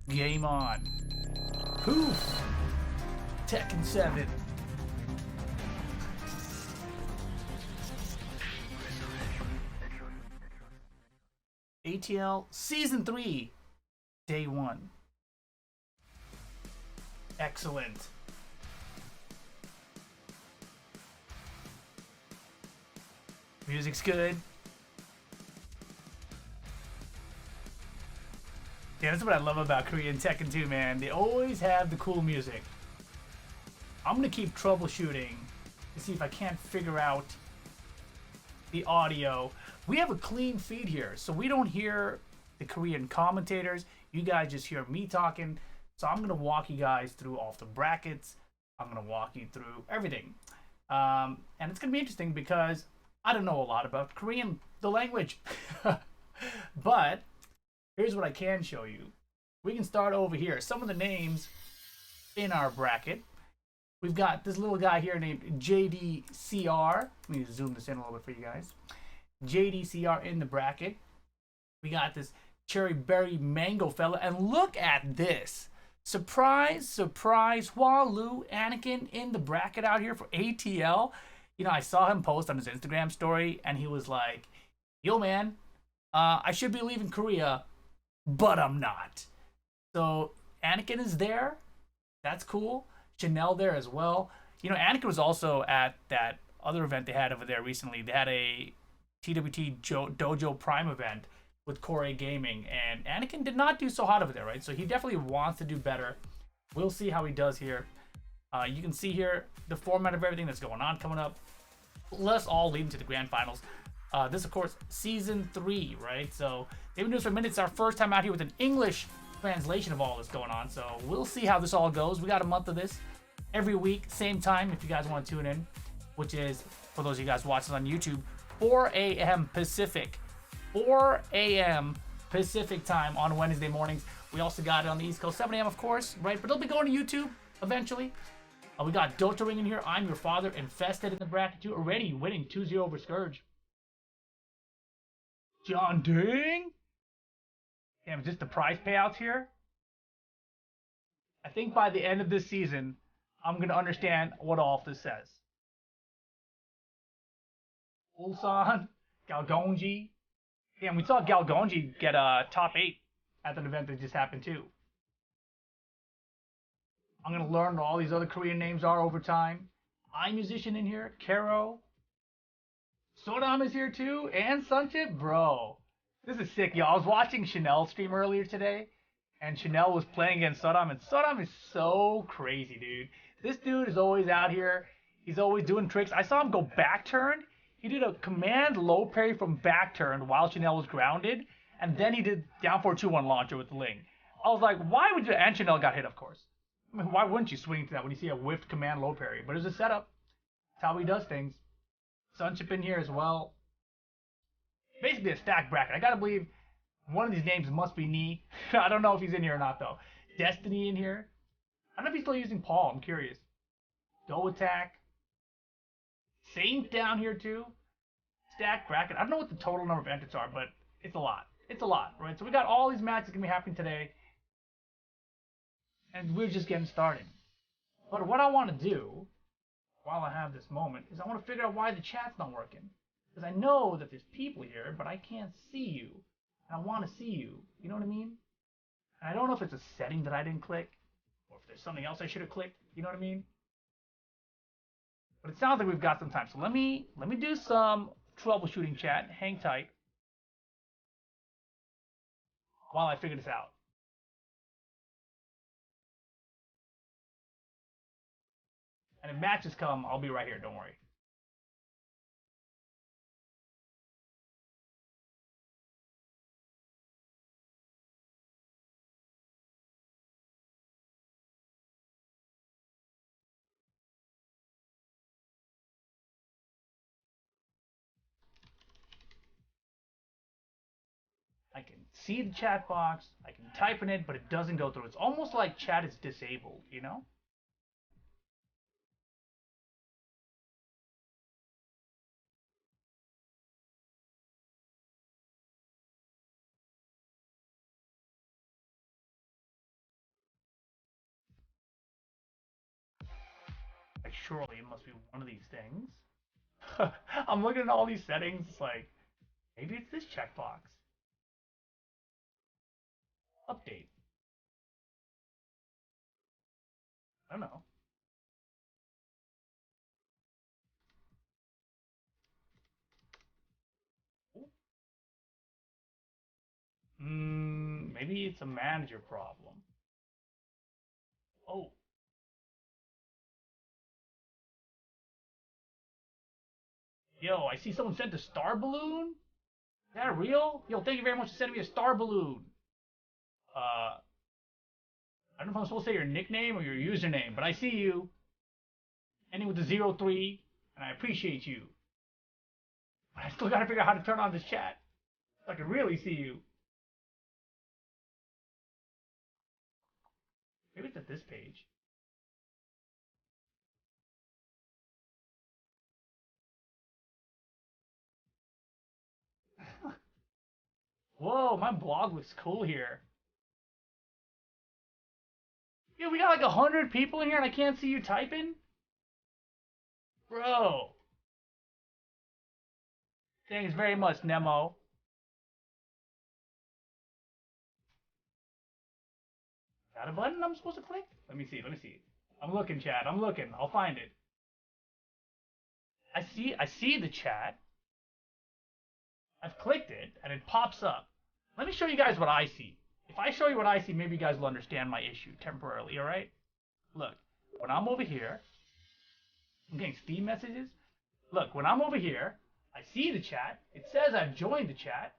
Game on. Poof. Tekken 7. ATL Season 3. Day 1. Excellent. Music's good. Yeah, that's what I love about Korean Tekken 2, man. They always have the cool music. I'm gonna keep troubleshooting to see if I can't figure out the audio. We have a clean feed here, so we don't hear the Korean commentators. You guys just hear me talking. So I'm gonna walk you guys through all the brackets. I'm gonna walk you through everything. And it's gonna be interesting because I don't know a lot about Korean, the language. But here's what I can show you. We can start over here. Some of the names in our bracket. We've got this little guy here named JDCR. Let me zoom this in a little bit for you guys. JDCR in the bracket. We got this cherry berry mango fella. And look at this. Surprise, surprise, BoaLuvB, Anakin in the bracket out here for ATL. You know, I saw him post on his Instagram story, and he was like, yo, man, I should be leaving Korea, but I'm not. So Anakin is there. That's cool. Chanel there as well. You know, Anakin was also at that other event they had over there recently. They had a TWT Dojo Prime event with Core Gaming, and Anakin did not do so hot over there, right? So he definitely wants to do better. We'll see how he does here. You can see here the format of everything that's going on coming up. Let's all lead into the grand finals. This, of course, season 3, right? So they've been doing this for a minute. It's our first time out here with an English translation of all this going on. So we'll see how this all goes. We got a month of this every week, same time if you guys want to tune in, which is, for those of you guys watching on YouTube, 4 a.m. Pacific. 4 a.m. Pacific time on Wednesday mornings. We also got it on the East Coast, 7 a.m. of course, right? But it'll be going to YouTube eventually. We got Dota Ring in here. I'm Your Father. Infested in the bracket too. Already winning 2-0 over Scourge. John Ding. Damn, is this the prize payouts here? I think by the end of this season, I'm going to understand what all of this says. Ulsan. Galgonji. Damn, we saw Galgonji get a top 8 at an event that just happened too. I'm going to learn what all these other Korean names are over time. iMusician in here. Karo. Sodam is here too. And Sunchip. Bro. This is sick, y'all. I was watching Chanel's stream earlier today. And Chanel was playing against Sodam. And Sodam is so crazy, dude. This dude is always out here. He's always doing tricks. I saw him go back turn. He did a command low parry from back turn while Chanel was grounded. And then he did down 4-2-1 launcher with the Ling. I was like, why would you? And Chanel got hit, of course. I mean, why wouldn't you swing to that when you see a whiffed command low parry? But it's a setup. It's how he does things. Sunchip in here as well. Basically a stacked bracket. I gotta believe one of these names must be Knee. I don't know if he's in here or not, though. Destiny in here. I don't know if he's still using Paul. I'm curious. Go Attack. Saint down here, too. Stacked bracket. I don't know what the total number of entrants are, but it's a lot. It's a lot, right? So we got all these matches going to be happening today. And we're just getting started. But what I want to do, while I have this moment, is I want to figure out why the chat's not working. Because I know that there's people here, but I can't see you. And I want to see you. You know what I mean? And I don't know if it's a setting that I didn't click, or if there's something else I should have clicked. You know what I mean? But it sounds like we've got some time. So let me do some troubleshooting chat. Hang tight while I figure this out. And if matches come, I'll be right here. Don't worry. I can see the chat box, I can type in it, but it doesn't go through. It's almost like chat is disabled, you know? surely it must be one of these things. I'm looking at all these settings. It's like, maybe it's this checkbox. Update. I don't know. Maybe it's a manager problem. Oh. Yo, I see someone sent a star balloon. Is that real? Yo, thank you very much for sending me a star balloon. I don't know if I'm supposed to say your nickname or your username, but I see you. Ending with the 03, and I appreciate you. But I still gotta figure out how to turn on this chat so I can really see you. Maybe it's at this page. Whoa, my blog looks cool here. Yo, we got like 100 people in here and I can't see you typing? Bro. Thanks very much, Nemo. Is that a button I'm supposed to click? Let me see. I'm looking, chat. I'm looking. I'll find it. I see the chat. I've clicked it, and it pops up. Let me show you guys what I see. If I show you what I see, maybe you guys will understand my issue temporarily, alright? Look, when I'm over here, I'm getting Steam messages. Look, when I'm over here, I see the chat. It says I've joined the chat.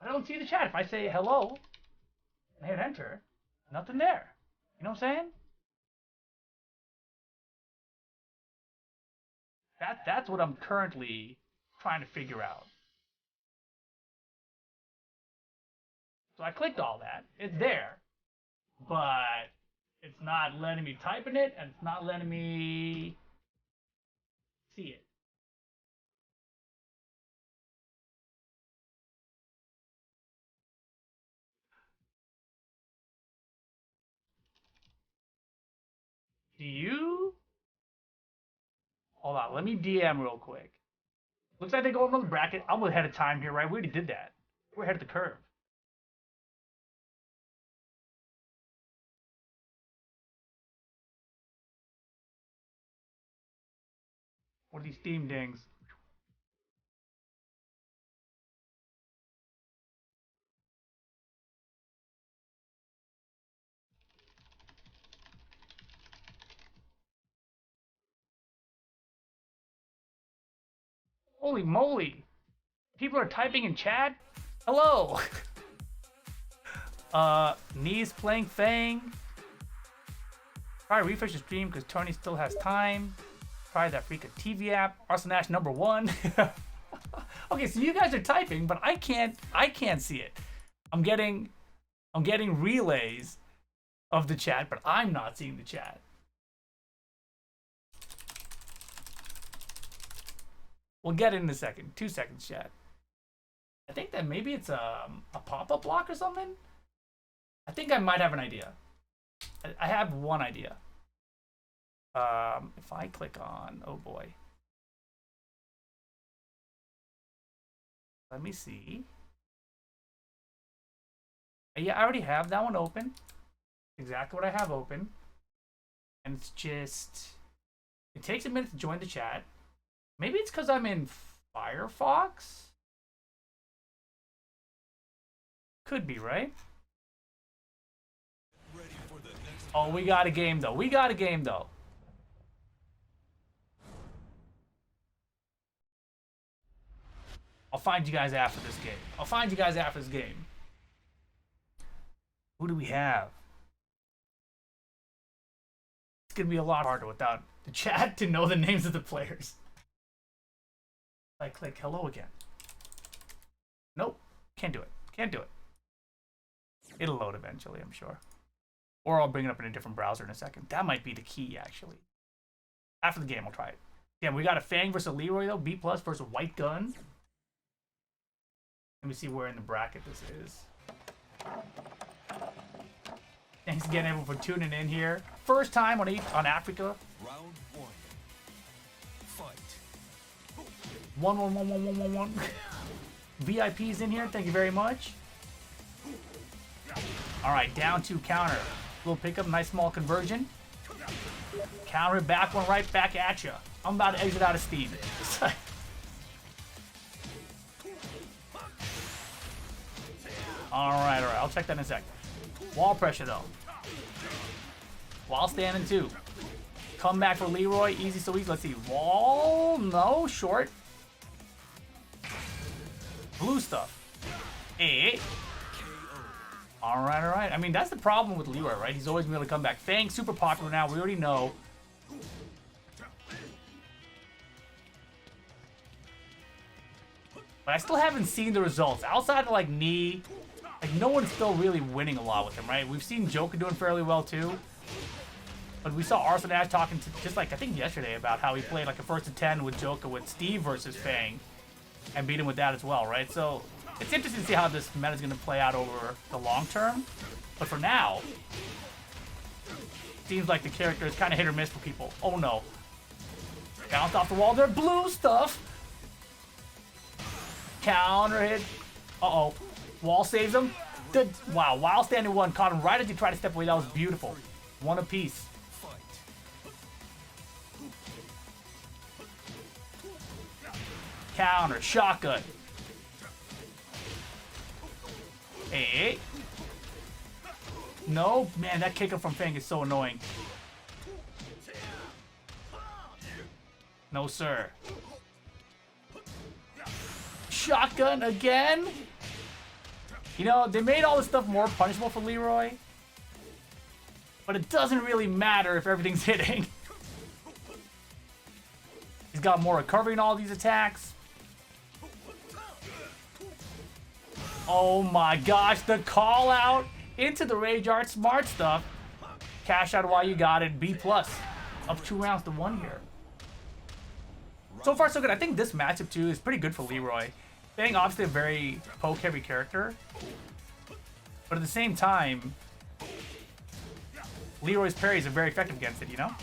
I don't see the chat. If I say hello, and hit enter, nothing there. You know what I'm saying? That's what I'm currently trying to figure out. So I clicked all that. It's there. But it's not letting me type in it, and it's not letting me see it. Do you? Hold on, let me DM real quick. Looks like they go another bracket. I'm ahead of time here, right? We already did that. We're ahead of the curve. What are these Steam dings? Holy moly! People are typing in chat? Hello! Knees playing Fang. Try to refresh the stream because Tony still has time. Try the Afreeca TV app. Arsenal Nash #1. Okay, so you guys are typing, but I can't see it. I'm getting relays of the chat, but I'm not seeing the chat. We'll get it in a second. 2 seconds, chat. I think that maybe it's a pop-up block or something. I think I might have an idea. I have one idea. If I click on, oh boy. Let me see. Yeah, I already have that one open. Exactly what I have open. And it's just, it takes a minute to join the chat. Maybe it's because I'm in Firefox? Could be, right? Oh, we got a game though. We got a game though. I'll find you guys after this game. I'll find you guys after this game. Who do we have? It's gonna be a lot harder without the chat to know the names of the players. I click hello again. Nope. Can't do it. Can't do it. It'll load eventually, I'm sure. Or I'll bring it up in a different browser in a second. That might be the key, actually. After the game, I'll try it. Yeah, we got a Fang versus Leroy, though. BPLUS versus White Gun. Let me see where in the bracket this is. Thanks again, everyone, for tuning in here. First time on Afreeca. 1. VIP's in here. Thank you very much. All right, down 2 counter. Little pickup, nice small conversion. Counter it back, one right back at you. I'm about to exit out of Steam. All right. I'll check that in a sec. Wall pressure though. Wall standing 2. Come back for Leroy. Easy so easy. Let's see. Wall. No. Short. Blue stuff. 8. All right. I mean, that's the problem with Leroy, right? He's always been able to come back. Fang's super popular now. We already know. But I still haven't seen the results. Outside of, like, knee, like, no one's still really winning a lot with him, right? We've seen Joker doing fairly well, too. But we saw Arsenal Ash talking to, just like, I think yesterday, about how he played, like, a 1st to 10 with Joker with Steve versus Fang. And beat him with that as well, right? So, it's interesting to see how this meta is going to play out over the long term. But for now, seems like the character is kind of hit or miss for people. Oh, no. Bounced off the wall there. Blue stuff. Counter hit. Uh-oh. Wall saves him. Wow. While standing 1. Caught him right as he tried to step away. That was beautiful. 1 apiece. Counter. Shotgun. 8. No. Man, that kicker from Fang is so annoying. No, sir. Shotgun again. You know, they made all this stuff more punishable for Leroy. But it doesn't really matter if everything's hitting. He's got more recovery in all these attacks. Oh my gosh, the call out into the Rage Art. Smart stuff. Cash out while you got it. B+. Up 2 rounds to 1 here. So far, so good. I think this matchup, too, is pretty good for Leroy. Being obviously a very poke-heavy character. But at the same time, Leroy's parries are very effective against it, you know?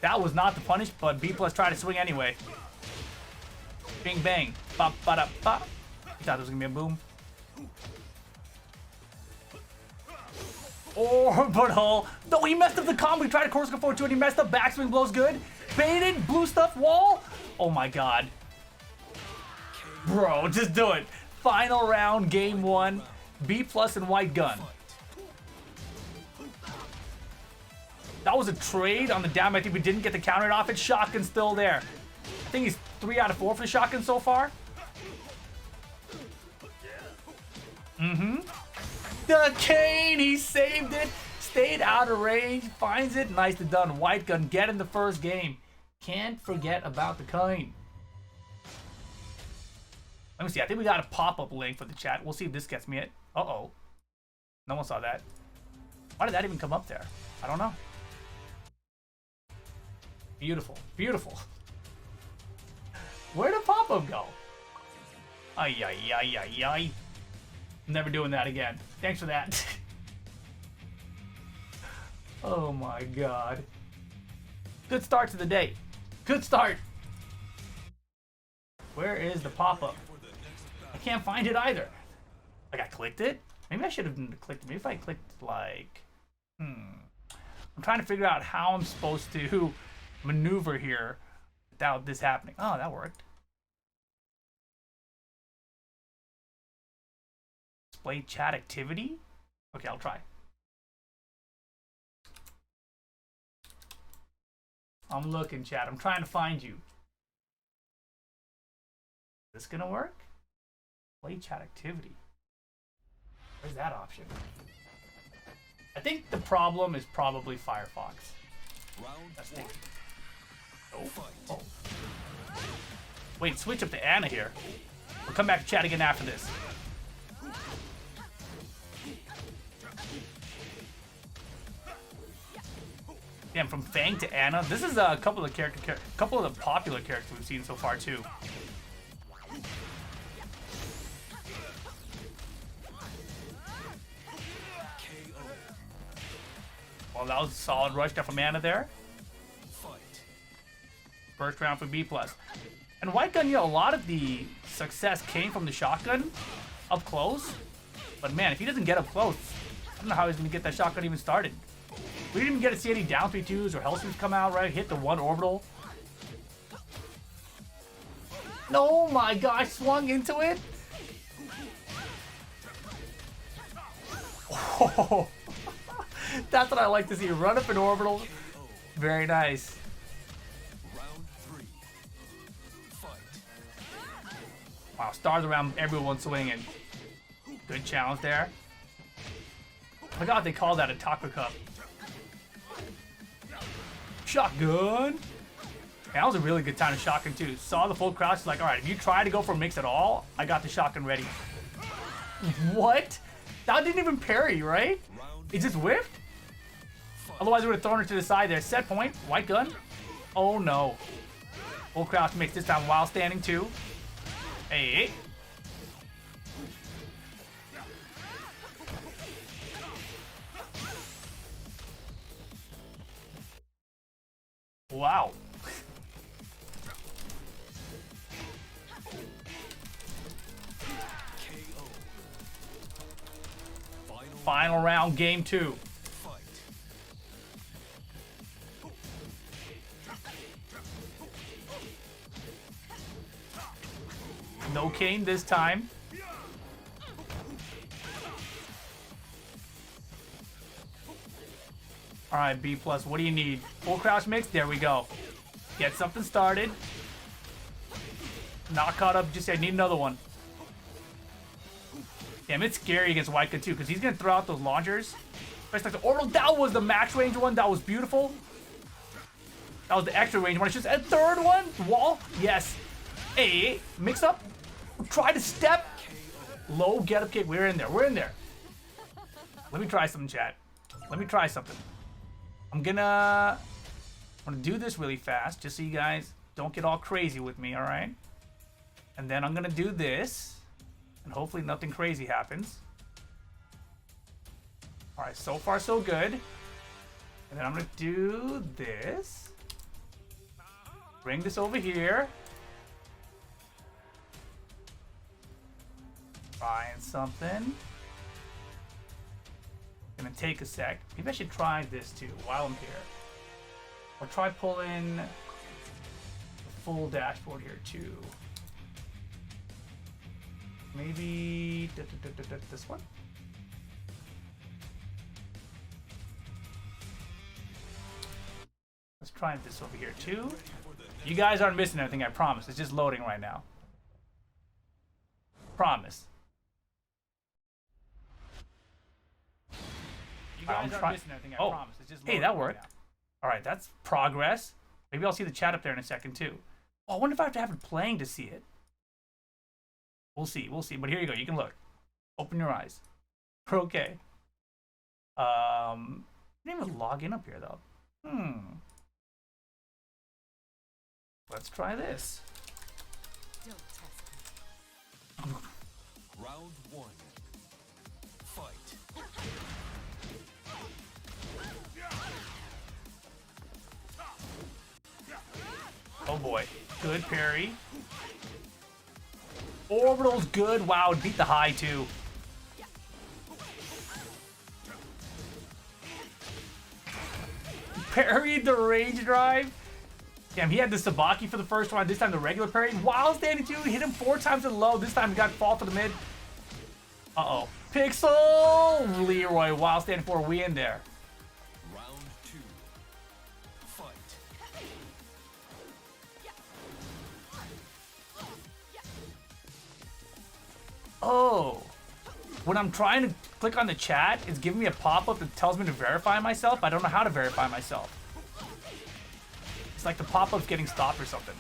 That was not the punish, but B+ tried to swing anyway. Bing, bang. Bop, ba-da, bop. You thought there was going to be a boom. Orbital. No, he messed up the combo. He tried to course go forward to it. He messed up. Backswing blows good. Baited. Blue stuff. Wall. Oh my god. Bro, just do it. Final round, game 1. B+ and White Gun. That was a trade on the down. I think we didn't get the counter off it. Shotgun still there. I think he's 3 out of 4 for the shotgun so far. The cane, he saved it. Stayed out of range. Finds it. Nicely done. White Gun getting the first game. Can't forget about the cane. Let me see. I think we got a pop-up link for the chat. We'll see if this gets me it. Uh-oh. No one saw that. Why did that even come up there? I don't know. Beautiful. Beautiful. Where'd the pop-up go? Ay, ay, ay, ay, ay. Never doing that again. Thanks for that. Oh my god. Good start to the day. Good start. Where is the pop-up? I can't find it either. Like, I clicked it? Maybe I should have clicked it. Maybe if I clicked, like... I'm trying to figure out how I'm supposed to maneuver here without this happening. Oh, that worked. Display chat activity? Okay, I'll try. I'm looking, chat. I'm trying to find you. Is this gonna work? Play chat activity. Where's that option? I think the problem is probably Firefox. Oh. Wait, switch up to Anna here. We'll come back to chat again after this. Damn, from Fang to Anna. This is a couple of the popular characters we've seen so far too. Well, that was a solid rush down from Anna there. First round for B+. And White Gun, you know, a lot of the success came from the shotgun up close. But man, if he doesn't get up close, I don't know how he's going to get that shotgun even started. We didn't even get to see any down 3-2s or health sweeps come out, right? Hit the one orbital. Oh my gosh, swung into it. Oh, that's what I like to see. Run up an orbital. Very nice. Wow, stars around everyone swinging. Good challenge there. I forgot they call that a taco cup. Shotgun. Man, that was a really good time to shotgun too. Saw the full crouch. Like, all right, if you try to go for a mix at all, I got the shotgun ready. What? That didn't even parry, right? It just whiffed? Otherwise, we would have thrown it to the side there. Set point. White Gun. Oh no. Full crouch mix this time while standing too. Hey. Wow. Final round, game 2. No cane this time. All right, BPLUS, what do you need? Full crouch mix? There we go. Get something started. Not caught up, just I need another one. Damn, it's scary against White Gun too, because he's going to throw out those launchers. Especially like the orbital. That was the max range one. That was beautiful. That was the extra range one. It's just a third one. Wall. Yes. Hey, mix up. Try to step. Low get up kick. We're in there. We're in there. Let me try something, chat. Let me try something. I'm gonna do this really fast, just so you guys don't get all crazy with me, all right? And then I'm gonna do this, and hopefully nothing crazy happens. All right, so far so good. And then I'm gonna do this. Bring this over here. Trying something. Gonna take a sec. Maybe I should try this too while I'm here. I'll try pulling the full dashboard here too. Maybe this one. Let's try this over here too. You guys aren't missing anything, I promise. It's just loading right now. Promise. You guys aren't missing anything, I promise. It's just loading. Hey, that worked. All right, that's progress. Maybe I'll see the chat up there in a second too. Oh, I wonder if I have to have it playing to see it. We'll see, we'll see. But here you go. You can look. Open your eyes. We're okay. I didn't even log in up here though. Let's try this. Don't test me. Round 1. Fight. Oh boy. Good parry. Orbital's good. Wow, it beat the high too. Parried the rage drive. Damn, he had the Sabaki for the first one. This time the regular parry. While standing too, hit him 4 times in low. This time he got fall for the mid. Uh-oh. Pixel! Leroy, while standing 4. We in there. Round 2. Fight. Oh. When I'm trying to click on the chat, it's giving me a pop-up that tells me to verify myself. I don't know how to verify myself. It's like the pop-up's getting stopped or something.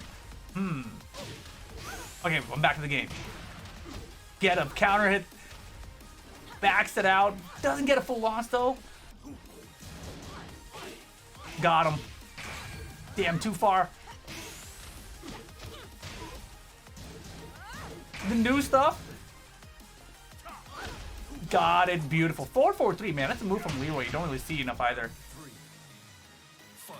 Okay, I'm back to the game. Get up, counter hit. Backs it out. Doesn't get a full launch though. Got him. Damn, too far. The new stuff. Got it. Beautiful. 4-4-3, man. That's a move from Leroy. You don't really see enough either. 3. Fight.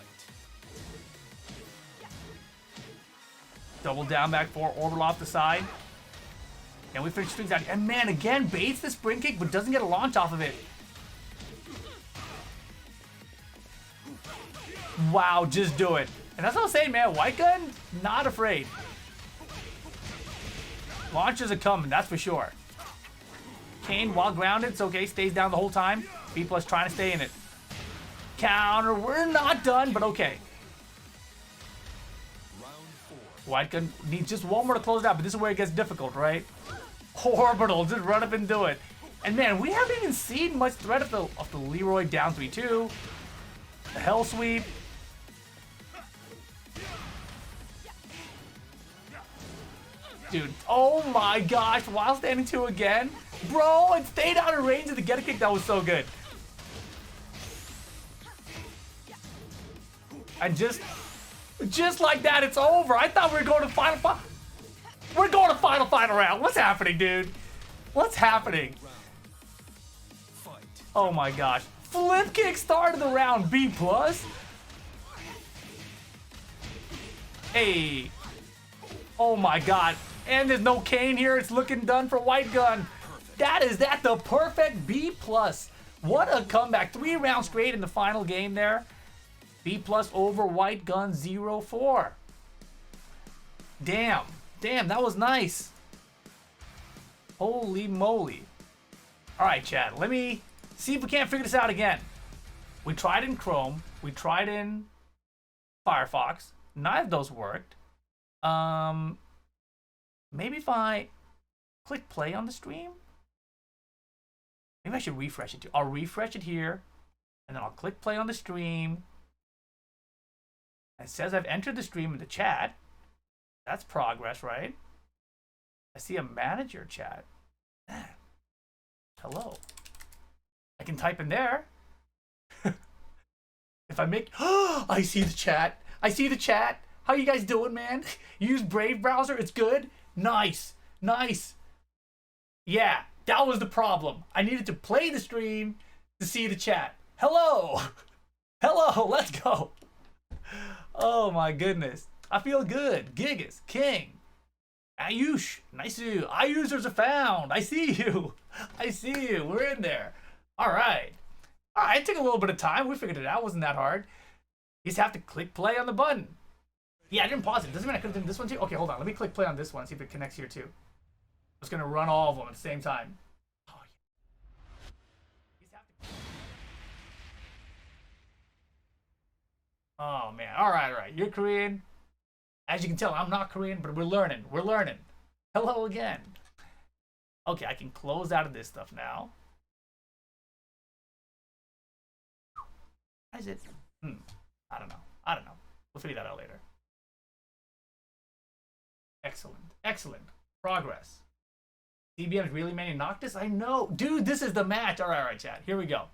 Double down back 4, orbital off the side. And we finish strings out. And man, again, baits the spring kick, but doesn't get a launch off of it. Wow, just do it. And that's what I'm saying, man. White gun, not afraid. Launches are coming, that's for sure. Kane, while grounded, it's okay. Stays down the whole time. BPLUS trying to stay in it. Counter, we're not done, but okay. White gun needs just one more to close it out, but this is where it gets difficult, right? Orbital, just run up and do it. And man, we haven't even seen much threat of the Leroy down 3-2. The Hell Sweep. Dude, oh my gosh, while standing 2 again. Bro, it stayed out of range of the get a kick. That was so good. And just like that, it's over. I thought we were going to final. We're going to final round. What's happening, dude? What's happening? Oh my gosh. Flip kick started the round. B+. Hey. Oh my god. And there's no Kane here. It's looking done for White Gun. That is the perfect B+. What a comeback. 3 rounds straight in the final game there. B+ over White Gun 0-4. Damn. Damn, that was nice. Holy moly. Alright, chat. Let me see if we can't figure this out again. We tried in Chrome. We tried in Firefox. Neither of those worked. Maybe if I click play on the stream? Maybe I should refresh it too. I'll refresh it here. And then I'll click play on the stream. It says I've entered the stream in the chat. That's progress, right? I see a manager chat. Hello. I can type in there. If I make... I see the chat. I see the chat. How you guys doing, man? You use Brave browser? It's good? Nice. Nice. Yeah, that was the problem. I needed to play the stream to see the chat. Hello. Hello. Let's go. Oh my goodness. I feel good. Gigas, King, Ayush, nice to you. Users are found. I see you. I see you. We're in there. All right. All right. It took a little bit of time. We figured it out. It wasn't that hard. You just have to click play on the button. Yeah, I didn't pause it. Doesn't mean I could have done this one too. Okay, hold on. Let me click play on this one. See if it connects here too. I'm just gonna run all of them at the same time. Oh, yeah. Oh man. All right, all right. You're Korean. As you can tell, I'm not Korean, but we're learning. We're learning. Hello again. Okay, I can close out of this stuff now. Why is it? I don't know. I don't know. We'll figure that out later. Excellent. Excellent. Progress. CBM's really many Noctis? I know. Dude, this is the match. All right, chat. Here we go.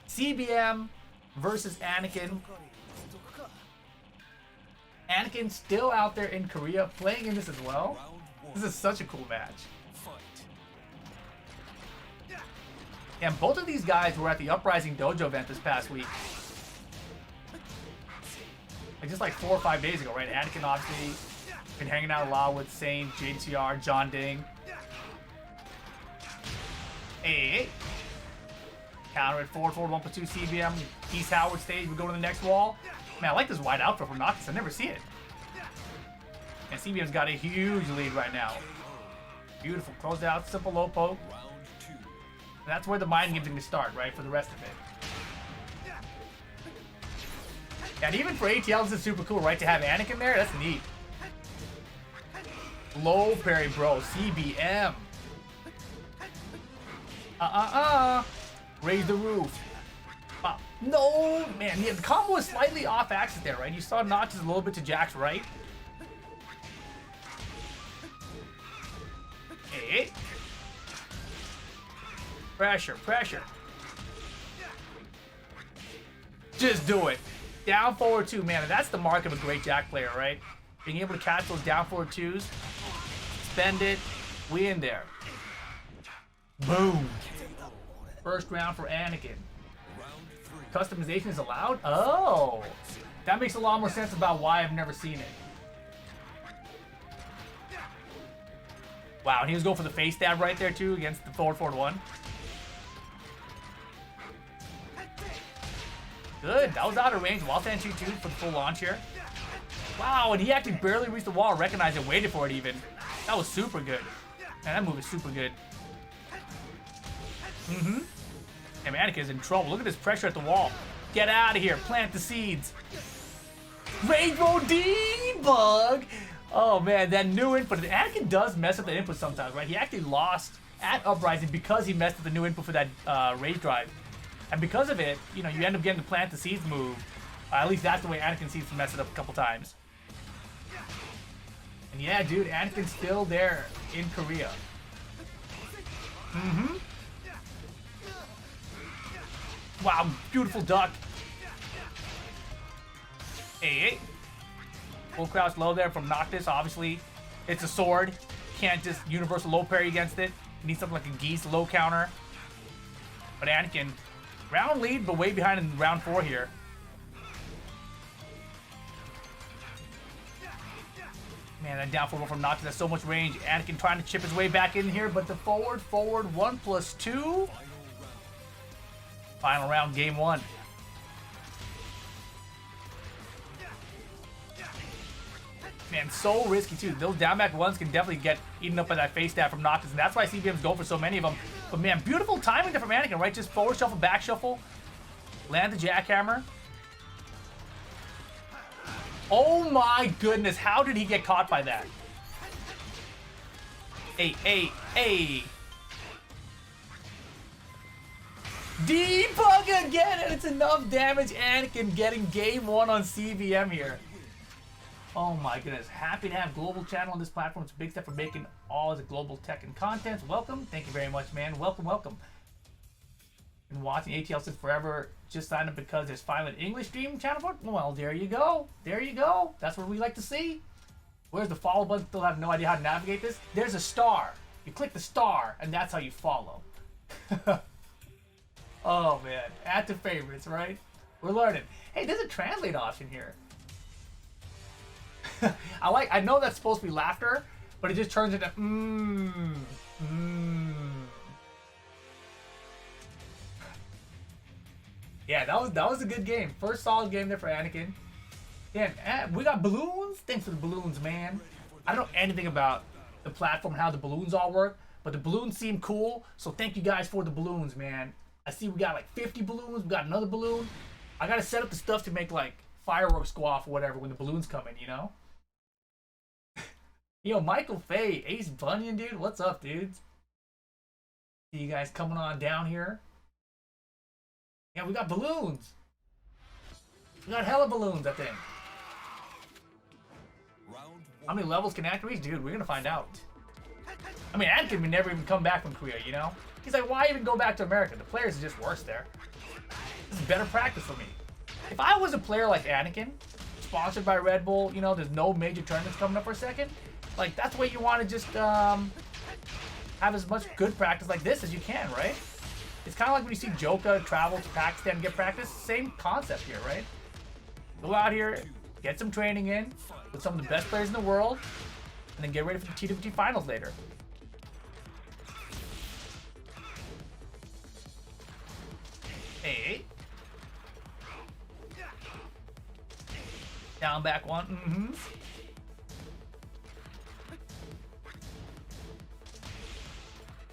CBM versus Anakin. Anakin still out there in Korea playing in this as well. This is such a cool match. And both of these guys were at the Uprising Dojo event this past week. Like just like 4 or 5 days ago, right? Anakin obviously been hanging out a lot with Saint, JDCR, John Ding. Hey. Counter it forward, 1+2 CBM. East Howard stage. We go to the next wall. Man, I like this wide outfit from Noctis. I never see it. And CBM's got a huge lead right now. Beautiful. Closed out. Simple low poke. And that's where the mind game's going to start, right? For the rest of it. And even for ATL, this is super cool, right? To have Anakin there, that's neat. Low parry, bro. CBM. Raise the roof. No, man. Yeah, the combo was slightly off axis there, right? You saw notches a little bit to Jack's right. Hey. Pressure, pressure. Just do it. Down forward 2, man. And that's the mark of a great Jack player, right? Being able to catch those down forward 2s. Spend it. We in there. Boom. First round for Anakin. Customization is allowed? Oh! That makes a lot more sense about why I've never seen it. Wow, and he was going for the face stab right there too against the forward 1. Good, that was out of range. Wall stand shoot too for the full launch here. Wow, and he actually barely reached the wall, recognized it, waited for it even. That was super good. Man, that move is super good. And Anakin's in trouble. Look at this pressure at the wall. Get out of here. Plant the seeds. Rainbow debug. Oh, man, that new input. Anakin does mess up the input sometimes, right? He actually lost at Uprising because he messed up the new input for that rage drive. And because of it, you know, you end up getting the plant the seeds move. At least that's the way Anakin seems to mess it up a couple times. And yeah, dude, Anakin's still there in Korea. Wow, beautiful duck. Hey. Full crouch low there from Noctis. Obviously, it's a sword. Can't just universal low parry against it. You need something like a geese low counter. But Anakin, round lead, but way behind in round 4 here. Man, that down forward from Noctis has so much range. Anakin trying to chip his way back in here, but the forward 1+2. Final round, game 1. Man, so risky too. Those down back ones can definitely get eaten up by that face stab from Noctis, and that's why CBM's go for so many of them. But man, beautiful timing there from Anakin, right? Just forward shuffle, back shuffle, land the jackhammer. Oh my goodness, how did he get caught by that? Hey. Debug again, and it's enough damage. Anakin getting game 1 on CBM here. Oh my goodness. Happy to have Global Channel on this platform. It's a big step for making all the global tech and content. Welcome. Thank you very much, man. Welcome. Been watching ATL since forever. Just signed up because there's finally an English stream channel for it. Well, there you go. That's what we like to see. Where's the follow button? Still have no idea how to navigate this. There's a star. You click the star, and that's how you follow. Oh, man. Add to favorites, right? We're learning. Hey, there's a translate option here. I know that's supposed to be laughter, but it just turns into Yeah, that was a good game. First solid game there for Anakin. Yeah, we got balloons. Thanks for the balloons, man. I don't know anything about the platform and how the balloons all work, but the balloons seem cool, so thank you guys for the balloons, man. I see we got like 50 balloons. We got another balloon. I gotta set up the stuff to make like fireworks go off or whatever when the balloons come in, you know? Yo, Michael Fay, Ace Bunyan, dude. What's up, dudes? See you guys coming on down here. Yeah, we got balloons. We got hella balloons, I think. How many levels can Anakin reach? Dude, we're gonna find out. I mean, Anakin would never even come back from Korea, you know? He's like, why even go back to America? The players are just worse there. This is better practice for me. If I was a player like Anakin, sponsored by Red Bull, you know, there's no major tournaments coming up for a second, like, that's the way you want to just have as much good practice like this as you can, right? It's kind of like when you see Joka travel to Pakistan and get practice. Same concept here, right? Go out here, get some training in with some of the best players in the world, and then get ready for the T20 finals later. Hey. Down back one.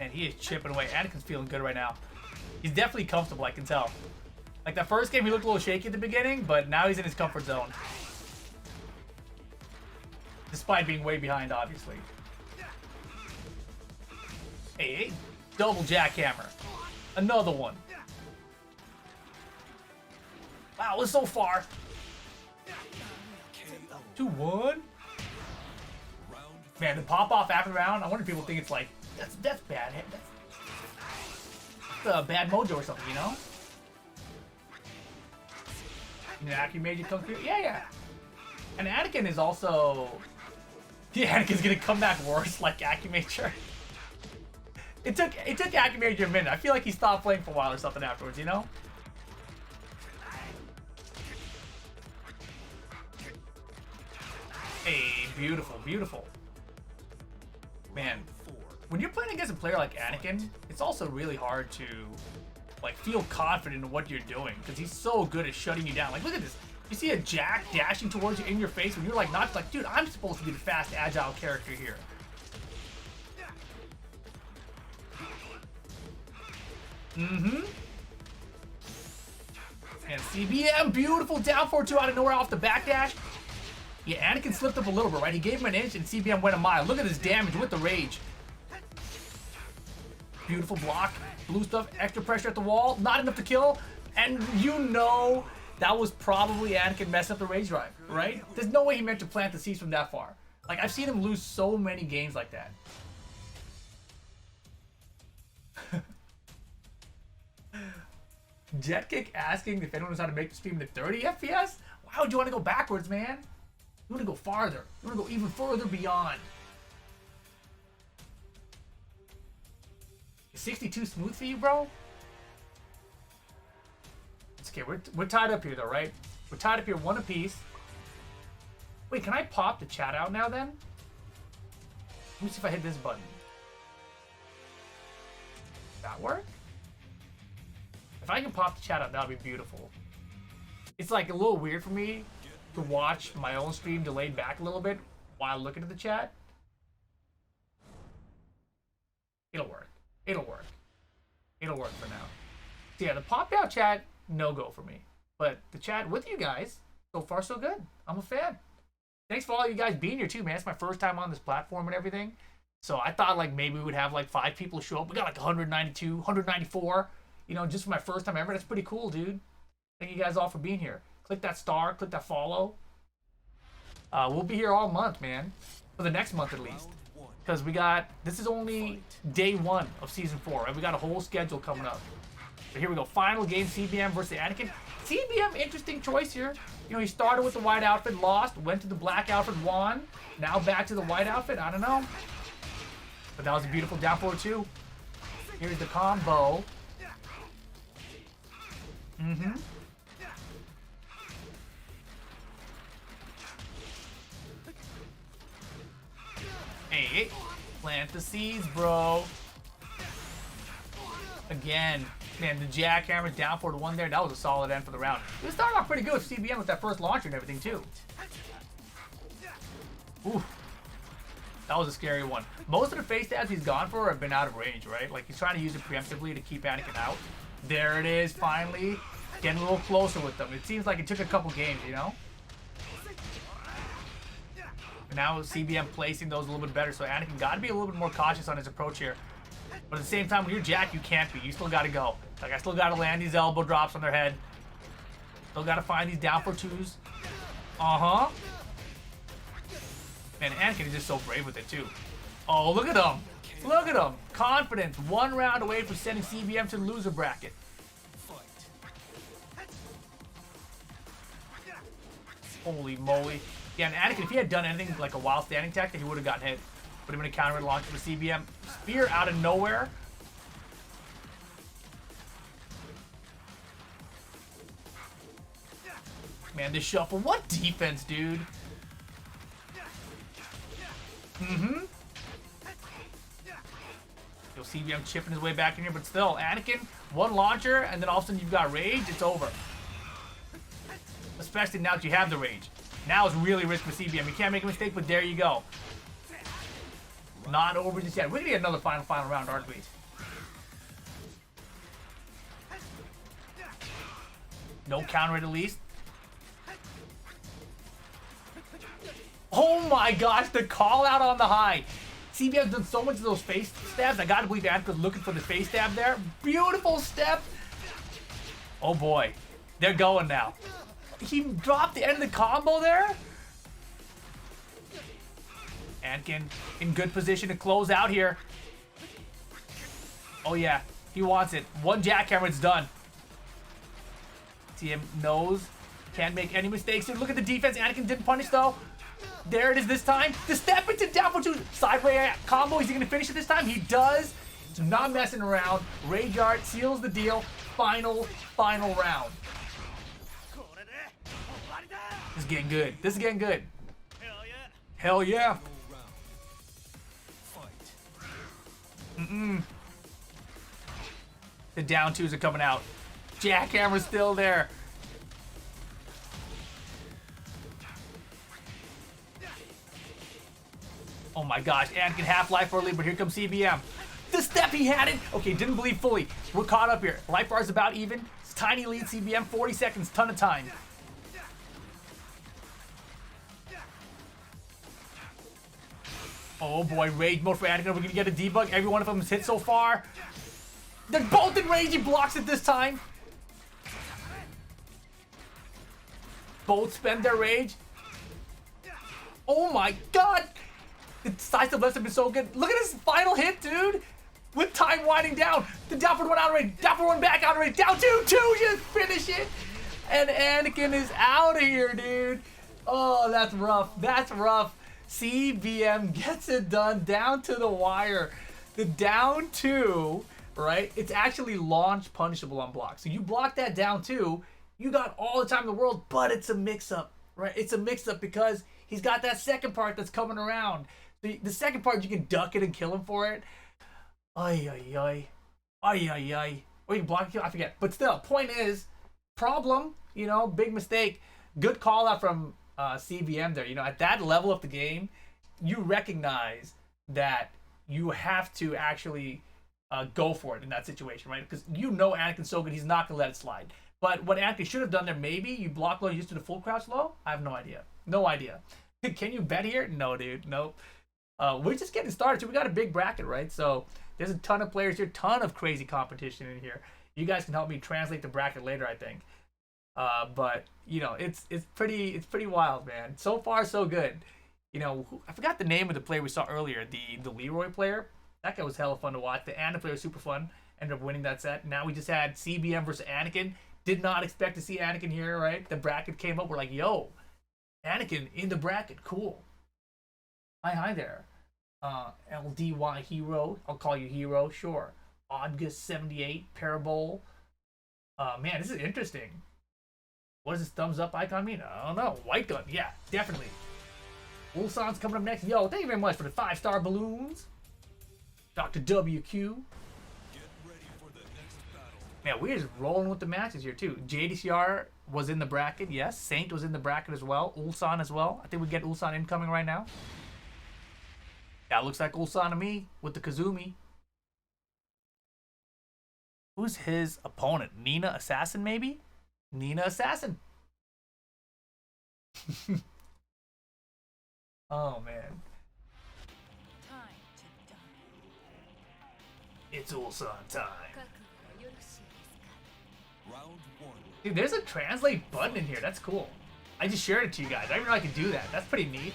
And he is chipping away. Anakin's feeling good right now. He's definitely comfortable, I can tell. Like that first game, he looked a little shaky at the beginning, but now he's in his comfort zone. Despite being way behind, obviously. Hey, double jackhammer. Another one. Wow, we're so far. 2-1. Man, the pop off after round, I wonder if people think it's like, that's bad. That's bad mojo or something, you know? Anakin made you come through? Yeah. And Anakin is also... Yeah, Anakin's gonna come back worse like Acumature. It took Acumature a minute. I feel like he stopped playing for a while or something afterwards, you know? Hey, beautiful. Man. when you're playing against a player like Anakin, it's also really hard to like feel confident in what you're doing because he's so good at shutting you down. Like, look at this. You see a Jack dashing towards you in your face when you're like not like, dude, I'm supposed to be the fast, agile character here. Mm-hmm. And CBM, beautiful down 4-2 out of nowhere off the backdash. Yeah, Anakin slipped up a little bit, right? He gave him an inch and CBM went a mile. Look at his damage with the rage. Beautiful block. Blue stuff, extra pressure at the wall. Not enough to kill. And you know that was probably Anakin messing up the rage drive, right? There's no way he meant to plant the seeds from that far. Like, I've seen him lose so many games like that. Jetkick asking if anyone knows how to make the stream to 30 FPS? Why would you want to go backwards, man? You want to go farther. You want to go even further beyond. Is 62 smooth for you, bro? It's okay. We're tied up here, though, right? We're tied up here one apiece. Wait, can I pop the chat out now, then? Let me see if I hit this button. That work? If I can pop the chat out, that would be beautiful. It's like a little weird for me to watch my own stream delayed back a little bit while looking at the chat. It'll work. It'll work. It'll work for now. So yeah, the pop out chat, no go for me. But the chat with you guys, so far so good. I'm a fan. Thanks for all you guys being here too, man. It's my first time on this platform and everything. So I thought like maybe we would have like 5 people show up. We got like 192, 194. You know, just for my first time ever. That's pretty cool, dude. Thank you guys all for being here. Click that star, click that follow. We'll be here all month, man. For the next month at least. Because we got, this is only day 1 of season 4. And we got a whole schedule coming up. So here we go. Final game, CBM versus Anakin. CBM, interesting choice here. You know, he started with the white outfit, lost, went to the black outfit, won. Now back to the white outfit. I don't know. But that was a beautiful down forward too. Here's the combo. Mm-hmm. Hey, plant the seeds, bro. Again, man, the jackhammer down for the one there. That was a solid end for the round. It started off pretty good with CBM with that first launcher and everything too. Ooh, that was a scary one. Most of the face stabs he's gone for have been out of range, right? Like he's trying to use it preemptively to keep Anakin out. There it is, finally. Getting a little closer with them. It seems like it took a couple games, you know? And now CBM placing those a little bit better, so Anakin got to be a little bit more cautious on his approach here. But at the same time, when you're Jack, you can't be. You still got to go. Like, I still got to land these elbow drops on their head. Still got to find these down for 2s. Uh-huh. Man, Anakin is just so brave with it, too. Oh, look at him. Look at him. Confidence. 1 round away from sending CBM to the loser bracket. Holy moly. Yeah, and Anakin, if he had done anything like a wild standing tactic, he would have gotten hit. Would have been a counter launch for CBM. Spear out of nowhere. Man, this shuffle. What defense, dude? Mm-hmm. You'll see CBM chipping his way back in here, but still, Anakin, 1 launcher, and then all of a sudden you've got rage, it's over. Especially now that you have the rage. Now it's really risky for CBM. You can't make a mistake, but there you go. Not over just yet. We're gonna get another final round, aren't we? No counter at least. Oh my gosh, the call out on the high. CBM's done so much of those face stabs. I gotta believe Anakin was looking for the face stab there. Beautiful step. Oh boy. They're going now. He dropped the end of the combo there. Anakin in good position to close out here. Oh yeah, he wants it. 1 jackhammer, it's done. See him knows. Can't make any mistakes here. Look at the defense. Anakin didn't punish though. There it is this time. The step into down for 2 sideway combo. Is he gonna finish it this time? He does. Not messing around. Rage Art seals the deal. Final round. This is getting good. This is getting good. Hell yeah. Hell yeah. The down twos are coming out. Jackhammer's still there. Oh my gosh, Anakin half-life early, but here comes CBM. The step, he had it! Okay, didn't believe fully. We're caught up here. Life bar's about even. It's tiny lead, CBM, 40 seconds, ton of time. Oh boy, rage mode for Anakin. We're gonna get a debug. Every one of them is hit so far. They're both in rage. He blocks it this time. Both spend their rage. Oh my god! The decisive lefts have been so good. Look at his final hit, dude! With time winding down. The downward one out of range. Downward one back out of range. Down two. Just finish it. And Anakin is out of here, dude. Oh, that's rough. That's rough. CBM gets it done down to the wire. The down two, right? It's actually launch punishable on block. So you block that down two, you got all the time in the world, but it's a mix-up, right? It's a mix-up because he's got that second part that's coming around. The second part, you can duck it and kill him for it. Ay, ay, ay. Ay, ay, ay. Or you can block it, I forget. But still, point is, problem, you know, big mistake. Good call out from CBM there. You know, at that level of the game, you recognize that you have to actually go for it in that situation, right? Because you know Anakin's so good, he's not going to let it slide. But what Anakin should have done there, maybe you block low, you just do the full crouch low? I have no idea. No idea. Can you bet here? No, dude. Nope. We're just getting started. So we got a big bracket, right? So there's a ton of players here, ton of crazy competition in here. You guys can help me translate the bracket later, I think. But you know, it's pretty wild, man. So far, so good. You know, I forgot the name of the player we saw earlier, the Leroy player. That guy was hella fun to watch. The Ana player was super fun. Ended up winning that set. Now we just had CBM versus Anakin. Did not expect to see Anakin here, right? The bracket came up. We're like, yo, Anakin in the bracket. Cool. Hi there. LDY Hero. I'll call you Hero. Sure. Odgus78. Parabole. Man, this is interesting. What does this thumbs up icon mean? I don't know. White gun. Yeah, definitely. Ulsan's coming up next. Yo, thank you very much for the 5-star balloons. Dr. WQ. Man, we're just rolling with the matches here, too. JDCR was in the bracket. Yes, Saint was in the bracket as well. Ulsan as well. I think we get Ulsan incoming right now. That looks like Ulsan to me with the Kazumi. Who's his opponent? Nina Assassin, maybe? Nina Assassin. Oh, man. Time to die. It's Ulsan time. Round one. Dude, there's a translate button in here. That's cool. I just shared it to you guys. I didn't know I could do that. That's pretty neat.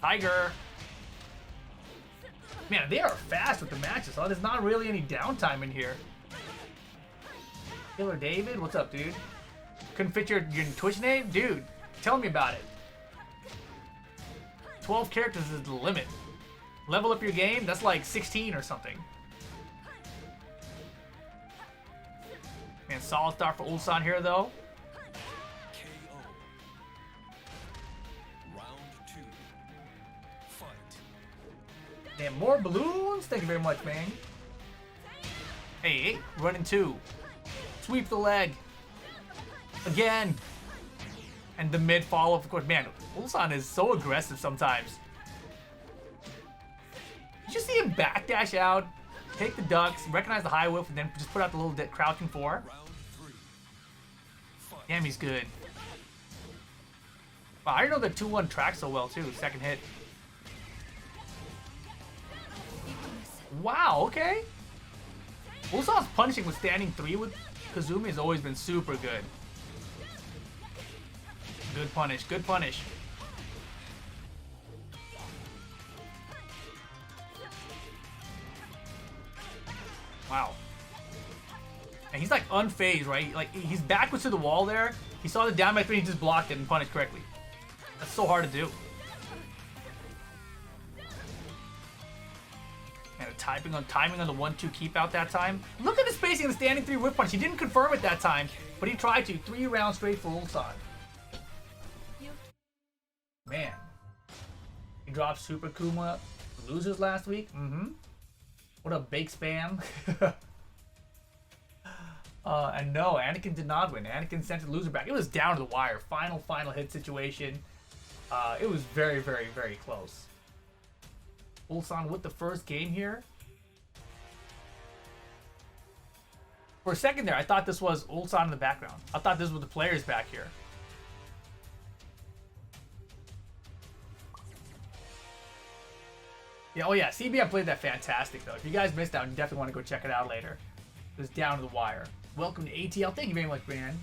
Tiger. Man, they are fast with the matches. Oh, there's not really any downtime in here. Killer David, what's up, dude? Couldn't fit your Twitch name? Dude, tell me about it. 12 characters is the limit. Level up your game, that's like 16 or something. Man, solid start for Ulsan here, though. KO. Round two. Fight. Damn, more balloons? Thank you very much, man. Hey, running two. Sweep the leg. Again. And the mid follow, of course. Man, Ulsan is so aggressive sometimes. Did you see him backdash out, take the ducks, recognize the high whip, and then just put out the little crouching four? Round three. Fight. Damn, he's good. Wow, I didn't know that 2-1 tracks so well, too. Second hit. Wow, okay. Ulsan's punishing with standing 3 with Kazumi has always been super good. Good punish, good punish. Wow. And he's like unfazed, right? Like he's backwards to the wall there. He saw the down by 3 and he just blocked it and punished correctly. That's so hard to do. And timing on the 1-2 keep out that time. Look at the spacing of the standing 3 whip punch. He didn't confirm it that time, but he tried to. 3 rounds straight for Ulsan. Man. He drops Super Kuma Losers last week. What up, Bake Spam? And no, Anakin did not win. Anakin sent the loser back. It was down to the wire. Final hit situation. It was very, very, very close. Ulsan with the first game here. For a second there, I thought this was Ulsan in the background. I thought this was the players back here. Yeah, oh yeah, CBM played that fantastic though. If you guys missed out, you definitely want to go check it out later. It was down to the wire. Welcome to ATL. Thank you very much, man.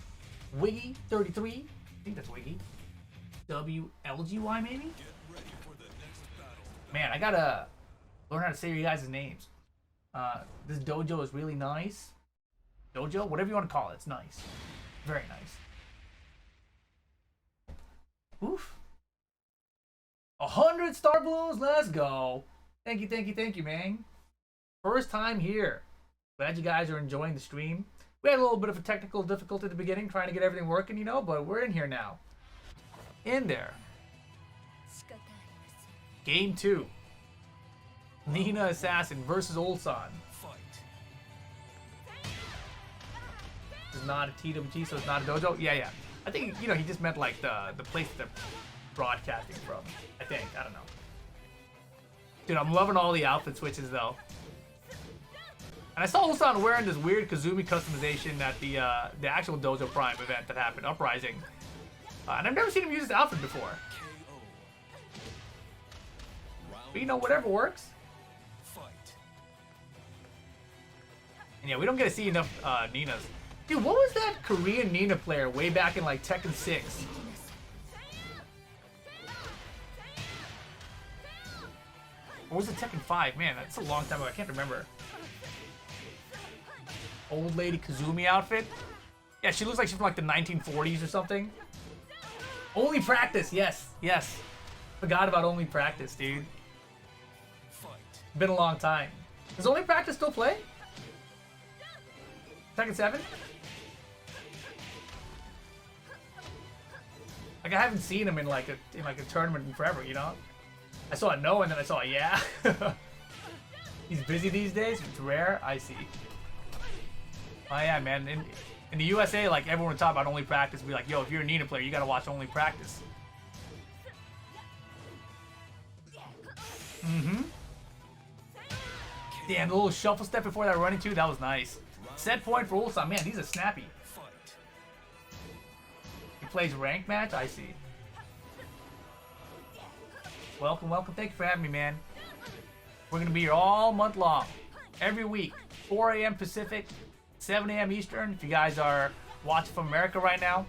Wiggy33. I think that's Wiggy. WLGY maybe? Man, I gotta learn how to say your guys' names. This dojo is really nice. Dojo? Whatever you want to call it. It's nice. Very nice. Oof. 100 star balloons. Let's go. Thank you, man. First time here. Glad you guys are enjoying the stream. We had a little bit of a technical difficulty at the beginning, trying to get everything working, you know, but we're in here now. In there. Game 2. Nina Assassin versus Ulsan. This is not a TWT, so it's not a dojo. Yeah. I think, you know, he just meant like the place that they're broadcasting from. I think. I don't know. Dude, I'm loving all the outfit switches though. And I saw Ulsan wearing this weird Kazumi customization at the actual Dojo Prime event that happened, Uprising. And I've never seen him use this outfit before. But you know, whatever works. And yeah, we don't get to see enough Ninas. Dude, what was that Korean Nina player way back in like Tekken 6? Or was it Tekken 5? Man, that's a long time ago. I can't remember. Old lady Kazumi outfit. Yeah, she looks like she's from like the 1940s or something. Only Practice, yes. Forgot about Only Practice, dude. Been a long time. Does Only Practice still play? Tekken 7? Like, I haven't seen him in like a tournament in forever, you know? I saw a no and then I saw a yeah. He's busy these days. It's rare. I see. Oh yeah, man. In the USA, like everyone would talk about Only Practice. Be like, yo, if you're a Nina player, you gotta watch Only Practice. Damn, the little shuffle step before that running too. That was nice. Set point for Ulsan. Man, these are snappy. He plays ranked match. I see. Welcome. Thank you for having me, man. We're gonna be here all month long, every week, 4 a.m. Pacific, 7 a.m. Eastern. If you guys are watching from America right now.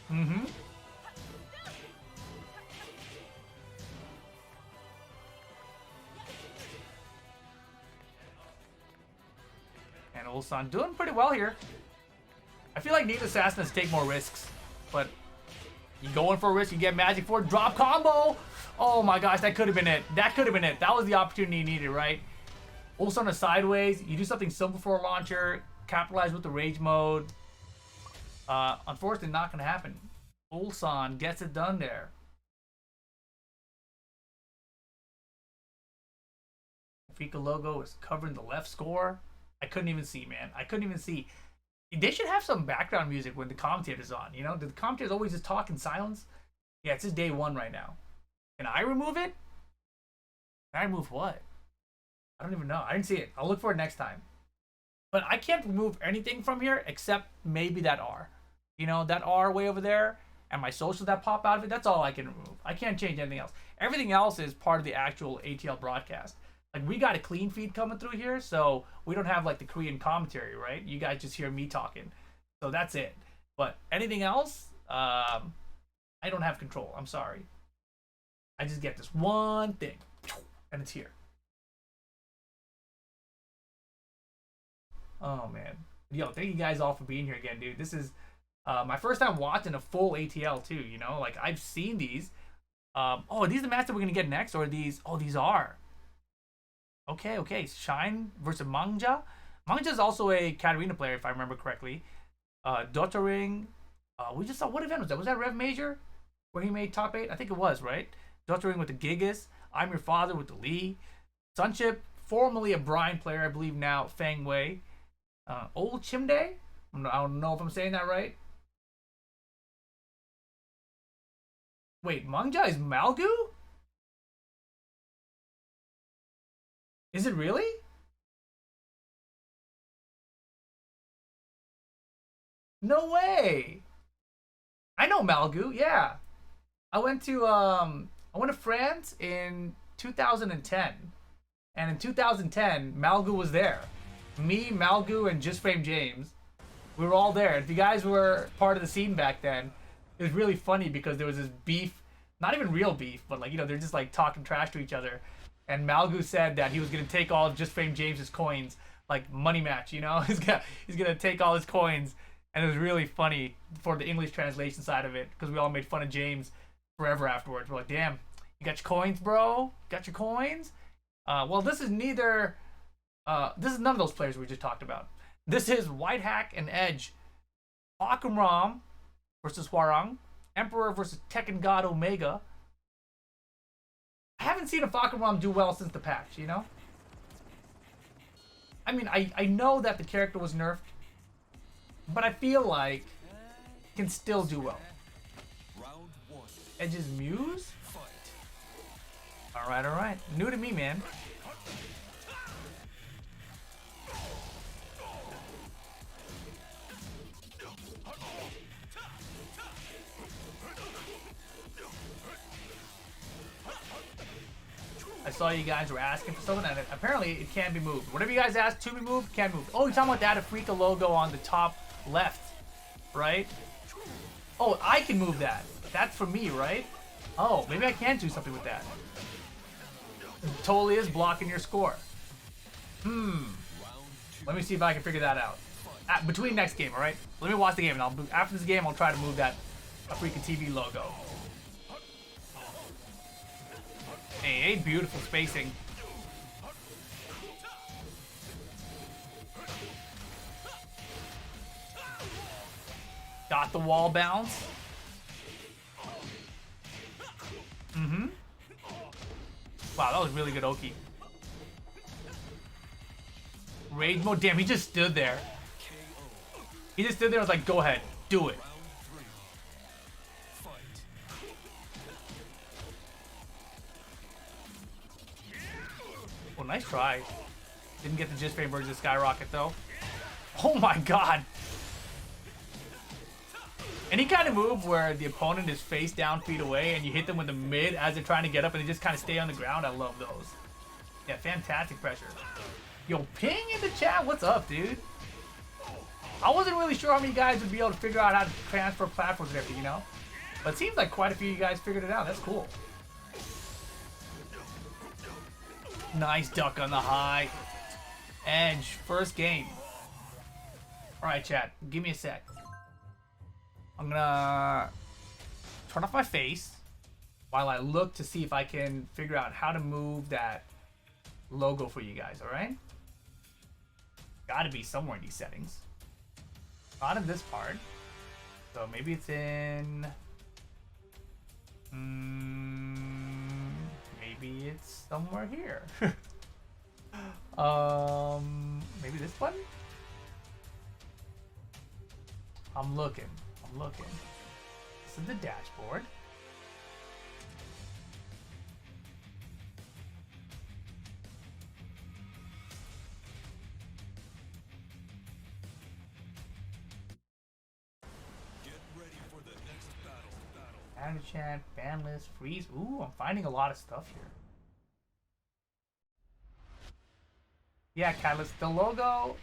And Ulsan doing pretty well here. I feel like Nina Assassins take more risks, but you go in for a risk, you get magic for drop combo. Oh my gosh, that could have been it. That was the opportunity you needed, right? Ulsan is sideways. You do something simple for a launcher, capitalize with the rage mode. Unfortunately, not gonna happen. Ulsan gets it done there. Afreeca logo is covering the left score. I couldn't even see, man. I couldn't even see. They should have some background music when the commentator's on, you know? Do the commentators always just talk in silence? Yeah, it's just day 1 right now. Can I remove it? Can I remove what? I don't even know. I didn't see it. I'll look for it next time. But I can't remove anything from here except maybe that R. You know, that R way over there and my socials that pop out of it, that's all I can remove. I can't change anything else. Everything else is part of the actual ATL broadcast. Like, we got a clean feed coming through here, so we don't have, like, the Korean commentary, right? You guys just hear me talking. So that's it. But anything else, I don't have control. I'm sorry. I just get this one thing, and it's here. Oh, man. Yo, thank you guys all for being here again, dude. This is my first time watching a full ATL, too, you know? Like, I've seen these. Oh, are these the matches that we're going to get next, or are these? Oh, these are. Okay. Shine versus Mangja. Mangja is also a Katarina player, if I remember correctly. Dottering. We just saw, what event was that? Was that Rev Major? where he made top 8? I think it was, right? Delta Ring with the Gigas. I'm Your Father with the Lee. Sunchip, formerly a Brine player, I believe now Fang Wei. Old Chimday? I don't know if I'm saying that right. Wait, Mangja is Malgu? Is it really? No way. I know Malgu, yeah. I went to France in 2010. And in 2010, Malgu was there. Me, Malgu, and Just Frame James. We were all there. If you guys were part of the scene back then, it was really funny because there was this beef, not even real beef, but like, you know, they're just like talking trash to each other. And Malgu said that he was gonna take all of Just Frame James's coins, like money match, you know? He's gonna take all his coins. And it was really funny for the English translation side of it, because we all made fun of James forever afterwards. We're like, damn, you got your coins, bro? Got your coins? Well, this is neither. This is none of those players we just talked about. This is White-hak and Edge. Akumram versus Hwarang. Emperor versus Tekken God Omega. I haven't seen a Akumram do well since the patch, you know? I mean, I know that the character was nerfed, but I feel like he can still do well. Round 1. Edge's Muse? Fight. Alright. New to me, man. I saw you guys were asking for something, and apparently it can be moved. Whatever you guys ask to be moved, can be moved. Oh, you're talking about that Afreeca logo on the top left, right? Oh, I can move that. That's for me, right? Oh, maybe I can do something with that. Totally is blocking your score. Let me see if I can figure that out. Between next game, alright? Let me watch the game, and after this game, I'll try to move that Afreeca TV logo. Hey, beautiful spacing. Got the wall bounce. Wow, that was really good Oki. Rage mode. Damn, he just stood there. He just stood there and was like, go ahead, do it. Well, nice try. Didn't get the Just Frame version of Skyrocket, though. Oh my god. Any kind of move where the opponent is face down, feet away, and you hit them with the mid as they're trying to get up and they just kind of stay on the ground, I love those. Yeah, fantastic pressure. Yo, Ping in the chat, what's up, dude? I wasn't really sure how many guys would be able to figure out how to transfer platforms and everything, you know? But it seems like quite a few of you guys figured it out. That's cool. Nice duck on the high. Edge, first game. Alright, chat, give me a sec. I'm gonna turn off my face while I look to see if I can figure out how to move that logo for you guys, alright? Gotta be somewhere in these settings. Not in this part. So maybe it's in... maybe it's somewhere here. Maybe this button? I'm looking. This is the dashboard. Get ready for the next battle. Add a chat, ban list, freeze. Ooh, I'm finding a lot of stuff here. Yeah, Catalyst, the logo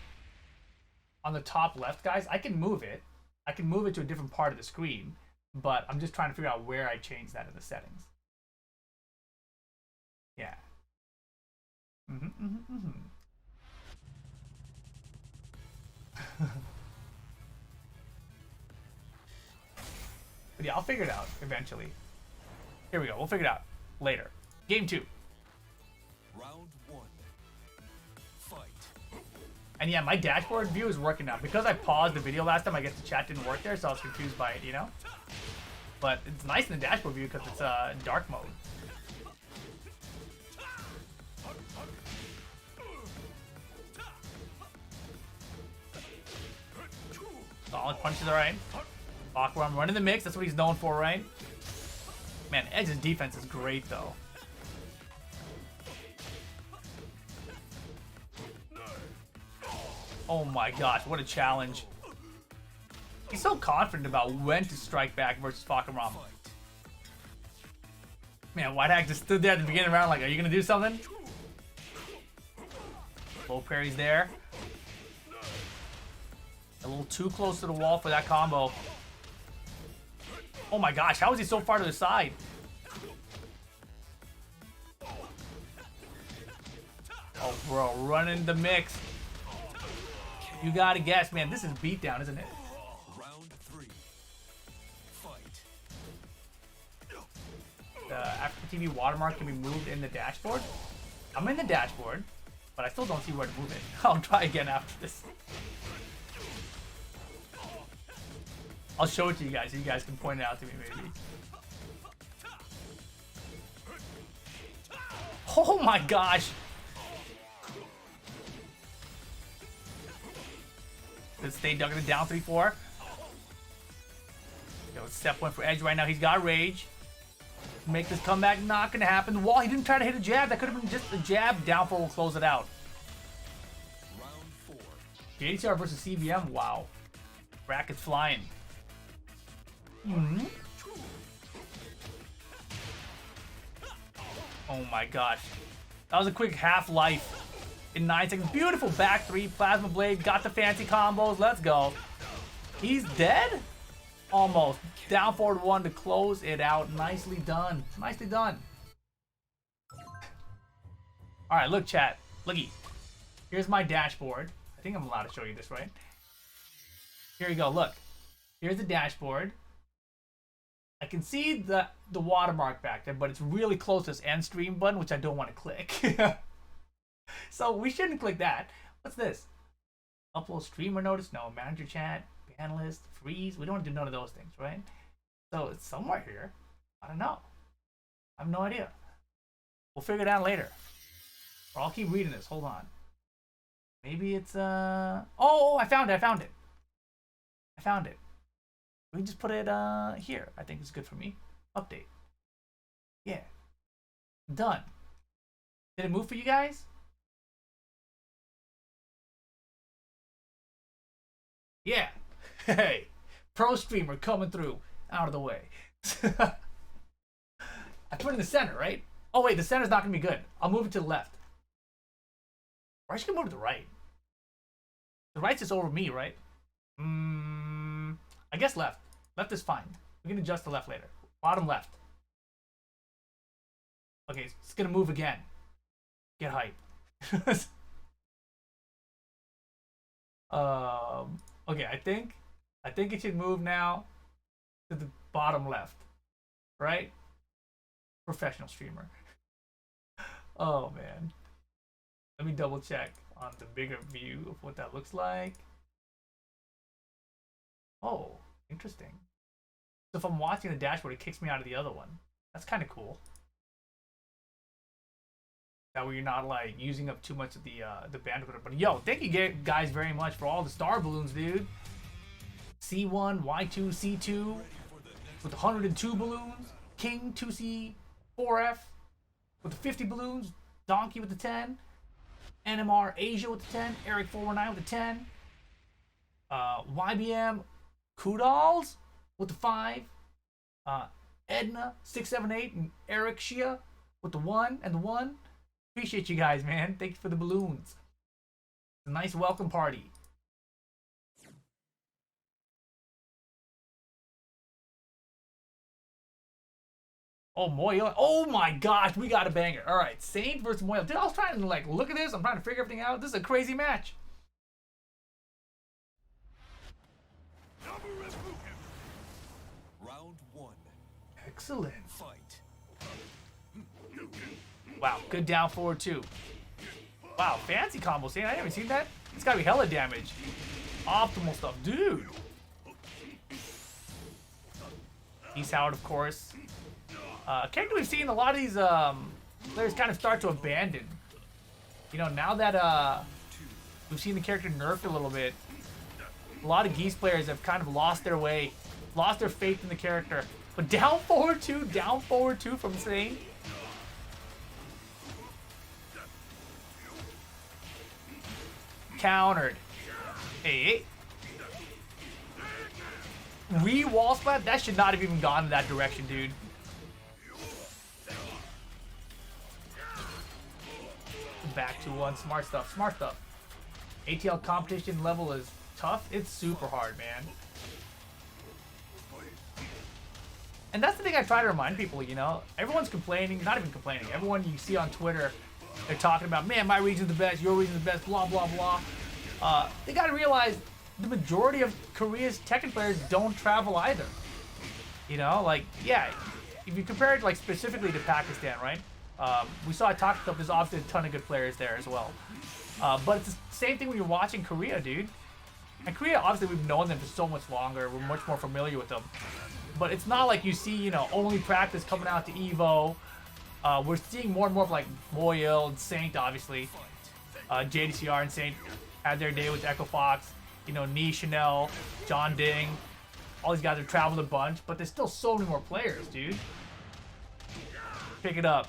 on the top left, guys, I can move it. I can move it to a different part of the screen, but I'm just trying to figure out where I change that in the settings. Yeah. But yeah, I'll figure it out eventually. Here we go. We'll figure it out later. Game 2. Round 1. Fight. And yeah, my dashboard view is working now. Because I paused the video last time, I guess the chat didn't work there, so I was confused by it, you know? But it's nice in the dashboard view because it's dark mode. Solid punches, alright. Awkward, running the mix, that's what he's known for, right? Man, Edge's defense is great, though. Oh my gosh, what a challenge. He's so confident about when to strike back versus Fakarama. Man, White-hak just stood there at the beginning of the round like, are you gonna do something? Low parry's there. A little too close to the wall for that combo. Oh my gosh, how is he so far to the side? Oh bro, running the mix. You gotta guess, man, this is beatdown, isn't it? Round 3. Fight. The Afreeca TV watermark can be moved in the dashboard. I'm in the dashboard, but I still don't see where to move it. I'll try again after this. I'll show it to you guys so you guys can point it out to me maybe. Oh my gosh! Let's stay ducking it down 3-4. Yo, step 1 for Edge right now. He's got rage. Make this comeback, not gonna happen. The wall, he didn't try to hit a jab. That could have been just a jab. Down 4 will close it out. Round 4. JDCR versus CBM. Wow. Brackets flying. Oh my gosh. That was a quick half-life in 9 seconds. Beautiful back 3. Plasma Blade. Got the fancy combos. Let's go. He's dead? Almost. Down forward 1 to close it out. Nicely done. Nicely done. Alright, look chat. Looky. Here's my dashboard. I think I'm allowed to show you this, right? Here you go. Look. Here's the dashboard. I can see the watermark back there, but it's really close to this end stream button, which I don't want to click. So we shouldn't click that. What's this? Upload streamer notice? No. Manager chat, ban list, freeze. We don't want to do none of those things, right? So it's somewhere here. I don't know. I have no idea. We'll figure it out later. Or I'll keep reading this. Hold on. Maybe it's oh, I found it. I found it. I found it. We can just put it here. I think it's good for me. Update. Yeah. Done. Did it move for you guys? Yeah. Hey. Pro streamer coming through. Out of the way. I put it in the center, right? Oh wait, the center's not gonna be good. I'll move it to the left. Or I should move to the right. The right's just over me, right? I guess left. Left is fine. We can adjust the left later. Bottom left. Okay, it's gonna move again. Get hype. Okay, I think it should move now to the bottom left. Right? Professional streamer. Oh man. Let me double check on the bigger view of what that looks like. Oh, interesting. So if I'm watching the dashboard, it kicks me out of the other one. That's kind of cool. That way you're not like using up too much of the bandwidth. But yo, thank you guys very much for all the star balloons, dude. C1, Y2, C2 with 102 balloons. King 2C, 4F with the 50 balloons. Donkey with the 10. NMR Asia with the 10. Eric 419 with the 10. YBM Kudals with the 5. Edna 678 and Eric Shia with the 1 and the 1. Appreciate you guys, man. Thank you for the balloons. It's a nice welcome party. Oh, Meo-IL. Oh my gosh, we got a banger. All right, Saint versus Meo-IL. Dude, I was trying to like look at this. I'm trying to figure everything out. This is a crazy match. Round 1. Excellent. Fight. Wow, good down forward too. Wow, fancy combo. See, I haven't seen that. It's gotta be hella damage. Optimal stuff, dude. East Howard, of course. Character we've seen a lot of these players kind of start to abandon. You know, now that we've seen the character nerfed a little bit, a lot of Geese players have kind of lost their way, lost their faith in the character. But down forward two from Saint. Countered. Hey. Re-wall splat? That should not have even gone in that direction, dude. Back to one. Smart stuff. Smart stuff. ATL competition level is tough. It's super hard, man. And that's the thing I try to remind people, you know? Everyone's complaining. Not even complaining. Everyone you see on Twitter, they're talking about, man, my region's the best, your region's the best, blah, blah, blah. They gotta realize the majority of Korea's Tekken players don't travel either. You know, like, yeah, if you compare it, like, specifically to Pakistan, right? We saw at Talk Club, there's obviously a ton of good players there as well. But it's the same thing when you're watching Korea, dude. And Korea, obviously, we've known them for so much longer. We're much more familiar with them. But it's not like you see, you know, only practice coming out to EVO. We're seeing more and more of, like, Meo-IL and Saint, obviously. JDCR and Saint had their day with Echo Fox. You know, Nee, Chanel, John Ding. All these guys have traveled a bunch, but there's still so many more players, dude. Pick it up.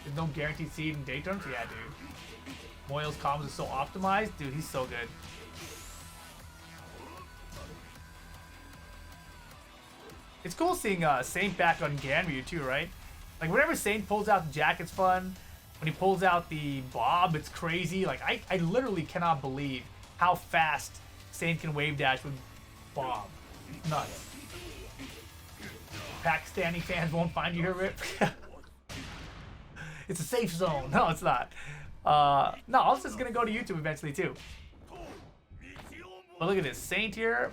There's no guaranteed seed in day terms? Yeah, dude. Moyle's comms is so optimized. Dude, he's so good. It's cool seeing Saint back on Ganryu too, right? Like, whenever Saint pulls out the jack, it's fun. When he pulls out the bob, it's crazy. Like, I literally cannot believe how fast Saint can wave dash with bob. Nuts. Pakistani fans won't find you here, Rip. It's a safe zone. No, it's not. No, Ulsan's just gonna go to YouTube eventually too. But look at this. Saint here.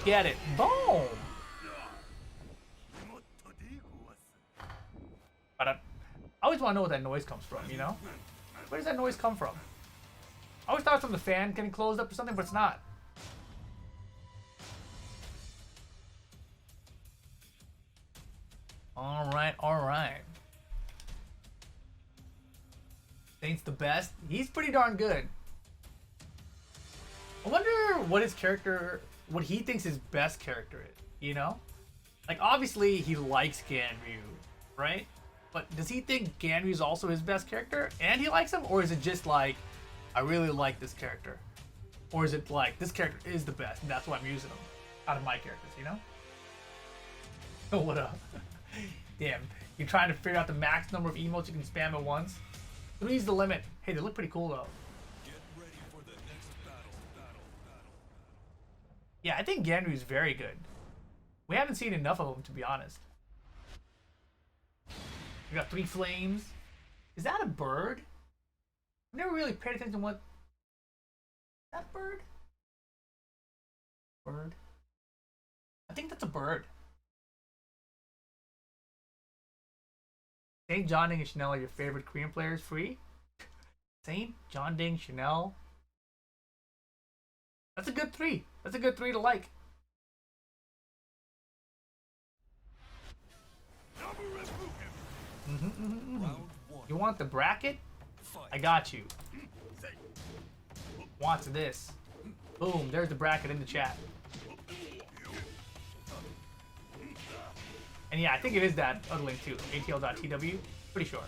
Get it. Boom. I always want to know what that noise comes from, you know? Where does that noise come from? I always thought it was from the fan getting closed up or something, but it's not. Alright, alright. Saint's the best. He's pretty darn good. I wonder what his character, what he thinks his best character is, you know? Like, obviously he likes Ganryu, right? But does he think Ganryu is also his best character and he likes him? Or is it just like, I really like this character? Or is it like, this character is the best and that's why I'm using him out of my characters, you know? Oh, what up? Damn, you're trying to figure out the max number of emotes you can spam at once? 3's the limit. Hey, they look pretty cool though. Get ready for the next battle. Yeah, I think Ganryu's very good. We haven't seen enough of him, to be honest. We got 3 flames. Is that a bird? I've never really paid attention to what... Is that bird? Bird? I think that's a bird. Saint, John Ding, and Chanel are your favorite Korean players free? Saint, John Ding, Chanel. That's a good 3. That's a good 3 to like. You want the bracket? I got you. Wants this. Boom, there's the bracket in the chat. And yeah, I think it is that other link too. ATL.tw. Pretty sure.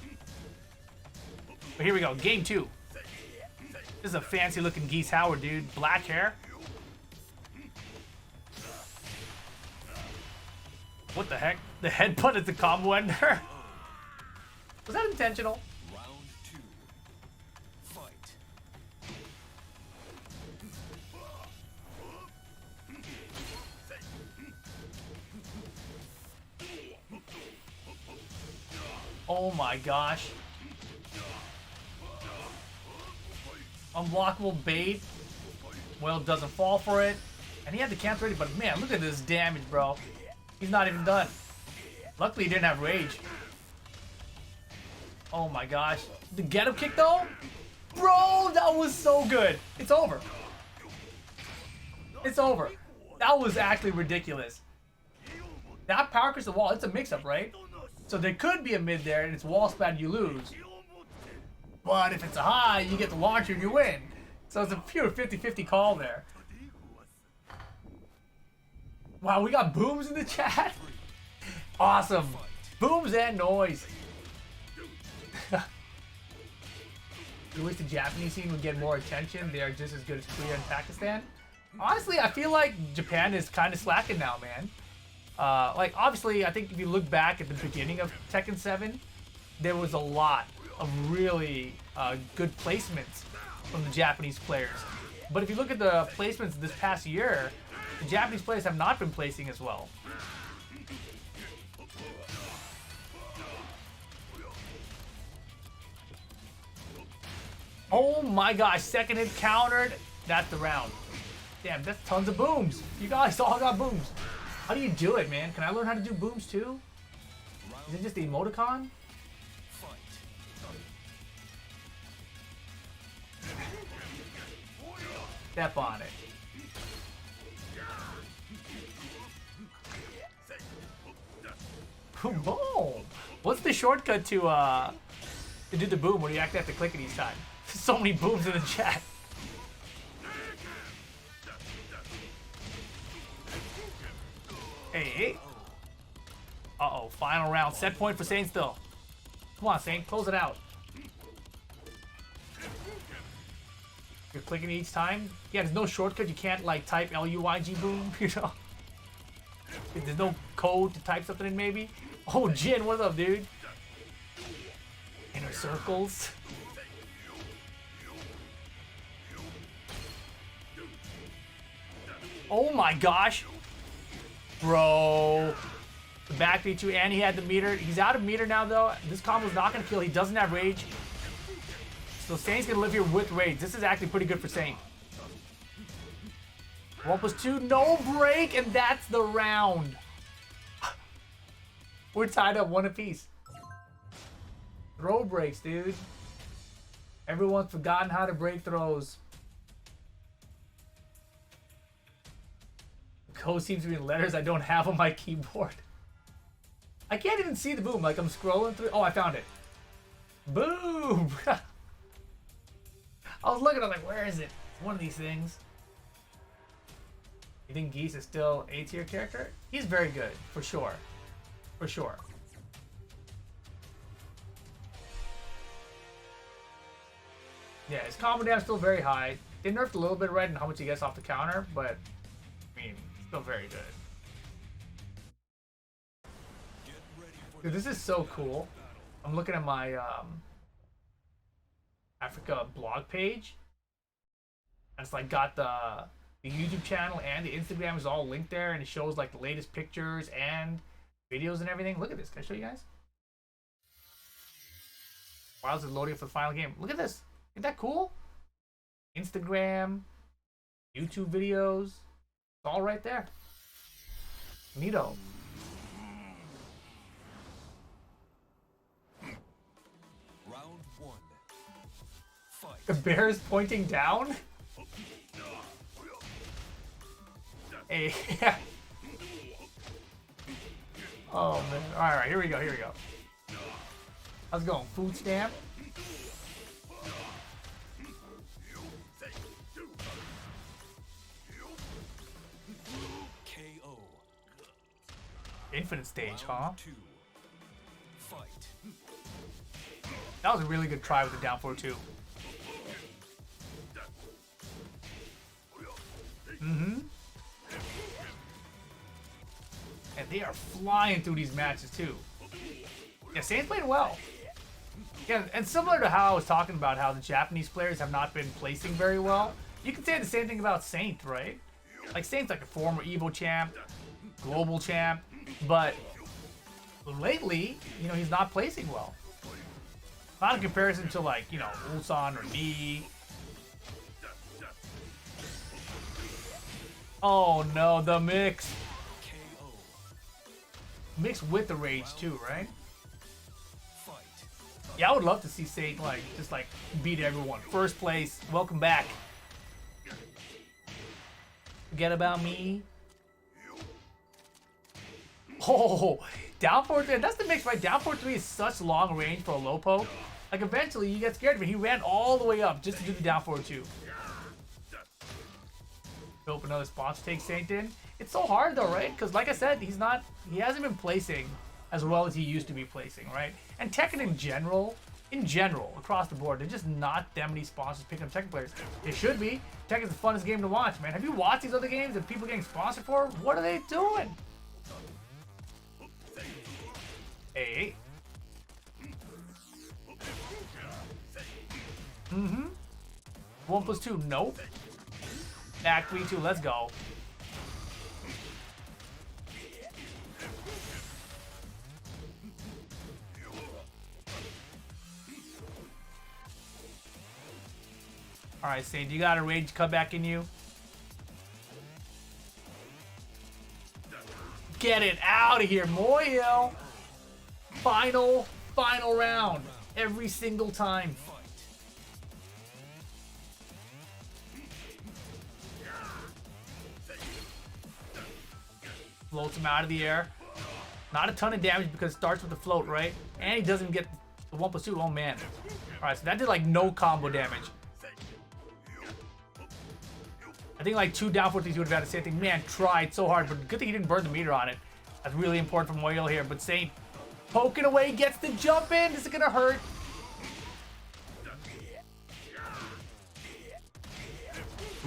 But here we go. Game 2. This is a fancy looking Geese Howard, dude. Black hair. What the heck? The headbutt is the combo ender? Was that intentional? Round 2. Fight. Oh my gosh. Unblockable bait. Well, doesn't fall for it. And he had the cancel ready, but man, look at this damage, bro. He's not even done. Luckily, he didn't have rage. Oh my gosh. The get up kick though? Bro, that was so good. It's over. It's over. That was actually ridiculous. That power crystal wall, it's a mix-up, right? So there could be a mid there, and it's wall spat, you lose. But if it's a high, you get the launcher and you win. So it's a pure 50-50 call there. Wow, we got booms in the chat. Awesome. Booms and noise. You wish the Japanese scene would get more attention. They are just as good as Korea and Pakistan. Honestly, I feel like Japan is kind of slacking now, man. Like, obviously, I think if you look back at the beginning of Tekken 7, there was a lot of really good placements from the Japanese players. But if you look at the placements this past year, the Japanese players have not been placing as well. Oh my gosh, second hit countered. That's the round. Damn, that's tons of booms. You guys all got booms. How do you do it, man? Can I learn how to do booms too? Is it just the emoticon? Step on it. Boom! What's the shortcut to do the boom when you actually have to click it each time? So many booms in the chat. Hey. Uh-oh, final round. Set point for Saint still. Come on, Saint, close it out. You're clicking each time? Yeah, there's no shortcut. You can't, like, type LUIG boom, you know? There's no code to type something in, maybe? Oh, Jin, what's up, dude? Inner circles. Oh my gosh. Bro. The back beat you, and he had the meter. He's out of meter now, though. This combo's not going to kill. He doesn't have rage. So Saint's going to live here with rage. This is actually pretty good for Saint. 1+2, no break, and that's the round. We're tied up 1 apiece. Throw breaks, dude. Everyone's forgotten how to break throws. The code seems to be in letters I don't have on my keyboard. I can't even see the boom. Like, I'm scrolling through. Oh, I found it. Boom! I was looking, I was like, where is it? It's one of these things. You think Geese is still A tier character? He's very good, for sure. For sure. Yeah, his combo damage is still very high. They nerfed a little bit right in how much he gets off the counter, but I mean, still very good. Dude, this is so cool. I'm looking at my Afreeca blog page. And it's like got the YouTube channel and the Instagram is all linked there, and it shows like the latest pictures and videos and everything. Look at this. Can I show you guys? While it's loading for the final game. Look at this. Isn't that cool? Instagram, YouTube videos, it's all right there. Neato. Round 1. Fight. The bear is pointing down? Hey. Oh man. Alright, here we go, here we go. How's it going? Food stamp? KO. Infinite stage, huh? 2. Fight. That was a really good try with the down 4-2. Mm-hmm. And they are flying through these matches too. Yeah, Saint's playing well. Yeah, and similar to how I was talking about how the Japanese players have not been placing very well, you can say the same thing about Saint, right? Like, Saint's like a former Evo champ, global champ, but lately, you know, he's not placing well. Not in comparison to, like, you know, Ulsan or Ni. Oh no, the mix. KO. Mix with the rage too, right? Fight. Yeah, I would love to see Saint, like, just like beat everyone. First place, welcome back. Forget about me. Oh, down forward 3. That's the mix, right? Down forward 3 is such long range for a low poke. Like, eventually, you get scared of it. He ran all the way up just to do the down forward 2. Open another sponsor take Saint in. It's so hard, though, right? Because, like I said, he hasn't been placing as well as he used to be placing, right? And Tekken in general, across the board, there's just not that many sponsors picking up Tekken players. It should be. Tekken's the funnest game to watch, man. Have you watched these other games that people getting sponsored for? What are they doing? Hey. Mm-hmm. 1+2, nope. Back 3-2, let's go. Alright, Saint, you got a rage comeback in you? Get it out of here, Meo-IL. Final round. Every single time. Floats him out of the air. Not a ton of damage because it starts with the float, right? And he doesn't get the 1+2. Oh, man. Alright, so that did like no combo damage. I think like 2 down 4 3s would have had the same thing. Man, tried so hard, but good thing he didn't burn the meter on it. That's really important for Meo-IL here. But Saint poking away, gets the jump in. This is gonna hurt.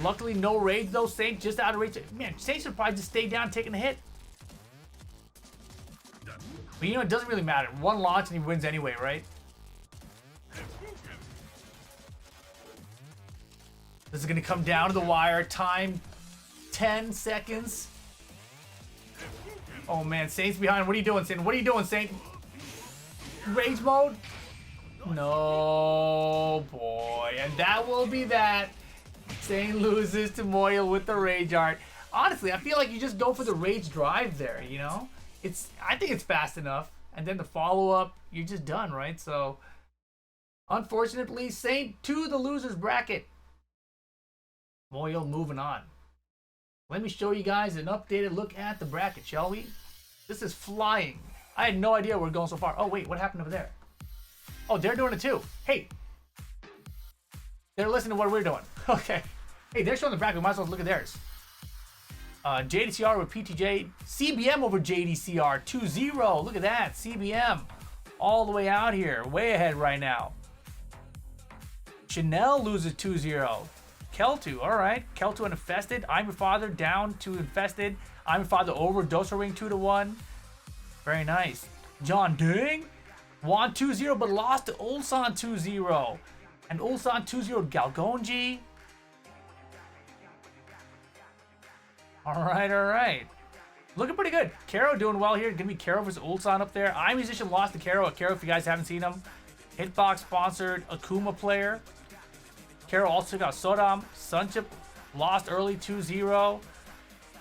Luckily, no rage though. Saint just out of rage. Man, Saint should probably just stay down, taking the hit. But you know, it doesn't really matter. One launch and he wins anyway, right? This is going to come down to the wire. Time, 10 seconds. Oh, man. Saint's behind. What are you doing, Saint? What are you doing, Saint? Rage mode? No, boy. And that will be that. Saint loses to Meo-IL with the rage art. Honestly, I feel like you just go for the rage drive there, you know? I think it's fast enough. And then the follow-up, you're just done, right? So, unfortunately, Saint to the loser's bracket. Meo-IL moving on. Let me show you guys an updated look at the bracket, shall we? This is flying. I had no idea we're going so far. Oh, wait, what happened over there? Oh, they're doing it too. Hey. They're listening to what we're doing. Okay. Hey, they're showing the bracket. We might as well look at theirs. JDCR with PTJ. CBM over JDCR. 2-0. Look at that. CBM. All the way out here. Way ahead right now. Chanel loses 2-0. Kelthu, alright. Kelthu and Infested. I'm Your Father down to Infested. I'm Your Father over Dosa Ring 2-1. Very nice. John Ding won 2-0 but lost to Ulsan 2-0. And Ulsan 2-0 Galgonji. Alright. Looking pretty good. Karo doing well here. Gonna be Karo versus Ulsan up there. iMusician lost to Karo. Karo, if you guys haven't seen him. Hitbox sponsored Akuma player. Karo also got Sodam. Sunchip lost early 2-0.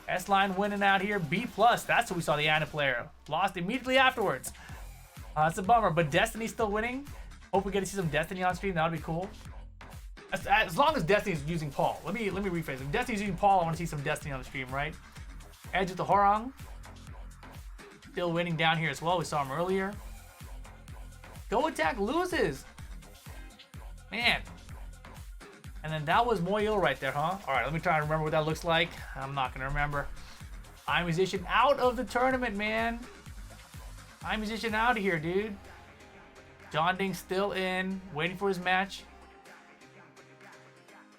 S-Line winning out here. BPLUS, that's who we saw, the Ana player. Lost immediately afterwards. That's a bummer, but Destiny's still winning. Hope we get to see some Destiny on stream. That would be cool. As long as Destiny's using Paul. Let me rephrase. If Destiny's using Paul, I want to see some Destiny on the stream, right? Edge with the Horong. Still winning down here as well. We saw him earlier. Go Attack loses. Man. And then that was Meo-IL right there, huh? Alright, let me try to remember what that looks like. I'm not going to remember. iMusician out of the tournament, man. iMusician out of here, dude. John Ding still in, waiting for his match.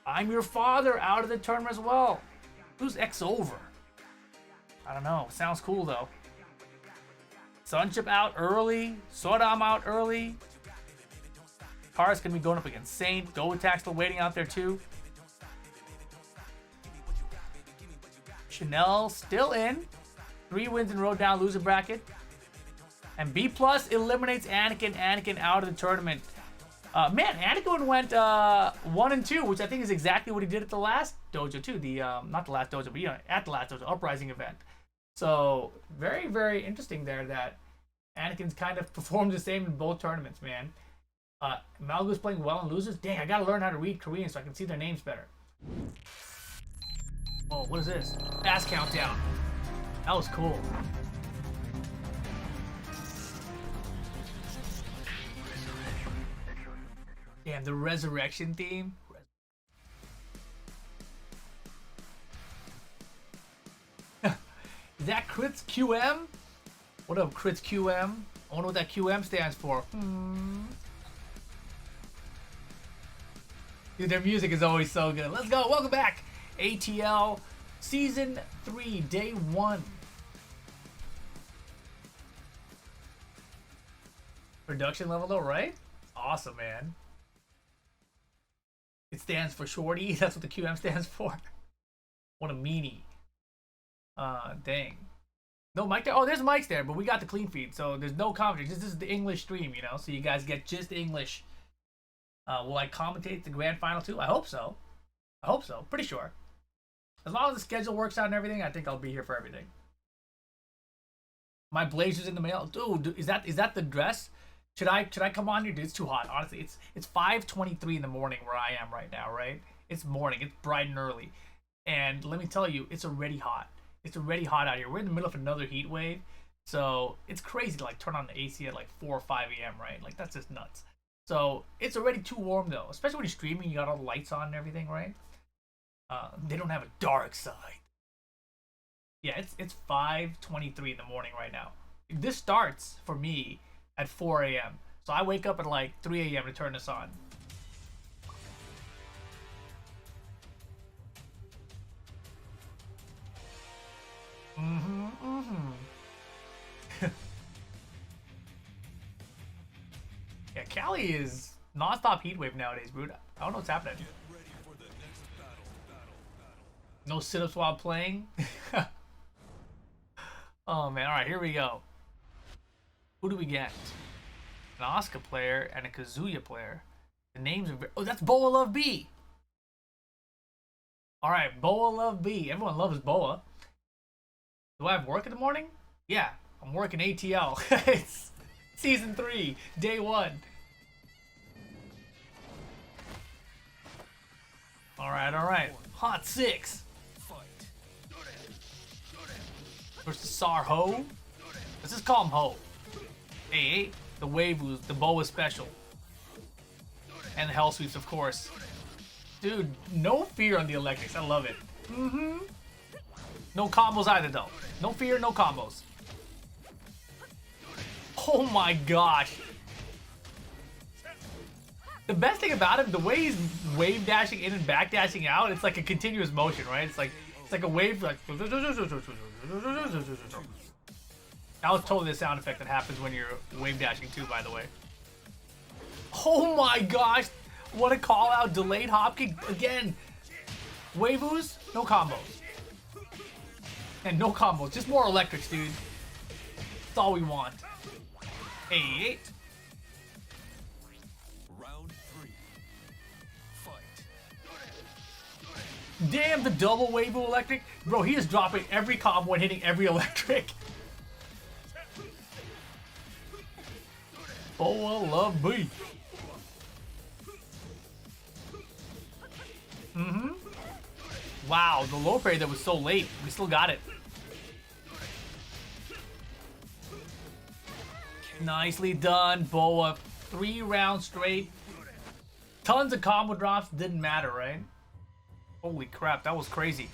I'm Your Father out of the tournament as well. Who's X over? I don't know. Sounds cool, though. Sunchip out early. Sodam out early. Kara's going to be going up against Saint. Go Attack still waiting out there, too. Chanel still in. 3 wins in a row down, loser bracket. And BPLUS eliminates Anakin. Anakin out of the tournament. Man, Anakin went 1-2, which I think is exactly what he did at the last dojo, too. Not the last dojo, but, you know, at the last dojo, Uprising event. So, very, very interesting there that Anakin's kind of performed the same in both tournaments, man. Malgu's playing well and loses. Dang, I gotta learn how to read Korean so I can see their names better. Oh, what is this? Fast countdown. That was cool. Damn, the resurrection theme. Is that Crits QM? What up, Crits QM? I wonder what that QM stands for. Dude, their music is always so good. Let's go. Welcome back. ATL Season 3, Day 1. Production level though, right? Awesome, man. It stands for Shorty. That's what the QM stands for. What a meanie. Dang. No mic there? Oh, there's mics there, but we got the clean feed, so there's no commentary. This is the English stream, you know, so you guys get just English. Will I commentate the grand final too? I hope so. I hope so. Pretty sure. As long as the schedule works out and everything, I think I'll be here for everything. My blazer's in the mail. Dude, is that the dress? Should I come on here? Dude, it's too hot. Honestly, it's 5:23 in the morning where I am right now, right? It's morning. It's bright and early. And let me tell you, it's already hot. It's already hot out here. We're in the middle of another heat wave. So it's crazy to like turn on the AC at like 4 or 5 a.m., right? Like that's just nuts. So it's already too warm though. Especially when you're streaming, you got all the lights on and everything, right? They don't have a dark side. Yeah, it's 5:23 in the morning right now. This starts for me at 4 a.m. So I wake up at like 3 a.m. to turn this on. Yeah, Cali is non-stop heatwave nowadays, dude. I don't know what's happening. No sit-ups while playing. Oh man, alright, here we go. Who do we get? An Asuka player and a Kazuya player. The names are oh, that's BoaLuvB. Alright, BoaLuvB. Everyone loves Boa. Do I have work in the morning? Yeah, I'm working ATL. It's Season 3, Day 1. Alright. Hot 6. Versus Tsar Ho. Let's just call him Ho. Hey, the Waivus, the Boa special. And the Hell Sweeps, of course. Dude, no fear on the electrics. I love it. No combos either, though. No fear, no combos. Oh my gosh. The best thing about him, the way he's wave dashing in and back dashing out, it's like a continuous motion, right? It's like a wave like that was totally the sound effect that happens when you're wave dashing too, by the way. Oh my gosh! What a call out, delayed hop kick again. Waivus, no combos. And no combos, just more electrics, dude. That's all we want. 8. Round 3. Fight. Damn, the double Waivu electric. Bro, he is dropping every combo and hitting every electric. BoaLuvB. Wow, the low parry that was so late. We still got it. Nicely done, Boa. 3 rounds straight. Tons of combo drops. Didn't matter, right? Holy crap, that was crazy.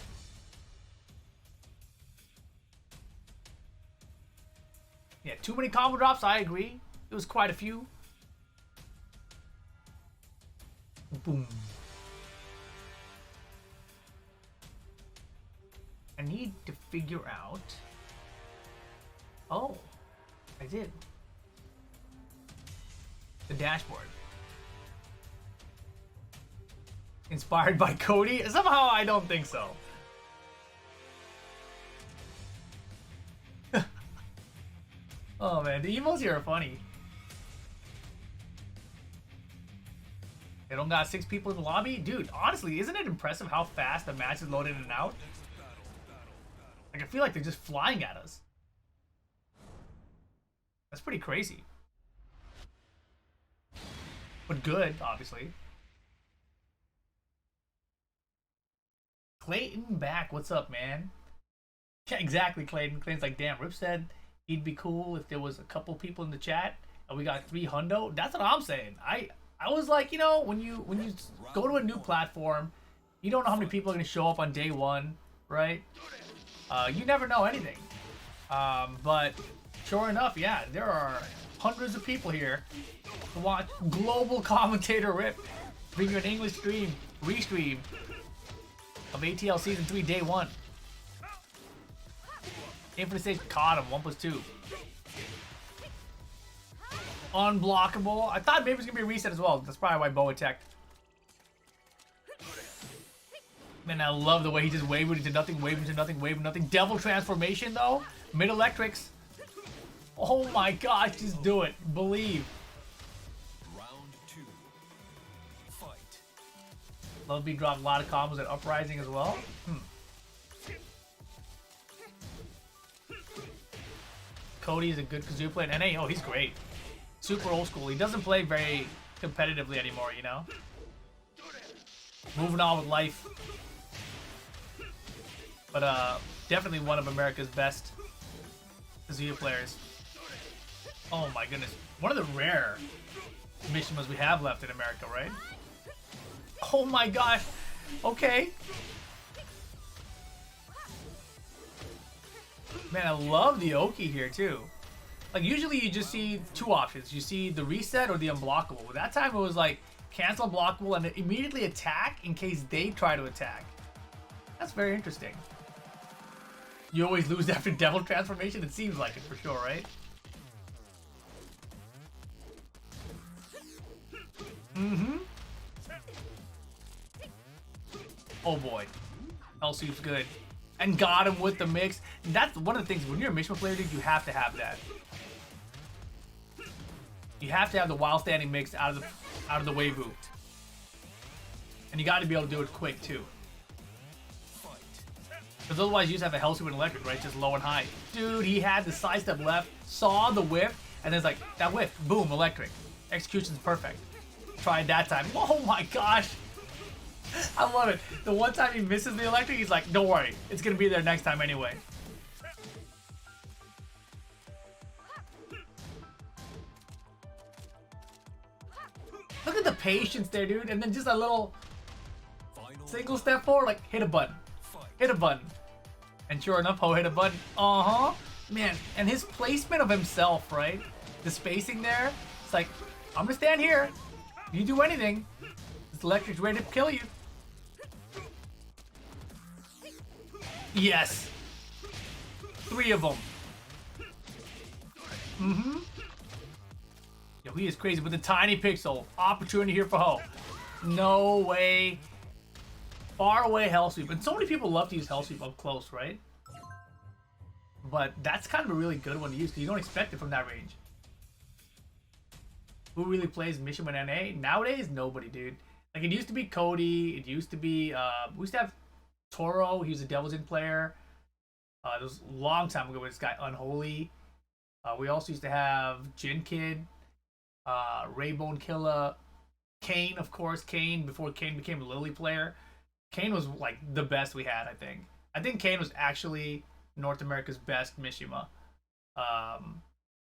Yeah, too many combo drops, I agree. It was quite a few. Boom. I need to figure out... Oh, I did. The dashboard. Inspired by Cody? Somehow I don't think so. Oh man, the emos here are funny. They don't got 6 people in the lobby? Dude, honestly, isn't it impressive how fast the match is loaded in and out? Like, I feel like they're just flying at us. That's pretty crazy. But good, obviously. Clayton back. What's up, man? Yeah, exactly, Clayton. Clayton's like, damn, Rip said he'd be cool if there was a couple people in the chat and we got 3 hundo. That's what I'm saying. I was like, you know, when you go to a new platform, you don't know how many people are gonna show up on day one, right? You never know anything. But sure enough, yeah, there are hundreds of people here to watch global commentator Rip bring you an English restream of ATL Season 3 Day 1. Infinite Stage caught him, 1+2. Unblockable. I thought maybe it was going to be a reset as well. That's probably why Boa attacked. Man, I love the way he just waved into nothing, waved into nothing, waved into nothing. Devil transformation though. Mid electrics. Oh my gosh, just do it. Believe. Round 2. Fight. BoaLuvB dropped a lot of combos at Uprising as well. Cody is a good Kazoo player. And NA, oh, he's great. Super old school. He doesn't play very competitively anymore, you know? Moving on with life. But definitely one of America's best Kazoo players. Oh my goodness. One of the rare Mishimas we have left in America, right? Oh my gosh. Okay. Man, I love the Oki here too. Like usually you just see 2 options. You see the reset or the unblockable. But that time it was like cancel blockable and immediately attack in case they try to attack. That's very interesting. You always lose after Devil Transformation? It seems like it for sure, right? Mm-hmm. Oh boy. L-Suit's good. And got him with the mix. That's one of the things, when you're a Mishima player, dude, you have to have that. You have to have the while standing mix out of the wave boot. And you got to be able to do it quick too. Because otherwise you just have a Hellsuit and electric, right? Just low and high. Dude, he had the sidestep left, saw the whiff, and then it's like, that whiff, boom, electric. Execution's perfect. Tried that time. Oh my gosh. I love it. The one time he misses the electric, he's like, don't worry. It's going to be there next time anyway. Look at the patience there, dude. And then just a little single step forward, like, hit a button. Hit a button. And sure enough, Ho hit a button. Uh-huh. Man, and his placement of himself, right? The spacing there. It's like, I'm going to stand here. If you do anything, this electric's ready to kill you. Yes. 3 of them. Mm-hmm. Yo, he is crazy with the tiny pixel. Opportunity here for Ho. No way. Far away Hell Sweep. And so many people love to use Hell Sweep up close, right? But that's kind of a really good one to use because you don't expect it from that range. Who really plays Mishima and NA? Nowadays, nobody, dude. Like, it used to be Cody. It used to be... we used to have Toro. He was a Devil's In player. It was a long time ago with this guy, Unholy. We also used to have Jin Kid. Raybone Killer. Kane, of course. Kane, before Kane became a Lily player. Kane was, like, the best we had, I think. I think Kane was actually North America's best Mishima.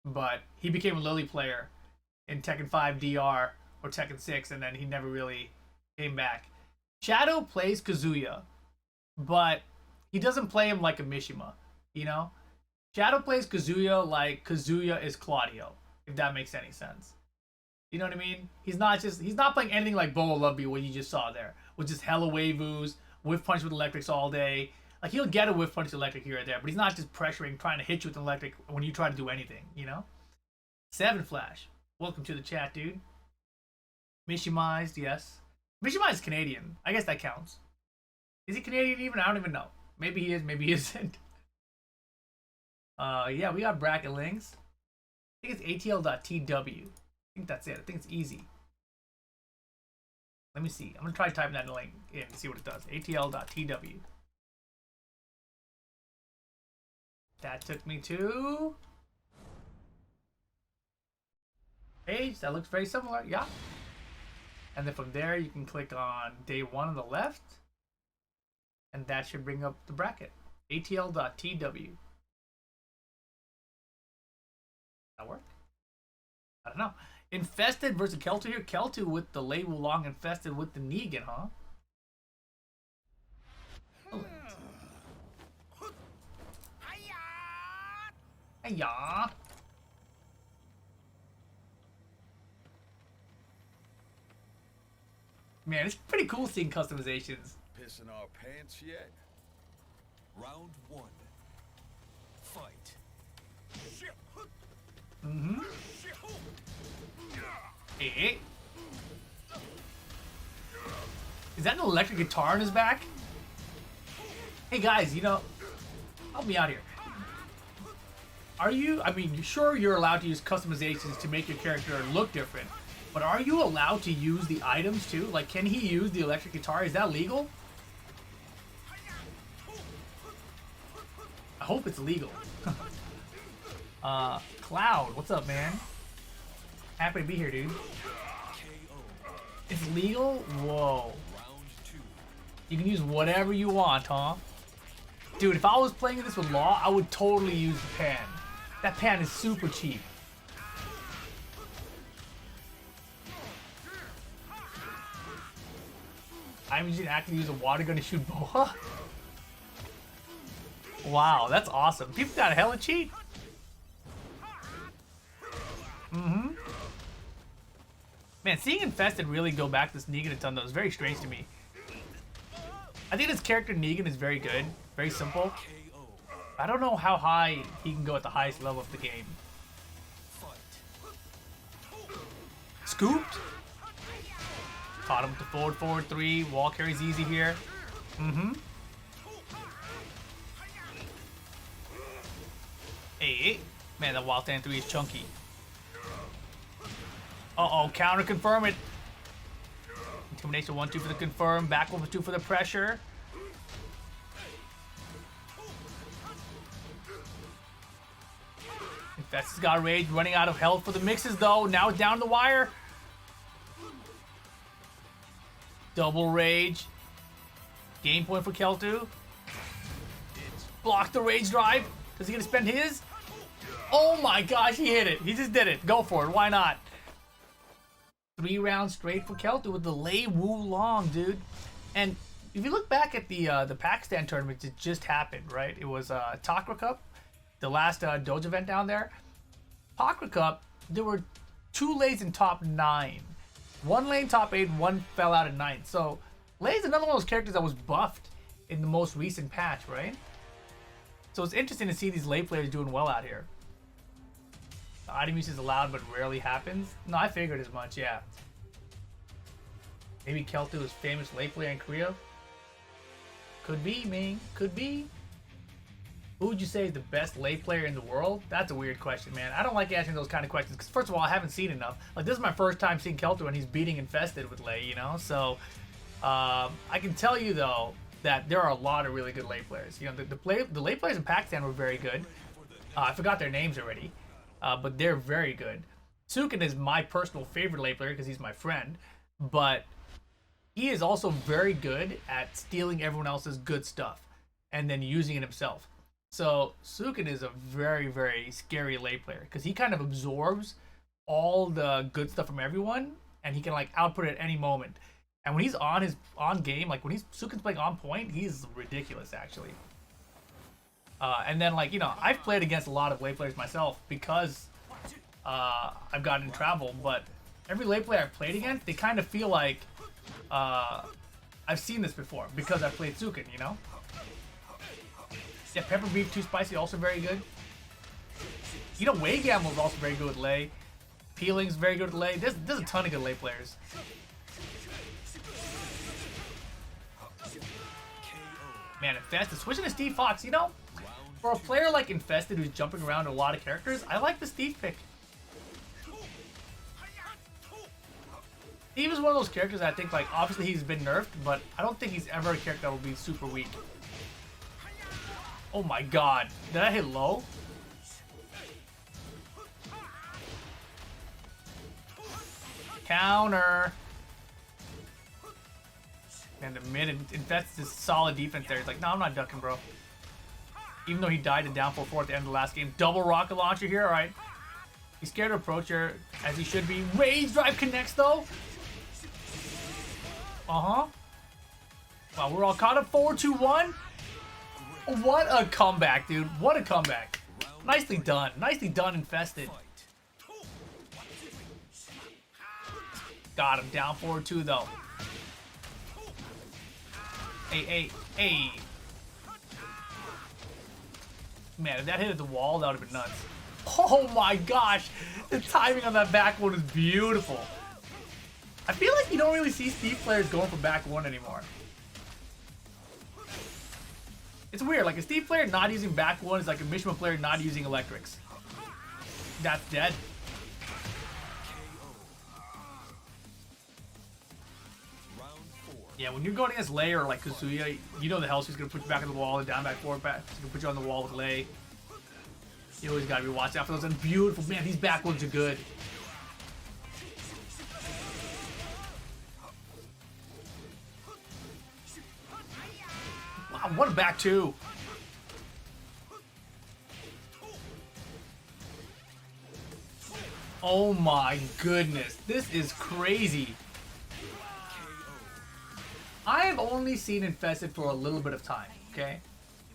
But he became a Lily player in Tekken 5 DR or Tekken 6, and then he never really came back. Shadow plays Kazuya, but he doesn't play him like a Mishima, you know? Shadow plays Kazuya like Kazuya is Claudio, if that makes any sense. You know what I mean? He's not playing anything like BoaLuvB, what you just saw there, with just hella waivus, whiff punch with electrics all day. Like, he'll get a whiff punch electric here or there, but he's not just pressuring, trying to hit you with an electric when you try to do anything, you know? 7 Flash. Welcome to the chat, dude. Mishimized, yes. Mishimized Canadian. I guess that counts. Is he Canadian even? I don't even know. Maybe he is, maybe he isn't. Yeah, we got bracket links. I think it's atl.tw. I think that's it. I think it's easy. Let me see. I'm going to try typing that link in and see what it does. atl.tw. That took me to... page that looks very similar. Yeah. And then from there, you can click on day 1 on the left. And that should bring up the bracket. ATL.TW. That work? I don't know. Infested versus Kelthu here. Kelthu with the Lei Wulong, Infested with the Negan, huh? Hiya! Man, it's pretty cool seeing customizations. Pissing our pants yet? Round 1. Fight. Mm-hmm. Hey. Is that an electric guitar in his back? Hey guys, you know, help me out here. Are you, I mean, sure you're allowed to use customizations to make your character look different, but are you allowed to use the items too? Like, can he use the electric guitar? Is that legal? I hope it's legal. Cloud, what's up, man? Happy to be here, dude. It's legal? Whoa. You can use whatever you want, huh? Dude, if I was playing this with Law, I would totally use the pan. That pan is super cheap. I'm using actively use a water gun to shoot Boa. Wow, that's awesome. People got a hella cheat. Mm-hmm. Man, seeing Infested really go back this Negan a ton though is very strange to me. I think this character Negan is very good, very simple. I don't know how high he can go at the highest level of the game. Scooped. Caught him with the forward 3. Wall carries easy here. Mm-hmm. Hey, man, that wall stand 3 is chunky. Uh-oh, counter confirm it. Intimidation 1-2 for the confirm. Back over 2 for the pressure. Infested's got rage, running out of health for the mixes though. Now it's down the wire. Double rage. Game point for Kelthu. Block the rage drive. Is he gonna spend his? Oh my gosh, he hit it. He just did it. Go for it. Why not? 3 rounds straight for Kelthu with the Lei Wulong, dude. And if you look back at the Pakistan tournament that just happened, right? It was Takra Cup, the last Doge event down there. Takra Cup, there were 2 Leis in top 9. 1 Lei in top 8, 1 fell out at 9th. So Lei's another one of those characters that was buffed in the most recent patch, right? So it's interesting to see these Lei players doing well out here. The item use is allowed but rarely happens. No, I figured as much, yeah. Maybe Kelthu is famous Lei player in Korea? Could be, man. Could be. Who would you say is the best Lei player in the world? That's a weird question, man. I don't like answering those kind of questions because, first of all, I haven't seen enough. Like, this is my first time seeing Kelthu and he's beating Infested with Lei, you know? So, I can tell you, though, that there are a lot of really good Lei players. You know, the Lei players in Pakistan were very good. I forgot their names already, but they're very good. Sukin is my personal favorite Lei player because he's my friend, but he is also very good at stealing everyone else's good stuff and then using it himself. So Sukin is a very, very scary Lei player because he kind of absorbs all the good stuff from everyone and he can like output it at any moment. And when he's on game, like when Sukin's playing on point, he's ridiculous actually. And then like, you know, I've played against a lot of Lei players myself because I've gotten in travel, but every Lei player I've played against, they kind of feel like I've seen this before because I've played Sukin, you know? Yeah, Pepper Beef Too Spicy, also very good. You know, Way Gamble is also very good with Lei. Peeling's very good with Lei. There's a ton of good Lei players. Man, Infested, switching to Steve Fox, you know? For a player like Infested who's jumping around a lot of characters, I like the Steve pick. Steve is one of those characters that I think, like, obviously he's been nerfed, but I don't think he's ever a character that will be super weak. Oh my god. Did I hit low? Counter. And the mid, and that's just solid defense there. He's like, no, I'm not ducking, bro. Even though he died to down 4-4 at the end of the last game. Double rocket launcher here, alright. He's scared to approach here, as he should be. Rage drive connects, though. Uh-huh. Wow, we're all caught up. 4-2-1. What a comeback, dude. What a comeback. Nicely done. Nicely done, Infested. Got him. Down 4-2, though. Hey. Man, if that hit at the wall, that would have been nuts. Oh my gosh. The timing on that back one is beautiful. I feel like you don't really see Steve players going for back one anymore. It's weird. Like a Steve player not using back one is like a Mishima player not using electrics. That's dead. Yeah, when you're going against Lei or like Kazuya, you know the hell she's gonna put you back on the wall and down back forward back. She's gonna put you on the wall with Lei. You always gotta be watching out for those. And beautiful, man. These back ones are good. Wow, what a back two. Oh my goodness, this is crazy. I have only seen Infested for a little bit of time, okay?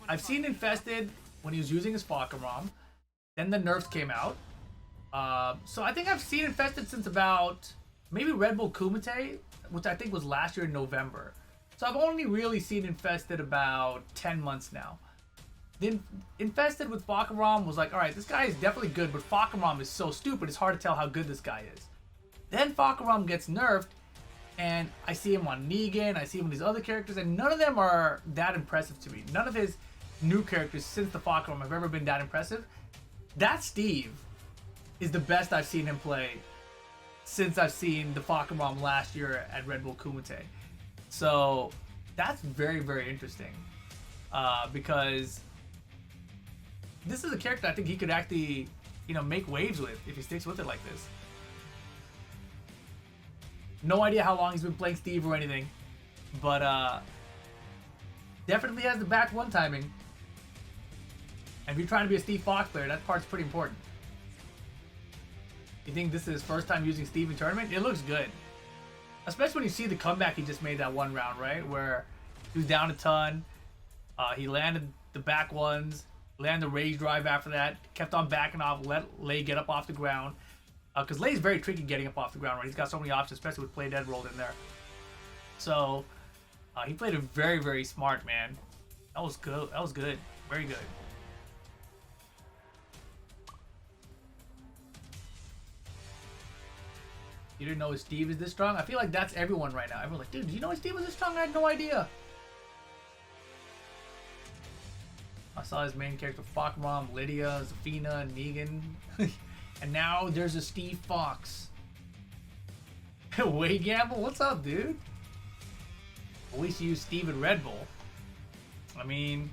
I've seen Infested when he was using his Fakaram. Then the nerfs came out. So I think I've seen Infested since about maybe Red Bull Kumite, which I think was last year in November. So I've only really seen Infested about 10 months now. Then Infested with Fakaram was like, alright, this guy is definitely good, but Fakaram is so stupid, it's hard to tell how good this guy is. Then Fakaram gets nerfed, and I see him on Negan, I see him with these other characters, and none of them are that impressive to me. None of his new characters since the Fakaram have ever been that impressive. That Steve is the best I've seen him play since I've seen the Fakaram last year at Red Bull Kumite. So that's very, very interesting. Because this is a character I think he could actually, you know, make waves with if he sticks with it like this. No idea how long he's been playing Steve or anything, but definitely has the back one timing. And if you're trying to be a Steve Fox player, that part's pretty important. You think this is his first time using Steve in tournament? It looks good. Especially when you see the comeback he just made that one round, right? Where he was down a ton. He landed the back ones, landed the rage drive after that, kept on backing off, let Lei get up off the ground. Because Lei's very tricky getting up off the ground, right? He's got so many options, especially with Play Dead rolled in there. So, he played it very, very smart, man. That was good. That was good. Very good. You didn't know his Steve is this strong? I feel like that's everyone right now. Everyone's like, dude, did you know his Steve was this strong? I had no idea. I saw his main character, Fakaram, Lydia, Zafina, Negan. And now there's a Steve Fox. Way Gamble, what's up, dude? At least you use Steve at Red Bull. I mean,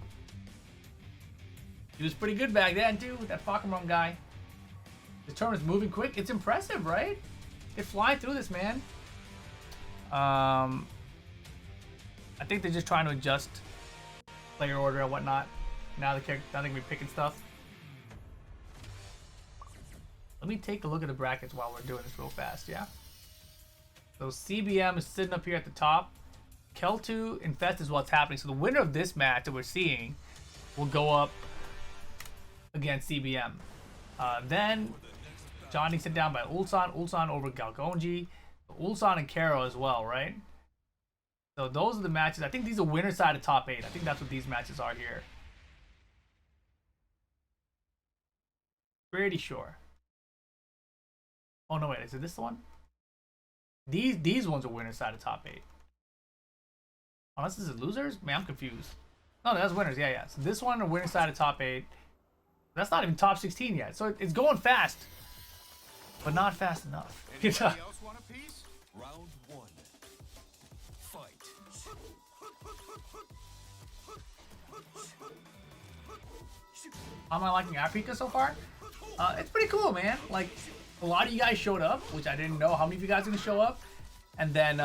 he was pretty good back then, too, with that Fakaram guy. The tournament's moving quick. It's impressive, right? They're flying through this, man. I think they're just trying to adjust player order and whatnot. Now they're going to be picking stuff. Let me take a look at the brackets while we're doing this real fast, yeah? So CBM is sitting up here at the top. Kelthu, Infested is what's happening. So the winner of this match that we're seeing will go up against CBM. Then Johnny sent down by Ulsan. Ulsan over Galgonji. Ulsan and Karo as well, right? So those are the matches. I think these are winner side of top 8. I think that's what these matches are here. Pretty sure. Oh no, wait, is it this one? These ones are winner side of top 8. Unless this is losers? Man, I'm confused. No, that's winners. Yeah. So this one are winner side of top 8. That's not even top 16 yet. So it's going fast, but not fast enough. Anybody else want a piece? Round 1. Fight. How am I liking Afreeca so far? It's pretty cool, man. Like, a lot of you guys showed up, which I didn't know how many of you guys are gonna show up. And then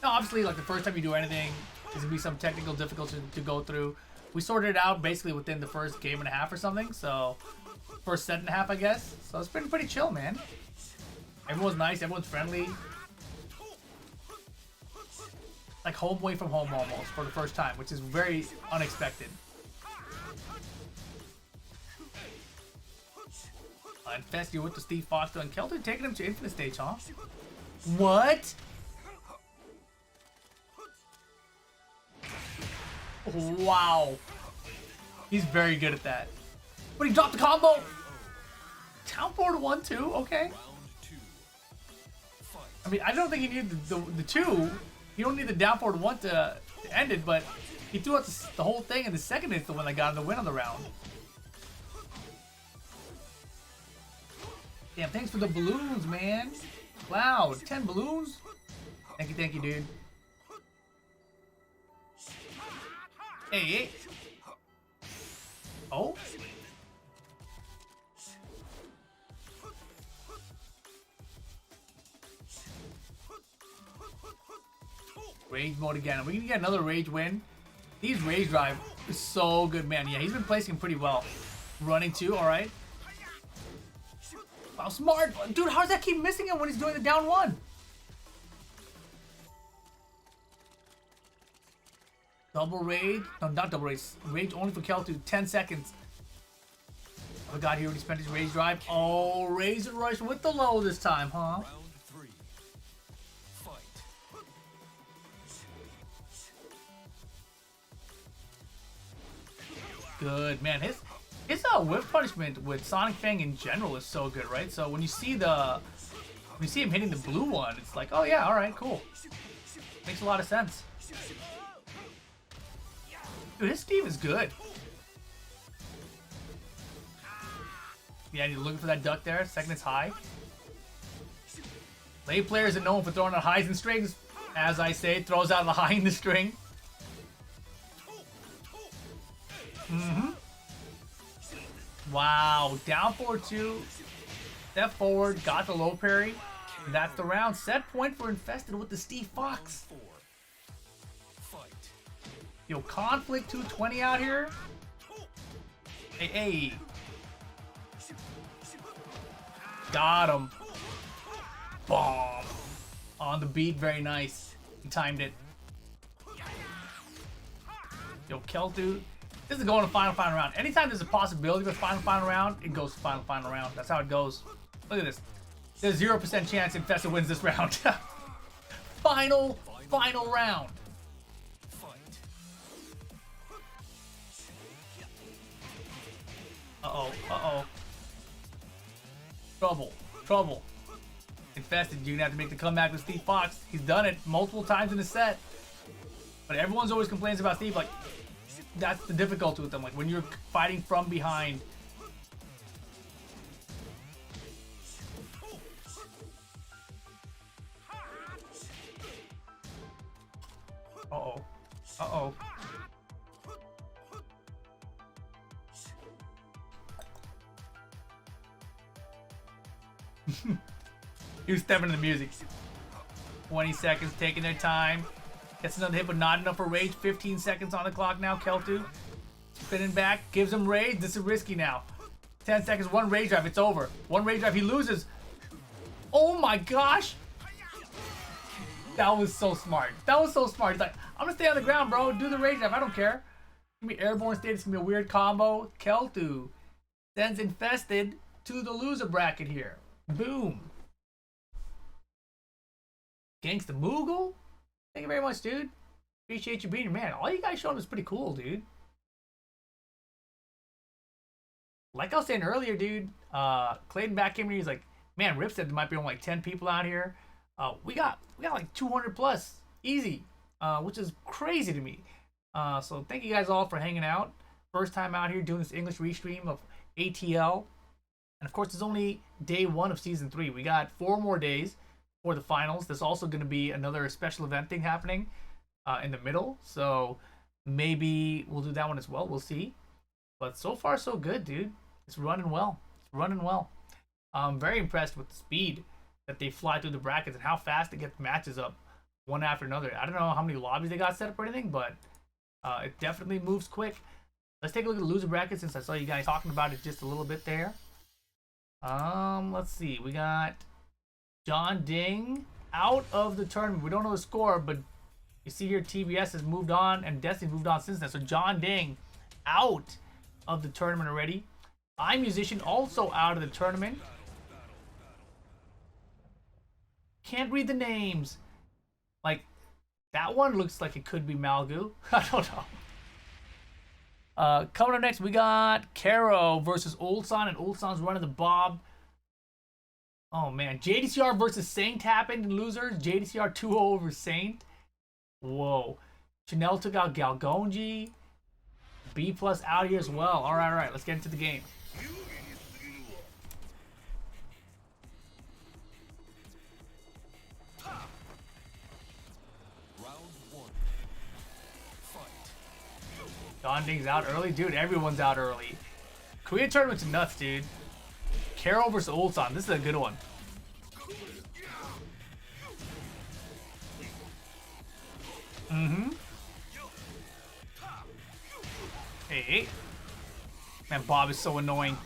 Now, obviously, like the first time you do anything, there's gonna be some technical difficulty to go through. We sorted it out basically within the first game and a half or something. So, first set and a half, I guess. So it's been pretty chill, man. Everyone's nice. Everyone's friendly. Like home away from home almost for the first time, which is very unexpected. Infested with the Steve Fox and Kelthu taking him to Infinite Stage, huh? What? Wow. He's very good at that. But he dropped the combo! Down forward 1-2, okay. I mean, I don't think he needed the 2. You don't need the down forward 1 to end it, but he threw out the whole thing, and the second is the one that got him the win on the round. Damn, thanks for the balloons, man. Wow, 10 balloons? Thank you, dude. Hey. Oh? Rage mode again. We can get another rage win. These rage drive is so good, man. Yeah, he's been placing pretty well. Running too, alright. Wow, smart! Dude, how does that keep missing him when he's doing the down 1? Double rage? No, not double rage. Rage only for Kelthu. 10 seconds. Oh my god, he already spent his rage drive. Oh, Razor Rush with the low this time, huh? Round 3. Fight. Good, man. His whip punishment with Sonic Fang in general is so good, right? So when you see him hitting the blue one, it's like, oh yeah, all right, cool. Makes a lot of sense. Dude, his Steve is good. Yeah, you're looking for that duck there. Second is high. Lane players are known for throwing out highs and strings. As I say, throws out the high in the string. Wow, down 4-2. Step forward, got the low parry. And that's the round. Set point for Infested with the Steve Fox. Yo, Conflict 220 out here. Hey. Got him. Bomb. On the beat, very nice. He timed it. Yo, Kelthu. This is going to final round. Anytime there's a possibility of a final round, it goes to final round. That's how it goes. Look at this. There's 0% chance Infested wins this round. Final round. Uh-oh. Trouble. Infested, you're gonna have to make the comeback with Steve Fox. He's done it multiple times in the set. But everyone's always complains about Steve, like, that's the difficulty with them. Like, when you're fighting from behind. Uh-oh. He was stepping to the music. 20 seconds, taking their time. Gets another hit, but not enough for rage. 15 seconds on the clock now. Kelthu spinning back, gives him rage. This is risky now. 10 seconds, one rage drive, it's over. One rage drive, he loses. Oh my gosh! That was so smart. He's like, I'm gonna stay on the ground, bro. Do the rage drive. I don't care. It's gonna be airborne state. It's gonna be a weird combo. Kelthu sends Infested to the loser bracket here. Boom. Gangsta Moogle? Thank you very much, dude. Appreciate you being here. Man, all you guys showing is pretty cool, dude. Like I was saying earlier, dude, Clayton back came here. He's like, man, Rip said there might be only like 10 people out here. We got like 200 plus, easy, which is crazy to me. So thank you guys all for hanging out. First time out here doing this English restream of ATL. And of course, it's only day 1 of season 3. We got 4 more days for the finals. There's also going to be another special event thing happening in the middle. So maybe we'll do that one as well. We'll see. But so far, so good, dude. It's running well. I'm very impressed with the speed that they fly through the brackets and how fast they get the matches up. one after another. I don't know how many lobbies they got set up or anything, but it definitely moves quick. Let's take a look at the loser bracket since I saw you guys talking about it just a little bit there. Let's see. We got John Ding out of the tournament. We don't know the score, but you see here TBS has moved on and Destiny moved on since then. So John Ding out of the tournament already. iMusician also out of the tournament. Can't read the names. Like, that one looks like it could be Malgu. I don't know. Coming up next, we got Karo versus Ulsan, and Ulsan's running the Bob. Oh, man. JDCR versus Saint happened in losers. JDCR 2-0 over Saint. Whoa. Chanel took out Galgonji. BPLUS out here as well. All right. Let's get into the game. John Ding's out early. Dude, everyone's out early. Korea tournament's nuts, dude. Karo versus Ulsan. This is a good one. Hey. Man, Bob is so annoying.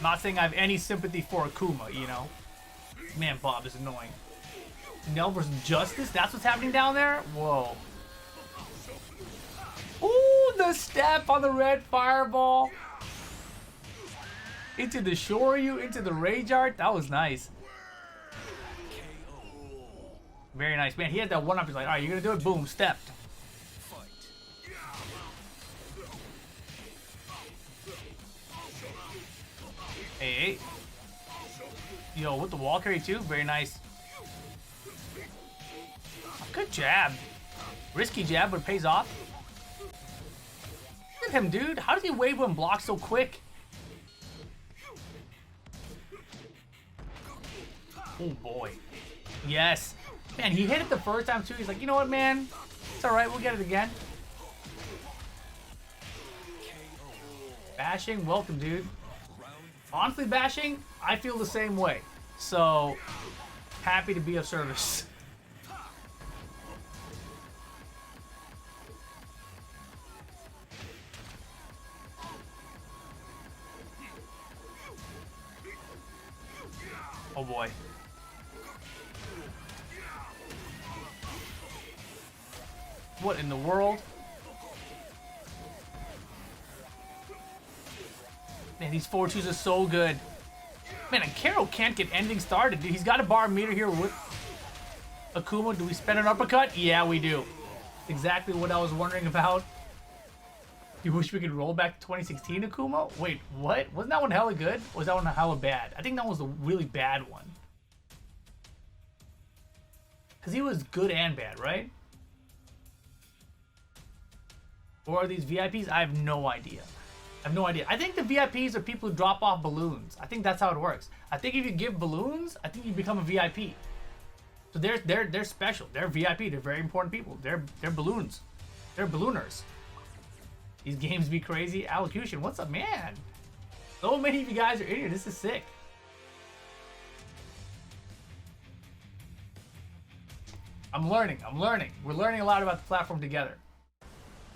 Not saying I have any sympathy for Akuma, you know. Man, Bob is annoying. Nell versus Justice? That's what's happening down there? Whoa. Ooh, the step on the red fireball. Into the Shoryu, into the Rage Art. That was nice. Very nice. Man, he had that one up. He's like, all right, you're going to do it? Boom, stepped. Hey. Yo, with the wall carry too? Very nice. Good jab. Risky jab, but it pays off. Look at him, dude. How does he wave and block so quick? Oh, boy. Yes. Man, he hit it the first time, too. He's like, you know what, man? It's all right. We'll get it again. Bashing, welcome, dude. Honestly, Bashing, I feel the same way. So, happy to be of service. Oh boy. What in the world? Man, these 4-2s are so good. Man, and Karo can't get anything started. Dude, he's got a bar meter here with Akuma. Do we spend an uppercut? Yeah, we do. Exactly what I was wondering about. You wish we could roll back to 2016 Akuma? Wait, what? Wasn't that one hella good? Or was that one hella bad? I think that was the really bad one. Because he was good and bad, right? Or are these VIPs? I have no idea. I have no idea. I think the VIPs are people who drop off balloons. I think that's how it works. I think if you give balloons, I think you become a VIP. So they're special. They're VIP. They're very important people. They're balloons. They're ballooners. These games be crazy. Allocution, what's up, man? So many of you guys are in here. This is sick. I'm learning. We're learning a lot about the platform together.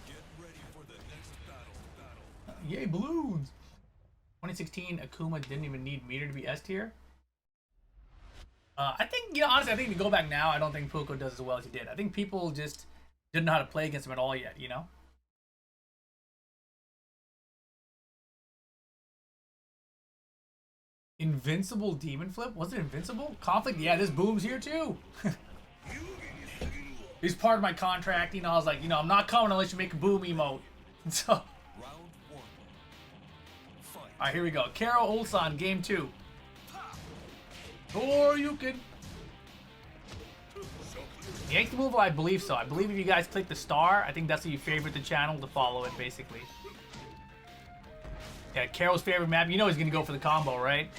Get ready for the next battle. Yay, balloons! 2016 Akuma didn't even need meter to be S tier. I think, you know, honestly, I think if you go back now, I don't think Puko does as well as he did. I think people just didn't know how to play against him at all yet, you know? Invincible Demon Flip? Was it Invincible? Conflict? Yeah, this Boom's here too. He's part of my contract, you know, I was like, you know, I'm not coming unless you make a Boom emote. So, Round 1. Fight. alright, here we go. Karo Ulsan, game 2. Or you can... Yank the move, I believe so. I believe if you guys click the star, I think that's if you favorite the channel to follow it, basically. Yeah, Karo's favorite map, you know he's gonna go for the combo, right?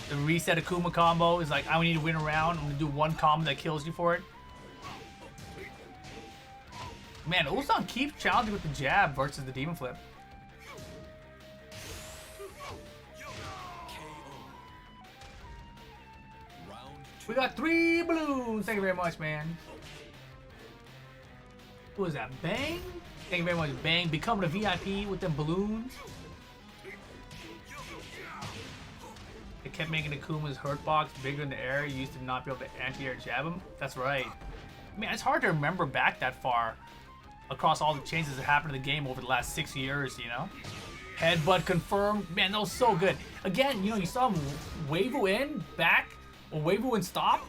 The reset Akuma combo is like, I need to win a round. I'm gonna do one combo that kills you for it. Man, Ulsan keeps challenging with the jab versus the Demon Flip. Round 2. We got 3 balloons. Thank you very much, man. Who is that? Bang? Thank you very much, Bang. Becoming a VIP with them balloons. They kept making Akuma's hurt box bigger in the air. You used to not be able to anti-air jab him. That's right. Man, it's hard to remember back that far across all the changes that happened in the game over the last 6 years, you know? Headbutt confirmed. Man, that was so good. Again, you know, you saw him Wavu in, back, or Wavu in stop.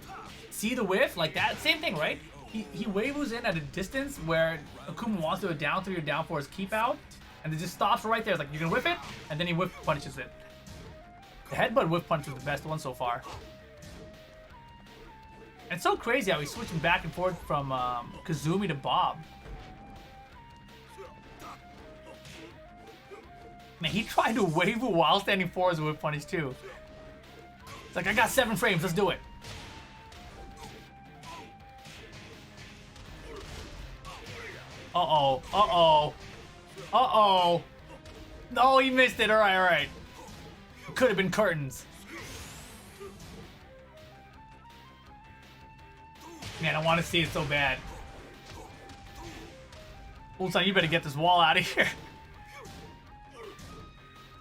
See the whiff? Like that. Same thing, right? He Wavus in at a distance where Akuma wants to go down 3 or down 4 his keep out. And it just stops right there. It's like, you're going to whiff it? And then he whiff punishes it. The headbutt whiff punch was the best one so far. And it's so crazy how he's switching back and forth from Kazumi to Bob. Man, he tried to Wavu while standing 4 as a whiff punish too. It's like, I got 7 frames, let's do it. Uh-oh, uh-oh, uh-oh. No, he missed it, alright, alright. Could have been curtains. Man, I want to see it so bad. Ulsan, you better get this wall out of here.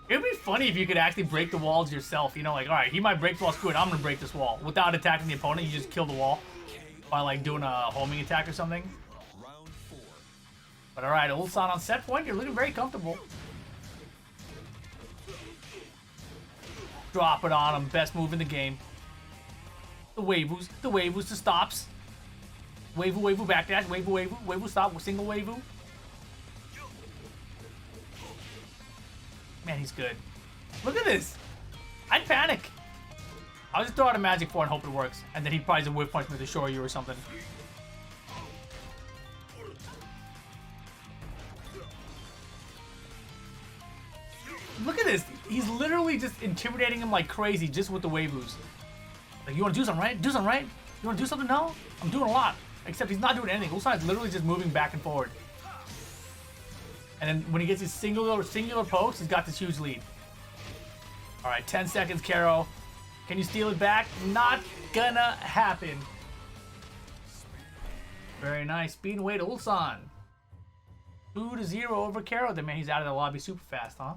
It would be funny if you could actually break the walls yourself. You know, like, alright, he might break the wall, screw it, I'm gonna break this wall. Without attacking the opponent, you just kill the wall by, like, doing a homing attack or something. But alright, Ulsan on set point, you're looking very comfortable. Drop it on him, best move in the game. The Wavus, the stops. Wavu, backdash, Wavu, stop, single Wavu. Man, he's good. Look at this. I'd panic. I'll just throw out a magic 4 and hope it works. And then he probably just whiff punch me to Shoryu or something. Look at this. He's literally just intimidating him like crazy just with the Wavus. Like, you want to do something, right? Do something, right? You want to do something? No? I'm doing a lot. Except he's not doing anything. Ulsan's literally just moving back and forward. And then when he gets his singular pokes, he's got this huge lead. Alright, 10 seconds, Karo. Can you steal it back? Not gonna happen. Very nice. Speed and weight, Ulsan. 2-0 over Karo. Then, man, he's out of the lobby super fast, huh?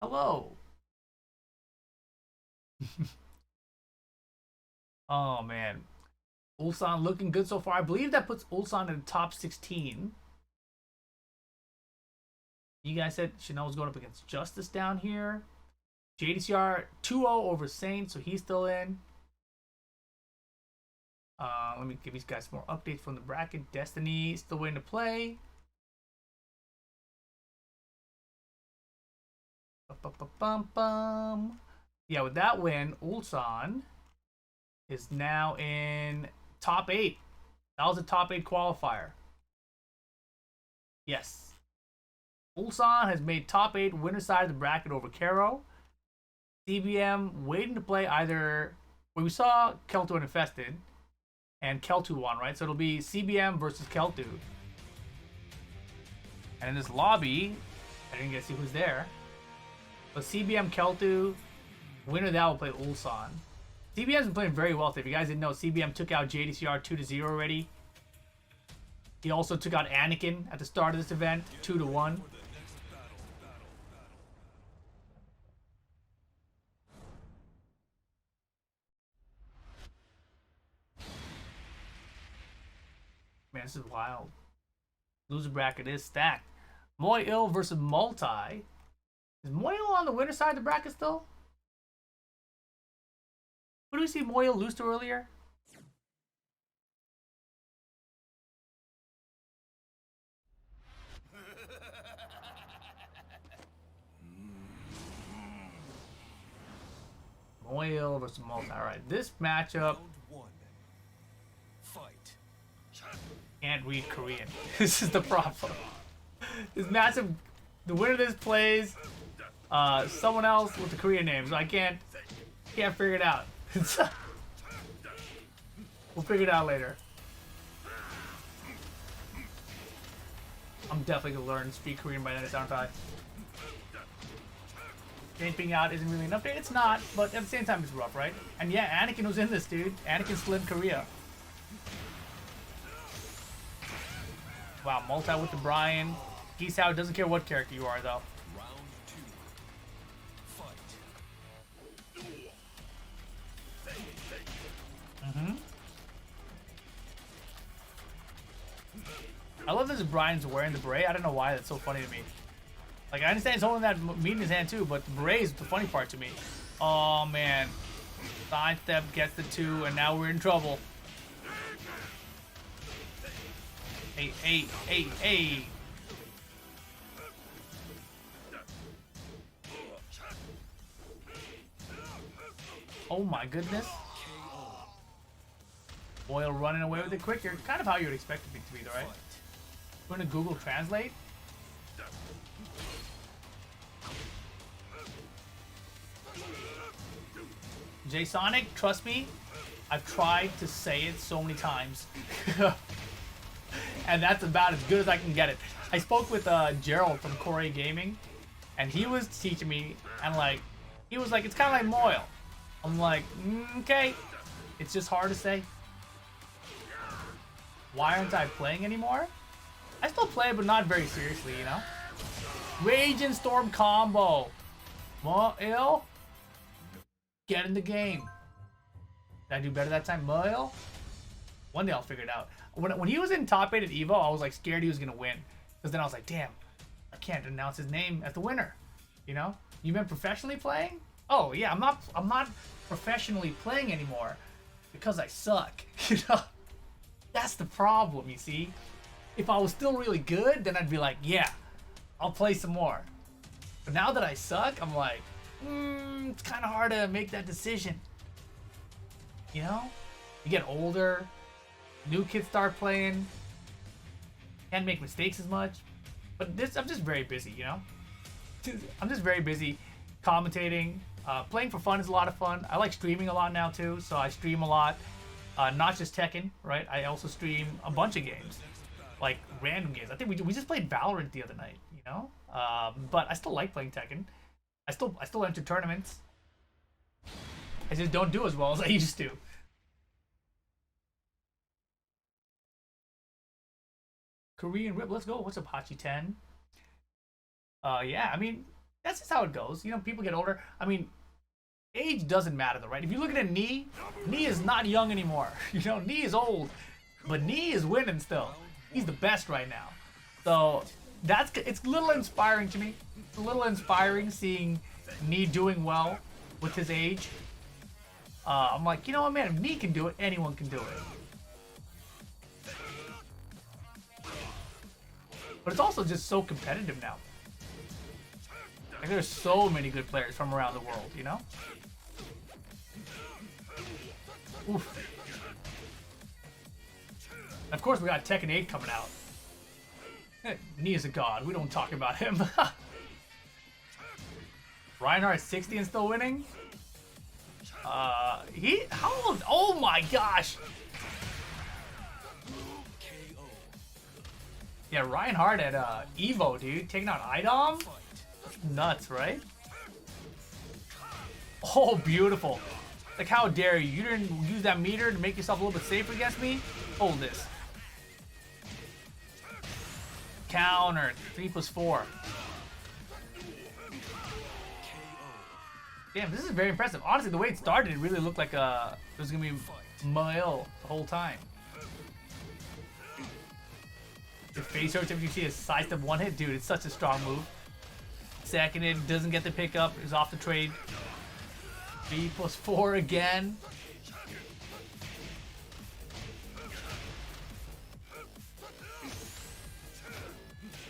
Hello. Oh, man. Ulsan looking good so far. I believe that puts Ulsan in the top 16. You guys said Chanel's going up against Justice down here. JDCR 2-0 over Saint, so he's still in. Let me give these guys more updates from the bracket. Destiny still waiting to play. Yeah, with that win, Ulsan is now in top 8. That was a top 8 qualifier. Yes. Ulsan has made top 8 winner side of the bracket over Karo. CBM waiting to play either... Well, we saw Kelthu and Infested. And Kelthu won, right? So it'll be CBM versus Kelthu. And in this lobby, I didn't get to see who's there. But CBM, Kelthu, winner of that will play Ulsan. CBM's been playing very well. If you guys didn't know, CBM took out JDCR 2-0 already. He also took out Anakin at the start of this event, 2-1. Man, this is wild. Loser bracket is stacked. Meo-IL versus Multi. Is Meo-IL on the winner side of the bracket still? Who do we see Meo-IL lose to earlier? Meo-IL versus Multi. Alright, this matchup... Can't read Korean. This is the problem. This matchup, the winner of this plays someone else with the Korean name, so I can't figure it out. We'll figure it out later. I'm definitely gonna learn to speak Korean by then, aren't I? Jumping out isn't really an update. It's not, but at the same time, it's rough, right? And yeah, Anakin was in this, dude. Anakin's still in Korea. Wow, multi with the Brian. Geese out doesn't care what character you are, though. Round 2. Fight. I love that Brian's wearing the beret. I don't know why. That's so funny to me. Like, I understand he's holding that meat in his hand, too, but the beret is the funny part to me. Oh, man. Sidestep gets the 2, and now we're in trouble. Hey. Oh, my goodness. Oil running away with it quicker. Kind of how you would expect it to be, though, right? We're going to Google Translate. J-Sonic, trust me, I've tried to say it so many times. And that's about as good as I can get it. I spoke with Gerald from Korea Gaming, and he was teaching me, and like, he was like, it's kind of like Meo-IL. I'm like, okay, it's just hard to say. Why aren't I playing anymore? I still play, but not very seriously, you know? Rage and Storm combo. Meo-IL, get in the game. Did I do better that time? Meo-IL? One day I'll figure it out. When he was in top 8 at Evo, I was like scared he was gonna win. Because then I was like, damn, I can't announce his name as the winner. You know? You meant professionally playing? Oh yeah, I'm not professionally playing anymore because I suck. You know? That's the problem, you see? If I was still really good, then I'd be like, yeah, I'll play some more. But now that I suck, I'm like, it's kind of hard to make that decision. You know? You get older, new kids start playing, can't make mistakes as much. But I'm just very busy, you know? I'm just very busy commentating. Playing for fun is a lot of fun. I like streaming a lot now too, so I stream a lot. Not just Tekken, right? I also stream a bunch of games, like random games. I think we just played Valorant the other night, you know. But I still like playing Tekken. I still enter tournaments. I just don't do as well as I used to. Korean Rip, let's go. What's up, Hachi 10? Yeah, I mean, that's just how it goes. You know, people get older. I mean, age doesn't matter though, right? If you look at a Knee is not young anymore. You know, Knee is old, but Knee is winning still. He's the best right now. So it's a little inspiring to me. It's a little inspiring seeing Knee doing well with his age. I'm like, you know what, man? If Knee can do it, anyone can do it. But it's also just so competitive now. Like, there's so many good players from around the world, you know? Oof. Of course, we got Tekken 8 coming out. Knee is a god. We don't talk about him. Reinhardt 60 and still winning? How old? Oh my gosh! Yeah, Reinhardt at Evo, dude, taking out Idom. Nuts, right? Oh, beautiful. Like, how dare you? You didn't use that meter to make yourself a little bit safer against me? Hold this. Counter. 3+4. Damn, this is very impressive. Honestly, the way it started, it really looked like it was going to be Meo-IL the whole time. The face search, if you see a sidestep one hit, dude, it's such a strong move. Second hit, doesn't get the pickup, is off the trade. 3+4 again.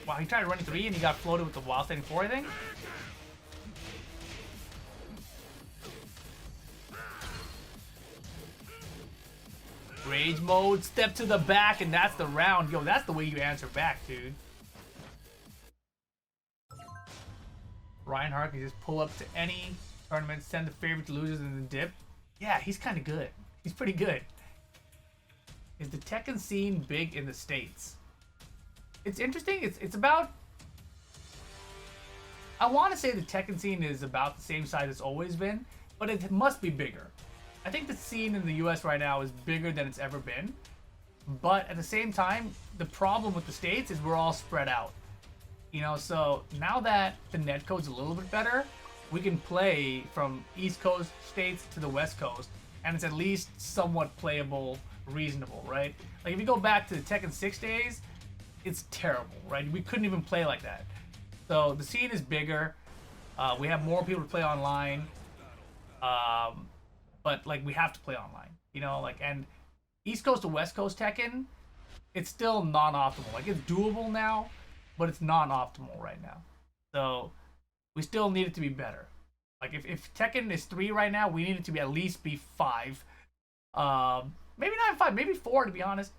Wow, he tried running 3 and he got floated with the while standing 4, I think. Rage mode, step to the back, and that's the round. Yo, that's the way you answer back, dude. Reinhardt can just pull up to any tournament, send the favorite to losers in the dip. Yeah, he's kind of good. He's pretty good. Is the Tekken scene big in the States? It's interesting. It's about... I want to say the Tekken scene is about the same size it's always been, but it must be bigger. I think the scene in the US right now is bigger than it's ever been. But at the same time, the problem with the States is we're all spread out. You know, so now that the netcode's a little bit better, we can play from East Coast states to the West Coast, and it's at least somewhat playable, reasonable, right? Like if you go back to the Tekken 6 days, it's terrible, right? We couldn't even play like that. So the scene is bigger. We have more people to play online. But like we have to play online, you know, like, and East Coast to West Coast Tekken, it's still non-optimal. Like it's doable now, but it's non-optimal right now. So we still need it to be better. Like if Tekken is 3 right now, we need it to be at least be 5. Maybe not 5, maybe 4 to be honest.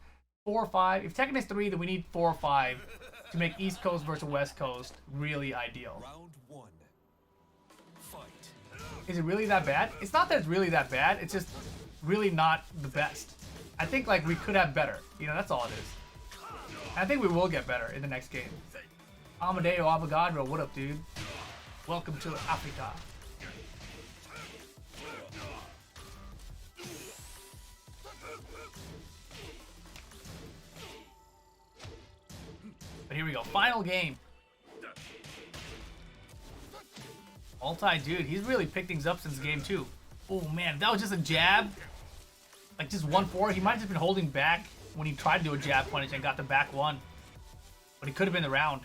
4 or 5. If Tekken is 3, then we need 4 or 5 to make East Coast versus West Coast really ideal. Round 1. Fight. Is it really that bad? It's not that it's really that bad. It's just really not the best. I think like we could have better. You know, that's all it is. I think we will get better in the next game. Amadeo Avogadro, what up, dude? Welcome to Afreeca. But here we go. Final game. Multi, dude, he's really picked things up since game 2. Oh man, if that was just a jab, like just 1-4, he might have just been holding back when he tried to do a jab punish and got the back 1. But he could have been the round.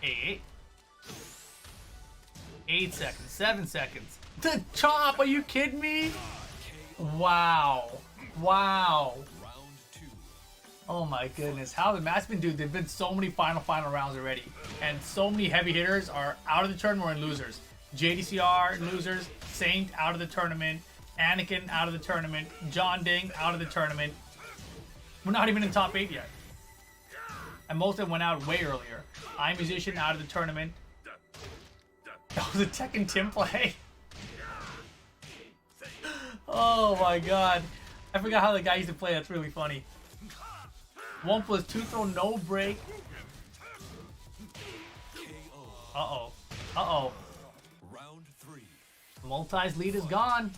Eight. 8 seconds, 7 seconds. The chop, are you kidding me? Wow. Wow. Round 2. Oh my goodness. How the match been, dude? There've been so many final rounds already. And so many heavy hitters are out of the tournament or in losers. JDCR losers, Saint out of the tournament, Anakin out of the tournament, John Ding out of the tournament. We're not even in top 8 yet. And most of them went out way earlier. iMusician out of the tournament. That was a Tekken Tim play. Oh my god. I forgot how the guy used to play. That's really funny. 1+2 throw, no break. Uh-oh. Uh-oh. Round 3. Multi's lead is gone.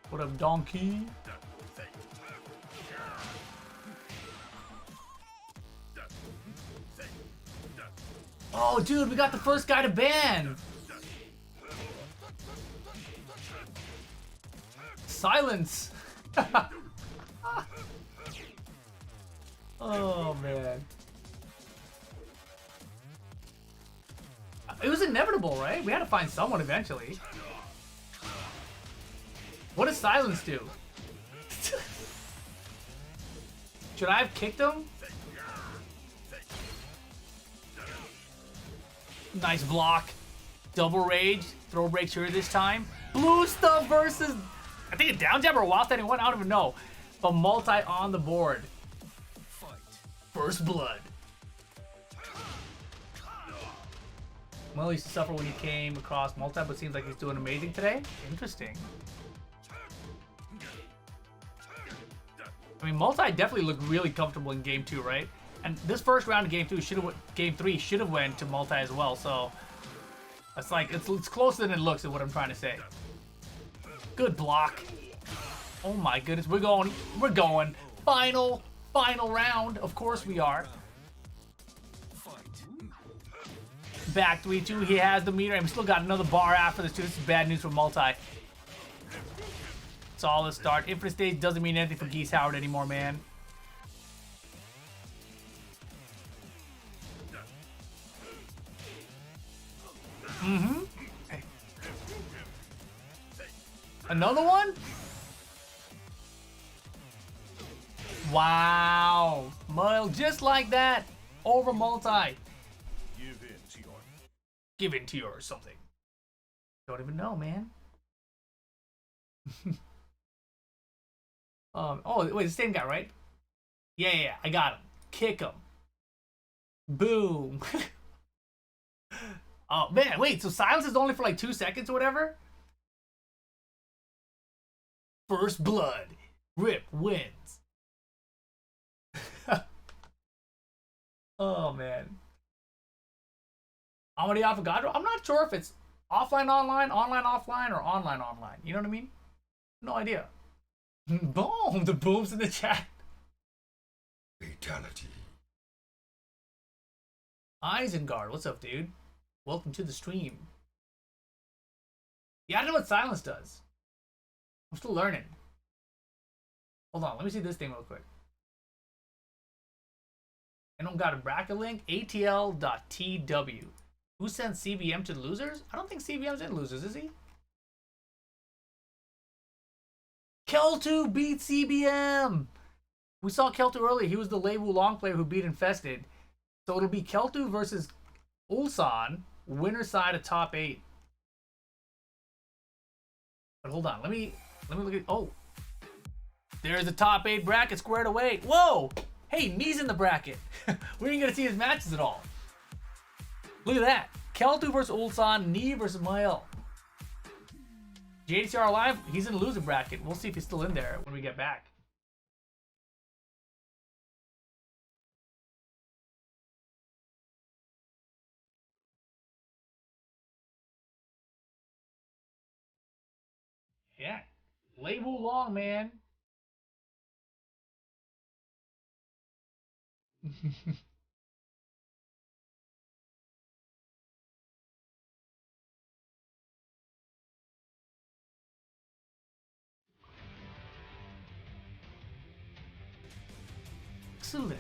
What up, donkey? Oh, dude, we got the first guy to ban. Silence. Oh, man. It was inevitable, right? We had to find someone eventually. What does silence do? Should I have kicked him? Nice block. Double rage. Throw breaks here this time. Blue stuff versus... I think a down jab or a wild standing one. I don't even know. But multi on the board. Fight. First blood. Well, he suffered when he came across multi, but seems like he's doing amazing today. Interesting. I mean, multi definitely looked really comfortable in game 2, right? And this first round of game 3 should have went to multi as well. So it's like it's closer than it looks. Is what I'm trying to say. Good block. Oh my goodness, we're going. Final round. Of course we are. Back 3-2. He has the meter, and we still got another bar after this too. This is bad news for multi. Solid start. Infinite stage doesn't mean anything for Geese Howard anymore, man. Hey. Another one? Wow. Meo-IL just like that. Over multi. Give in to your something. Don't even know, man. Oh, wait, the same guy, right? Yeah, I got him. Kick him. Boom. Oh, man, wait, so silence is only for like 2 seconds or whatever? First blood. Rip wins. Oh, man. Amadi Avogadro? I'm not sure if it's offline, online, online, offline, or online, online. You know what I mean? No idea. Boom! The booms in the chat. Fatality. Isengard, what's up, dude? Welcome to the stream. Yeah, I don't know what silence does. I'm still learning. Hold on, let me see this thing real quick. Anyone got a bracket link? ATL.TW. Who sent CBM to the losers? I don't think CBM's in losers, is he? Kelthu beat CBM! We saw Kelthu earlier. He was the Lei Wulong player who beat Infested. So it'll be Kelthu versus Ulsan, winner side of top 8. But hold on, let me look at. Oh, there's the top 8 bracket squared away. Whoa! Hey, Me's in the bracket. We ain't gonna see his matches at all. Look at that. Kelthu versus Ulsan, Nee versus Meo-IL. JDCR Live, he's in the loser bracket. We'll see if he's still in there when we get back. Yeah. Lei Wulong, man. Excellent.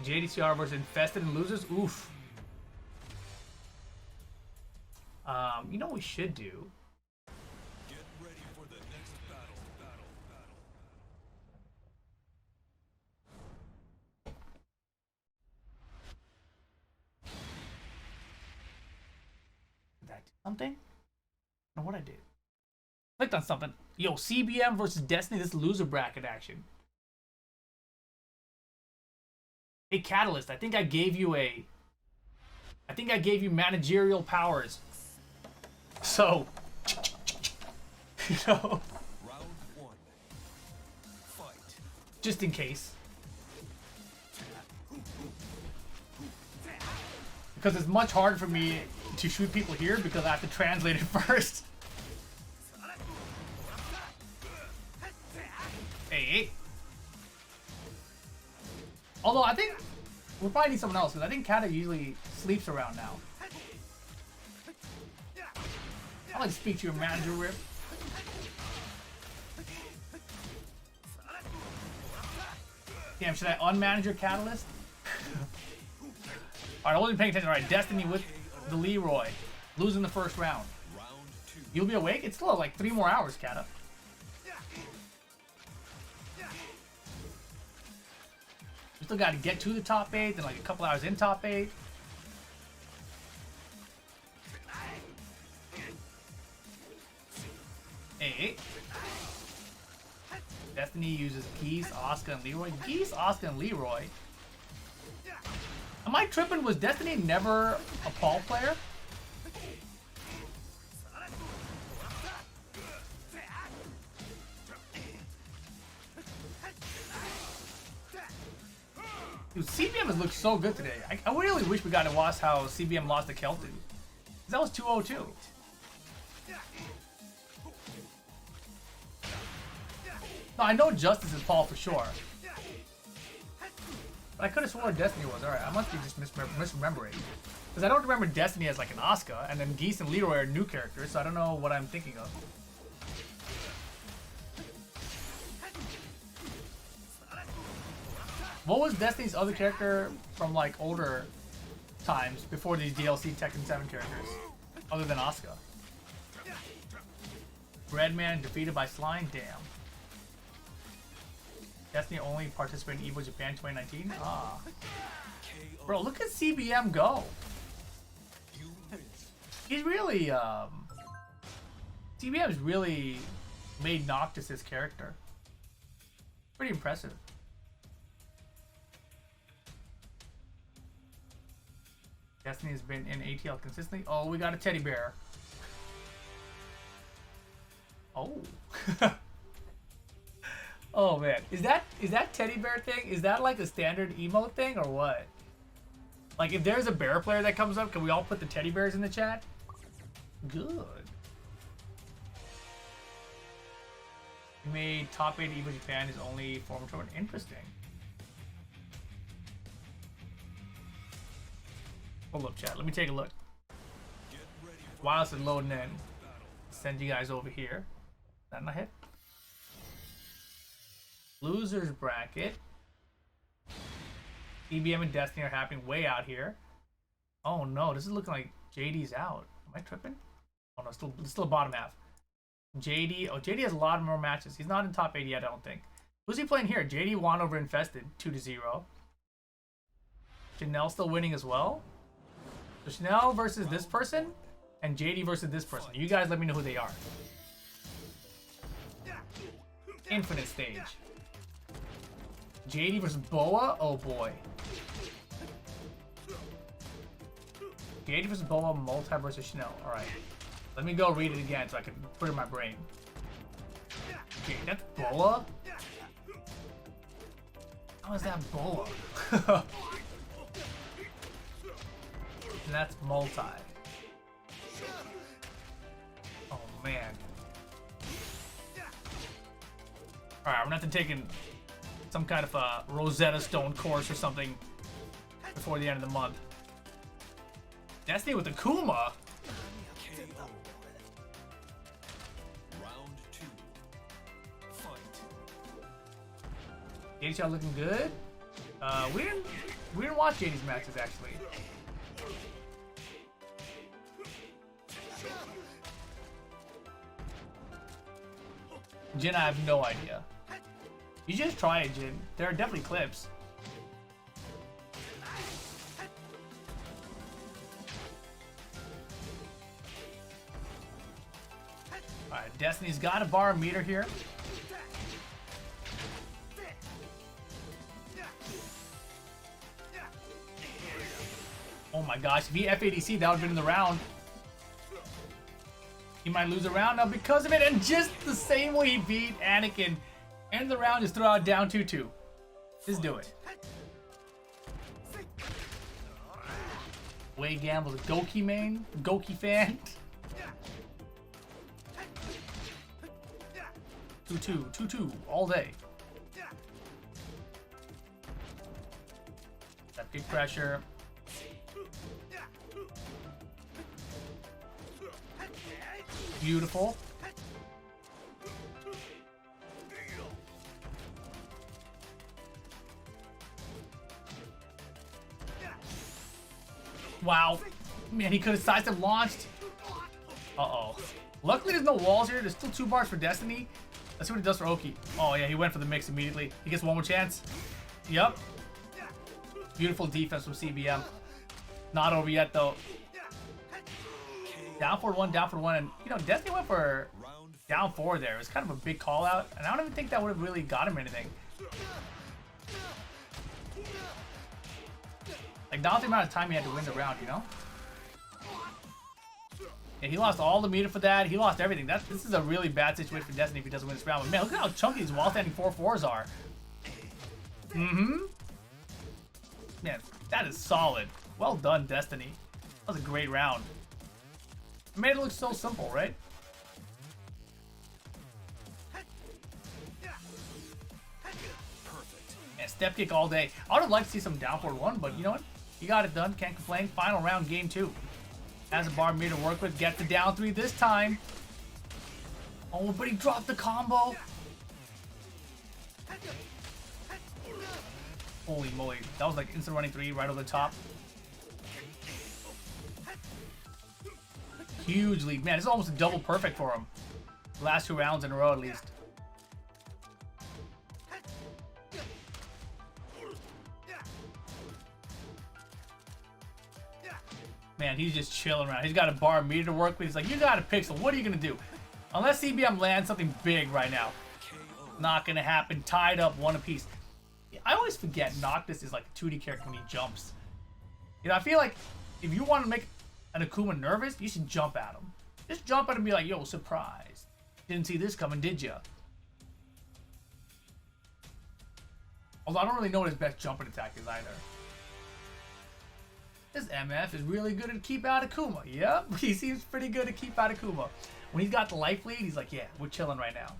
JDCR versus Infested and losers. Oof. You know what we should do? Get ready for the next battle. Did that do something? I don't know what I did. Clicked on something. Yo, CBM versus Destiny. This loser bracket action. Hey, Catalyst. I think I gave you managerial powers. So, you know, Round 1. Fight. just in case. Because it's much harder for me to shoot people here because I have to translate it first. Hey. Although I think we'll probably need someone else because I think Kata usually sleeps around now. I like to speak to your manager, Rip. Damn, should I unmanage your Catalyst? Alright, I wasn't paying attention. Alright, Destiny with the Leroy. Losing the first round. Round 2. You'll be awake? It's still like 3 more hours, Kata. We still got to get to the top 8, then like a couple hours in top 8. Hey. Destiny uses Geese, Asuka, and Leroy. Geese, Asuka, and Leroy. Am I tripping? Was Destiny never a Paul player? Dude, CBM has looked so good today. I really wish we got to watch how CBM lost to Kelthu. That was 2-0-2. No, I know Justice is Paul for sure. But I could have sworn Destiny was. Alright, I must be just misremembering. Because I don't remember Destiny as like an Asuka, and then Geese and Leroy are new characters, so I don't know what I'm thinking of. What was Destiny's other character from like older times before these DLC Tekken 7 characters? Other than Asuka. Breadman defeated by Slime? Damn. Destiny only participated in EVO Japan 2019? Ah. Bro, look at CBM go. He's really, CBM's really made Noctis his character. Pretty impressive. Destiny has been in ATL consistently. Oh, we got a teddy bear. Oh. Oh man, is that teddy bear thing? Is that like a standard emote thing or what? Like if there's a bear player that comes up, can we all put the teddy bears in the chat? Good. You made top 8 Evo Japan is only former tournament. Interesting. Hold up, chat. Let me take a look. While it's loading in, send you guys over here. Is that my hit? Losers bracket. EBM and Destiny are happening way out here. Oh no, this is looking like JD's out. Am I tripping? Oh no, still bottom half. JD, oh JD has a lot more matches. He's not in top 80 yet, I don't think. Who's he playing here? JD won over Infested, 2-0. Chanel still winning as well. So Chanel versus this person, and JD versus this person. You guys let me know who they are. Infinite stage. JD versus Boa? Oh boy. JD versus Boa, multi versus Chanel. Alright. Let me go read it again so I can put it in my brain. Okay, that's Boa? How is that Boa? And that's multi. Oh man. Alright, we're not taking some kind of a Rosetta Stone course or something before the end of the month. Destiny with the Kuma. Round 2. Fight. JDCR looking good. We didn't watch JD's matches actually. Jin, I have no idea. You just try it, Jin. There are definitely clips. Alright, Destiny's got a bar meter here. Oh my gosh, if he FADC, that would have been in the round. He might lose a round now because of it, and just the same way he beat Anakin. End the round, just throw out down 2-2. Just do it. Way Gamble's a Goki main, Goki fan. 2-2, 2-2, all day. That big pressure. Beautiful. Wow. Man, he could have sidestep launched. Uh-oh. Luckily, there's no walls here. There's still 2 bars for Destiny. Let's see what he does for Oki. Oh, yeah, he went for the mix immediately. He gets one more chance. Yep. Beautiful defense from CBM. Not over yet, though. Down for 1, down for 1. And, you know, Destiny went for down 4 there. It was kind of a big call out. And I don't even think that would have really got him anything. Like, not the amount of time he had to win the round, you know? Yeah, he lost all the meter for that. He lost everything. This is a really bad situation for Destiny if he doesn't win this round. But man, look at how chunky these wall-standing 4-4s are. Mm-hmm. Man, that is solid. Well done, Destiny. That was a great round. It made it look so simple, right? Yeah, step kick all day. I would have liked to see some down forward 1, but you know what? He got it done. Can't complain. Final round, game 2. Has a bar meter to work with. Gets the down 3 this time. Oh, but he dropped the combo. Holy moly. That was like instant running 3 right over the top. Huge lead. Man, this is almost a double perfect for him. Last 2 rounds in a row at least. Man, he's just chilling around. He's got a bar meter to work with. He's like, you got a pixel. What are you going to do? Unless CBM lands something big right now. Not going to happen. Tied up 1 apiece. I always forget Noctis is like a 2D character when he jumps. You know, I feel like if you want to make an Akuma nervous, you should jump at him. Just jump at him and be like, yo, surprise. Didn't see this coming, did ya? Although I don't really know what his best jumping attack is either. This MF is really good at keep out Akuma. Yep, he seems pretty good at keep out Akuma. When he's got the life lead, he's like, yeah, we're chilling right now.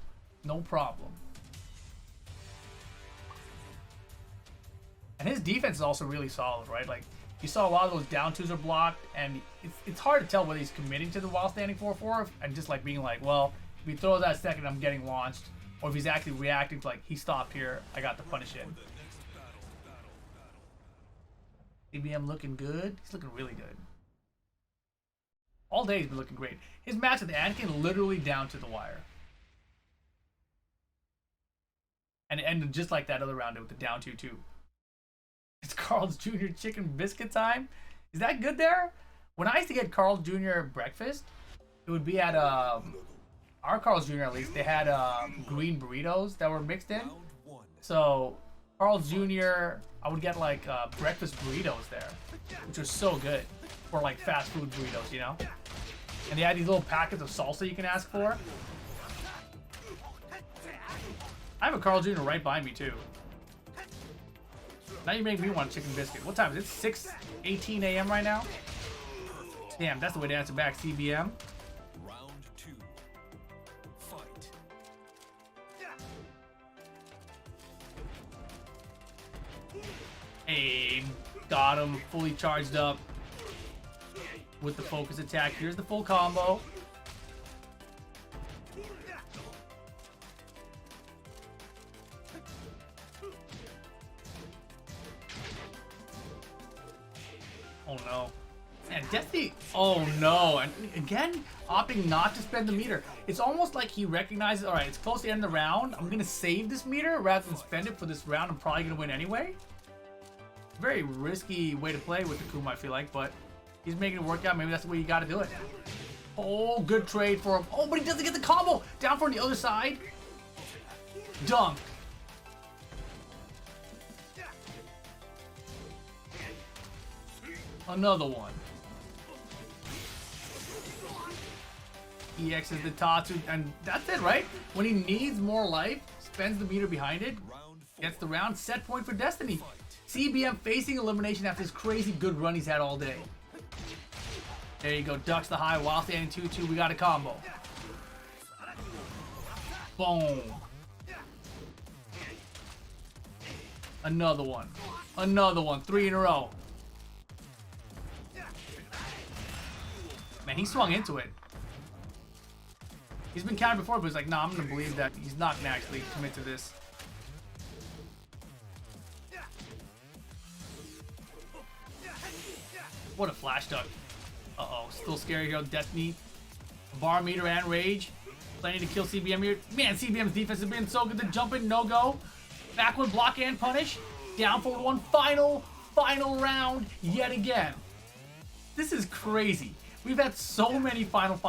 No problem. And his defense is also really solid, right? Like, you saw a lot of those down twos are blocked, and it's hard to tell whether he's committing to the while standing 4-4 and just like being like, well, if he throws that second, I'm getting launched. Or if he's actually reacting to like, he stopped here, I got to punish him. CBM looking good. He's looking really good. All day he's been looking great. His match with Anakin literally down to the wire. And it ended just like that other round with the down 2-2. It's Carl's Jr. chicken biscuit time. Is that good there? When I used to get Carl's Jr. breakfast, it would be at our Carl's Jr. at least. They had green burritos that were mixed in. So Carl's Jr. I would get like breakfast burritos there, which was so good for like fast food burritos, you know. And they had these little packets of salsa you can ask for. I have a Carl's Jr. right by me too. Now you make me want a chicken biscuit. What time is it? 6:18 a.m. right now? Damn, that's the way to answer back, CBM. Round 2. Fight. Hey, got him. Fully charged up with the focus attack. Here's the full combo. Oh no. And Destiny, oh no. And again, opting not to spend the meter. It's almost like he recognizes, alright, it's close to the end of the round. I'm going to save this meter rather than spend it for this round. I'm probably going to win anyway. Very risky way to play with the Kuma, I feel like, but he's making it work out. Maybe that's the way you got to do it. Oh, good trade for him. Oh, but he doesn't get the combo. Down for the other side. Dunk. Another one. EX is the Tatsu, and that's it, right? When he needs more life, spends the meter behind it, gets the round, set point for Destiny. CBM facing elimination after this crazy good run he's had all day. There you go, ducks the high while standing 2-2. We got a combo. Boom. Another one. Another one. 3 in a row. Man, he swung into it. He's been countered before, but he's like, nah, I'm gonna believe that he's not gonna actually commit to this. What a flash duck. Uh-oh, still scary here. Destiny, bar meter and rage. Planning to kill CBM here. Man, CBM's defense has been so good. The jump in, no go. Backward block and punish. Down for one. Final round yet again. This is crazy. We've had so many finals.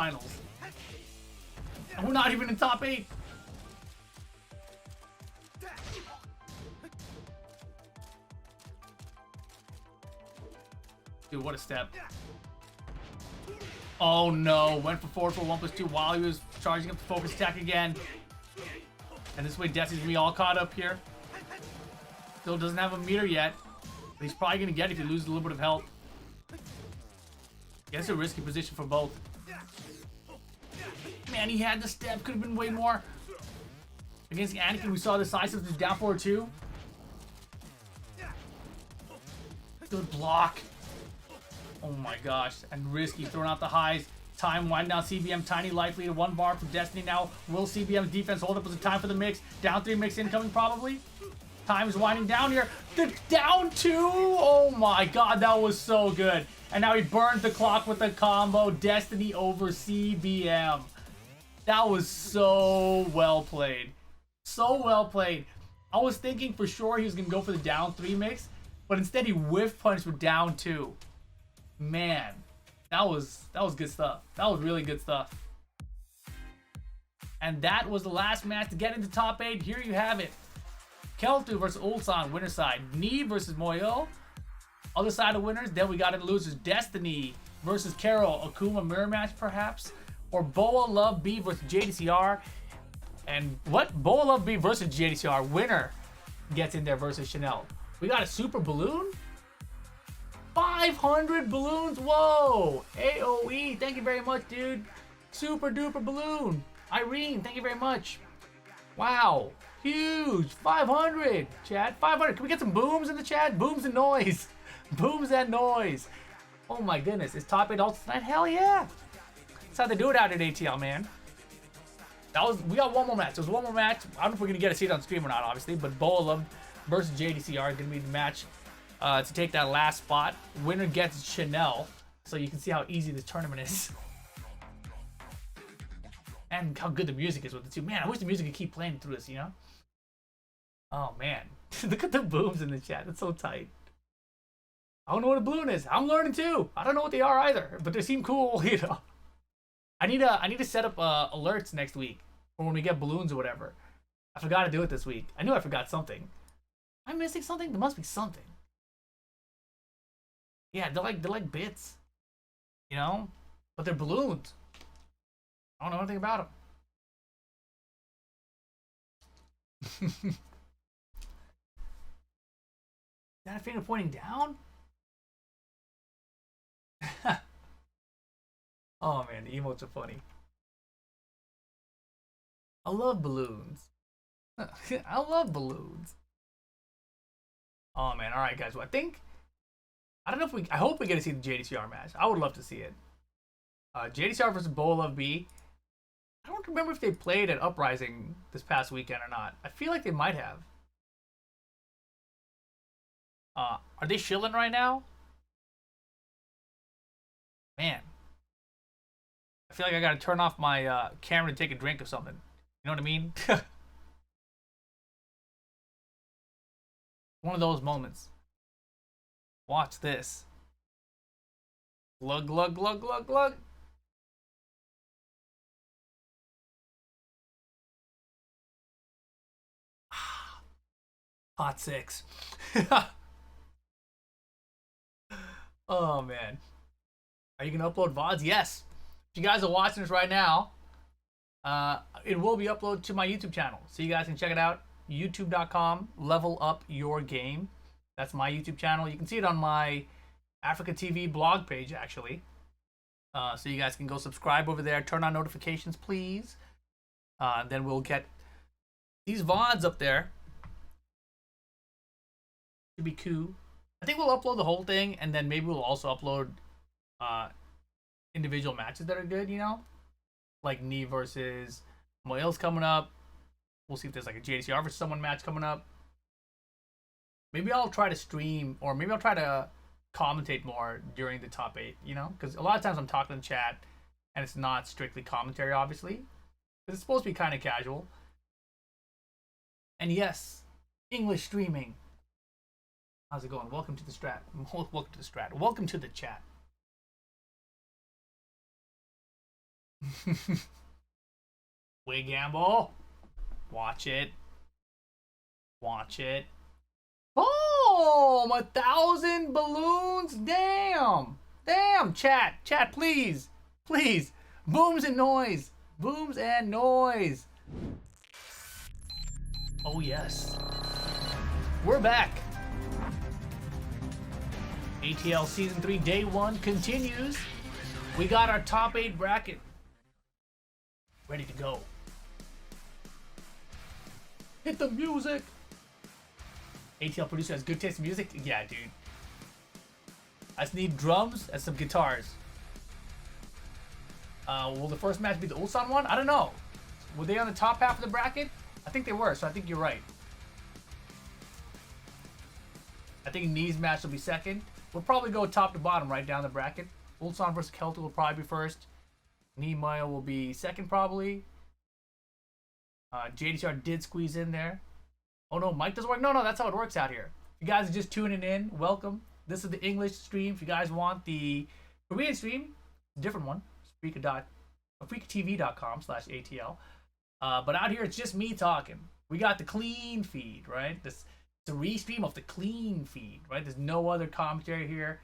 And we're not even in top 8. Dude, what a step. Oh no, went for forward for 1+2 while he was charging up the focus attack again. And this way Destiny's gonna be all caught up here. Still doesn't have a meter yet. But he's probably gonna get it if he loses a little bit of health. Yeah, it's a risky position for both. Man, he had the step, could have been way more. Against Anakin, we saw the decisive was down 4-2. Good block. Oh my gosh, and risky, throwing out the highs. Time winding down CBM, tiny life lead, 1 bar from Destiny now. Will CBM's defense hold up? Was it time for the mix? Down 3 mix incoming probably. Time is winding down here. The down 2, oh my god, that was so good. And now he burns the clock with the combo. Destiny over CBM. That was so well played. So well played. I was thinking for sure he was going to go for the down 3 mix, but instead he whiff punched with down 2. Man, that was good stuff. That was really good stuff. And that was the last match to get into top 8. Here you have it. Kelthu versus Ulsan, winner side. Knee versus Meo-IL. Other side of winners, then we got in losers. Destiny versus Carol. Akuma mirror match, perhaps? Or BoaLuvB versus JDCR. And what? BoaLuvB versus JDCR. Winner gets in there versus Chanel. We got a super balloon? 500 balloons? Whoa! AOE, thank you very much, dude. Super duper balloon. Irene, thank you very much. Wow. Huge. 500. Chat. 500. Can we get some booms in the chat? Booms and noise. Booms and noise. Oh my goodness. Is top 8 ults tonight? Hell yeah. That's how they do it out at ATL, man. We got one more match. There's one more match. I don't know if we're going to get to see it on stream or not, obviously. But BoaLuvB versus JDCR is going to be the match to take that last spot. Winner gets Chanel. So you can see how easy this tournament is. And how good the music is with it too. Man, I wish the music could keep playing through this, you know? Oh, man. Look at the booms in the chat. That's so tight. I don't know what a balloon is. I'm learning too. I don't know what they are either. But they seem cool, you know? I need to set up alerts next week for when we get balloons or whatever. I forgot to do it this week. I knew I forgot something. Am I missing something? There must be something. Yeah, they're like bits. You know? But they're balloons. I don't know anything about them. Is that a finger pointing down? Oh man, the emotes are funny. I love balloons. I love balloons. Oh man, alright guys, well I don't know if I hope we get to see the JDCR match. I would love to see it. JDCR versus BoaLuvB. I don't remember if they played at Uprising this past weekend or not. I feel like they might have. Are they shilling right now? Man. I feel like I gotta turn off my camera to take a drink or something. You know what I mean? One of those moments. Watch this. Glug, glug, glug, glug, glug. Hot 6. Oh, man. Are you going to upload VODs? Yes. If you guys are watching this right now, it will be uploaded to my YouTube channel. So you guys can check it out. YouTube.com/levelupyourgame. That's my YouTube channel. You can see it on my Afreeca TV blog page, actually. So you guys can go subscribe over there. Turn on notifications, please. Then we'll get these VODs up there. Should be cool. I think we'll upload the whole thing, and then maybe we'll also upload individual matches that are good, you know? Like Knee versus Meo-IL's coming up. We'll see if there's like a JDCR versus someone match coming up. Maybe I'll try to stream, or maybe I'll try to commentate more during the top 8, you know? Because a lot of times I'm talking in chat, and it's not strictly commentary, obviously. It's supposed to be kind of casual. And yes, English streaming. How's it going? Welcome to the strat. Welcome to the strat. Welcome to the chat. Wig gamble. Watch it. Watch it. Oh, 1,000 balloons. Damn. Damn, chat. Chat, please. Please. Booms and noise. Booms and noise. Oh, yes. We're back. ATL Season 3 Day 1 continues. We got our top 8 bracket ready to go. Hit the music. ATL producer has good taste in music? Yeah, dude. I just need drums and some guitars. Will the first match be the Ulsan one? I don't know. Were they on the top half of the bracket? I think they were, so I think you're right. I think Knee's match will be second. We'll probably go top to bottom right down the bracket. Ulsan versus Kelthu will probably be first. Knee Maya will be second probably. JDCR did squeeze in there. Oh no, mic doesn't work. No, that's how it works out here. If you guys are just tuning in, welcome. This is the English stream. If you guys want the Korean stream, it's a different one. afreecatv.com/ATL. But out here, it's just me talking. We got the clean feed, right? This It's a restream of the clean feed, right? There's no other commentary here.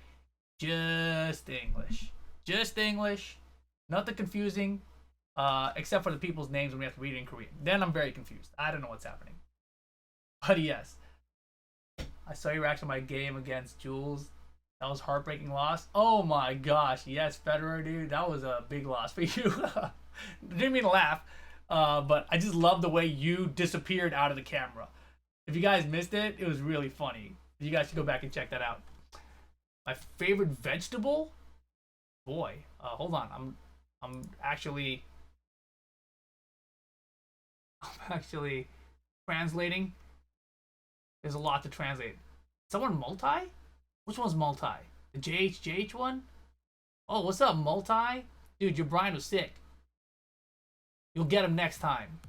Just English. Just English. Nothing confusing. Except for the people's names when we have to read it in Korean. Then I'm very confused. I don't know what's happening. But yes. I saw your reaction to my game against Jules. That was heartbreaking loss. Oh my gosh. Yes, Federer, dude. That was a big loss for you. Didn't mean to laugh. But I just love the way you disappeared out of the camera. If you guys missed it, it was really funny. You guys should go back and check that out. My favorite vegetable? Boy. Hold on. I'm actually translating. There's a lot to translate. Someone multi? Which one's multi? The JH one? Oh, what's up, multi? Dude, your Brian was sick. You'll get him next time.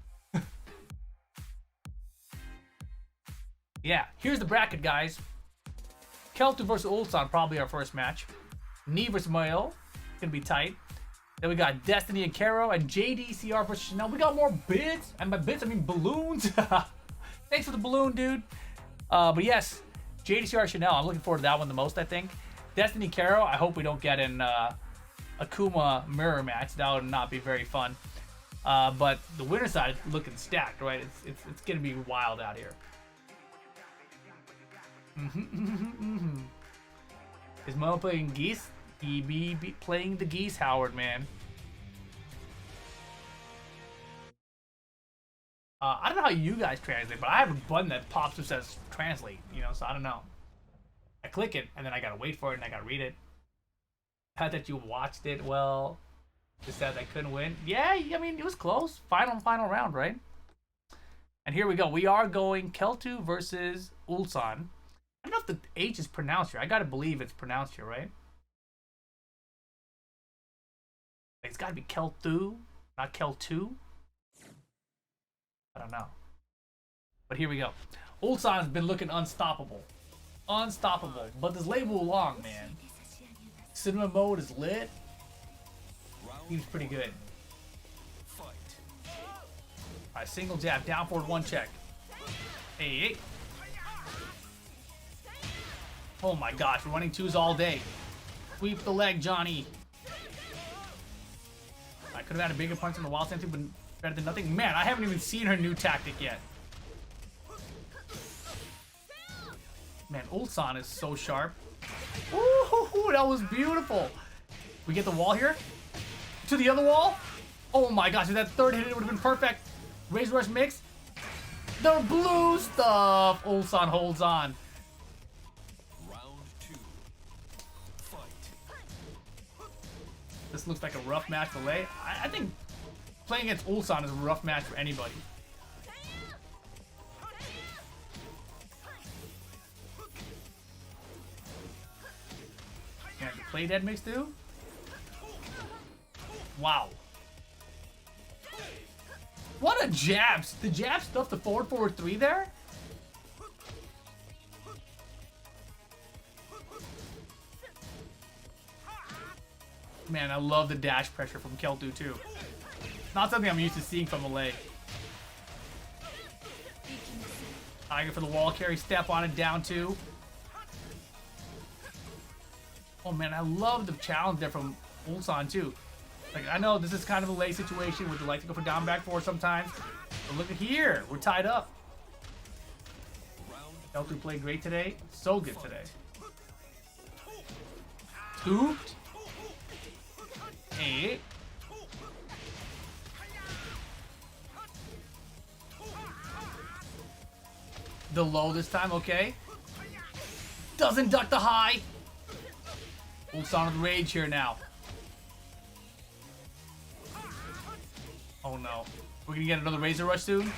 Yeah, here's the bracket, guys. Kelthu versus Ulsan, probably our first match. Knee versus Meo-IL, gonna be tight. Then we got Destiny and Caro and JDCR versus Chanel. We got more bits, and by bits I mean balloons. Thanks for the balloon, dude. But yes, JDCR Chanel, I'm looking forward to that one the most, I think. Destiny Caro, I hope we don't get an Akuma mirror match. That would not be very fun. But the winner side is looking stacked, right? It's gonna be wild out here. Is Mo playing geese? He be playing the geese, Howard, man. I don't know how you guys translate, but I have a button that pops that says translate, you know, so I don't know. I click it, and then I gotta wait for it, and I gotta read it. How that you watched it, well, just said I couldn't win. Yeah, I mean, it was close. Final round, right? And here we go. We are going Kelthu versus Ulsan. I don't know if the H is pronounced here. I gotta believe it's pronounced here, right? It's gotta be Kelthu, not Kelthu. I don't know. But here we go. Ulsan's been looking unstoppable. Unstoppable. But this label long, man. Cinema mode is lit. He's pretty good. Alright, single jab, down forward, one check. Hey. Oh my gosh, we're running twos all day. Sweep the leg, Johnny. I could have had a bigger punch in the wild sentence, but better than nothing. Man, I haven't even seen her new tactic yet. Man, Ulsan is so sharp. Ooh, that was beautiful. We get the wall here. To the other wall. Oh my gosh, if that third hit, it would have been perfect. Razor Rush mix. The blue stuff. Ulsan holds on. This looks like a rough match for Lei. I think playing against Ulsan is a rough match for anybody. Can I play dead mix too? Wow. What a jabs! The jab stuff the forward 3 there? Man, I love the dash pressure from Kelthu too. Not something I'm used to seeing from Lei. Tiger for the wall carry, step on it, down 2. Oh man, I love the challenge there from Ulsan too. Like, I know this is kind of a Lei situation where they like to go for down back 4 sometimes. But look at here, we're tied up. Kelthu played great today. So good today. Scooped. Hey. The low this time, okay. Doesn't duck the high. Ulsan with rage here now. Oh no. We're gonna get another Razor Rush soon.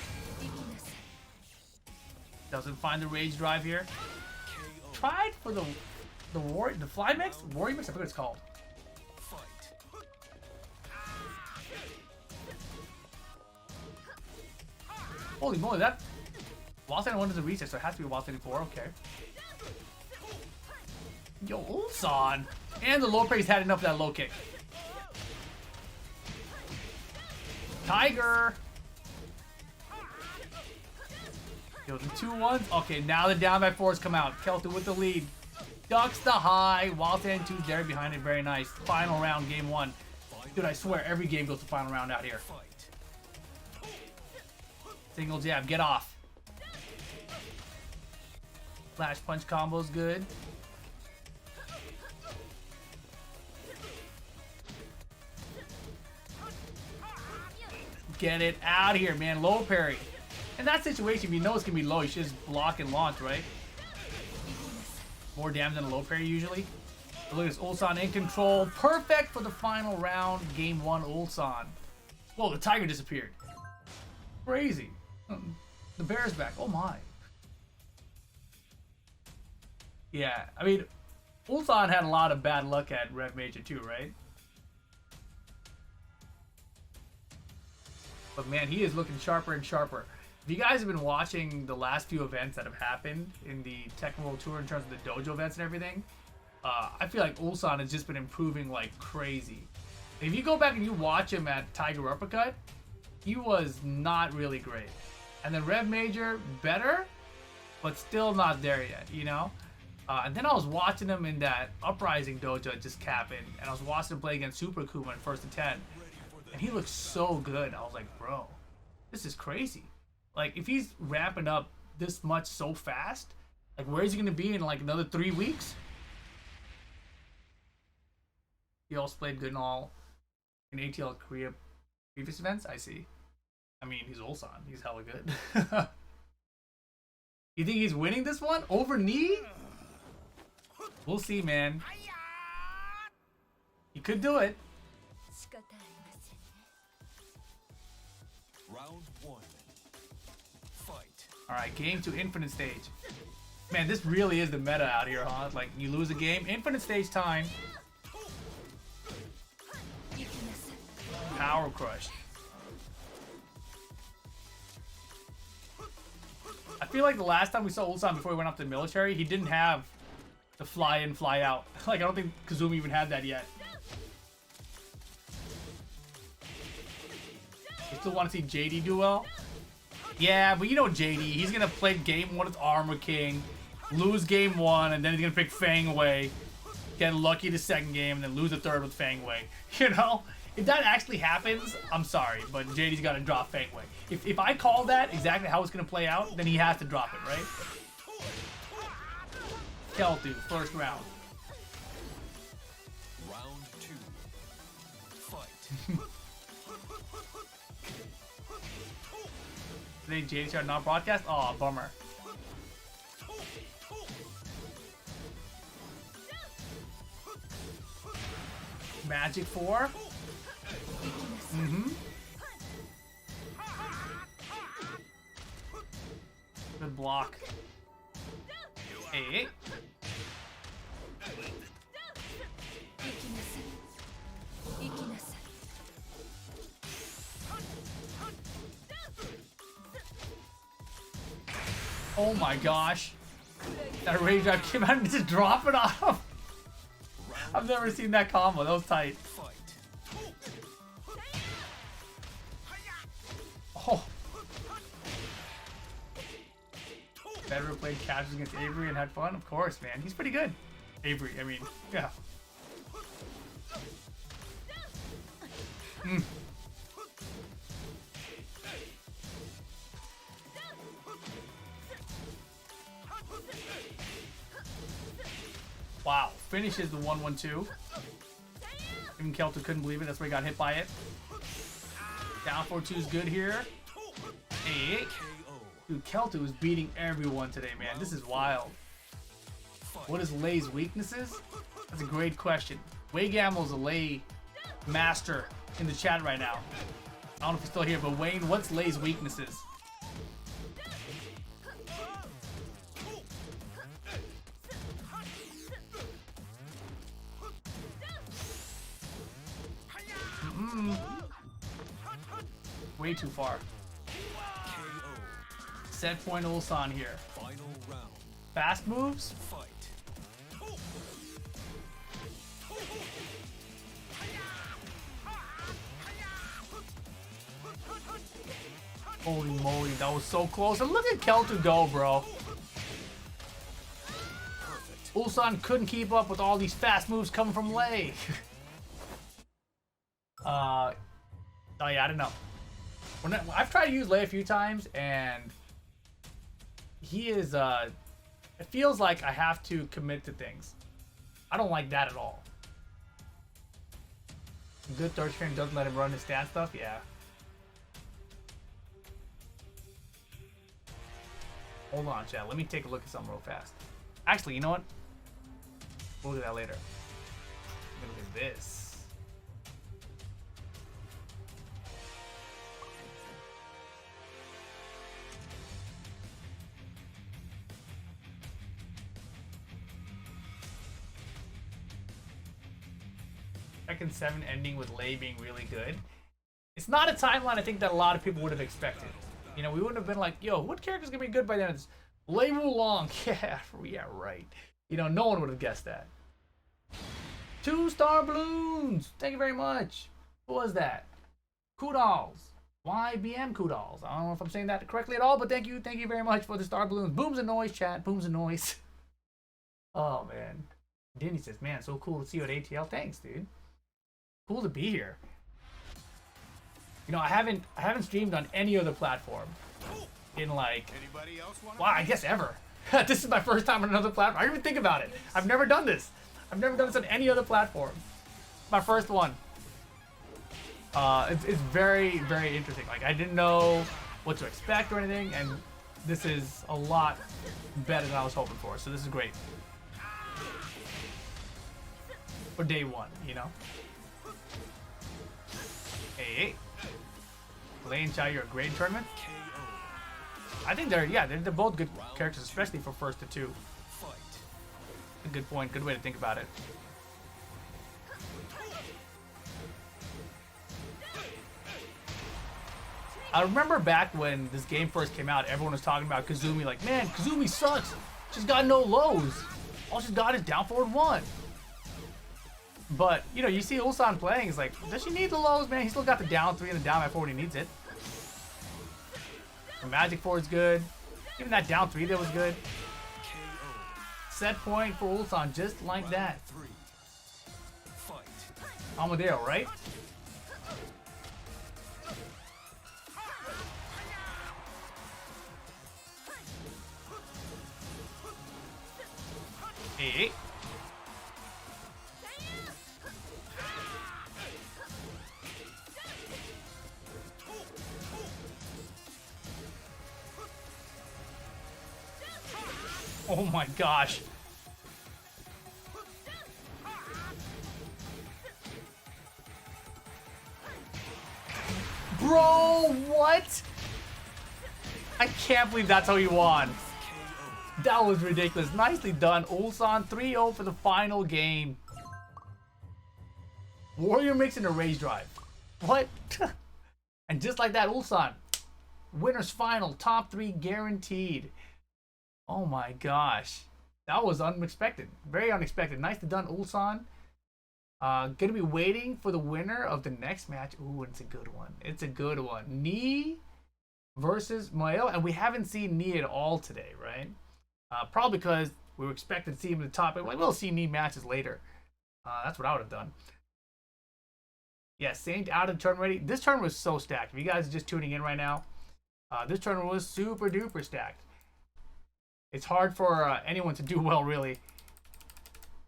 Doesn't find the rage drive here. Tried for the fly mix? Warrior mix? I forget what it's called. Holy moly, that Wild 1 is a reset, so it has to be Wild 4. Okay. Yo, Ulsan! And the low praise had enough of that low kick. Tiger! Yo, the 2-1s. Okay, now the down by 4s come out. Kelthu with the lead. Ducks the high. While stand 2's there behind it. Very nice. Final round, game 1. Dude, I swear every game goes to final round out here. Single jab, get off. Flash punch combo's good. Get it out of here, man. Low parry. In that situation, if you know it's gonna be low, you should just block and launch, right? More damage than a low parry usually. But look at this, Ulsan in control. Perfect for the final round, game 1, Ulsan. Whoa, the tiger disappeared. Crazy. The bear's back. Oh my. Yeah, I mean, Ulsan had a lot of bad luck at Rev Major too, right? But man, he is looking sharper and sharper. If you guys have been watching the last few events that have happened in the Tekken World Tour in terms of the dojo events and everything, I feel like Ulsan has just been improving like crazy. If you go back and you watch him at Tiger Uppercut, he was not really great. And then Rev Major, better, but still not there yet, you know? And then I was watching him in that Uprising dojo that just happened, and I was watching him play against Super Kuma in 1st to 10. And he looked so good. I was like, bro, this is crazy. Like, if he's ramping up this much so fast, like, where is he going to be in, like, another 3 weeks? He also played good and all in ATL Korea previous events, I see. I mean, he's Ulsan. He's hella good. You think he's winning this one? Over knee? We'll see, man. He could do it. Round 1. Fight. Alright, game 2, infinite stage. Man, this really is the meta out here, huh? Like, you lose a game, infinite stage time. Power crush. I feel like the last time we saw Ulsan before he went up to the military, he didn't have the fly in, fly out. Like, I don't think Kazumi even had that yet. You still want to see JD do well? Yeah, but you know JD, he's going to play game 1 with Armor King, lose game 1, and then he's going to pick Fang Wei, get lucky the 2nd game, and then lose the 3rd with Fang Wei. You know? If that actually happens, I'm sorry, but JD's got to drop Fang Wei. If I call that exactly how it's going to play out, then he has to drop it, right? Kelthu, 1st round. Round 2. Fight. Today JDCR not broadcast? Aw, bummer. Magic 4? Mm-hmm. Good block. Hey. Oh my gosh. That rage drive came out and just drop it off. I've never seen that combo. That was tight. Oh. Better played catches against Avery and had fun? Of course, man. He's pretty good. Avery, I mean, yeah. Wow, finishes the 1-1-2. Even Kelthu couldn't believe it. That's where he got hit by it. Down 4-2 is good here. Hey. Dude, Kelthu is beating everyone today, man. This is wild. What is Lei's weaknesses? That's a great question. Wei Gamel's a Lei master in the chat right now. I don't know if he's still here, but Wayne, what's Lei's weaknesses? Way too far. Set point Ulsan here. Final round. Fast moves? Fight. Holy moly, that was so close. And look at Kelthu go, bro. Ulsan couldn't keep up with all these fast moves coming from Lei. Oh yeah, I don't know. I've tried to use Lei a few times, and he is, it feels like I have to commit to things. I don't like that at all. Good third screen doesn't let him run his stat stuff, yeah. Hold on, chat. Let me take a look at something real fast. Actually, you know what? We'll look at that later. Look at this. Tekken 7 ending with Lei being really good. It's not a timeline I think that a lot of people would have expected. You know, we wouldn't have been like, yo, what character's gonna be good by the end of this? Lei Wulong. Yeah, right. You know, no one would have guessed that. 2-star balloons. Thank you very much. What was that? Kudals. YBM Kudals. I don't know if I'm saying that correctly at all, but thank you very much for the star balloons. Booms and noise, chat. Booms and noise. Oh man. Denny says, man, so cool to see you at ATL. Thanks, dude. Cool to be here. You know, I haven't streamed on any other platform in like, wow, I guess ever. This is my first time on another platform. I didn't even think about it. I've never done this. I've never done this on any other platform. My first one. It's very, very interesting. Like, I didn't know what to expect or anything, and this is a lot better than I was hoping for. So this is great. For day one, you know? Hey. Lei and Chai are a great tournament. I think they're both good characters, especially for first to two. A good point, good way to think about it. I remember back when this game first came out, everyone was talking about Kazumi, like, man, Kazumi sucks. She's got no lows. All she's got is down forward 1. But, you know, you see Ulsan playing, it's like, does she need the lows, man? He's still got the down 3 and the down F4 when he needs it. The magic forward's good. Even that down 3 there was good. Set point for Ulsan, just like that. Amadeo, right? Hey. Oh my gosh. Bro, what? I can't believe that's how he won. That was ridiculous. Nicely done, Ulsan. 3-0 for the final game. Warrior mixing a rage drive. What? And just like that, Ulsan. Winner's final. Top 3 guaranteed. Oh my gosh. That was unexpected. Very unexpected. Nicely done, Ulsan. Gonna be waiting for the winner of the next match. Ooh, it's a good one. It's a good one. Ni versus Meo-IL. And we haven't seen Ni at all today, right? Probably because we were expected to see him in the top 8. Like, we'll see Ni matches later. That's what I would have done. Yeah, Saint out of the tournament ready. This tournament was so stacked. If you guys are just tuning in right now, this tournament was super duper stacked. It's hard for anyone to do well, really.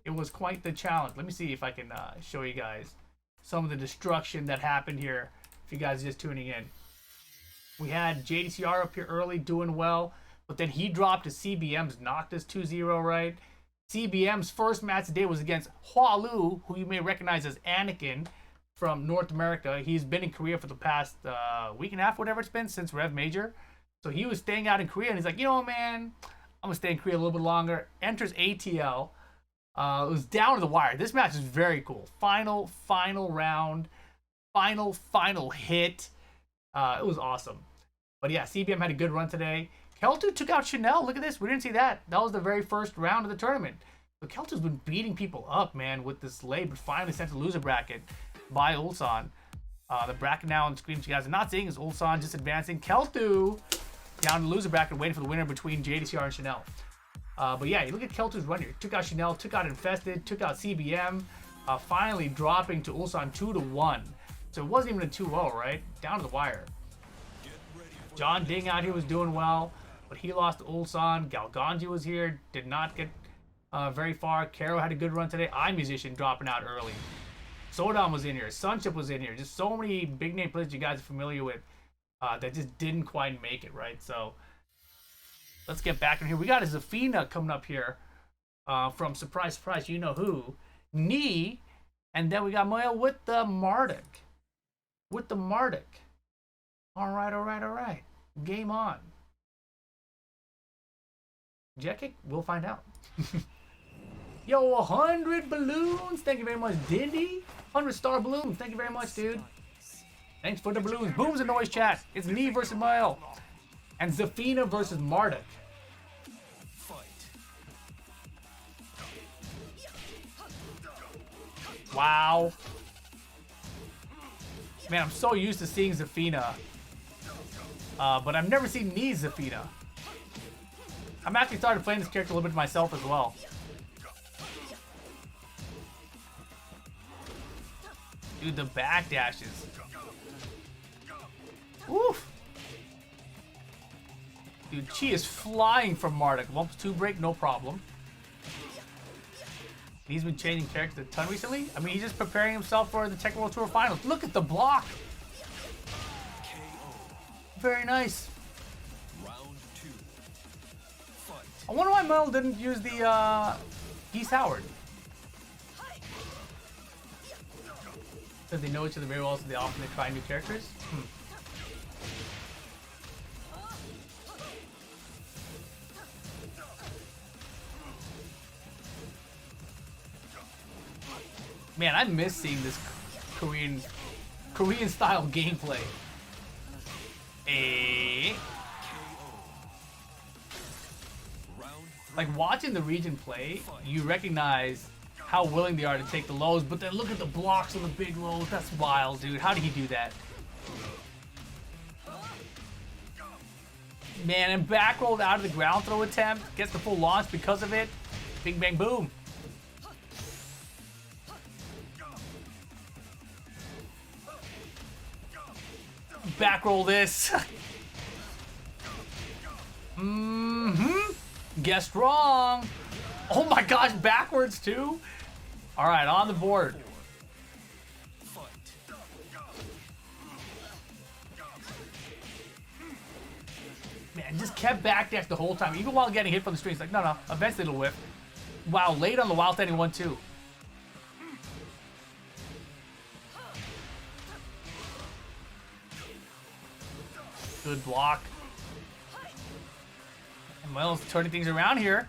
It was quite the challenge. Let me see if I can show you guys some of the destruction that happened here. If you guys are just tuning in, we had JDCR up here early doing well, but then he dropped to CBM's, knocked us 2-0, right? CBM's first match today was against BoaLuvB, who you may recognize as Anakin from North America. He's been in Korea for the past week and a half, whatever it's been, since Rev Major. So he was staying out in Korea, and he's like, you know, man, I'm going to stay in Korea a little bit longer. Enters ATL. It was down to the wire. This match is very cool. Final round. Final hit. It was awesome. But yeah, CBM had a good run today. Kelthu took out Chanel. Look at this. We didn't see that. That was the very first round of the tournament. So Kelthu's been beating people up, man, with this Lei, but finally sent to loser bracket by Ulsan. The bracket now on the screen, you guys are not seeing, is Ulsan just advancing. Kelthu down to loser bracket, waiting for the winner between JDCR and Chanel. But yeah, you look at Kelthu's run here. Took out Chanel, took out Infested, took out CBM, finally dropping to Ulsan 2-1. So it wasn't even a 2-0, right? Down to the wire. John Ding out here was doing well, but he lost to Ulsan. Galganji was here, did not get very far. Karo had a good run today. iMusician dropping out early. Sodom was in here. Sunship was in here. Just so many big name players you guys are familiar with that just didn't quite make it, right? So let's get back in here. We got a Zafina coming up here from Surprise Surprise, you know who. Knee. And then we got Meo-IL with the Marduk. With the Marduk. All right. Game on. Jekik? We'll find out. Yo, 100 balloons. Thank you very much, Dindy. 100 star balloons. Thank you very much, dude. Thanks for the balloons. Booms and noise chat. It's me versus Meo-IL. And Zafina versus Marduk. Wow. Man, I'm so used to seeing Zafina. But I've never seen Knee Zafina. I'm actually started playing this character a little bit myself as well. Dude, the back dashes. Oof. Dude, Chi is flying from Marduk. Wumps 2 break, no problem. He's been changing characters a ton recently. I mean, he's just preparing himself for the Tekken World Tour Finals. Look at the block. Very nice. I wonder why Mel didn't use the Geese Howard. Because they know each other very well, so they often try new characters. Man, I miss seeing this Korean style gameplay. Like watching the region play, you recognize how willing they are to take the lows, but then look at the blocks on the big lows. That's wild, dude. How did he do that? Man, and back rolled out of the ground throw attempt, gets the full launch because of it. Bing, bang, boom. Back roll this. Guessed wrong. Oh my gosh, backwards too? All right, on the board. Man, just kept backdash the whole time, even while getting hit from the strings. Like, no, eventually it'll whip. Wow, late on the wild standing 1-2. Good block. And Meo-IL's turning things around here.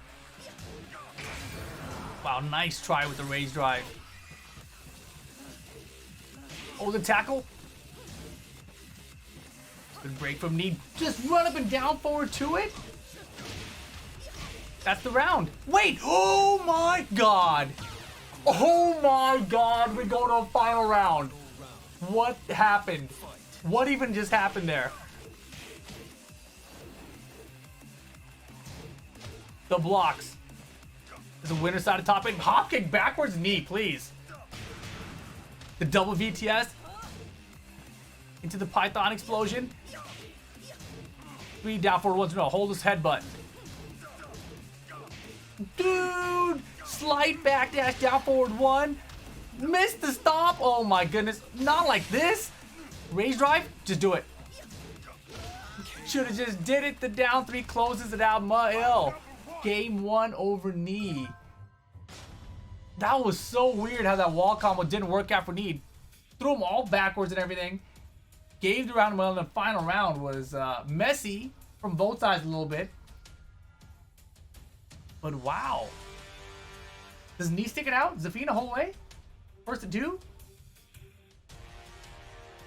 Wow, nice try with the raise drive. Oh, the tackle. Good break from Knee. Just run up and down forward to it. That's the round. Wait, oh my god. Oh my god, we go to a final round. What happened? What even just happened there? The blocks. There's a winner side of top 8. Hop kick backwards Knee, please. The double VTS. Into the Python explosion. 3 down forward 1-0. Hold his headbutt. Dude! Slight backdash down forward 1. Missed the stop. Oh my goodness. Not like this. Raise drive. Just do it. Should have just did it. The down 3 closes it out. Meo-IL. Game 1 over Knee. That was so weird how that wall combo didn't work out for Knee. Threw them all backwards and everything. Gave the round well, and the final round was messy from both sides a little bit. But wow. Does Knee stick it out? Zafina whole way? First to 2?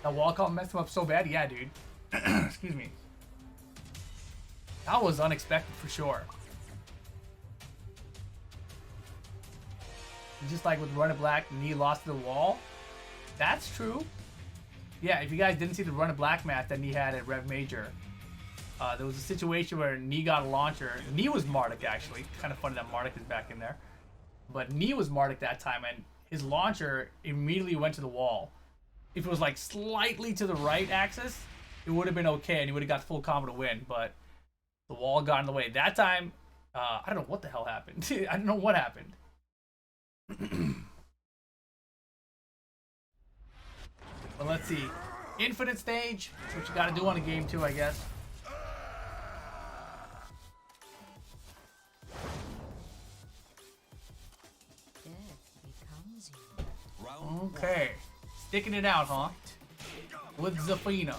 That wall combo messed him up so bad? Yeah, dude. Excuse me. That was unexpected for sure. Just like with Run It Black, Knee lost to the wall. That's true. Yeah, if you guys didn't see the Run of Black match that Nee had at Rev Major, there was a situation where Nee got a launcher. Nee was Marduk, actually. Kind of funny that Marduk is back in there. But Nee was Marduk that time, and his launcher immediately went to the wall. If it was like slightly to the right axis, it would have been okay, and he would have got full combo to win. But the wall got in the way. That time, I don't know what the hell happened. I don't know what happened. But let's see. Infinite stage, which you gotta do on a game 2, I guess. Okay. Sticking it out, huh? With Zafina.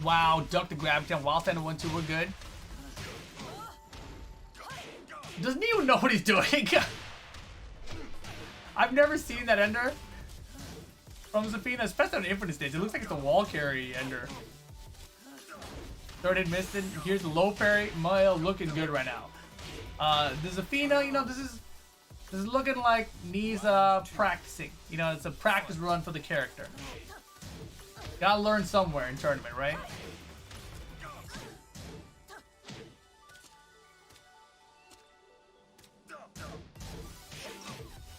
Wow, duck the grab down. While standing 1-2, we're good. Doesn't even know what he's doing. I've never seen that ender from Zafina, especially on Infinite stage. It looks like it's a wall carry ender. Third hit missed it. Here's the low parry. Meo-IL looking good right now. The Zafina, you know, this is looking like Nee's practicing. You know, it's a practice run for the character. Gotta learn somewhere in tournament, right?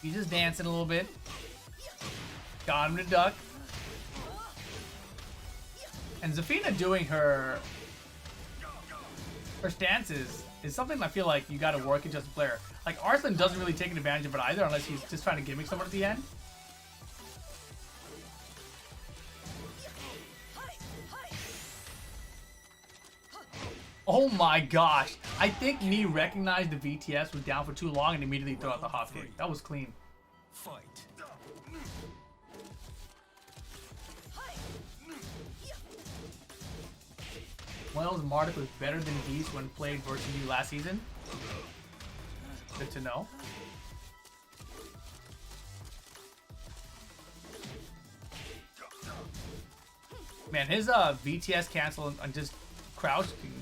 He's just dancing a little bit. Got him to duck. And Zafina doing her stances is something I feel like you gotta work into as a player. Like, Arslan doesn't really take advantage of it either unless he's just trying to gimmick someone at the end. Oh my gosh. I think Nee recognized the VTS was down for too long and immediately threw out the hop kick. That was clean. Fight. Meo-IL's Marduk was better than Geese when played versus you last season. Good to know. Man, his VTS cancel and just crouching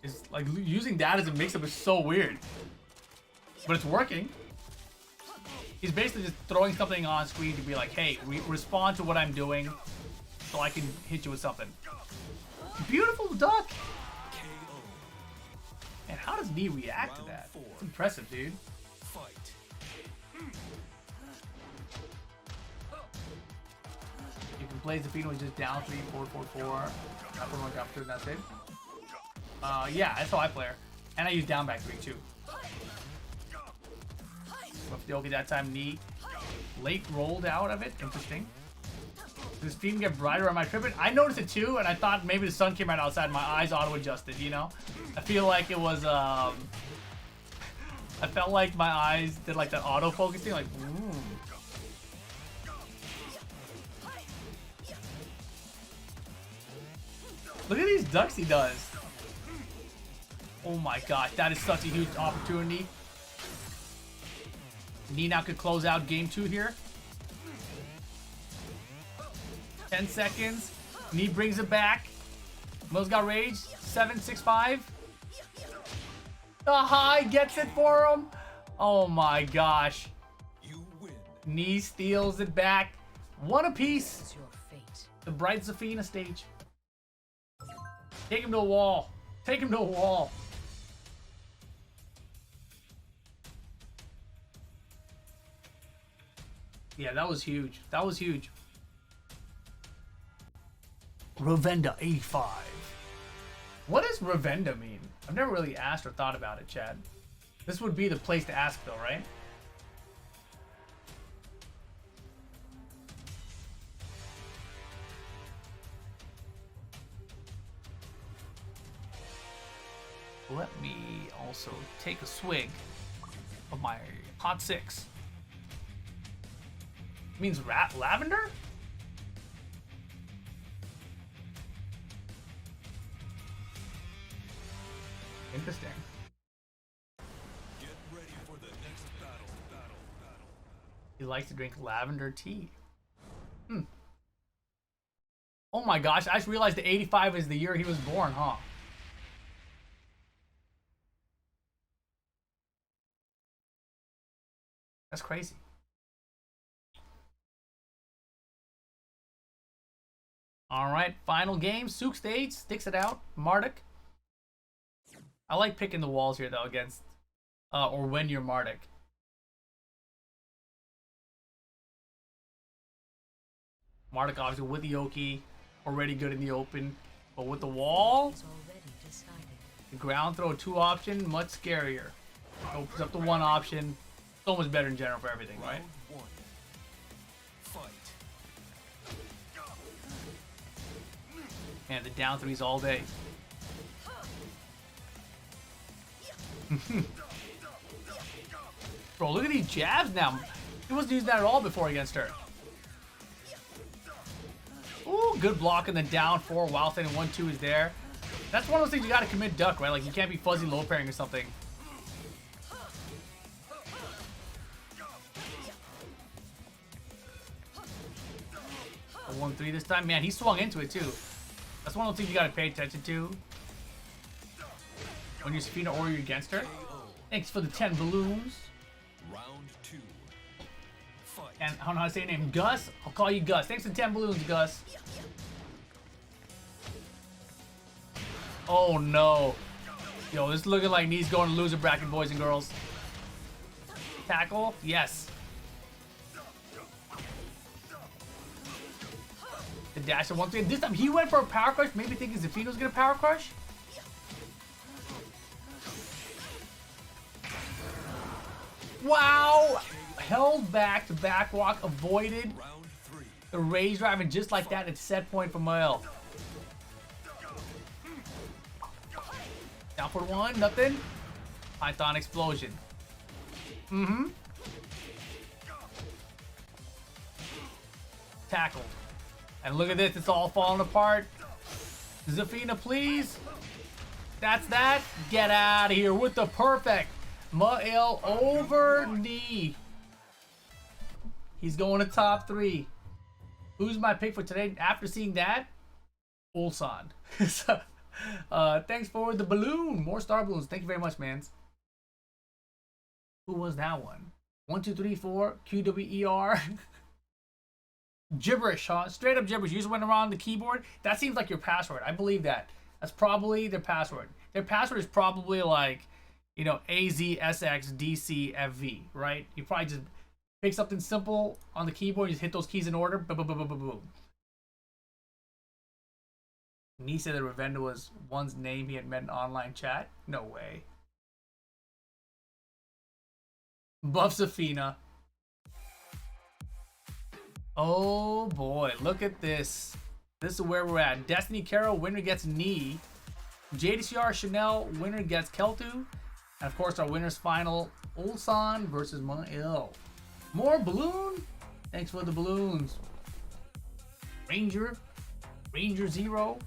is like using that as a mix-up is so weird. But it's working. He's basically just throwing something on screen to be like, hey, respond to what I'm doing so I can hit you with something. Beautiful duck! And how does Nee react to that? It's impressive, dude. You can play Zafina with just down 3, 4, 4, 4. Up 1, up 2, and that's it. Yeah, that's how I play her. And I use down back 3 too. Left the Oki that time. Nee late rolled out of it. Interesting. Does Steam get brighter on my triplet? I noticed it too, and I thought maybe the sun came out outside. My eyes auto-adjusted, you know? I feel like it was, I felt like my eyes did like that auto-focusing, like, ooh. Look at these ducks he does. Oh my gosh, that is such a huge opportunity. Nee now could close out game 2 here. 10 seconds. Nee brings it back. Mo's got rage. 7, 6, 5. The high gets it for him. Oh my gosh. Nee steals it back. One apiece. The Bright Zafina stage. Take him to a wall. Take him to a wall. Yeah, that was huge. That was huge. Ravenda 85. What does Ravenda mean? I've never really asked or thought about it, Chad. This would be the place to ask though, right? Let me also take a swig of my hot 6. It means lavender? Interesting. Get ready for the next battle. He likes to drink lavender tea. Oh my gosh, I just realized the 85 is the year he was born, huh? That's crazy. All right, final game. Sook Stage sticks it out. Marduk. I like picking the walls here though against, or when you're Marduk. Marduk obviously with the Yoki, already good in the open, but with the wall, the ground throw 2 option, much scarier. Opens up the 1 option. So much better in general for everything, right? Round 1. Fight. And the down 3s all day. Bro, look at these jabs now. He wasn't using that at all before against her. Ooh, good block and then down 4 while standing 1-2 is there. That's one of those things you gotta commit duck, right? Like you can't be fuzzy low pairing or something. A 1-3 this time. Man, he swung into it too. That's one of those things you gotta pay attention to when you're Safina or you're against her. Thanks for the 10 balloons. Round 2. Fight. And I don't know how to say your name. Gus? I'll call you Gus. Thanks for the 10 balloons, Gus. Oh no. Yo, this is looking like Knee's going to loser bracket, boys and girls. Tackle? Yes. The dash of 1-3. This time he went for a power crush, maybe thinking Zafina was going to power crush. Wow! Held back to back walk, avoided Round 3. the rage drive, and just like that, it's set point for Meo-IL. Down for 1, nothing. Python explosion. Tackled. And look at this, it's all falling apart. Zafina, please. That's that. Get out of here with the perfect Meo-IL over Knee. He's going to top 3. Who's my pick for today? After seeing that, Ulsan. So, thanks for the balloon. More star balloons. Thank you very much, man. Who was that one? 1, 2, 3, 4. QWER. Gibberish, huh? Straight up gibberish. You just went around the keyboard. That seems like your password. I believe that. That's probably their password. Their password is probably like, you know, AZSXDCFV, right? You probably just pick something simple on the keyboard, you just hit those keys in order. Boom, boom, boom, boom, boom, boom. Nee said that Ravenda was one's name he had met in online chat. No way. Buff Zafina. Oh boy, look at this. This is where we're at. Destiny Carol, winner gets Nee. JDCR Chanel, winner gets Kelthu. And of course our winner's final, Ulsan versus Meo-IL. More balloon? Thanks for the balloons. Ranger 0.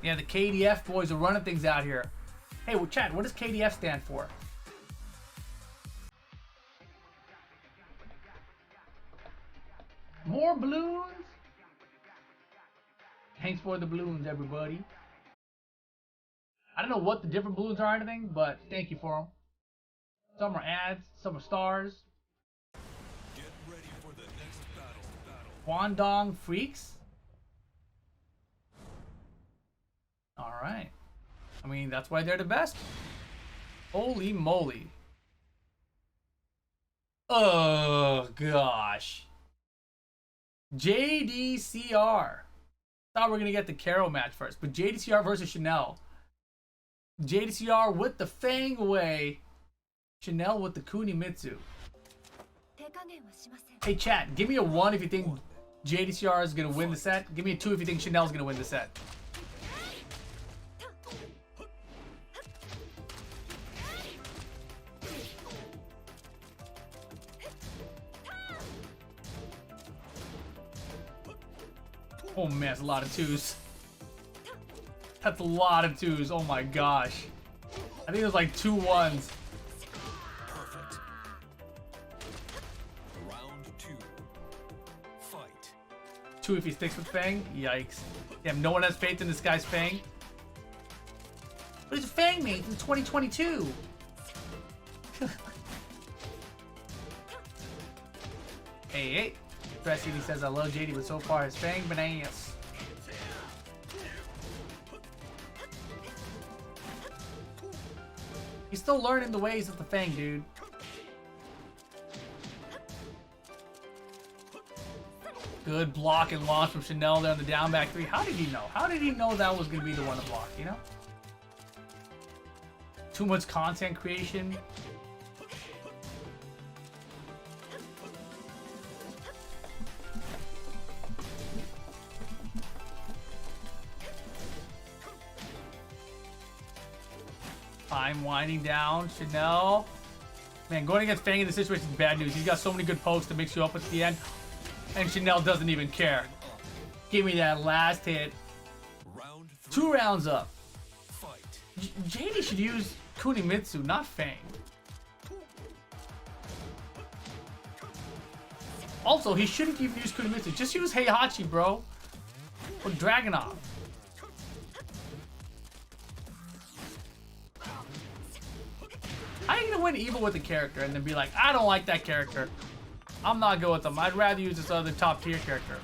Yeah, the KDF boys are running things out here. Hey, well, chat, what does KDF stand for? More balloons? Thanks for the balloons, everybody. I don't know what the different balloons are or anything, but thank you for them. Some are ads, some are stars. Get ready for the next battle. Guangdong Freaks? Alright. I mean, that's why they're the best. Holy moly. Oh, gosh. JDCR. Thought we were going to get the Karo match first, but JDCR versus Chanel. JDCR with the Fang away. Chanel with the Kunimitsu. Hey chat, give me a 1 if you think JDCR is going to win the set. Give me a 2 if you think Chanel's going to win the set. Oh man, that's a lot of 2s. That's a lot of 2s. Oh my gosh. I think it was like 2 1s. Perfect. Round 2. Fight. 2 if he sticks with Fang. Yikes. Damn, no one has faith in this guy's Fang. But he's a Fang mate in 2022. Hey. Presley says I love JD, but so far his fang bananas. He's still learning the ways of the fang, dude. Good block and launch from Chanel there on the down back 3. How did he know? How did he know that was going to be the one to block, you know? Too much content creation. Time winding down. Chanel. Man, going against Fang in this situation is bad news. He's got so many good pokes to mix you up at the end. And Chanel doesn't even care. Give me that last hit. Round 3. 2 rounds up. Fight. JD should use Kunimitsu, not Fang. Also, he shouldn't even use Kunimitsu. Just use Heihachi, bro. Or Dragunov. How are you gonna win evil with a character and then be like, I don't like that character. I'm not good with them. I'd rather use this other top tier character.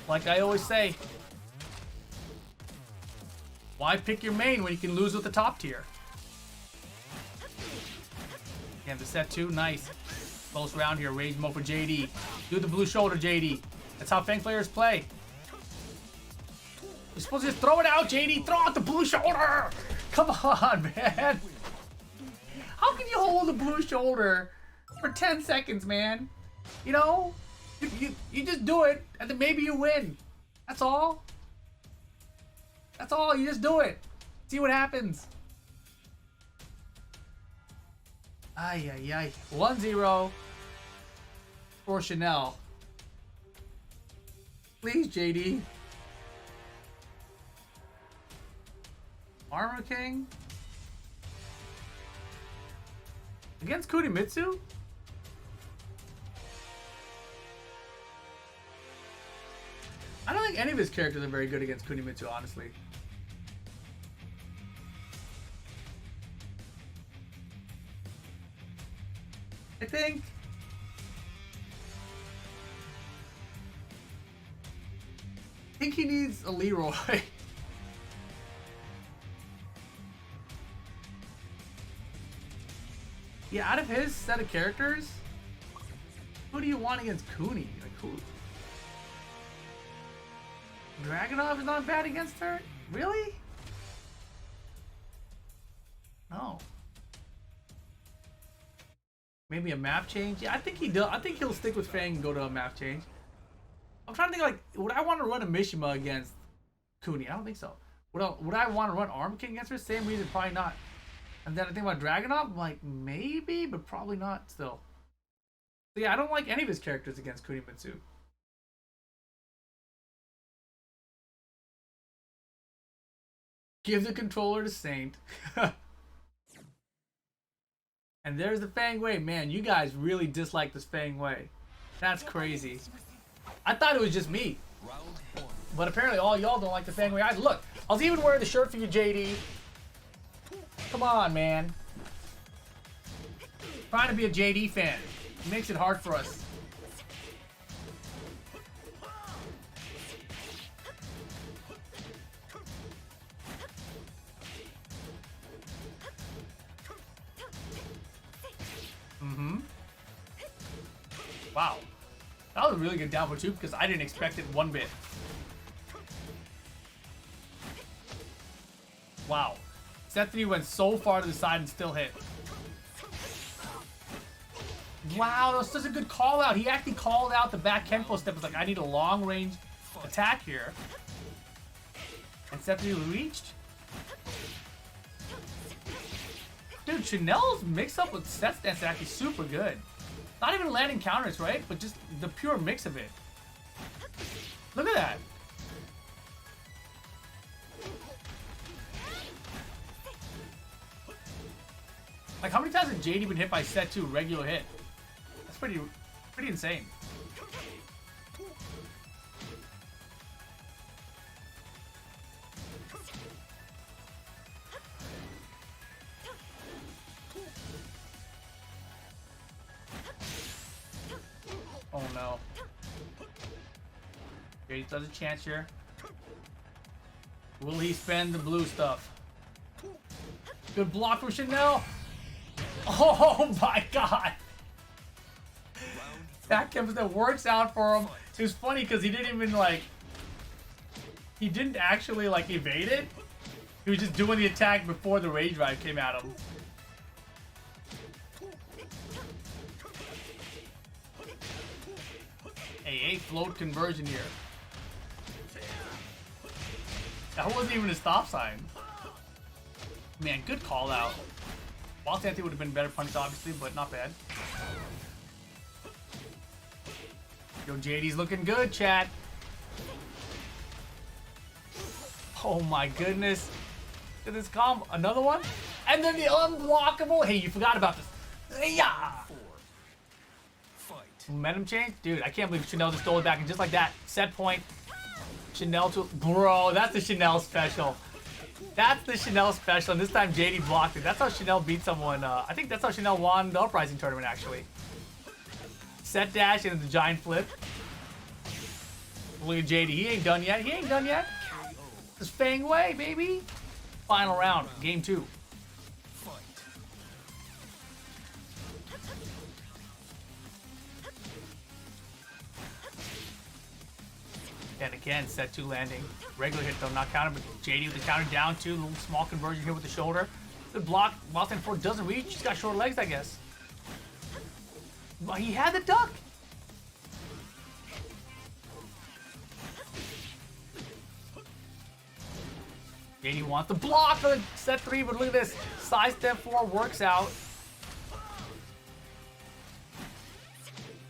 Like I always say, why pick your main when you can lose with the top tier? Again, the set 2, nice. Close round here, Rage Mode for JD. Do the blue shoulder, JD. That's how Fang players play. You're supposed to just throw it out, JD. Throw out the blue shoulder. Come on, man. How can you hold the blue shoulder for 10 seconds, man? You know? You just do it, and then maybe you win. That's all. That's all. You just do it. See what happens. Ay, ay, ay. 1-0 for Chanel. Please, JD. Armor King? Against Kunimitsu? I don't think any of his characters are very good against Kunimitsu, honestly. I think he needs a Leroy. Yeah, out of his set of characters, who do you want against Kuni? Like who? Dragunov is not bad against her? Really? No. Maybe a map change? Yeah, I think he does. I think he'll stick with Fang and go to a map change. I'm trying to think, like, would I want to run a Mishima against Kuni? I don't think so. Would I want to run Armor King against her? Same reason, probably not. And then I think about Dragunov, I'm like, maybe, but probably not still. So yeah, I don't like any of his characters against Kunimitsu. Give the controller to Saint. And there's the Fang Wei. Man, you guys really dislike this Fang Wei. That's crazy. I thought it was just me. But apparently all y'all don't like the Fang Wei. Look, I was even wearing the shirt for you, JD. Come on, man. Trying to be a JD fan. It makes it hard for us. Wow. That was a really good down for 2 because I didn't expect it one bit. Wow. Set 3 went so far to the side and still hit. Wow, that was such a good call out. He actually called out the back Kenpo step. It's like, I need a long range attack here. And set 3 reached. Dude, Chanel's mix up with set stance is actually super good. Not even landing counters, right? But just the pure mix of it. Look at that. Like, how many times has JD been hit by set 2 regular hit? That's pretty insane. JD does a chance here. Will he spend the blue stuff? Good block from Chanel. Oh my god. That comes that works out for him. It was funny because he didn't even like. He didn't actually like evade it. He was just doing the attack before the rage drive came at him. A float conversion here. That wasn't even a stop sign. Man, good call out. Wild Anthony would have been better punished, obviously, but not bad. Yo, JD's looking good, chat. Oh my goodness. Look at this combo. Another one? And then the unblockable. Hey, you forgot about this. Yeah. Momentum change? Dude, I can't believe Chanel just stole it back. And just like that, set point. Chanel to... Bro, that's the Chanel special. That's the Chanel special. And this time JD blocked it. That's how Chanel beat someone. I think that's how Chanel won the Uprising tournament, actually. Set dash and the giant flip. Look at JD. He ain't done yet. He ain't done yet. It's Fang Wei, baby. Final round. Game 2. And again, set 2 landing. Regular hit though, not counted, but JD with the counter down 2. Little small conversion here with the shoulder. Good block. Wild 4 doesn't reach. He's got short legs, I guess. But he had the duck. JD wants the block for set 3, but look at this. Side step 4 works out.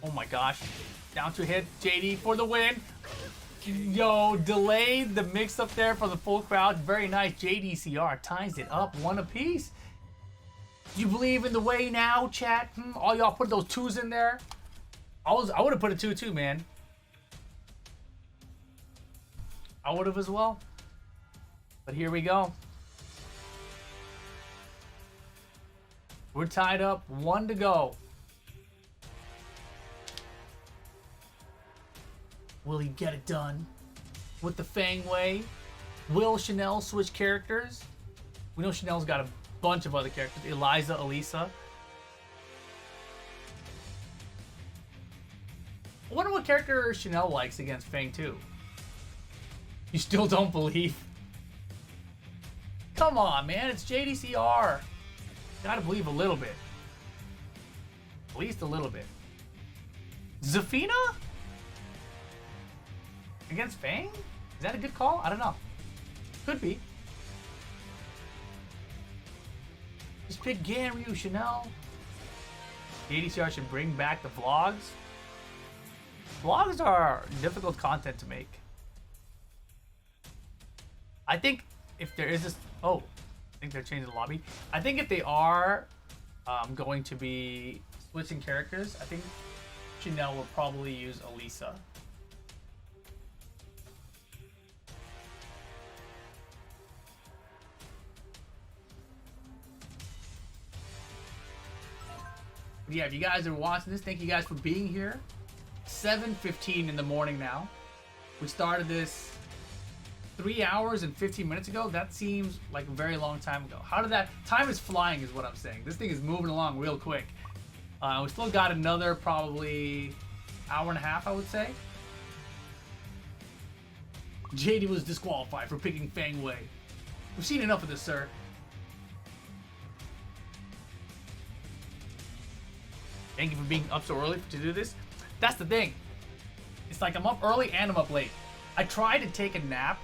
Oh my gosh. Down to hit. JD for the win. Yo, delayed the mix up there for the full crowd. Very nice. JDCR ties it up 1 apiece. Do you believe in the way now, chat? All y'all put those 2s in there. I would have put a 2 too, man. I would have as well. But here we go. We're tied up. 1 to go. Will he get it done with the Fang Wei? Will Chanel switch characters? We know Chanel's got a bunch of other characters. Eliza, Elisa. I wonder what character Chanel likes against Fang 2. You still don't believe? Come on, man. It's JDCR. Gotta believe a little bit. At least a little bit. Zafina? Against Fang? Is that a good call? I don't know. Could be. Just pick Ganryu, Chanel. JDCR should bring back the vlogs. Vlogs are difficult content to make. I think if there is this... Oh, I think they're changing the lobby. I think if they are going to be switching characters, I think Chanel will probably use Elisa. Yeah, if you guys are watching this, thank you guys for being here. 7:15 in the morning now. We started this 3 hours and 15 minutes ago. That seems like a very long time ago. How did that... Time is flying is what I'm saying. This thing is moving along real quick. We still got another probably hour and a half, I would say. JD was disqualified for picking Fang Wei. We've seen enough of this, sir. Thank you for being up so early to do this. That's the thing. It's like I'm up early and I'm up late. I tried to take a nap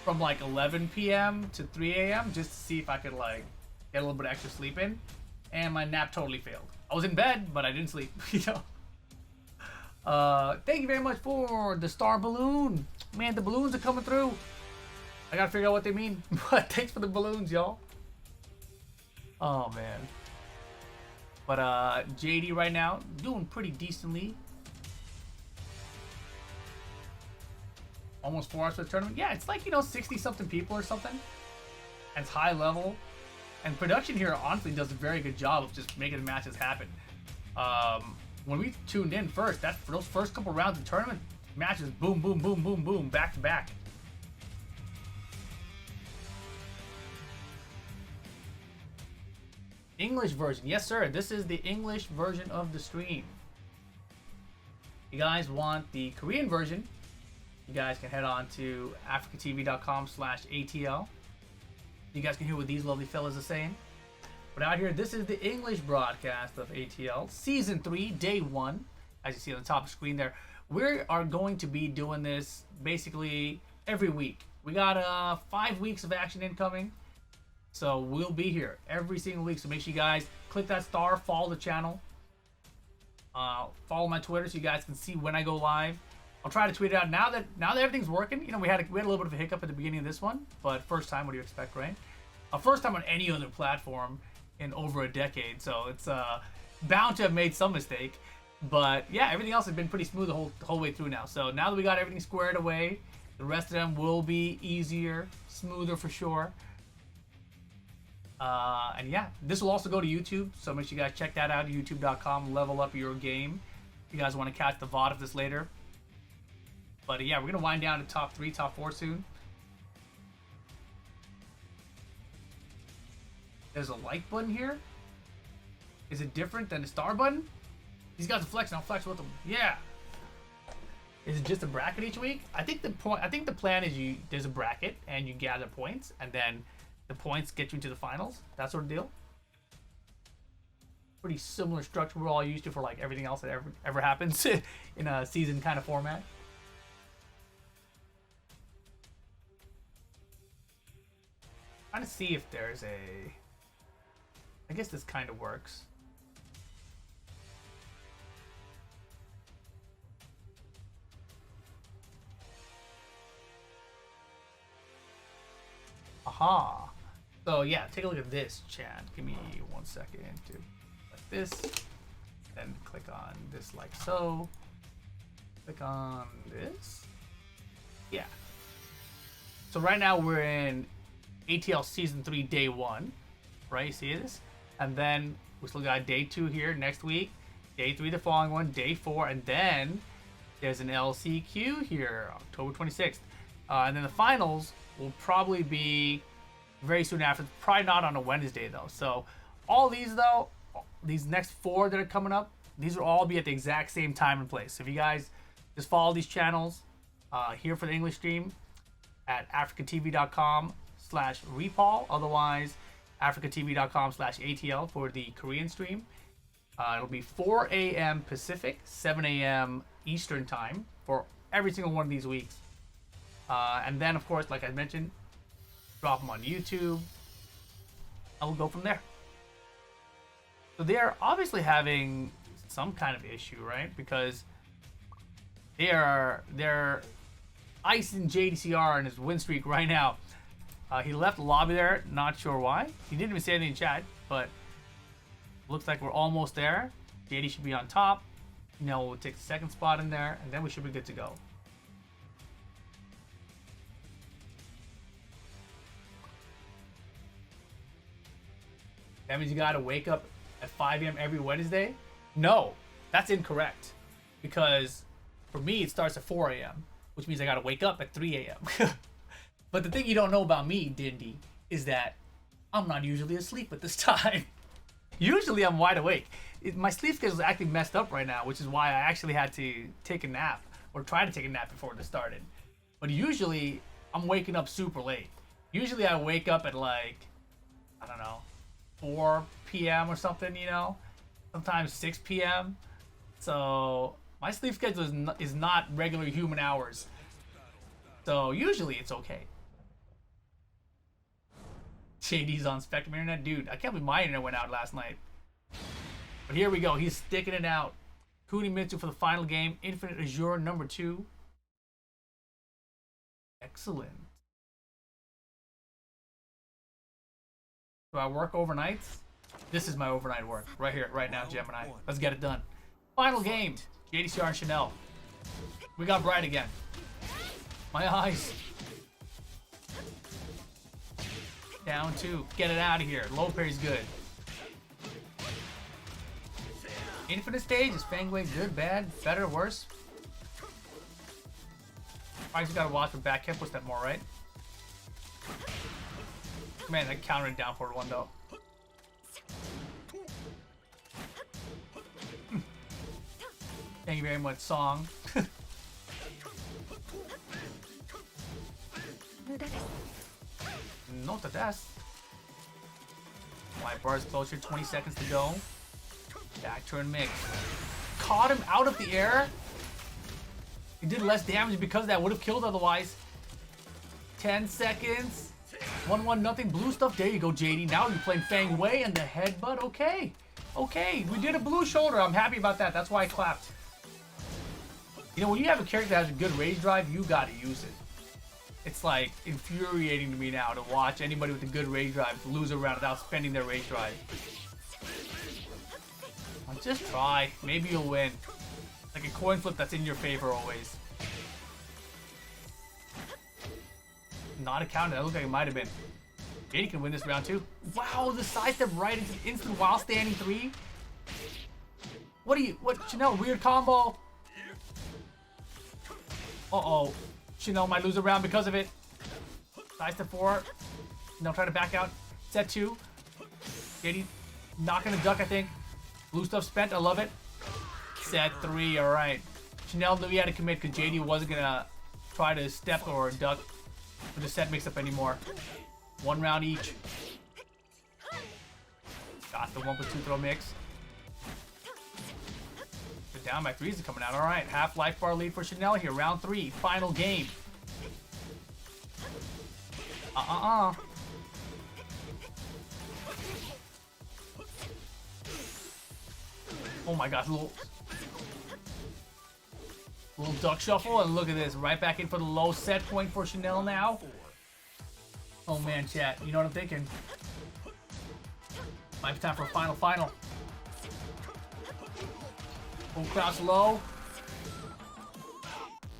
from like 11 p.m. to 3 a.m. just to see if I could like get a little bit of extra sleep in. And my nap totally failed. I was in bed, but I didn't sleep. You know. Thank you very much for the star balloon. Man, the balloons are coming through. I gotta figure out what they mean. But thanks for the balloons, y'all. Oh, man. But JD right now doing pretty decently. Almost 4 hours for the tournament. Yeah, it's like, you know, 60 something people or something. And it's high level. And production here honestly does a very good job of just making the matches happen. When we tuned in first, for those first couple rounds of the tournament, Matches boom, boom, boom, boom, boom, back to back. English version. Yes, sir. This is the English version of the stream. If you guys want the Korean version, you guys can head on to afreecatv.com/ATL. You guys can hear what these lovely fellas are saying. But out here, this is the English broadcast of ATL, Season 3, Day 1. As you see on the top of the screen there. We are going to be doing this basically every week. We got 5 weeks of action incoming. So we'll be here every single week. So make sure you guys click that star, follow the channel. Follow my Twitter so you guys can see when I go live. I'll try to tweet it out now that everything's working. You know, we had a little bit of a hiccup at the beginning of this one, but first time, what do you expect, right? First time on any other platform in over a decade, so it's bound to have made some mistake. But yeah, everything else has been pretty smooth the whole way through now. So now that we got everything squared away, the rest of them will be easier, smoother for sure. And yeah, this will also go to YouTube, so make sure you guys check that out, youtube.com, level up your game. If you guys want to catch the VOD of this later. But yeah, we're going to wind down to top 3, top 4 soon. There's a like button here. Is it different than the star button? These guys are flexing, I'll flex with them. Yeah. Is it just a bracket each week? I think the plan is there's a bracket and you gather points, and then the points get you into the finals. That sort of deal. Pretty similar structure we're all used to for like everything else that ever happens in a season kind of format. Trying to see if there's a... I guess this kind of works. Aha. So yeah, take a look at this, chat. Give me 1 second to like this. Then click on this like so. Click on this. Yeah. So right now we're in ATL Season 3 Day 1. Right, you see this? And then we still got Day 2 here next week. Day 3 the following one. Day 4. And then there's an LCQ here, October 26th. And then the finals will probably be very soon after. Probably not on a Wednesday though. So all these though, these next 4 that are coming up, these will all be at the exact same time and place. So if you guys just follow these channels here for the English stream at afreecatv.com/repaul. Otherwise, afreecatv.com/ATL for the Korean stream. It'll be 4 a.m. Pacific, 7 a.m. Eastern time for every single one of these weeks. And then, of course, like I mentioned, drop them on YouTube. And we'll go from there. So they're obviously having some kind of issue, right? Because they're icing JDCR in his win streak right now. He left the lobby there, not sure why. He didn't even say anything in chat, but looks like we're almost there. JD should be on top. You know, we'll take the second spot in there, and then we should be good to go. That means you gotta wake up at 5 a.m. every Wednesday? No, that's incorrect. Because for me, it starts at 4 a.m., which means I gotta wake up at 3 a.m. But the thing you don't know about me, Dindy, is that I'm not usually asleep at this time. Usually I'm wide awake. My sleep schedule is actually messed up right now, which is why I actually had to take a nap, or try to take a nap before this started. But usually I'm waking up super late. Usually I wake up at like, I don't know, 4 p.m. or something, you know? Sometimes 6 p.m. So my sleep schedule is not regular human hours. So usually it's okay. JD's on Spectrum Internet. Dude, I can't believe my internet went out last night. But here we go. He's sticking it out. Kunimitsu for the final game. Infinite Azure number 2. Excellent. Do I work overnights? This is my overnight work. Right here, right now, Gemini. Let's get it done. Final game. JDCR and Chanel. We got bright again. My eyes. Down 2. Get it out of here. Low parry's good. Infinite stage. Is Fangway good, bad, better, worse? I just gotta watch for back hip step more, right? Man, that countered down forward one though. Thank you very much, Song. Not the best. My bar's closer, 20 seconds to go. Back turn mix. Caught him out of the air. He did less damage because that would have killed otherwise. 10 seconds. 1-1 nothing. Blue stuff. There you go, JD. Now you're playing Fang Wei and the headbutt. Okay. Okay. We did a blue shoulder. I'm happy about that. That's why I clapped. You know, when you have a character that has a good rage drive, you gotta use it. It's like infuriating to me now to watch anybody with a good rage drive lose a round without spending their rage drive. I'll just try. Maybe you'll win. Like a coin flip that's in your favor always. Not a counter. That looked like it might have been. JD can win this round too. Wow, the sidestep right into the instant while standing 3. What Chanel, weird combo. Uh-oh. Chanel might lose a round because of it. Sidestep 4. Chanel trying to back out. Set 2. JD not gonna duck, I think. Blue stuff spent. I love it. Set 3. All right. Chanel knew he had to commit because JD wasn't gonna try to step or duck with the set mix-up anymore. 1 round each. Got the 1+2 throw mix. The down by 3s are coming out. All right. Half life bar lead for Chanel here. Round 3. Final game. Oh my gosh, little duck shuffle, and look at this, right back in for the low set point for Chanel now. Oh man, chat, you know what I'm thinking? Might be time for a final. Full crouch low.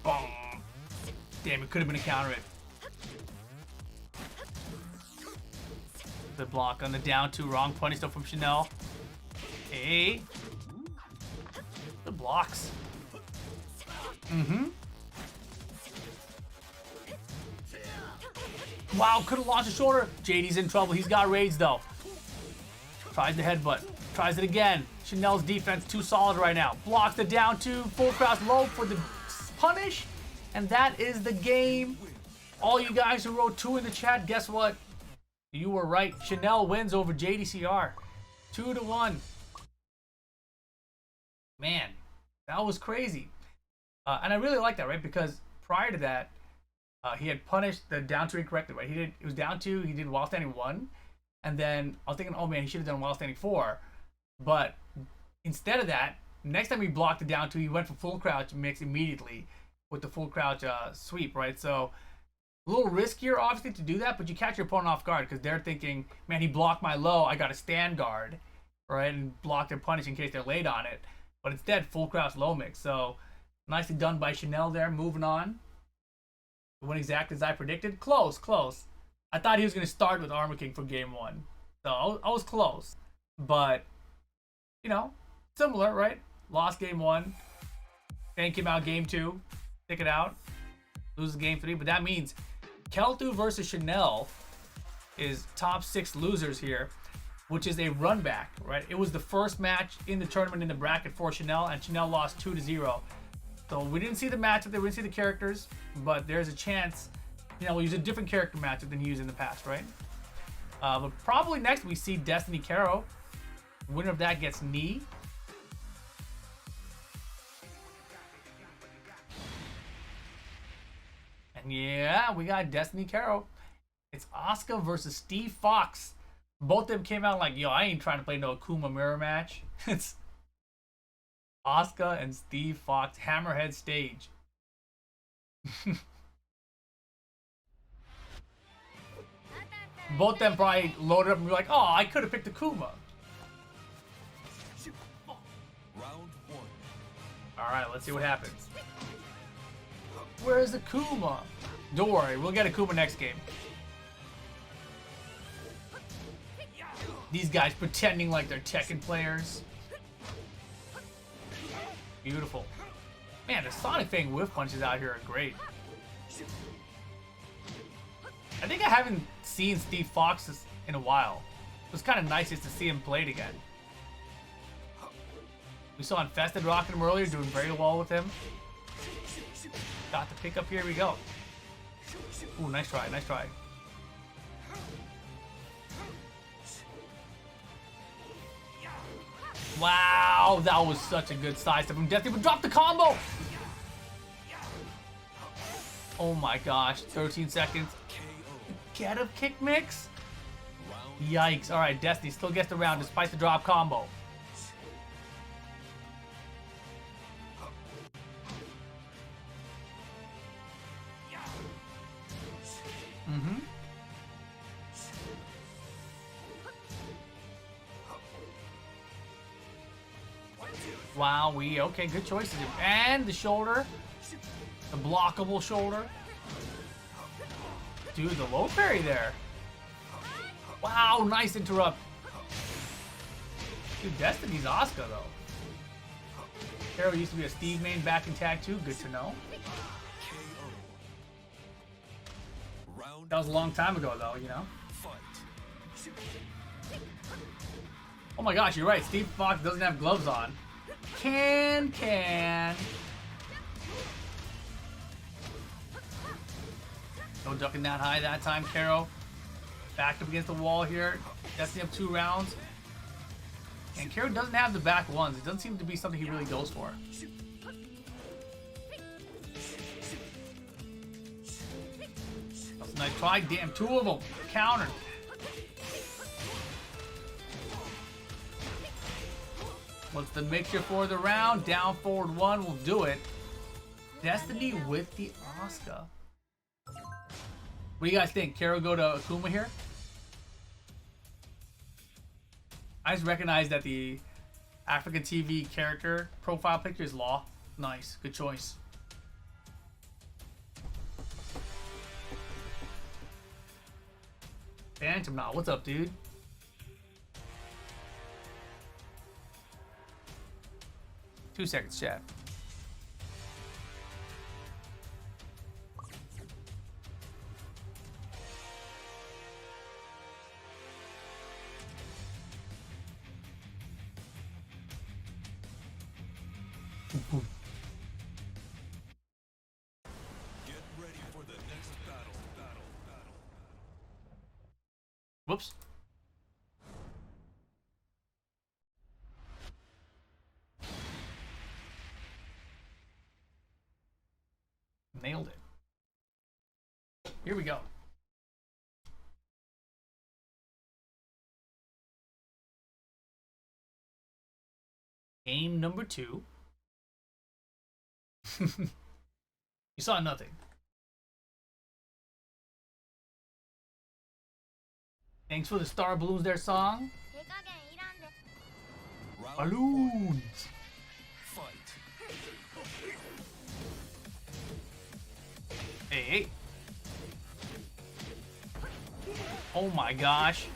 Boom. Damn, it could have been a counter it. The block on the down 2, wrong punish stuff from Chanel. Hey. The blocks. Wow, could have launched a shoulder. JD's in trouble. He's got rage though. Tries the headbutt. Tries it again. Chanel's defense too solid right now. Blocks the down 2. Full cross low for the punish. And that is the game. All you guys who wrote 2 in the chat, guess what? You were right. Chanel wins over JDCR. 2-1. Man, that was crazy. And I really like that, right? Because prior to that, he had punished the down 2 incorrectly, right? It was down 2, he did while standing 1. And then I was thinking, oh man, he should have done while standing 4. But instead of that, next time he blocked the down 2, he went for full crouch mix immediately with the full crouch sweep, right? So a little riskier, obviously, to do that, but you catch your opponent off guard because they're thinking, man, he blocked my low, I got to stand guard, right? And block their punish in case they're late on it. But instead, full crouch low mix. So nicely done by Chanel there. Moving on. It went exactly as I predicted. Close. I thought he was going to start with Armor King for game 1. So I was close. But, you know, similar, right? Lost game 1. Fang came out game 2. Stick it out. Loses game 3. But that means Kelthu versus Chanel is top 6 losers here, which is a run back, right? It was the first match in the tournament in the bracket for Chanel, and Chanel lost 2-0. So we didn't see the matchup, we didn't see the characters, but there's a chance, you know, we'll use a different character matchup than he used in the past, right? But probably next we see Destiny Caro. Winner of that gets knee. And yeah, we got Destiny Caro. It's Asuka versus Steve Fox. Both of them came out like, yo, I ain't trying to play no Akuma mirror match. It's Asuka and Steve Fox, Hammerhead stage. Both of them probably loaded up and were like, oh, I could have picked Akuma. Round 1. Alright, let's see what happens. Where's Akuma? Don't worry, we'll get Akuma next game. These guys pretending like they're Tekken players. Beautiful. Man, the Sonic Fang whiff punches out here are great. I think I haven't seen Steve Fox in a while. It was kind of nice just to see him played again. We saw Infested rocking him earlier, doing very well with him. Got the pick up here, we go. Ooh, nice try, nice try. Wow, that was such a good side step from Destiny, but drop the combo! Oh my gosh, 13 seconds. Get a kick mix? Yikes. Alright, Destiny still gets the round despite the drop combo. Wow, okay, good choices. And the shoulder. The blockable shoulder. Dude, the low parry there. Wow, nice interrupt. Dude, Destiny's Asuka, though. Hero used to be a Steve main back in Tag 2. Good to know. That was a long time ago, though, you know? Oh my gosh, you're right. Steve Fox doesn't have gloves on. Can. No ducking that high that time, Karo. Backed up against the wall here. Destiny up 2 rounds. And Karo doesn't have the back ones. It doesn't seem to be something he really goes for. That's a nice try. Damn, 2 of them. Countered. What's the mixture for the round? Down forward 1 will do it. Destiny with the Asuka. What do you guys think? Karo go to Akuma here? I just recognize that the Afreeca TV character profile picture is Law. Nice. Good choice. Phantom Knot. What's up, dude? Two seconds, chat. Get ready for the next battle. Whoops. Nailed it. Here we go. Game number 2. You saw nothing. Thanks for the star balloons there song. Balloons. Fight. Hey. Oh my gosh.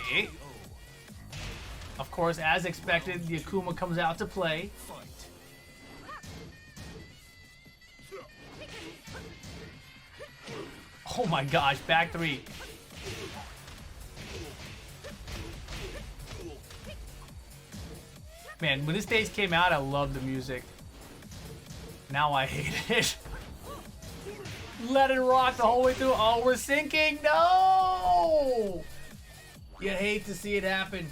Hey. Of course, as expected, the Akuma comes out to play. Oh my gosh, back 3. Man, when this stage came out, I loved the music. Now I hate it. Let it rock the whole way through. Oh, we're sinking. No! You hate to see it happen.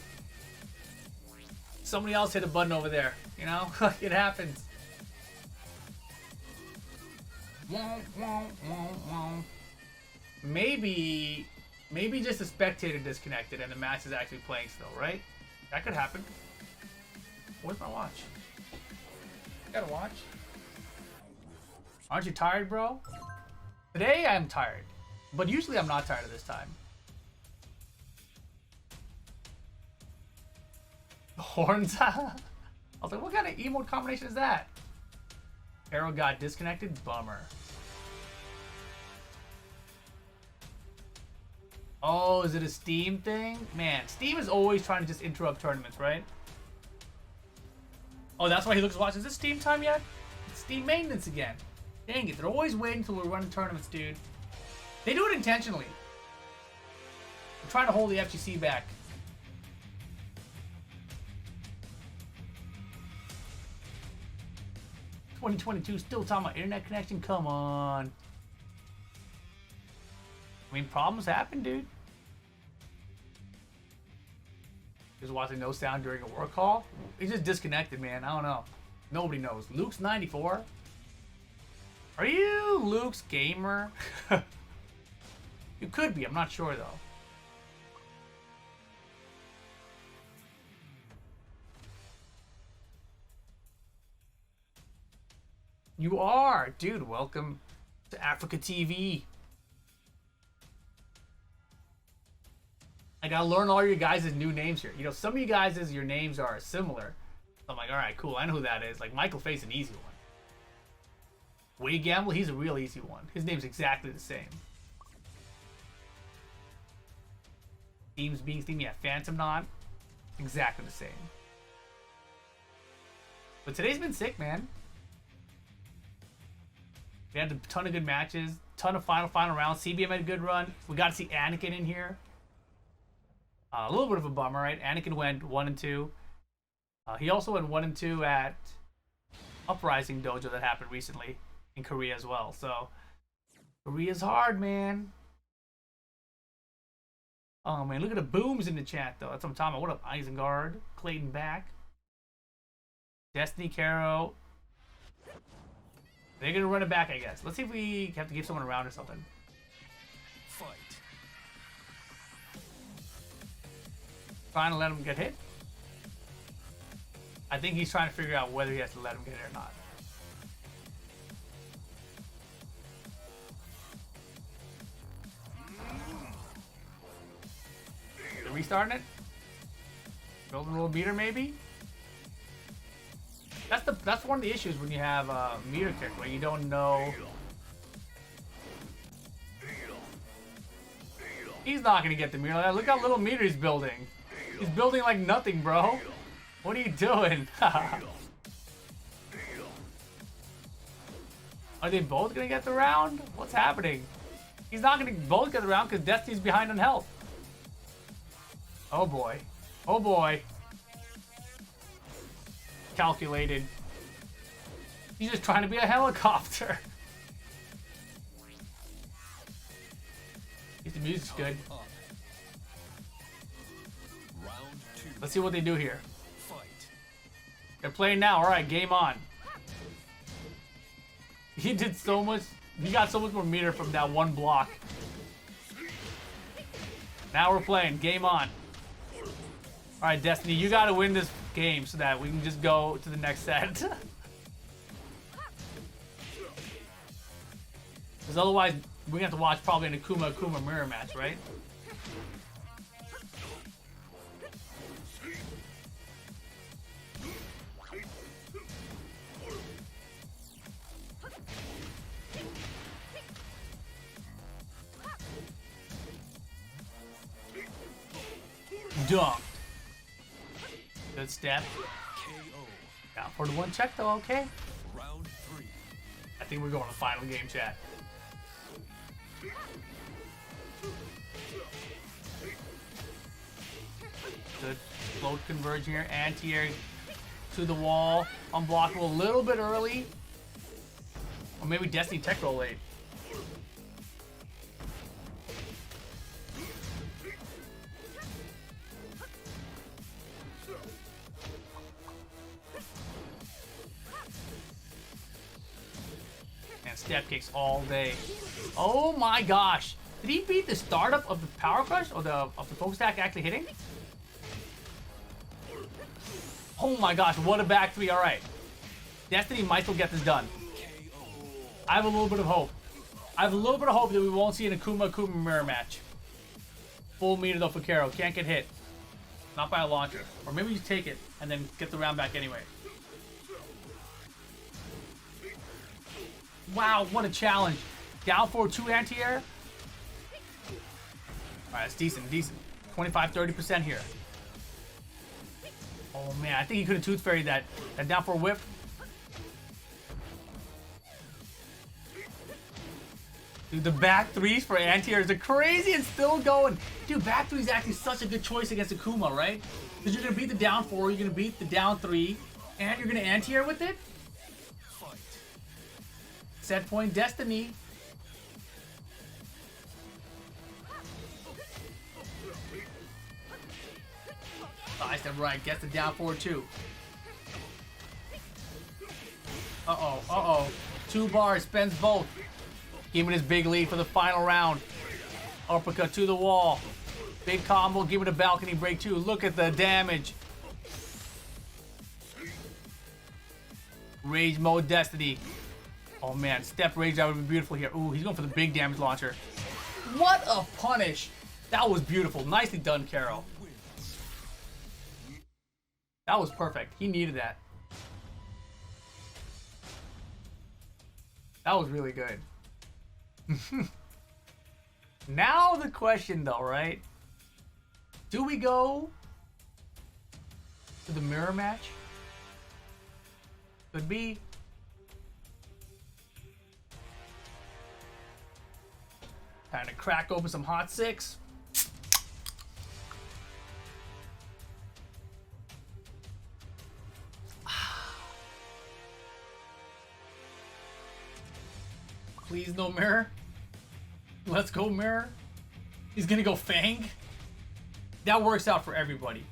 Somebody else hit a button over there. You know? It happens. Maybe just a spectator disconnected and the match is actually playing still, right? That could happen. Where's my watch? Got a watch? Aren't you tired, bro? Today I'm tired, but usually I'm not tired of this time. Horns? I was like, what kind of emote combination is that? Arrow got disconnected? Bummer. Oh, is it a Steam thing? Man, Steam is always trying to just interrupt tournaments, right? Oh, that's why he looks watching. Is it Steam time yet? It's Steam maintenance again. Dang it, they're always waiting until we're running tournaments, dude. They do it intentionally. They're trying to hold the FGC back. $2022 still talking about internet connection? Come on. I mean, problems happen, dude. Just watching no sound during a work call. He's just disconnected, man. I don't know. Nobody knows. Luke's 94. Are you Luke's gamer? You could be. I'm not sure, though. You are. Dude, welcome to Afreeca TV. I gotta learn all your guys' new names here. You know, some of you guys' your names are similar. So I'm like, alright, cool. I know who that is. Like, Michael Faye's an easy one. Wade Gamble, he's a real easy one. His name's exactly the same. Themes being theme, yeah, Phantom Knot. Exactly the same. But today's been sick, man. We had a ton of good matches, ton of final rounds. CBM had a good run. We got to see Anakin in here. A little bit of a bummer, right? Anakin went 1-2. He also went 1-2 at Uprising Dojo that happened recently in Korea as well. So Korea's hard, man. Oh man, look at the booms in the chat though. That's what I'm talking about. What up, Isengard? Clayton back. Destiny Caro. They're gonna run it back, I guess. Let's see if we have to give someone a round or something. Fight. Trying to let him get hit. I think he's trying to figure out whether he has to let him get hit or not. They're restarting it. Building a little meter, maybe. That's one of the issues when you have a meter kick where you don't know. He's not gonna get the meter. Look how little meter he's building. He's building like nothing, bro. What are you doing? Are they both gonna get the round? What's happening? He's not gonna both get the round because Destiny's behind on health. Oh boy. Oh boy. Calculated. He's just trying to be a helicopter. The music's good. Let's see what they do here. They're playing now. All right, game on. He did so much. He got so much more meter from that one block. Now we're playing. Game on. All right, Destiny, you got to win this game so that we can just go to the next set. Because otherwise, we're going to have to watch probably an Akuma mirror match, right? Dunked. Good step. Down for the one check though, okay? Round 3. I think we're going to final game, chat. Good float conversion here. Anti-air to the wall. Unblockable a little bit early. Or maybe Destiny tech roll late. And step kicks all day. Oh my gosh. Did he beat the startup of the Power Crush or of the focus attack actually hitting? Oh my gosh, what a back three. All right. Destiny might still get this done. I have a little bit of hope. I have a little bit of hope that we won't see an Akuma mirror match. Full meter though for Caro. Can't get hit. Not by a launcher. Or maybe you take it and then get the round back anyway. Wow, what a challenge. Down for 2 anti-air. Alright, it's decent, decent. 25-30% here. Oh man, I think he could have Tooth Fairy that down for a whip. Dude, the back threes for anti-airs are crazy and still going. Dude, back three is actually such a good choice against Akuma, right? Because you're going to beat the down 4, you're going to beat the down 3, and you're going to anti-air with it? Set point destiny. Side step right, gets the down 4 too. Uh-oh, uh-oh. 2 bars, spends both. Giving his big lead for the final round. Uppercut to the wall. Big combo, giving a balcony break too. Look at the damage. Rage mode destiny. Oh man, step rage, that would be beautiful here. Ooh, he's going for the big damage launcher. What a punish. That was beautiful. Nicely done, Carol. That was perfect. He needed that. That was really good. Now the question though, right? Do we go to the mirror match? Could be. Time to crack open some hot 6. Please no mirror. Let's go mirror. He's gonna go Fang. That works out for everybody.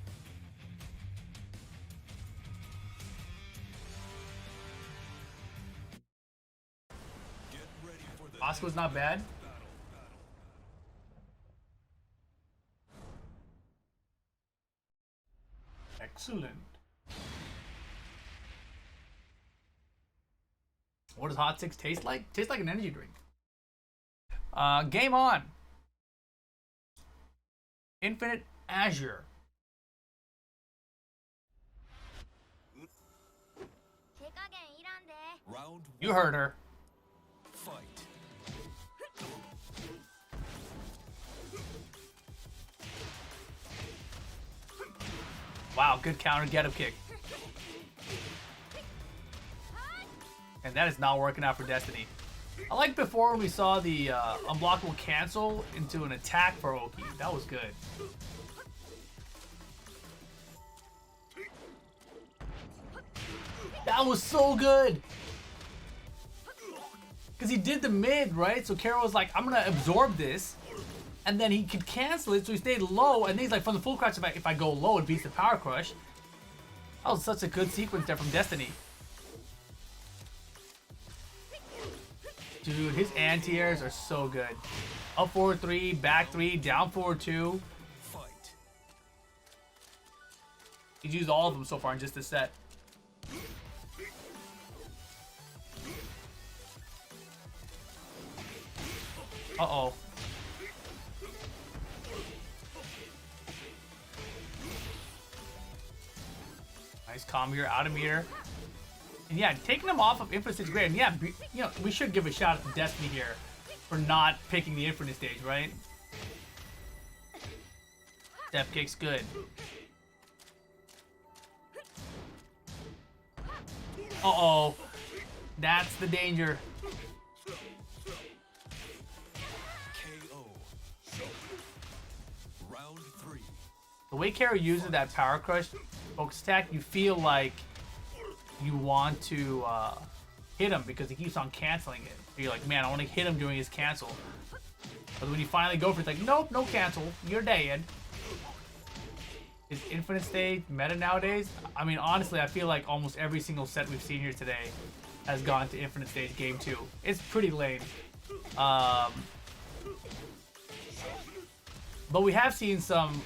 Osco's not bad. Excellent. What does Hot 6 taste like? Tastes like an energy drink. Game on. Infinite Azure. Round You heard her. fight. Wow, good counter get up kick. And that is not working out for Destiny. I like before when we saw the unblockable cancel into an attack for Oki. That was good. That was so good. Because he did the mid, right? So Carol was like, I'm going to absorb this. And then he could cancel it, so he stayed low. And then he's like, from the full crouch, if I go low, it beats the power crush. That was such a good sequence there from Destiny. Dude, his anti-airs are so good. Up 4-3, back 3, down 4-2. Fight. He's used all of them so far in just this set. Uh-oh. Nice combo here, out of meter. And yeah, taking him off of Infinite Stage is great. And yeah, you know, we should give a shout out to Destiny here for not picking the Infinite Stage, right? Step kick's good. Uh-oh. That's the danger. KO. Round 3. The way Kara uses that power crush focus attack, you feel like you want to hit him because he keeps on canceling it. So you're like, man, I want to hit him doing his cancel. But when you finally go for it, it's like, nope, no cancel. You're dead. Is Infinite Stage meta nowadays? I mean, honestly, I feel like almost every single set we've seen here today has gone to Infinite Stage Game 2. It's pretty lame. But we have seen some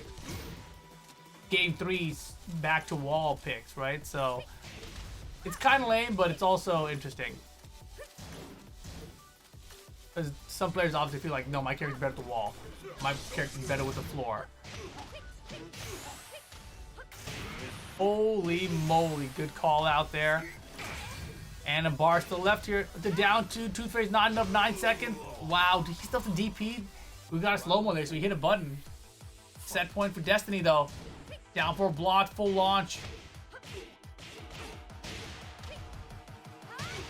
Game 3's back to wall picks, right? So it's kind of lame, but it's also interesting. Because some players obviously feel like, no, my character's better at the wall. My character's better with the floor. Holy moly, good call out there. And a bar still left here. The down 2, Tooth Fairy's not enough, 9 seconds. Wow, did he still have to DP? We got a slow-mo there, so we hit a button. Set point for Destiny, though. Down for a block, full launch.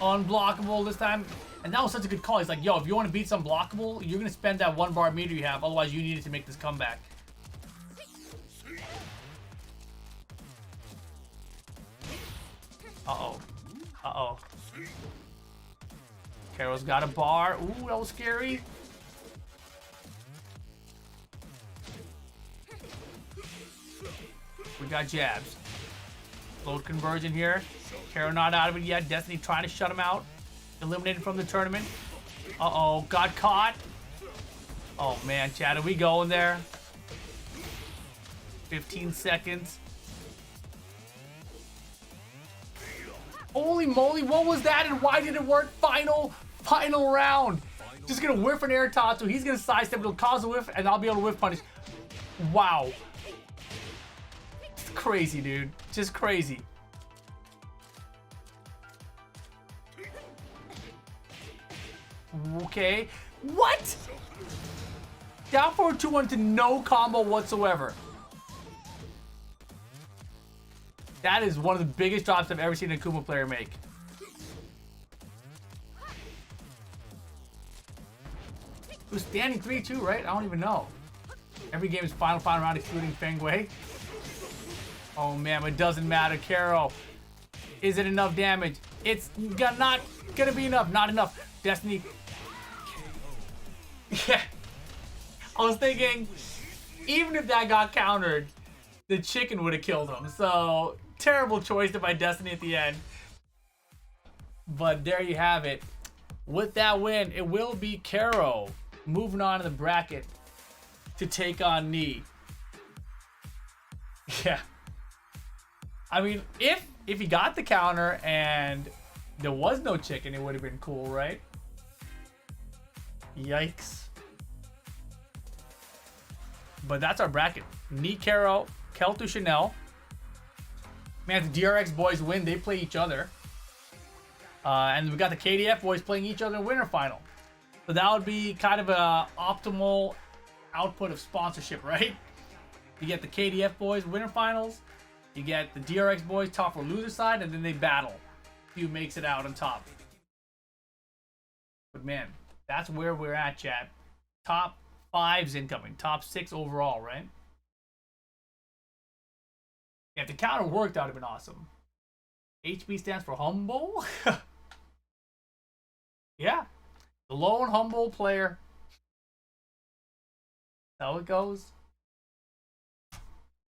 Unblockable this time. And that was such a good call. He's like, yo, if you want to beat some blockable, you're going to spend that 1 bar meter you have. Otherwise, you need it to make this comeback. Uh-oh. Uh-oh. Carol's got a bar. Ooh, that was scary. We got jabs. Load conversion here. Carol not out of it yet. Destiny trying to shut him out. Eliminated from the tournament. Uh-oh, got caught. Oh, man, Chad, are we going there? 15 seconds. Holy moly, what was that and why did it work? Final round. Just gonna whiff an air Tatsu. He's gonna sidestep, it'll cause a whiff, and I'll be able to whiff punish. Wow. It's crazy, dude. Just crazy. Okay. What? Down forward 2-1 to no combo whatsoever. That is one of the biggest drops I've ever seen a Akuma player make. It was standing 3-2, right? I don't even know. Every game is final round excluding Fengwei. Oh man, but it doesn't matter. Karo. Is it enough damage? It's not gonna be enough. Not enough. Destiny. Yeah. I was thinking, even if that got countered, the chicken would have killed him. So, terrible choice by Destiny at the end. But there you have it. With that win, it will be Karo moving on in the bracket to take on Knee. Yeah. I mean, if he got the counter and there was no chicken, it would have been cool, right? Yikes. But that's our bracket. Knee, Karo, Kelthu, Chanel. Man, the DRX boys win. They play each other. And we got the KDF boys playing each other in winter final. So that would be kind of a optimal output of sponsorship, right? You get the KDF boys winter finals. You get the DRX boys top or loser side, and then they battle. Who makes it out on top. But man, that's where we're at, chat. Top 5's incoming. Top 6 overall, right? Yeah, if the counter worked, that would have been awesome. HB stands for humble. Yeah. The low and humble player. That's how it goes.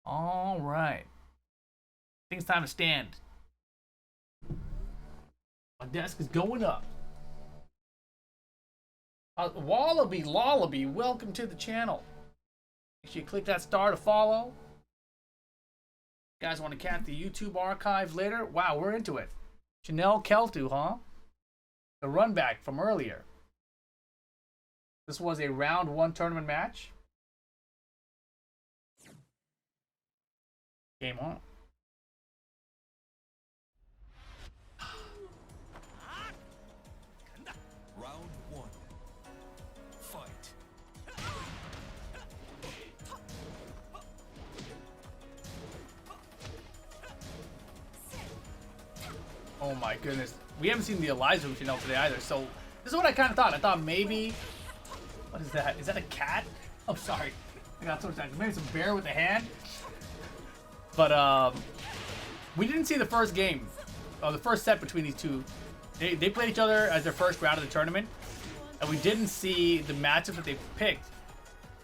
All right. I think it's time to stand. My desk is going up. BoaLuvB, welcome to the channel. Make sure you click that star to follow. You guys want to catch the YouTube archive later? Wow, we're into it. Chanel Kelthu, huh? The run back from earlier. This was a round 1 tournament match. Game on. Round 1. Fight. Oh my goodness. We haven't seen the Eliza from Chanel today either, so this is what I kind of thought. I thought maybe... What is that? Is that a cat? Oh, sorry. I got so excited. Maybe it's a bear with a hand. But, we didn't see the first game. The first set between these two. They played each other as their first round of the tournament. And we didn't see the matchup that they picked.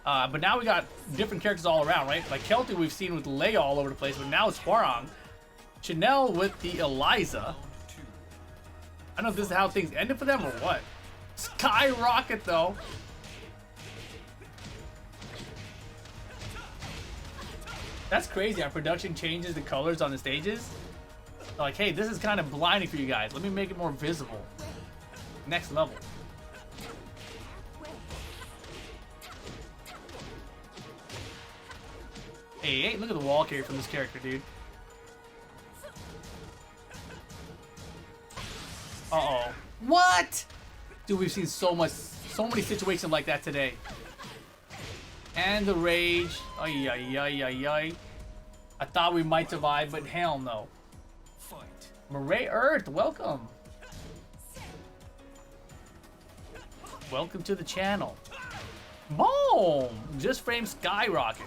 But now we got different characters all around, right? Like Kelthu we've seen with Leia all over the place, but now it's Hwarang. Chanel with the Eliza. I don't know if this is how things ended for them or what. Skyrocket, though. That's crazy. Our production changes the colors on the stages. They're like, hey, this is kind of blinding for you guys. Let me make it more visible. Next level. Hey, look at the wall carry from this character, dude. Uh-oh. What? Dude, we've seen so many situations like that today. And the rage. Ay, ay, ay, ay, ay. I thought we might survive, but hell no. Fight. Murray Earth, welcome. Welcome to the channel. Boom! Just frame skyrocket.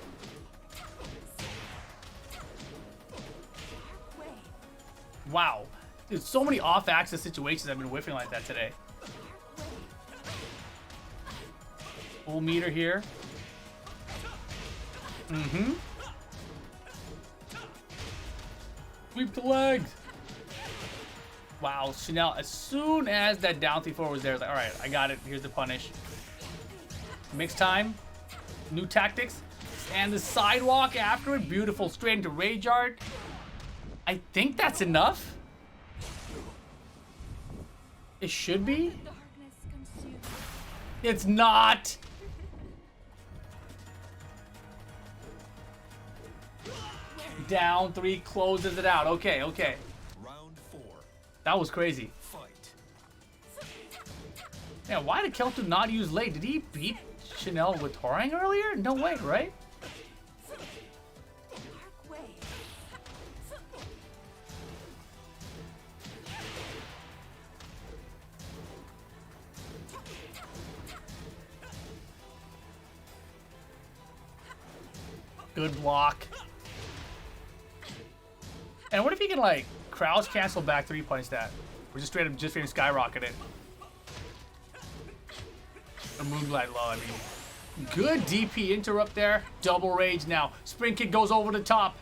Wow. Dude, so many off-axis situations I've been whiffing like that today. Full meter here. Mm-hmm. Sweep the legs. Wow, Chanel, as soon as that down 3-4 was there, I was like, all right, I got it. Here's the punish. Mix time. New tactics. And the sidewalk after it. Beautiful. Straight into Rage Art. I think that's enough. It should be. It's not. Down 3 closes it out. Okay, okay. Round 4. That was crazy. Fight. Yeah, why did Kelthu not use late? Did he beat Chanel with Torang earlier? No way, right? Good block. And what if he can, like, crouch cancel back 3-punch that? Or just straight skyrocket it. A Moonglide low, I mean. Good DP interrupt there. Double rage now. Spring kick goes over the top.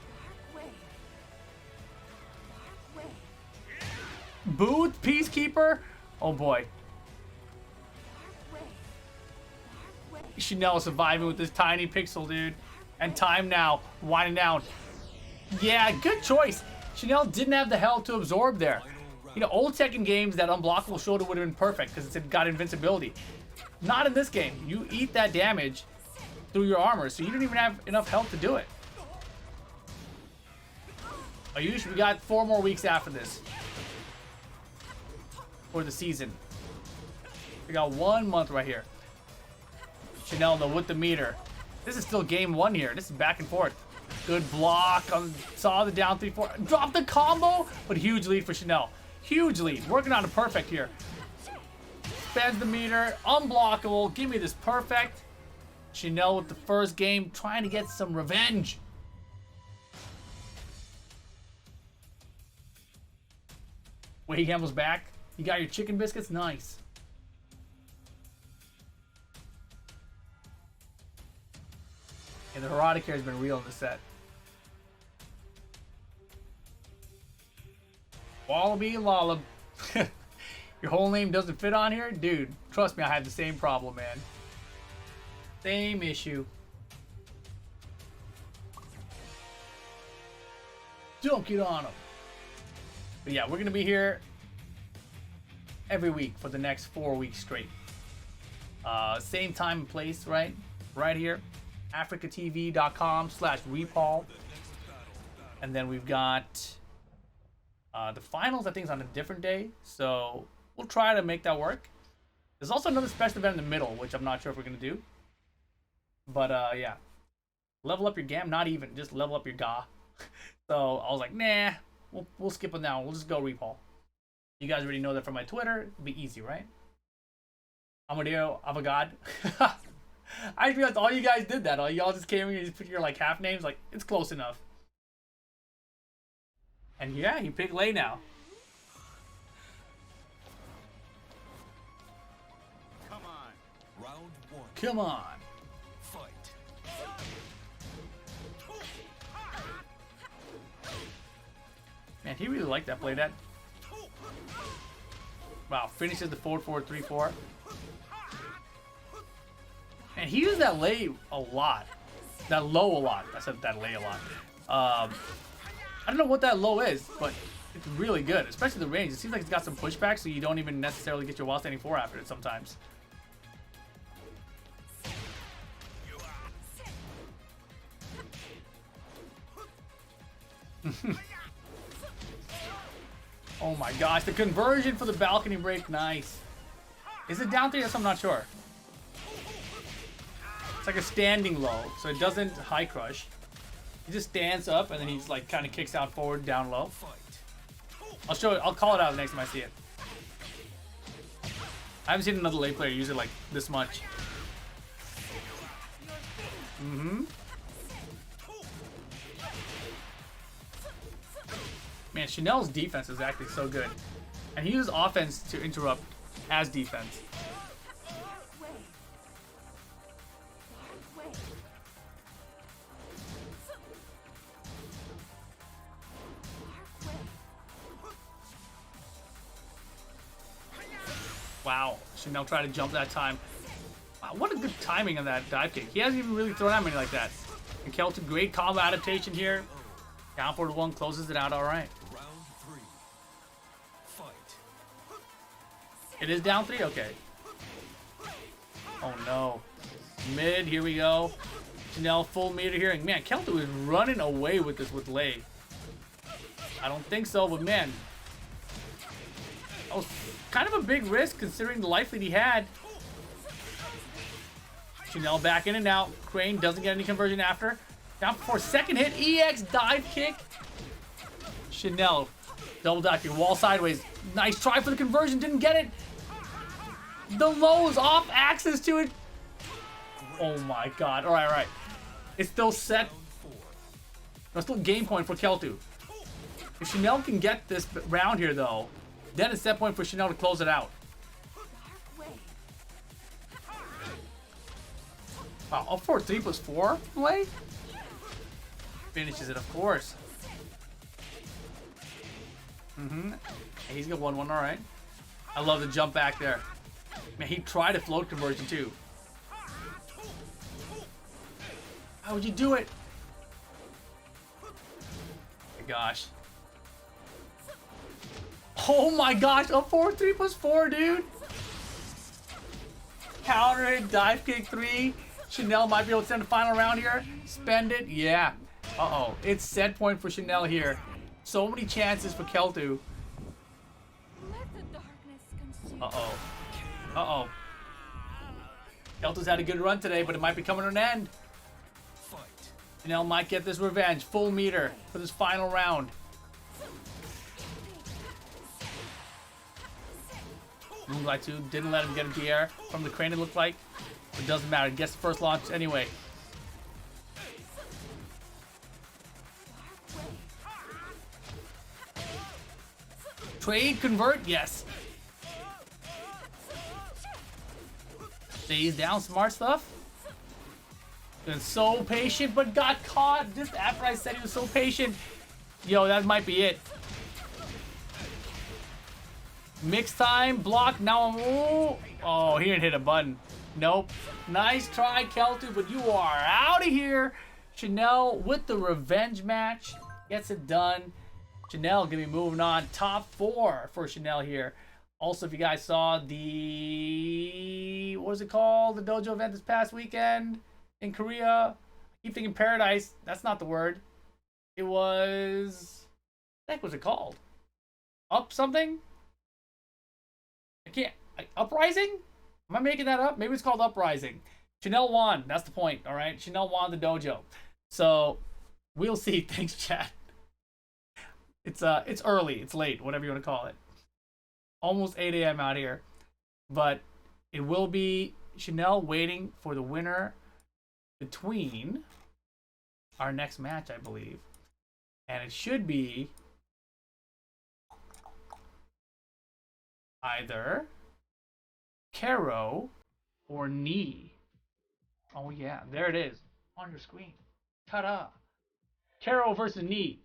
Booth, Peacekeeper. Oh boy. Chanel surviving with this tiny pixel, dude. And time now. Winding down. Yeah, good choice. Chanel didn't have the hell to absorb there. You know, old Tekken games, that unblockable shoulder would have been perfect because it's got invincibility. Not in this game. You eat that damage through your armor, so you don't even have enough health to do it. Ayush, we got 4 more weeks after this for the season. We got 1 month right here. Chanel, though, with the meter. This is still game 1 here. This is back and forth. Good block. Saw the down 3-4. Drop the combo, but huge lead for Chanel. Huge lead. Working on a perfect here. Spends the meter. Unblockable. Give me this perfect. Chanel with the first game, trying to get some revenge. Wade Campbell's back. You got your chicken biscuits? Nice. And the Herodic here has been real in the set. BoaLuvB. Your whole name doesn't fit on here? Dude, trust me, I had the same problem, man. Same issue. Don't get on them. But yeah, we're going to be here every week for the next 4 weeks straight. Same time and place, right? Right here. afreecatv.com/repaul. And then we've got the finals, I think, is on a different day. So we'll try to make that work. There's also another special event in the middle, which I'm not sure if we're going to do. But yeah. Level up your GAM, not even, just level up your GA. So I was like, nah, we'll skip it now. We'll just go repaul. You guys already know that from my Twitter. It'll be easy, right? Amadeo Avogad. I realized all you guys did that. All y'all just came in and just put your like half names. Like, it's close enough. And yeah, he picked Lei now. Come on. Round 1. Come on. Fight. Man, he really liked that play dead. Wow, finishes the 4-4-3-4. And he used that Lei a lot. That low a lot. I said that Lei a lot. I don't know what that low is, but it's really good, especially the range. It seems like it's got some pushback, so you don't even necessarily get your while standing 4 after it sometimes. Oh my gosh, the conversion for the balcony break, nice. Is it down 3? Yes, I'm not sure. It's like a standing low, so it doesn't high crush. He just stands up and then he's like kind of kicks out forward, down low. I'll show it. I'll call it out next time I see it. I haven't seen another lane player use it like this much. Man, Chanel's defense is actually so good. And he uses offense to interrupt as defense. Wow, Chanel tried to jump that time. Wow, what a good timing on that dive kick. He hasn't even really thrown out many like that. And Kelthu, great combo adaptation here. Down 4-1, closes it out all right. Round 3. Fight. It is down 3? Okay. Oh no. Mid, here we go. Chanel full meter here. And man, Kelthu is running away with this with Lei. I don't think so, but man. That was kind of a big risk considering the life lead he had. Chanel back in and out. Crane doesn't get any conversion after. Down for second hit. EX dive kick. Chanel double dive kick. Wall sideways. Nice try for the conversion. Didn't get it. The low is off access to it. Oh my god. Alright, alright. It's still set. That's still game point for Kelthu. If Chanel can get this round here though, then it's set point for Chanel to close it out. Wow, up for 3+4 play? Finishes it, of course. He's got 1-1, alright. I love the jump back there. Man, he tried a float conversion too. How would you do it? My gosh. Oh my gosh, up for 3+4, dude. Counter hit, dive kick 3. Chanel might be able to send a final round here. Spend it, yeah. Uh-oh, it's set point for Chanel here. So many chances for Kelthu. Uh-oh. Uh-oh. Kelthu's had a good run today, but it might be coming to an end. Chanel might get this revenge. Full meter for this final round. Moonlight 2 didn't let him get into the air from the crane, it looked like. It doesn't matter. He gets the first launch anyway. Trade, convert, yes. Stays down, smart stuff. Been so patient, but got caught just after I said he was so patient. Yo, that might be it. Mix time, block, now I'm... Oh, he didn't hit a button. Nope. Nice try, Kelthu, but you are out of here. Chanel with the revenge match. Gets it done. Chanel gonna be moving on. Top 4 for Chanel here. Also, if you guys saw the... What was it called? The dojo event this past weekend in Korea. I keep thinking Paradise. That's not the word. It was... What the heck was it called? Up something? I can't... Uprising? Am I making that up? Maybe it's called Uprising. Chanel won. That's the point, all right? Chanel won the dojo. So, we'll see. Thanks, chat. It's early. It's late. Whatever you want to call it. Almost 8 a.m. out here. But it will be Chanel waiting for the winner between our next match, I believe. And it should be either Kero or Knee. Oh yeah, there it is on your screen. Ta-da! Kero versus Knee.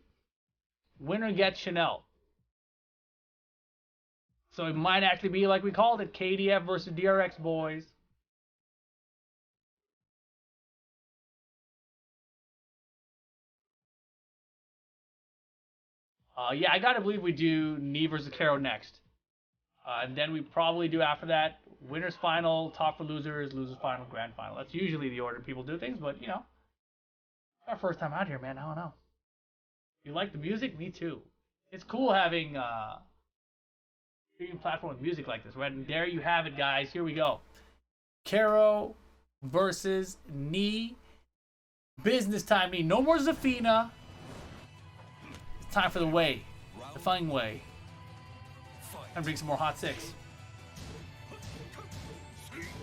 Winner gets Chanel. So it might actually be like we called it, KDF versus DRX boys. Yeah, I gotta believe we do Knee versus Kero next. And then we probably do after that winners final, top for losers, losers final, grand final. That's usually the order people do things, but you know, our first time out here, man. I don't know. You like the music? Me too. It's cool having streaming platform with music like this, right? And there you have it, guys. Here we go. Kero versus Knee. Business time, Knee. No more Zafina. It's time for the way. The Fang way. And bring some more hot six.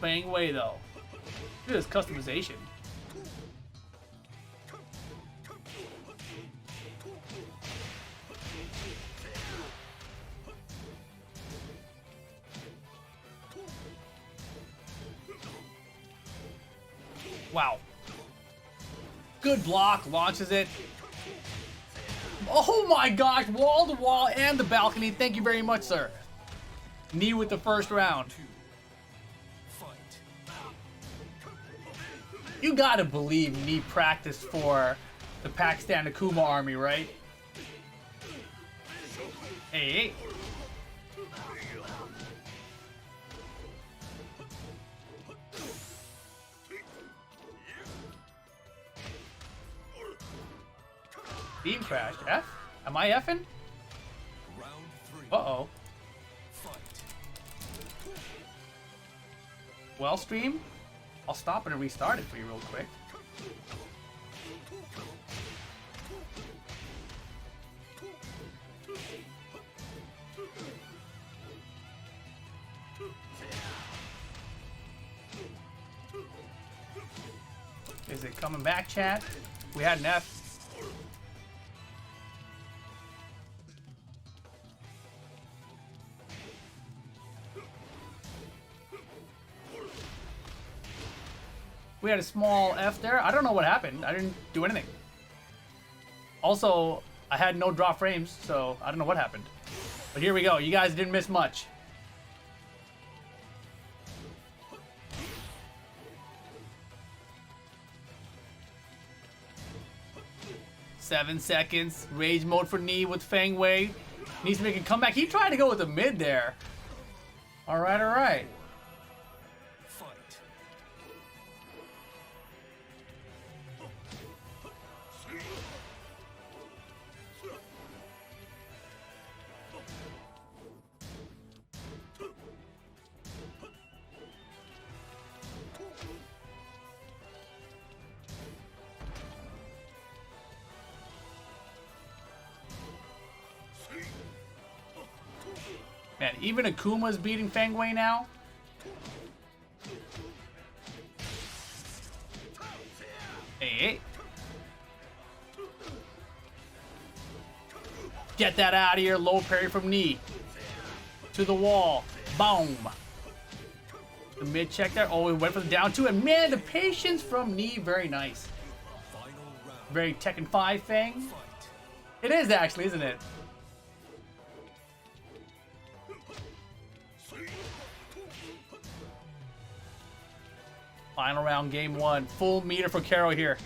Fang way though. Look at this customization. Wow. Good block, launches it. Oh my gosh, wall to wall and the balcony. Thank you very much, sir. Knee with the first round. You gotta believe Knee practiced for the Pakistan Akuma army, right? Hey. Beam crash. F? Am I effing? Uh-oh. Well, stream, I'll stop it and restart it for you real quick. Is it coming back, chat? We had an F. We had a small F there. I don't know what happened. I didn't do anything. Also, I had no drop frames, so I don't know what happened. But here we go. You guys didn't miss much. Seven seconds. Rage mode for Knee with Fang Wei. Needs to make a comeback. He tried to go with the mid there. All right, all right. Man, even Akuma's beating Fang Wei now. Hey. Get that out of here. Low parry from Knee. To the wall. Boom. The mid check there. Oh, we went for the down two. And man, the patience from Knee. Very nice. Very Tekken 5 Fang. It is actually, isn't it? Final round, game one. Full meter for Kero here.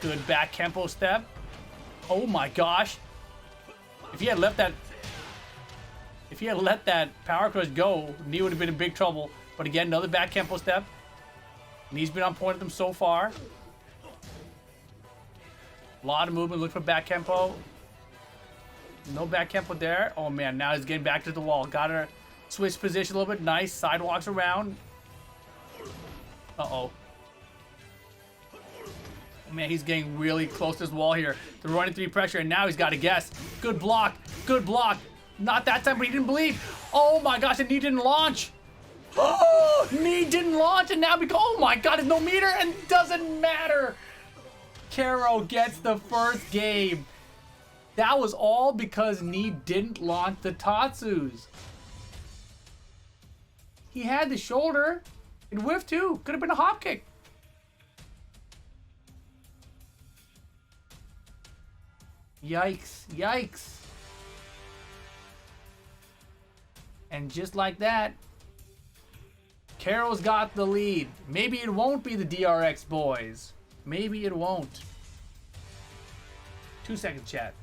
Good back Kempo step. Oh my gosh. If he had let that power crush go, Knee would have been in big trouble. But again, another back Kempo step. Knee's been on point with them so far. A lot of movement. Look for back Kempo. No back Kempo there. Oh man, now he's getting back to the wall. Got her switch position a little bit. Nice. Sidewalks around. Uh-oh. Man, he's getting really close to his wall here. The running three pressure, and now he's got to guess. Good block. Good block. Not that time, but he didn't bleed. Oh my gosh, and Knee didn't launch. Oh, Knee didn't launch, and now oh my god, there's no meter, and doesn't matter. Kero gets the first game. That was all because Knee didn't launch the Tatsus. He had the shoulder. It whiffed too. Could have been a hop kick. Yikes. Yikes. And just like that, Kero's got the lead. Maybe it won't be the DRX boys. Maybe it won't. 2 seconds, chat.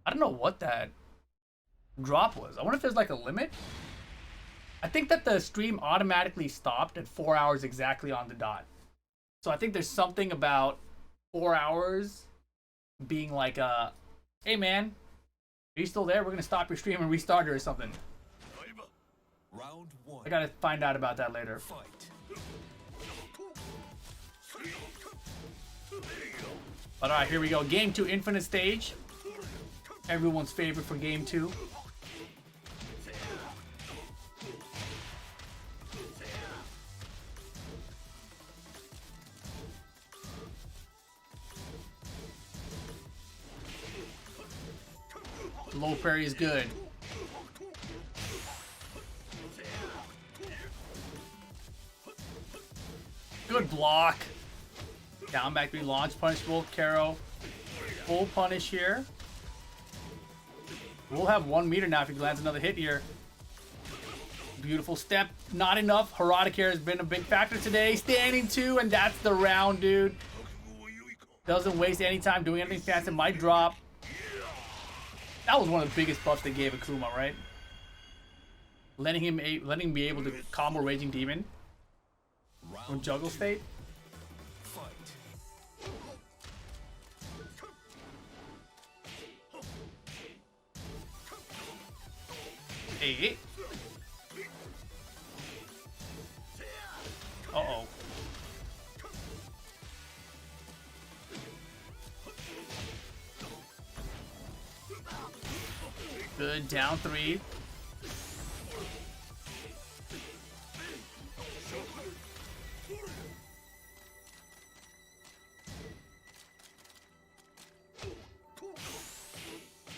I don't know what that drop was. I wonder if there's like a limit. I think that the stream automatically stopped at 4 hours exactly on the dot. So I think there's something about 4 hours being like hey man, are you still there? We're gonna stop your stream and restart it or something. Round one. I gotta find out about that later. Fight. But alright, here we go. Game 2, Infinite Stage. Everyone's favorite for Game 2. Low parry is good. Good block. Down back three, launch punishable. Kero. Full punish here. We'll have 1 meter now if he lands another hit here. Beautiful step. Not enough. Harada care has been a big factor today. Standing 2, and that's the round, dude. Doesn't waste any time doing anything fast. It might drop. That was one of the biggest buffs they gave Akuma, right? Letting him be able to combo Raging Demon from juggle state. Hey. Uh-oh. Good, down 3.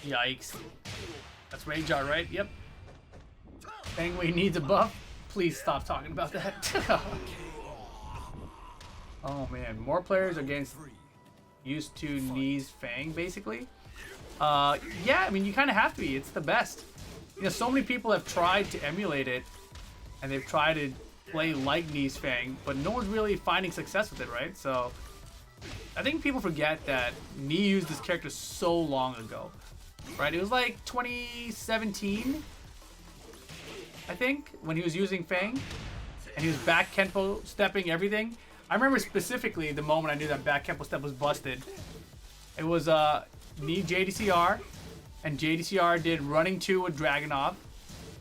Yikes. That's Rage Art, right? Yep. Fangway needs a buff. Please stop talking about that. Oh man, more players are getting used to Knee's Fang, basically. Yeah, I mean, you kind of have to be. It's the best. You know, so many people have tried to emulate it, and they've tried to play like Knee's Fang, but no one's really finding success with it, right? So, I think people forget that Knee used this character so long ago, right? It was like 2017, I think, when he was using Fang, and he was back Kenpo stepping everything. I remember specifically the moment I knew that back Kenpo step was busted. It was Knee JDCR, and JDCR did running 2 with Dragunov,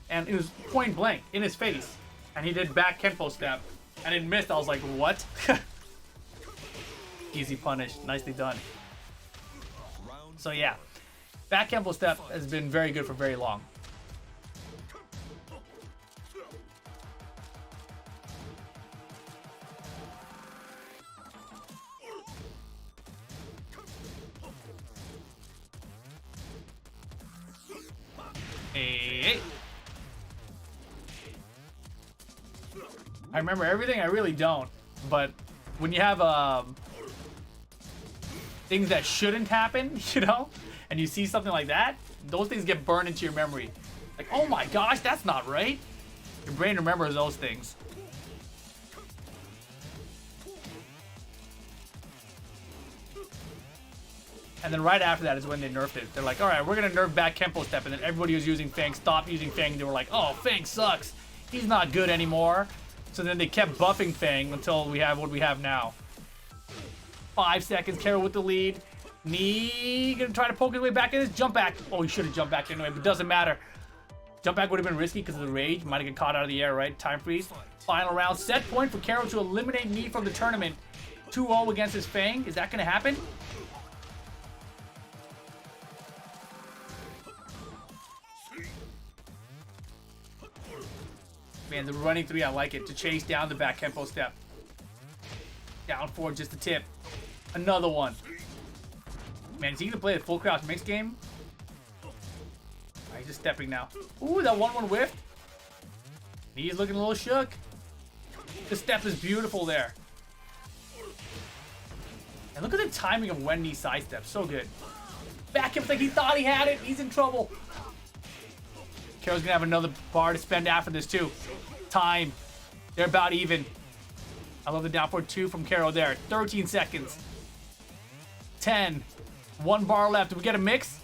and it was point blank in his face, and he did back Kenpo step, and it missed. I was like, what? Easy punish, nicely done. So yeah, back Kenpo step has been very good for very long. Hey. I remember everything. I really don't, but when you have things that shouldn't happen, you know, and you see something like that, those things get burned into your memory. Like, oh my gosh, that's not right. Your brain remembers those things. And then right after that is when they nerfed it. They're like, all right, we're going to nerf back Kenpo step. And then everybody was using Fang stopped using Fang. They were like, oh, Fang sucks. He's not good anymore. So then they kept buffing Fang until we have what we have now. 5 seconds, Kero with the lead. Knee going to try to poke his way back in this. Jump back. Oh, he should have jumped back anyway, but doesn't matter. Jump back would have been risky because of the rage. Might have get caught out of the air, right? Time freeze. Final round. Set point for Kero to eliminate Knee from the tournament. 2-0 against his Fang. Is that going to happen? Man, the running 3, I like it. To chase down the back Kenpo step. Down 4, just a tip. Another one. Man, is he going to play a full crouch mix game? He's just stepping now. Ooh, that 1-1 whiff. He's looking a little shook. The step is beautiful there. And look at the timing of when he sidesteps. So good. Back him like he thought he had it. He's in trouble. Kero's going to have another bar to spend after this, too. Time. They're about even. I love the down forward 2 from Kero there. 13 seconds. 10. 1 bar left. Do we get a mix?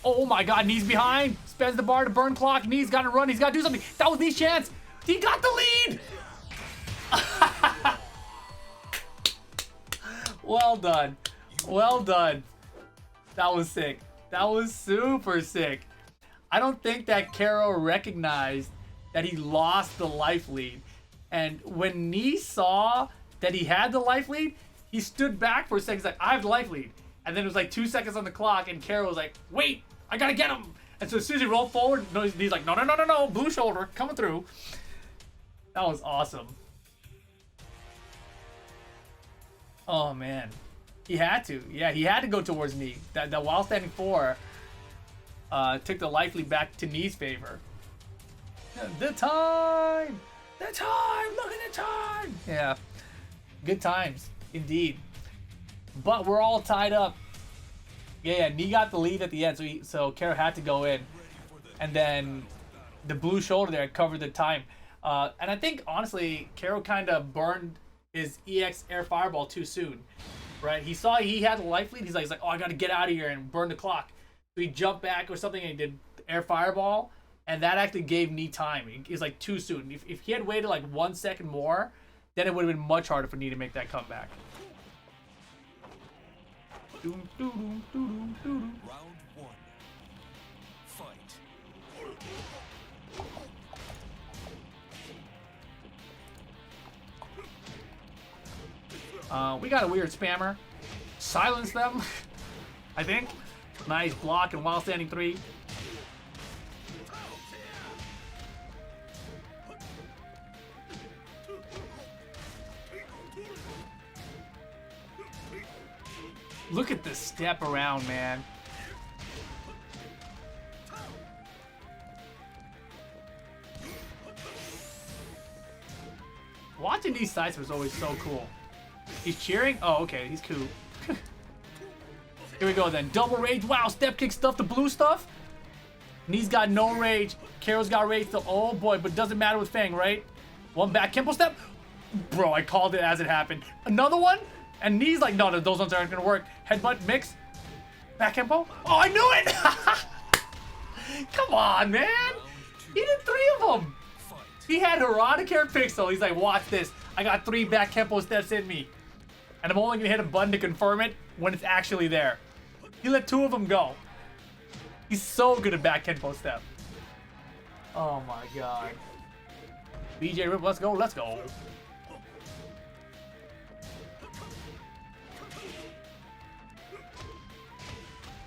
Oh my god, Knee's behind. Spends the bar to burn clock. Knee's got to run. He's got to do something. That was Knee's chance. He got the lead. Well done. Well done. That was sick. That was super sick. I don't think that Kero recognized that he lost the life lead. And when Knee saw that he had the life lead, he stood back for a second. He's like, I have the life lead. And then it was like 2 seconds on the clock, and Kero was like, wait, I gotta get him. And so as soon as he rolled forward, he's like, no, blue shoulder, coming through. That was awesome. Oh, man. He had to. Yeah, he had to go towards Knee. That while standing 4 took the life lead back to Knee's favor. The time! The time! Look at the time! Yeah. Good times. Indeed. But we're all tied up. Yeah, Knee got the lead at the end, so Kero had to go in. And then the blue shoulder there covered the time. And I think, honestly, Kero kind of burned his EX air fireball too soon. Right? He saw he had the life lead. He's like, oh, I got to get out of here and burn the clock. So he jumped back or something and he did air fireball. And that actually gave Knee time. He's like too soon. If he had waited like 1 second more, then it would have been much harder for Knee to make that comeback. Round 1. Fight. We got a weird spammer. Silence them, I think. Nice block and while standing 3. Look at the step around, man. Watching these sides was always so cool. He's cheering? Oh, okay, he's cool. Here we go then. Double rage. Wow, step kick stuff, the blue stuff. Knee's got no rage. Kero's got rage still. Oh boy, but doesn't matter with Fang, right? One back Kempo step. Bro, I called it as it happened. Another one? And Knee's like, no, those ones aren't gonna work. Headbutt, mix. Back Kempo. Oh, I knew it! Come on, man. He did 3 of them. He had Eradicate Pixel. He's like, watch this. I got 3 back Kempo steps in me. And I'm only gonna hit a button to confirm it when it's actually there. He let 2 of them go. He's so good at back Kempo step. Oh my god. BJ Rip, let's go, let's go.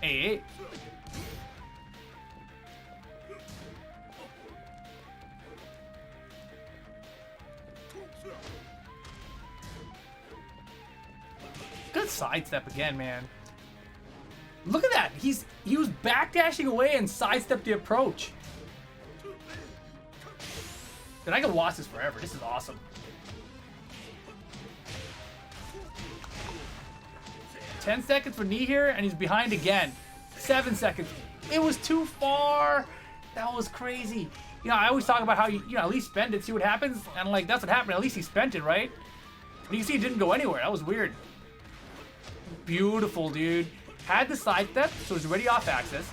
Hey. Good sidestep again, man. Look at that. He was backdashing away and sidestepped the approach. Dude, I can watch this forever. This is awesome. Ten seconds for Knee here, and he's behind again. 7 seconds. It was too far. That was crazy. You know, I always talk about how you at least spend it, see what happens, and like that's what happened. At least he spent it, right? But you can see it didn't go anywhere. That was weird. Beautiful, dude. Had the side step, so he's already off axis.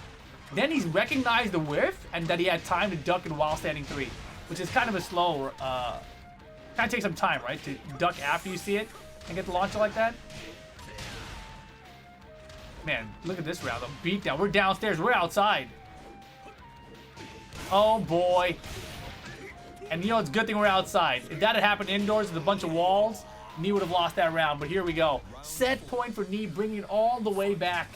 Then he's recognized the whiff, and that he had time to duck in while standing 3, which is kind of a slow. Kind of takes some time, right, to duck after you see it and get the launcher like that. Man, look at this round, the beatdown. We're downstairs, we're outside. Oh boy. And you know, it's a good thing we're outside. If that had happened indoors with a bunch of walls, Knee would have lost that round, but here we go. Set point for Knee, bringing it all the way back.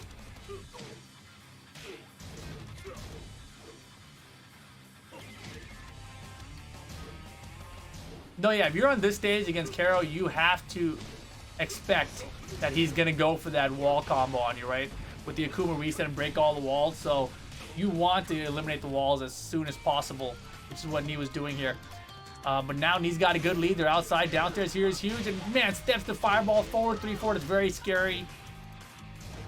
No, yeah, if you're on this stage against Kero, you have to expect that he's gonna go for that wall combo on you, right? With the Akuma reset and break all the walls, so you want to eliminate the walls as soon as possible, which is what Knee was doing here. But now Knee's got a good lead. They're outside. Downstairs here is huge. And man, steps the fireball forward. 3-4. It's very scary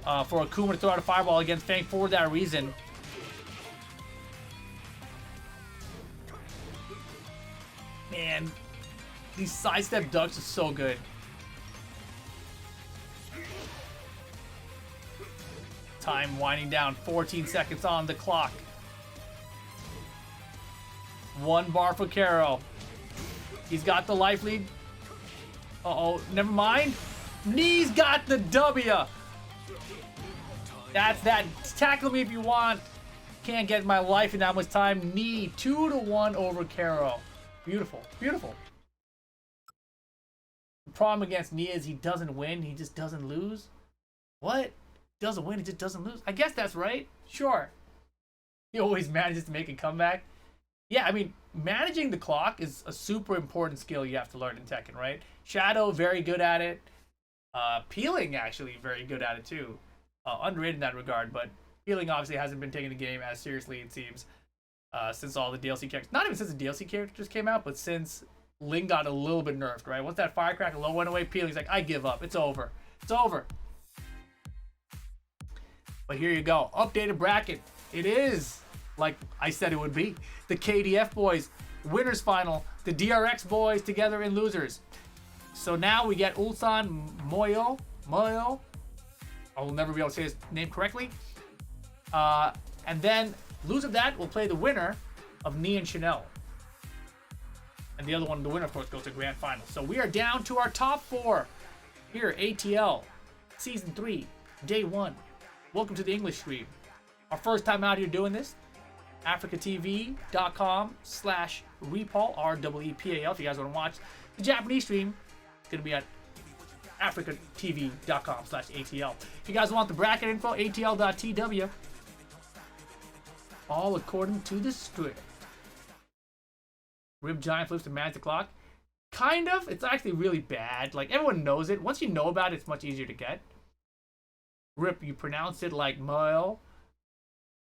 for Akuma to throw out a fireball against Fang for that reason. Man, these sidestep ducks are so good. Time winding down. 14 seconds on the clock. 1 bar for Kero. He's got the life lead. Uh-oh, never mind. Knee's got the W. That's that. Tackle me if you want. Can't get my life in that much time. Knee 2-1 over Kero. Beautiful, beautiful. The problem against Knee is he doesn't win, he just doesn't lose. What? He doesn't win, he just doesn't lose. I guess that's right. Sure. He always manages to make a comeback. Yeah, I mean, managing the clock is a super important skill you have to learn in Tekken, right? Shadow, very good at it. Peeling, actually, very good at it, too. Underrated in that regard, but Peeling obviously hasn't been taking the game as seriously, it seems, since all the DLC characters. Not even since the DLC characters came out, but since Ling got a little bit nerfed, right? Once that Firecracker low went away, Peeling's like, I give up. It's over. It's over. But here you go. Updated bracket. It is, like I said it would be, the KDF boys, winners final, the DRX boys together in losers. So now we get Ulsan Meo-IL. I will never be able to say his name correctly. And then loser of that will play the winner of Knee and Chanel. And the other one, the winner, of course, goes to grand final. So we are down to our top 4 here, ATL, Season 3, Day 1. Welcome to the English stream. Our first time out here doing this. AfreecaTV.com/Repal, REEPAL. If you guys want to watch the Japanese stream, it's going to be at AfreecaTV.com/ATL. If you guys want the bracket info, ATL.TW. All according to the script. Rib Giant flips to manage the clock. Kind of. It's actually really bad. Like, everyone knows it. Once you know about it, it's much easier to get. Rip, you pronounce it like Meo.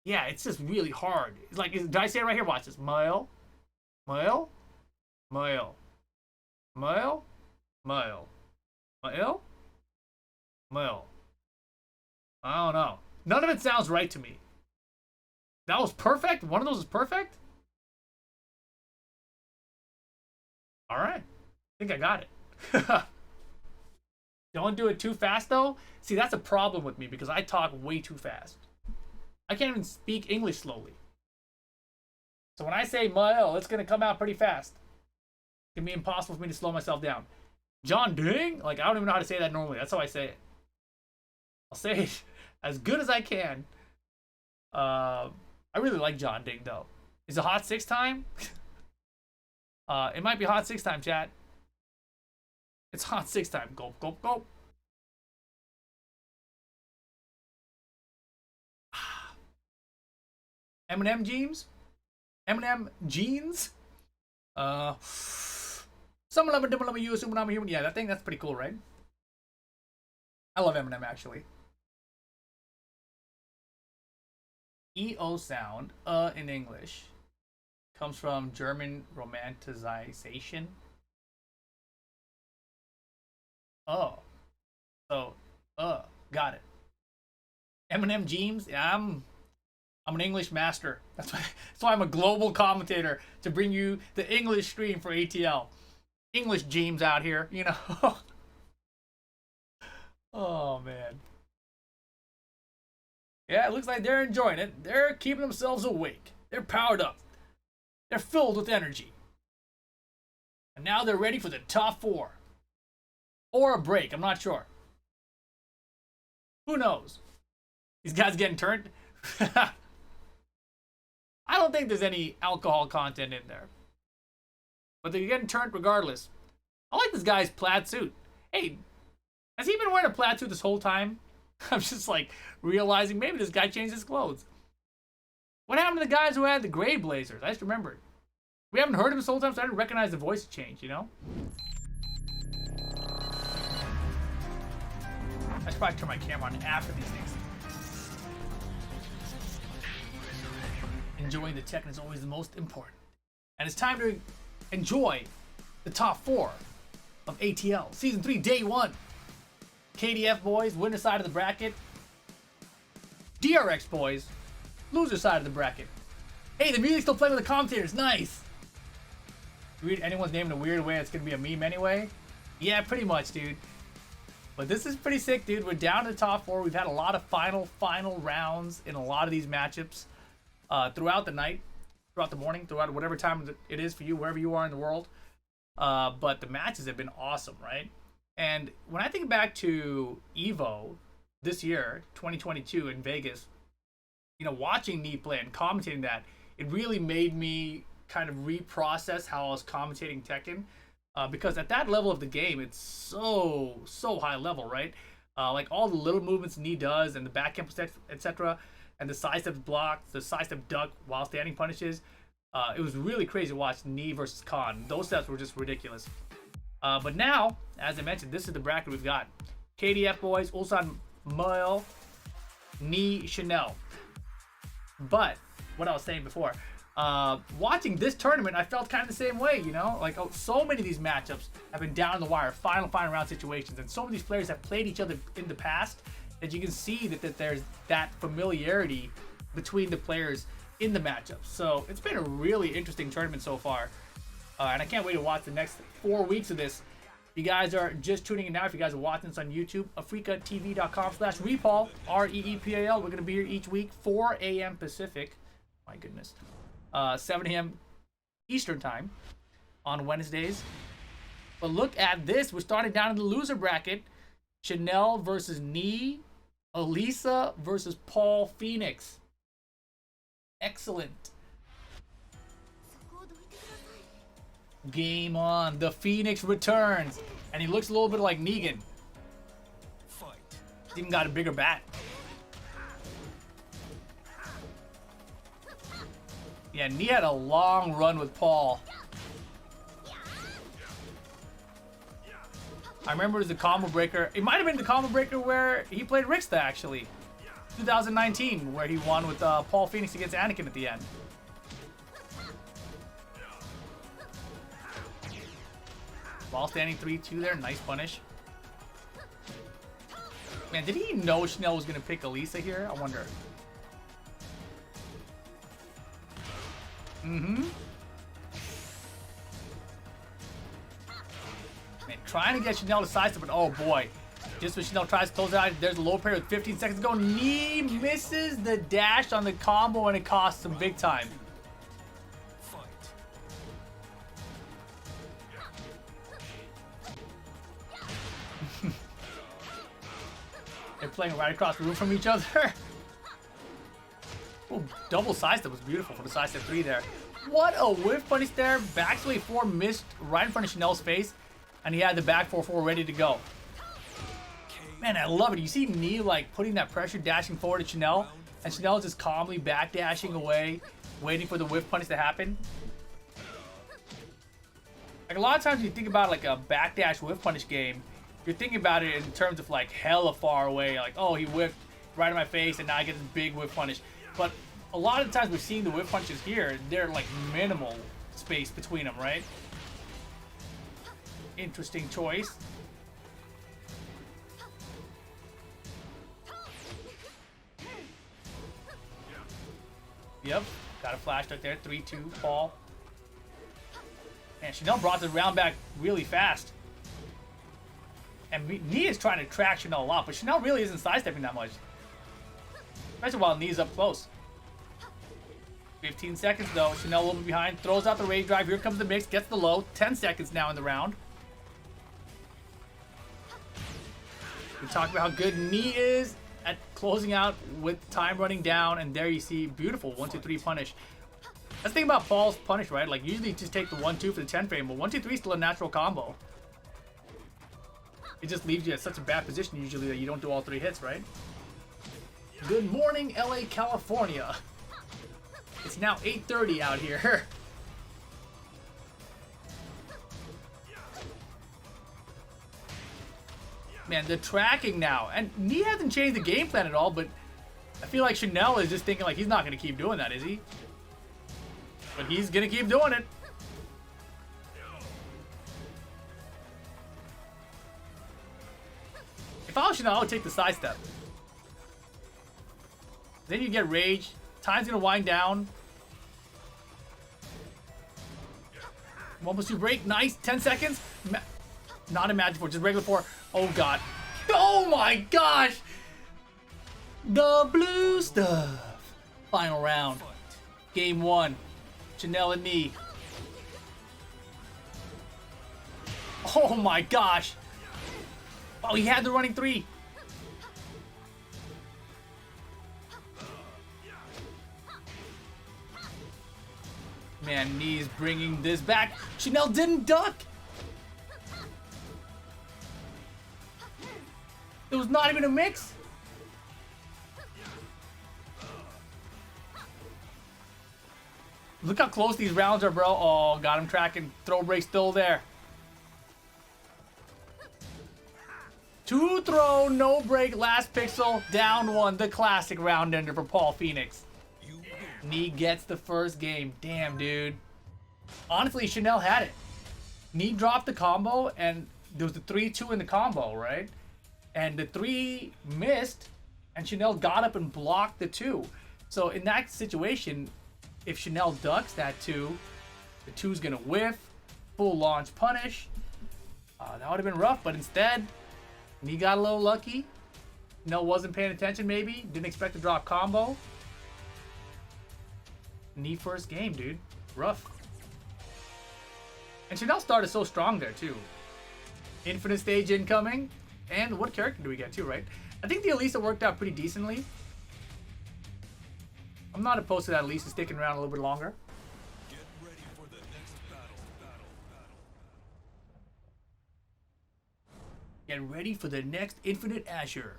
Yeah, it's just really hard. It's like, did I say it right here? Watch this. Meo. Meo. Meo. Meo. Meo. Meo. Meo. I don't know. None of it sounds right to me. That was perfect? One of those is perfect? Alright. I think I got it. Don't do it too fast, though. See, that's a problem with me because I talk way too fast. I can't even speak English slowly. So when I say Meo, it's going to come out pretty fast. It's going to be impossible for me to slow myself down. John Ding? Like, I don't even know how to say that normally. That's how I say it. I'll say it as good as I can. I really like John Ding, though. Is it hot 6 time? It might be hot 6 time, chat. It's hot 6 time. Go, go, go. Eminem jeans? Eminem jeans? Someone love a you, someone human. Yeah, that thing, that's pretty cool, right? I love Eminem, actually. EO sound, in English, comes from German romanticization. Oh. So, got it. Eminem Jeems? Yeah, I'm an English master. That's why I'm a global commentator, to bring you the English stream for ATL. English Jeems out here, you know. Oh, man. Yeah, it looks like they're enjoying it. They're keeping themselves awake. They're powered up. They're filled with energy. And now they're ready for the top 4. Or a break, I'm not sure. Who knows? These guys getting turned? I don't think there's any alcohol content in there. But they're getting turned regardless. I like this guy's plaid suit. Hey, has he been wearing a plaid suit this whole time? I'm just like realizing maybe this guy changed his clothes. What happened to the guys who had the gray blazers? I just remembered. We haven't heard him this whole time, so I didn't recognize the voice change, you know? I should probably turn my camera on after these things. Enjoying the Tekken is always the most important. And it's time to enjoy the top 4 of ATL. Season 3, Day 1. KDF boys, winner side of the bracket. DRX boys, loser side of the bracket. Hey, the music's still playing with the commentators. Nice. Read anyone's name in a weird way, it's going to be a meme anyway. Yeah, pretty much, dude. But this is pretty sick, dude. We're down to the top 4. We've had a lot of final rounds in a lot of these matchups throughout the night, throughout the morning, throughout whatever time it is for you, wherever you are in the world. But the matches have been awesome, right? And when I think back to EVO this year, 2022 in Vegas, you know, watching Knee play and commentating that, it really made me kind of reprocess how I was commentating Tekken. Because at that level of the game, it's so high level, right? Like all the little movements Knee does and the back camp, etc., and the sidestep blocks, the sidestep duck while standing punishes. It was really crazy to watch Knee versus Khan. Those steps were just ridiculous. But now, as I mentioned, this is the bracket we've got. KDF boys, Ulsan, Meo-IL, Knee, Chanel. But what I was saying before, watching this tournament, I felt kind of the same way, you know? Like, so many of these matchups have been down the wire, final round situations, and so many of these players have played each other in the past that you can see that there's that familiarity between the players in the matchups. So it's been a really interesting tournament so far, and I can't wait to watch the next 4 weeks of this. If you guys are just tuning in now, if you guys are watching this on YouTube, afreecatv.com/reepal, REEPAL. We're going to be here each week, 4 a.m. Pacific. My goodness. 7 a.m. Eastern time on Wednesdays. But look at this. We're starting down in the loser bracket. Chanel versus Knee. Elisa versus Paul Phoenix. Excellent. Game on. The Phoenix returns. And he looks a little bit like Negan. Fight. He's even got a bigger bat. Yeah, Knee had a long run with Paul. I remember it was the combo breaker. It might have been the combo breaker where he played Rixta, actually. 2019, where he won with Paul Phoenix against Anakin at the end. While standing 3-2 there, nice punish. Man, did he know Chanel was going to pick Elisa here? I wonder. Man, trying to get Chanel to sidestep, but oh boy. Just when Chanel tries to close it out, there's a low parry with 15 seconds to go. Knee misses the dash on the combo and it costs him big time. They're playing right across the room from each other. Oh, double sidestep was beautiful for the sidestep 3 there. What a whiff punish there. Backslay 4 missed right in front of Chanel's face, and he had the back 4-4 ready to go. Man, I love it. You see Knee like putting that pressure, dashing forward to Chanel, and Chanel just calmly back dashing away, waiting for the whiff punish to happen. Like a lot of times you think about like a backdash whiff punish game, you're thinking about it in terms of like hella far away, like, oh, he whiffed right in my face and now I get this big whiff punish. But a lot of the times we're seeing the whiff punches here, they're like minimal space between them, right? Interesting choice. Yep, got a flash duck there, 3-2, Paul. Man, Chanel brought the round back really fast. And Knee is trying to track Chanel a lot, but Chanel really isn't sidestepping that much. Especially while Knee's up close. 15 seconds though, Chanel a little bit behind, throws out the rage drive, here comes the mix, gets the low, 10 seconds now in the round. We talked about how good Knee is at closing out with time running down, and there you see beautiful 1-2-3 punish. That's the thing about Paul's punish, right? Like usually you just take the 1-2 for the 10 frame, but 1-2-3 is still a natural combo. It just leaves you at such a bad position usually that you don't do all 3 hits, right? Good morning, LA, California. It's now 8:30 out here. Man, the tracking now. And Knee hasn't changed the game plan at all, but I feel like Chanel is just thinking like he's not going to keep doing that, is he? But he's going to keep doing it. If I was Chanel, I would take the sidestep. Then you get rage. Time's going to wind down. 1+2 break. Nice. 10 seconds. Not a magic 4, just regular 4. Oh, God. Oh my gosh! The blue stuff. Final round. Game 1. Chanel and me. Oh my gosh! Oh, he had the running 3. Man, Knee's bringing this back. Chanel didn't duck. It was not even a mix. Look how close these rounds are, bro. Oh, got him tracking. Throw break still there. 2 throw, no break, last pixel, down 1. The classic round ender for Paul Phoenix. Knee gets the first game. Damn, dude. Honestly, Chanel had it. Knee dropped the combo, and there was the 3-2 in the combo, right? And the 3 missed, and Chanel got up and blocked the 2. So in that situation, if Chanel ducks that 2, the 2's gonna whiff, full launch punish. That would have been rough, but instead, Knee got a little lucky. Chanel wasn't paying attention, maybe. Didn't expect to drop combo. Knee first game, dude. Rough. And Chanel started so strong there, too. Infinite stage incoming. And what character do we get, too, right? I think the Elisa worked out pretty decently. I'm not opposed to that Elisa sticking around a little bit longer. Get ready for the next battle. Get ready for the next Infinite Asher.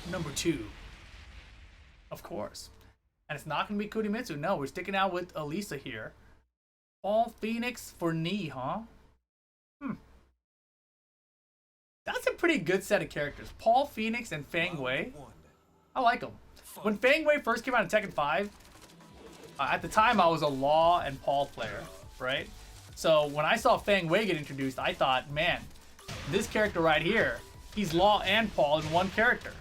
Number 2. Of course. And it's not going to be Kunimitsu. No, we're sticking out with Elisa here. Paul Phoenix for Knee, huh? That's a pretty good set of characters. Paul Phoenix and Fang Wei. I like them. When Fang Wei first came out in Tekken 5, at the time I was a Law and Paul player, right? So when I saw Fang Wei get introduced, I thought, man, this character right here, he's Law and Paul in one character.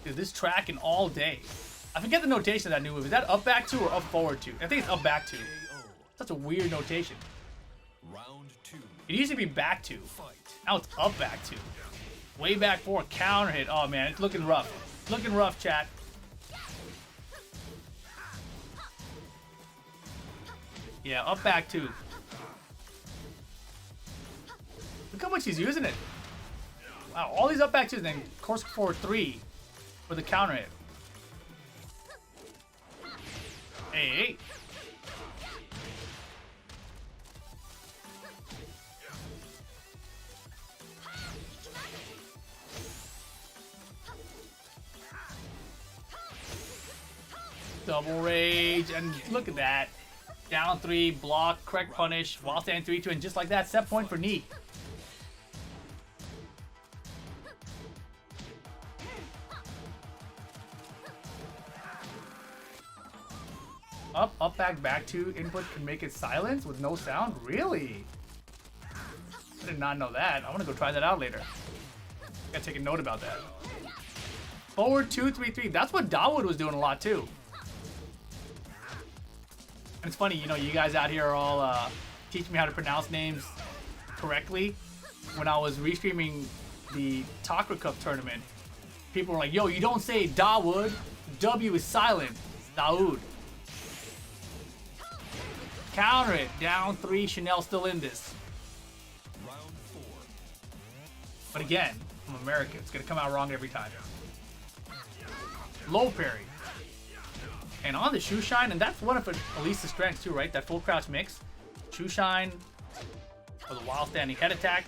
Dude, this tracking all day. I forget the notation of that new move. Is that up back 2 or up forward 2? I think it's up back 2. Such a weird notation. Round 2. It used to be back 2. Now it's up back 2. Way back 4, counter hit. Oh man, it's looking rough. It's looking rough, chat. Yeah, up back 2. Look how much he's using it. Wow, all these up back 2s, and then course forward 3 for the counter hit. Hey. Double rage, and look at that. Down 3, block, correct punish, while standing 3-2, and just like that, set point for Knee. Up, back 2 input can make it silence with no sound? Really? I did not know that. I want to go try that out later. Gotta take a note about that. Forward 2, 3-3. That's what Dawood was doing a lot too. And it's funny, you know, you guys out here are all teaching me how to pronounce names correctly. When I was restreaming the Takra Cup tournament, people were like, yo, you don't say Dawood. W is silent. It's Dawood. Counter it. Down 3. Chanel still in this. Round 4. But again, I'm American. It's going to come out wrong every time. Low parry. And on the shoe shine, and that's one of Elisa's strengths too, right? That full crouch mix. Shoe shine for the while standing head attack.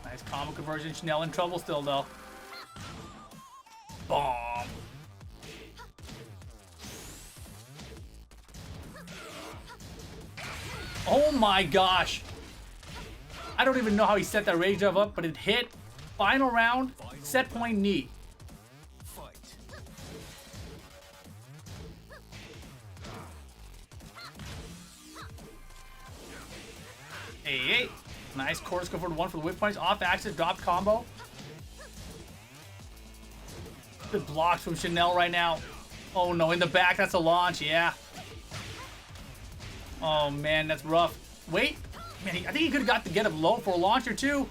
Nice combo conversion. Chanel in trouble still though. Bomb. Oh my gosh. I don't even know how he set that rage drive up, but it hit. Final round, set point Knee. Fight. Hey. Nice quarter score for the one for the whip punch. Off axis, dropped combo. Good blocks from Chanel right now. Oh no, in the back, that's a launch, yeah. Oh man, that's rough. Wait, man, I think he could have got the get up low for a launch or two.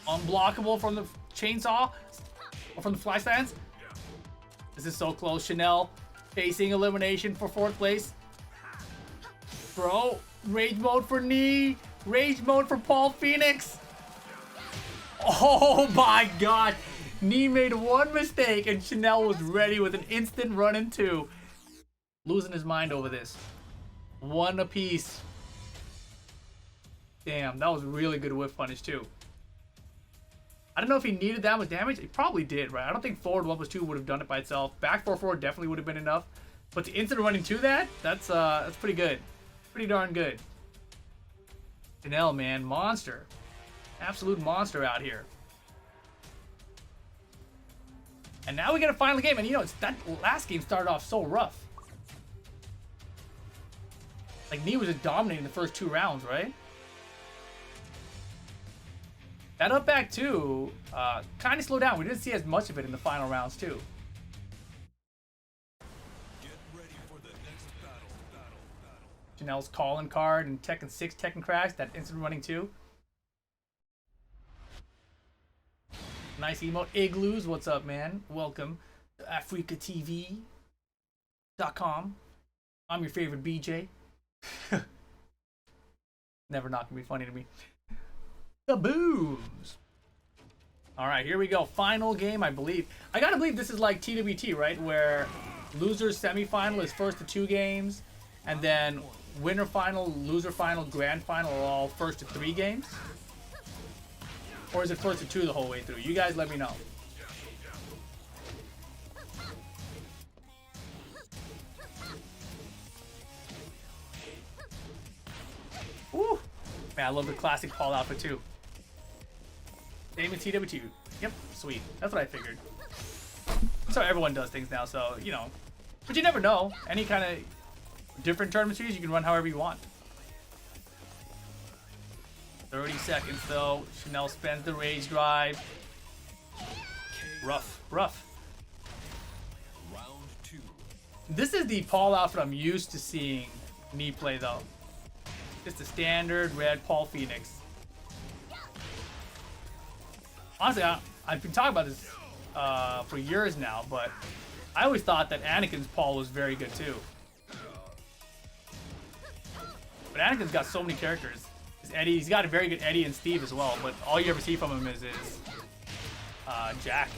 Unblockable from the chainsaw or from the fly stance. This is so close. Chanel facing elimination for 4th place. Bro, rage mode for knee. Rage mode for Paul Phoenix. Oh my god. Knee made one mistake and Chanel was ready with an instant run in 2. Losing his mind over this. 1 apiece. Damn, that was really good whip punish too. I don't know if he needed that much damage. He probably did, right? I don't think forward 1+2 would have done it by itself. Back 4-4 definitely would have been enough. But the instant running to that's pretty good. Pretty darn good. Chanel, man, monster. Absolute monster out here. And now we get a final game. And you know, that last game started off so rough. Like, Knee was just dominating the first 2 rounds, right? That up back too, kind of slowed down. We didn't see as much of it in the final rounds too. Get ready for the next battle. Chanel's calling card and Tekken 6 Tekken Crash, that instant running too. Nice emote. Igloos, what's up, man? Welcome to afreecatv.com. I'm your favorite BJ. Never not gonna be funny to me. The booms. All right, here we go. Final game, I believe. I gotta believe this is like TWT, right? Where loser's semifinal is first to 2 games, and then winner final, loser final, grand final are all first to 3 games. Or is it first to 2 the whole way through? You guys let me know. Woo! Man, I love the classic Paul outfit too. Same in TWT. Yep, sweet. That's what I figured. That's how everyone does things now, so, you know. But you never know. Any kind of different tournament series, you can run however you want. 30 seconds, though. Chanel spends the rage drive. Rough, rough. Round 2. This is the Paul outfit I'm used to seeing me play, though. Just a standard red Paul Phoenix. Honestly, I've been talking about this for years now, but I always thought that Anakin's Paul was very good too. But Anakin's got so many characters. Eddie, he's got a very good Eddie and Steve as well, but all you ever see from him is Jack.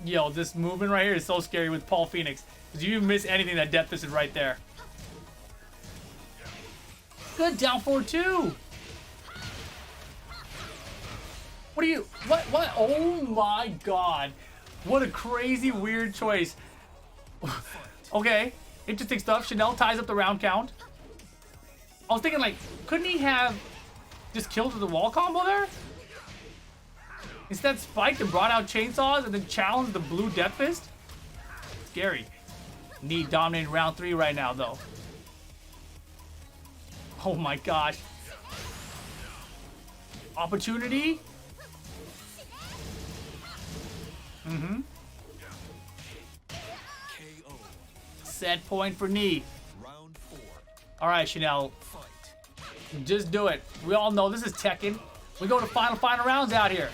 Yo, this movement right here is so scary with Paul Phoenix. Because you miss anything, that depth is right there. Good down forward too. What are you? What? Oh my god. What a crazy, weird choice. Okay, interesting stuff. Chanel ties up the round count. I was thinking, like, couldn't he have just killed with the wall combo there? Instead, spiked and brought out chainsaws and then challenged the blue Death Fist? Scary. Knee dominating round 3 right now, though. Oh my gosh. Opportunity? Mm-hmm. KO. Set point for Knee. Round 4. Alright, Chanel. Fight. Just do it. We all know this is Tekken. We go to final rounds out here.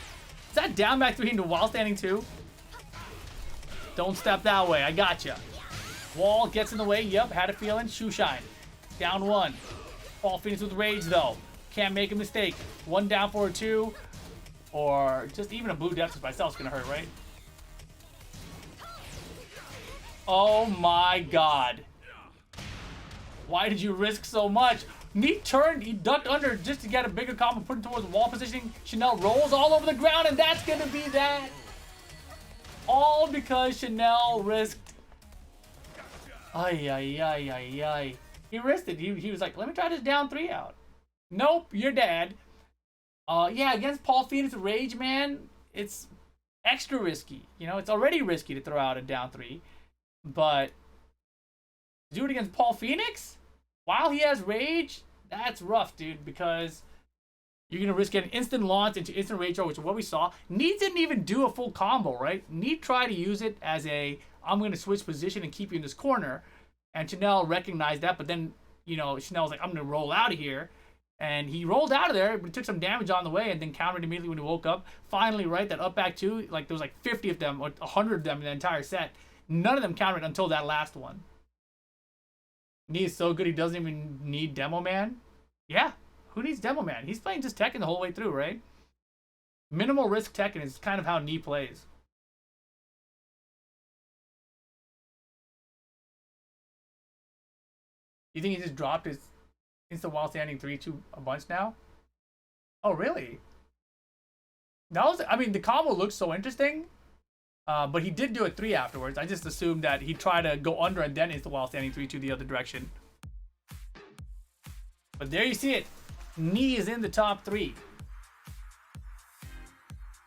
Is that down back 3 into while standing 2? Don't step that way. I gotcha. Wall gets in the way. Yep, had a feeling. Shoe shine. Down 1. Paul Phoenix with rage, though. Can't make a mistake. 1 down for a 2. Or just even a blue Death by itself is going to hurt, right? Oh my god. Why did you risk so much? Knee turned, he ducked under just to get a bigger combo, put it towards wall positioning. Chanel rolls all over the ground, and that's gonna be that. All because Chanel risked. Ay, ay, ay, ay, ay. He risked it. He was like, let me try this down 3 out. Nope, you're dead. Yeah, against Paul Phoenix Rage, man, it's extra risky. You know, it's already risky to throw out a down 3. But do it against Paul Phoenix? While he has Rage? That's rough, dude, because you're going to risk getting instant launch into instant Rage, which is what we saw. Need didn't even do a full combo, right? Need tried to use it as a, I'm going to switch position and keep you in this corner. And Chanel recognized that, but then, you know, Chanel was like, I'm going to roll out of here. And he rolled out of there, but he took some damage on the way and then countered immediately when he woke up. Finally, right, that up back 2, like there was like 50 of them or 100 of them in the entire set. None of them countered until that last one. Knee is so good he doesn't even need Demo Man. Yeah, who needs Demo Man? He's playing just Tekken the whole way through, right? Minimal risk Tekken is kind of how Knee plays. You think he just dropped his instant while standing 3-2 a bunch now? Oh, really? That was, I mean, the combo looks so interesting. But he did do a 3 afterwards. I just assumed that he'd try to go under and then instant while standing 3-2 the other direction. But there you see it. Knee is in the top 3.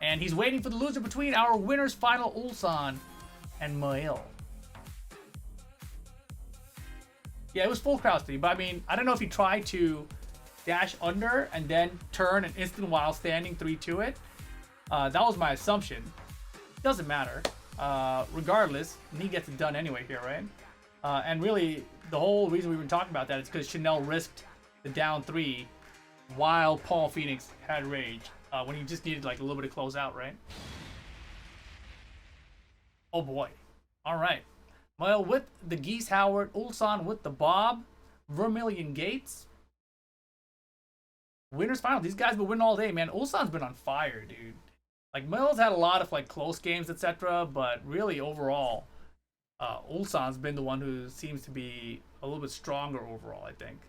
And he's waiting for the loser between our winners final, Ulsan and Meo-IL. Yeah, it was full crowd speed, but I mean, I don't know if he tried to dash under and then turn an instant while standing 3-2 it. That was my assumption. Doesn't matter. Regardless, he gets it done anyway here, right? And really, the whole reason we've been talking about that is because Chanel risked the down 3 while Paul Phoenix had Rage. When he just needed like a little bit of close out, right? Oh boy. Alright. Meo-IL with the Geese Howard, Ulsan with the Bob, Vermilion Gates. Winners final. These guys been winning all day, man. Ulsan's been on fire, dude. Like, Meo-IL's had a lot of, like, close games, etc., but really, overall, Ulsan's been the one who seems to be a little bit stronger overall, I think.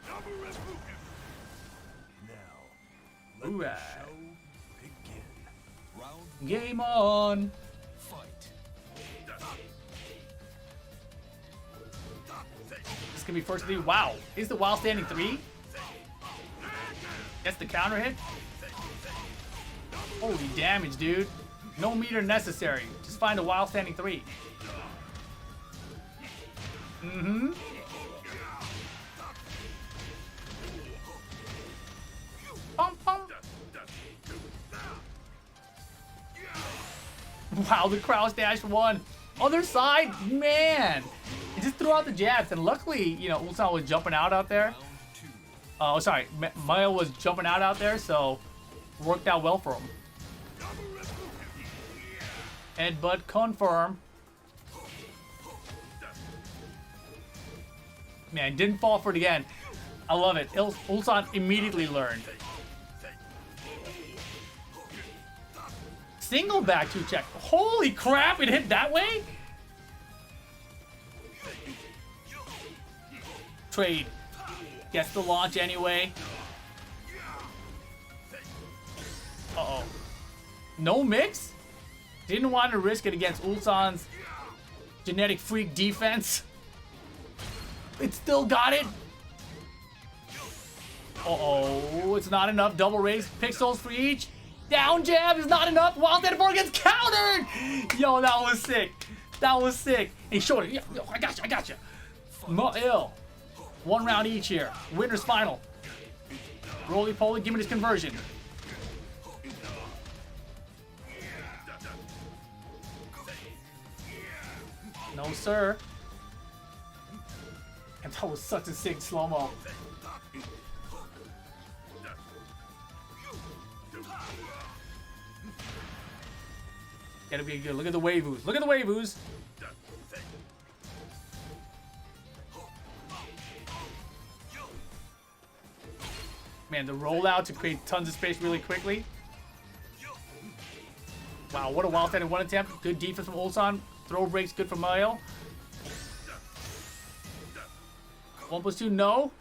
Now, let the Alright. show begin. Round Game on! fight. This can be first 3. Wow. Is the while standing 3? Gets the counter hit. Holy damage, dude. No meter necessary. Just find a while standing 3. Mm-hmm. Pum, pum. Wow, the crouch dash 1. Other side, man. He just threw out the jabs, and luckily, you know, Ulsan was jumping out there. Round 2. Oh, sorry, Meo was jumping out there, so worked out well for him. Headbutt confirm. Man, didn't fall for it again. I love it. Ulsan immediately learned. Single back 2 check. Holy crap, it hit that way? Trade. Gets the launch anyway. Uh-oh. No mix? Didn't want to risk it against Ulsan's genetic freak defense. It still got it. Uh-oh. It's not enough. Double raise. Pixels for each. Down jab is not enough. Wild Dead 4 gets countered. Yo, that was sick. That was sick. He showed it. Yo, I got you. I got you. Meo-IL. 1 round each here. Winners final. Roly-poly. Give me this conversion. No, sir. And that was such a sick slow-mo. Gotta be good. Look at the waveus. Look at the waveus. Man, the rollout to create tons of space really quickly. Wow, what a wild standing 1 attempt. Good defense from Ulsan. Throw breaks good from Meo-IL. 1+2, no.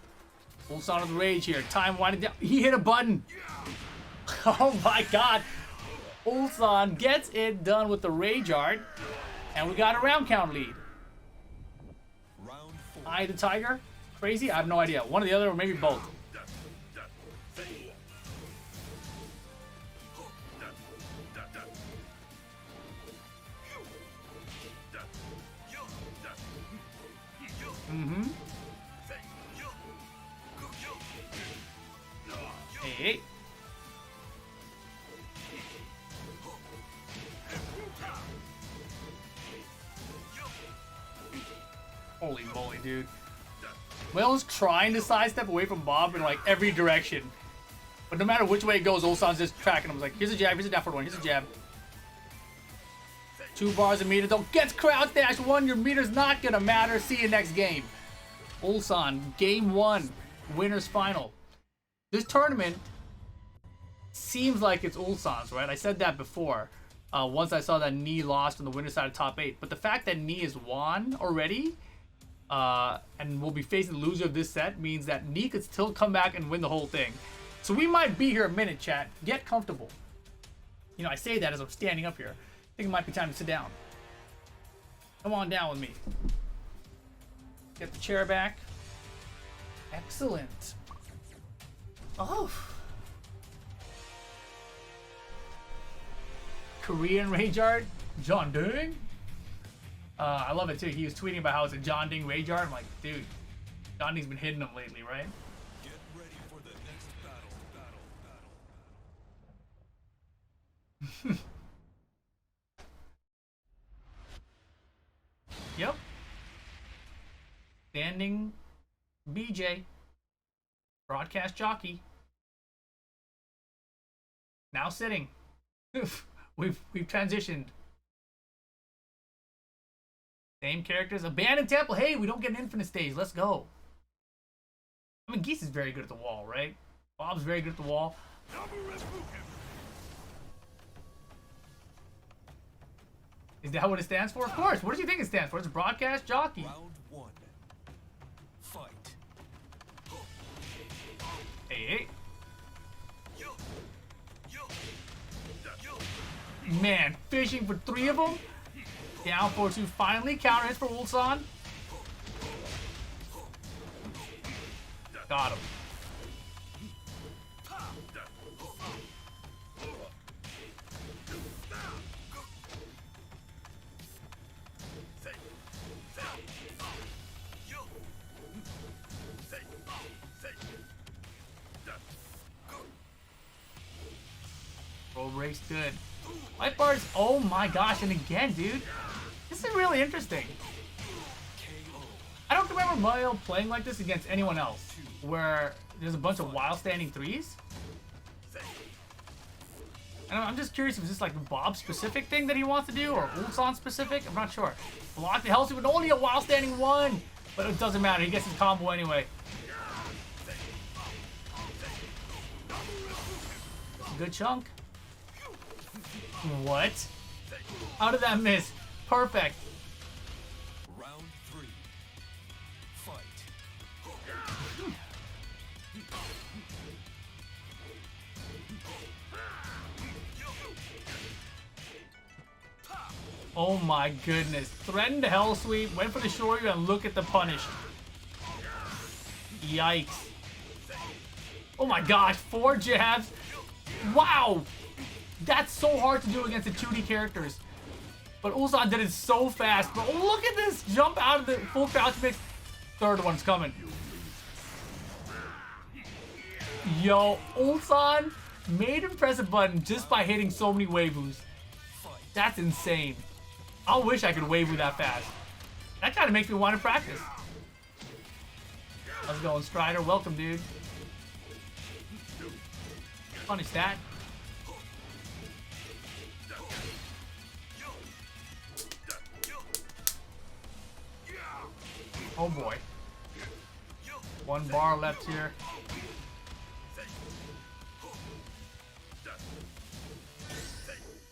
Ulsan with rage here. Time winding down. He hit a button. Oh my god. Ulsan gets it done with the rage art. And we got a round count lead. Eye the Tiger? Crazy? I have no idea. One or the other, or maybe both. Mm-hmm. Hey. Holy moly, dude. Whale's trying to sidestep away from Bob in like every direction. But no matter which way it goes, Ulsan's just tracking him. He's like, here's a jab, here's a down forward one, here's a jab. 2 bars a meter, don't get crouch dash 1, your meter's not gonna matter. See you next game. Ulsan, game 1, winner's final. This tournament seems like it's Ulsan's, right? I said that before. Once I saw that Knee lost on the winner's side of top 8. But the fact that Knee is won already, and will be facing the loser of this set, means that Knee could still come back and win the whole thing. So we might be here a minute, chat. Get comfortable. You know, I say that as I'm standing up here. I think it might be time to sit down. Come on down with me. Get the chair back. Excellent. Oh. Korean rage art? John Ding? I love it too. He was tweeting about how it's a John Ding rage art. I'm like, dude, John Ding's been hitting him lately, right? Get ready for the next battle. Yep. Standing BJ. Broadcast jockey. Now sitting. We've transitioned. Same characters. Abandoned temple. Hey, we don't get an infinite stage. Let's go. I mean, Geese is very good at the wall, right? Bob's very good at the wall. Is that what it stands for? Of course. What do you think it stands for? It's broadcast jockey. Round 1. Fight. Hey. Man, fishing for 3 of them. Down 4-2. Finally, counter hits for Ulsan. Got him. Roll breaks good. Light bars, oh my gosh, and again, dude. This is really interesting. I don't remember Meo-IL playing like this against anyone else, where there's a bunch of wild standing 3s. And I'm just curious if it's just like a Bob specific thing that he wants to do, or Ulsan specific, I'm not sure. Block the Hellsuit with only a wild standing 1, but it doesn't matter, he gets his combo anyway. Good chunk. What? How did that miss? Perfect. Round 3. Fight. Oh my goodness. Threatened the Hell Sweep, went for the Shoryu, and look at the punish. Yikes. Oh my gosh, 4 jabs. Wow! That's so hard to do against the 2D characters. But Ulsan did it so fast. But look at this jump out of the full crouch mix. 3rd one's coming. Yo, Ulsan made him press a button just by hitting so many waivus. That's insane. I wish I could waivu that fast. That kind of makes me want to practice. How's it going, Strider? Welcome, dude. Punish that. Oh boy. 1 bar left here.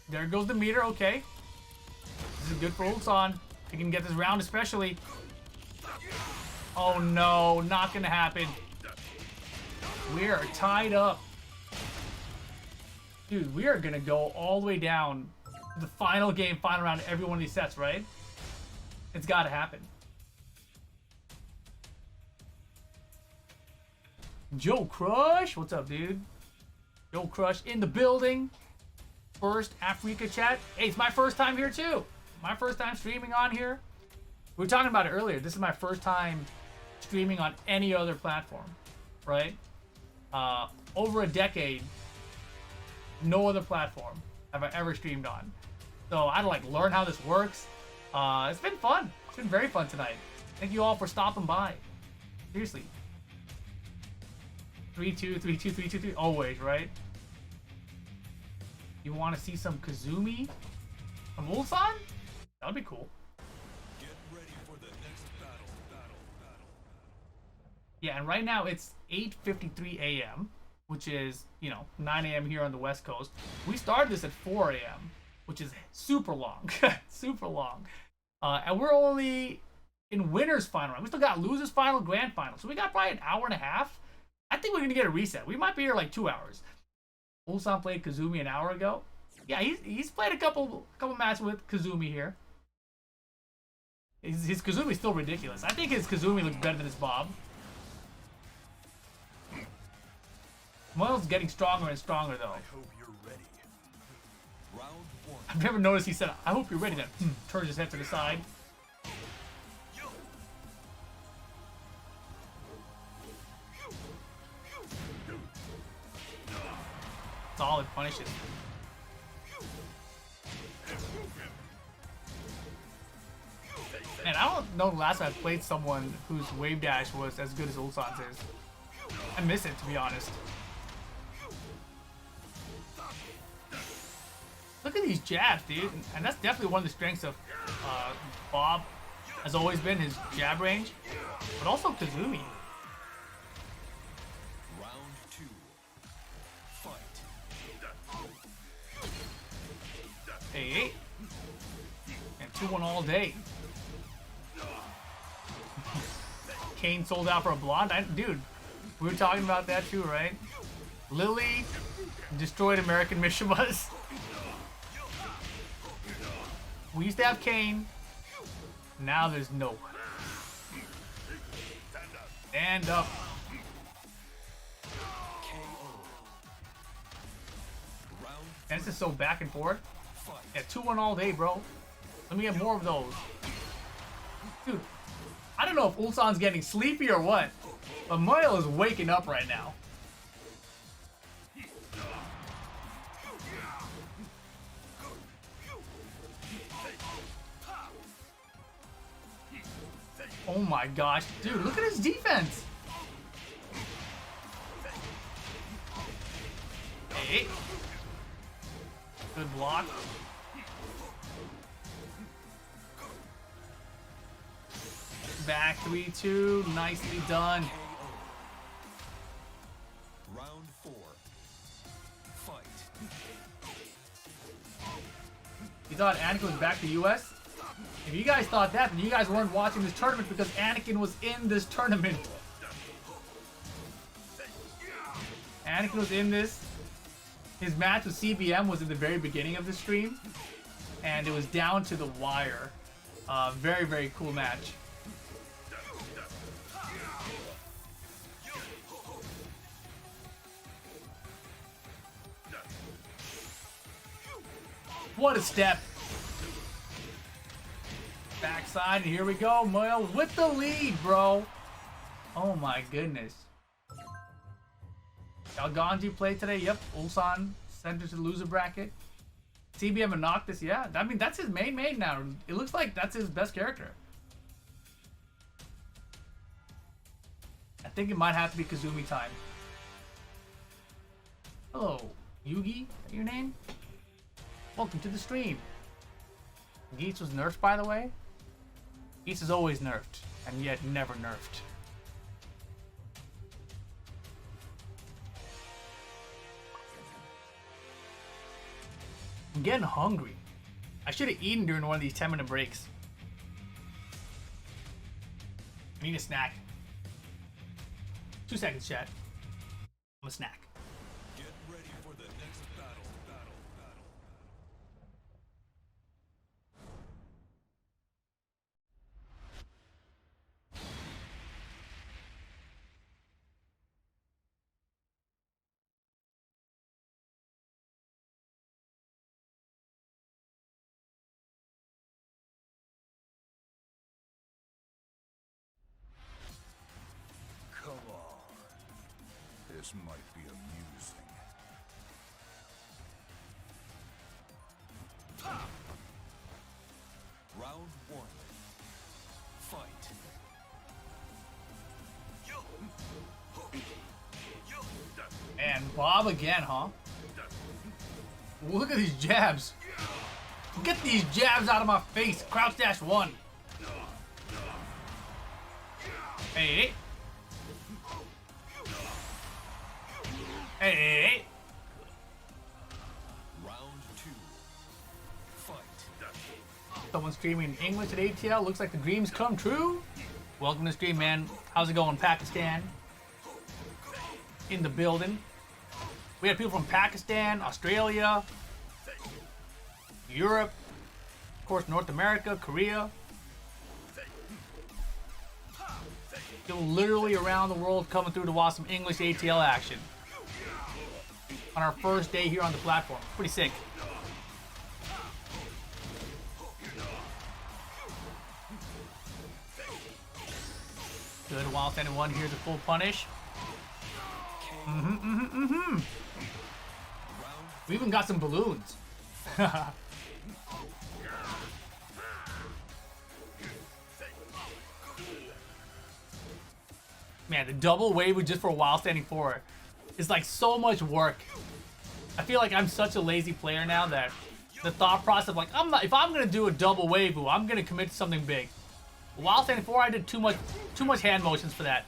There goes the meter, okay. This is good for Ulsan. He can get this round especially. Oh no, not gonna happen. We are tied up. Dude, we are gonna go all the way down to the final game, final round, every one of these sets, right? It's gotta happen. Joe Crush, what's up, dude? Joe Crush in the building. First Afreeca chat. Hey, it's my first time here too. My first time streaming on here. We were talking about it earlier. This is my first time streaming on any other platform, right? Over a decade, no other platform have I ever streamed on. So I had to like learn how this works. It's been fun. It's been very fun tonight. Thank you all for stopping by. Seriously. 3-2, 3-2, 3-2, 3. Always, right? You want to see some Kazumi from Ulsan? That would be cool. Get ready for the next battle. Yeah, and right now it's 8:53 a.m., which is, you know, 9 a.m. here on the West Coast. We started this at 4 a.m., which is super long. Super long. And we're only in winner's final round. We still got loser's final, grand final. So we got probably an hour and a half. I think we're going to get a reset. We might be here like 2 hours. Ulsan played Kazumi an hour ago. Yeah, he's played a couple matches with Kazumi here. His Kazumi's still ridiculous. I think his Kazumi looks better than his Bob. Moyle's getting stronger and stronger though. I hope you're ready. Round 1. I've never noticed he said, I hope you're ready, then turns his head to the side. Solid punishes. Man, I don't know the last time I played someone whose wave dash was as good as Ulsan's is. I miss it, to be honest. Look at these jabs, dude. And that's definitely one of the strengths of Bob. Has always been his jab range. But also Kazumi. Round 2. Fight. Hey. And 2-1 all day. Kane sold out for a blonde. Dude, we were talking about that too, right? Lily destroyed American Mishimas. We used to have Kane. Now there's no. Stand up. And this is so back and forth. Yeah, 2-1 all day, bro. Let me get more of those. Dude, I don't know if Ulsan's getting sleepy or what, but Meo-IL is waking up right now. Oh my gosh, dude, look at his defense. Hey. Good block. Back 3-2, nicely done. Round 4. Fight. You thought Anakin was back to the US? If you guys thought that, then you guys weren't watching this tournament because Anakin was in this tournament. Anakin was in this. His match with CBM was in the very beginning of the stream. And it was down to the wire. Very, very cool match. What a step. Backside, and here we go. Meo-IL with the lead, bro. Oh my goodness. Galganji played today. Yep. Ulsan sent her to the loser bracket. CBM and Noctis, yeah. I mean, that's his main now. It looks like that's his best character. I think it might have to be Kazumi time. Hello, Yugi? Is that your name? Welcome to the stream. Geese was nerfed, by the way. Geese is always nerfed, and yet never nerfed. I'm getting hungry. I should have eaten during one of these 10-minute breaks. I need a snack. 2 seconds, chat. I'm a snack. Get ready for the next battle. This might be amusing. Round one. Fight. And Bob again, huh? Look at these jabs. Get these jabs out of my face. Crouch dash 1. Hey. Hey. Round two. Fight. Someone streaming English at ATL. Looks like the dreams come true. Welcome to the stream, man. How's it going, Pakistan? In the building. We have people from Pakistan, Australia, Europe, of course, North America, Korea. People literally around the world coming through to watch some English ATL action on our first day here on the platform. Pretty sick. Good, while standing 1, here's a full punish. We even got some balloons. Man, the double wave was just for a while standing 4 is like so much work. I feel like I'm such a lazy player now that the thought process of like, if I'm gonna do a double wave, I'm gonna commit to something big. While standing 4, I did too much hand motions for that.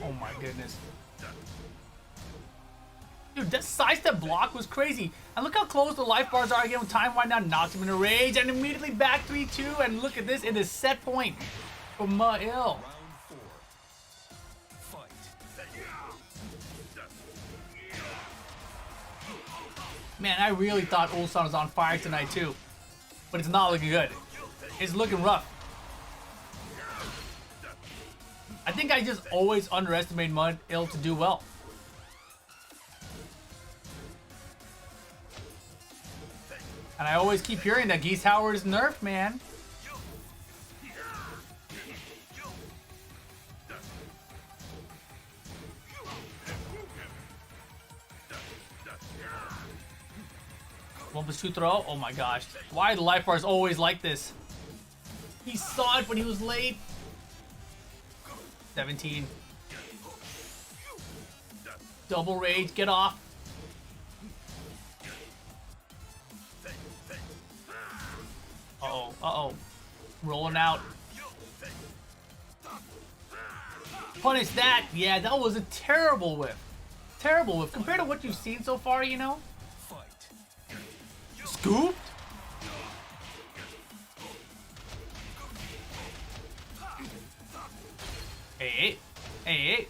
Oh my goodness. Dude, that sidestep block was crazy. And look how close the life bars are again with time wind down. Knocks him in a rage and immediately back 3-2. And look at this, it is set point for Meo-IL. Round four. Fight. Man, I really thought Ulsan was on fire tonight too. But it's not looking good. It's looking rough. I think I just always underestimate Meo-IL to do well. And I always keep hearing that Geese Howard is nerfed, man. Lumpus 2 throw. Oh my gosh. Why are the life bars always like this? He saw it, but he was late. 17. Double rage. Get off. Uh-oh. Uh-oh. Rolling out. Punish that. Yeah, that was a terrible whip. Terrible whip. Compared to what you've seen so far, you know? Scooped? Hey. Hey.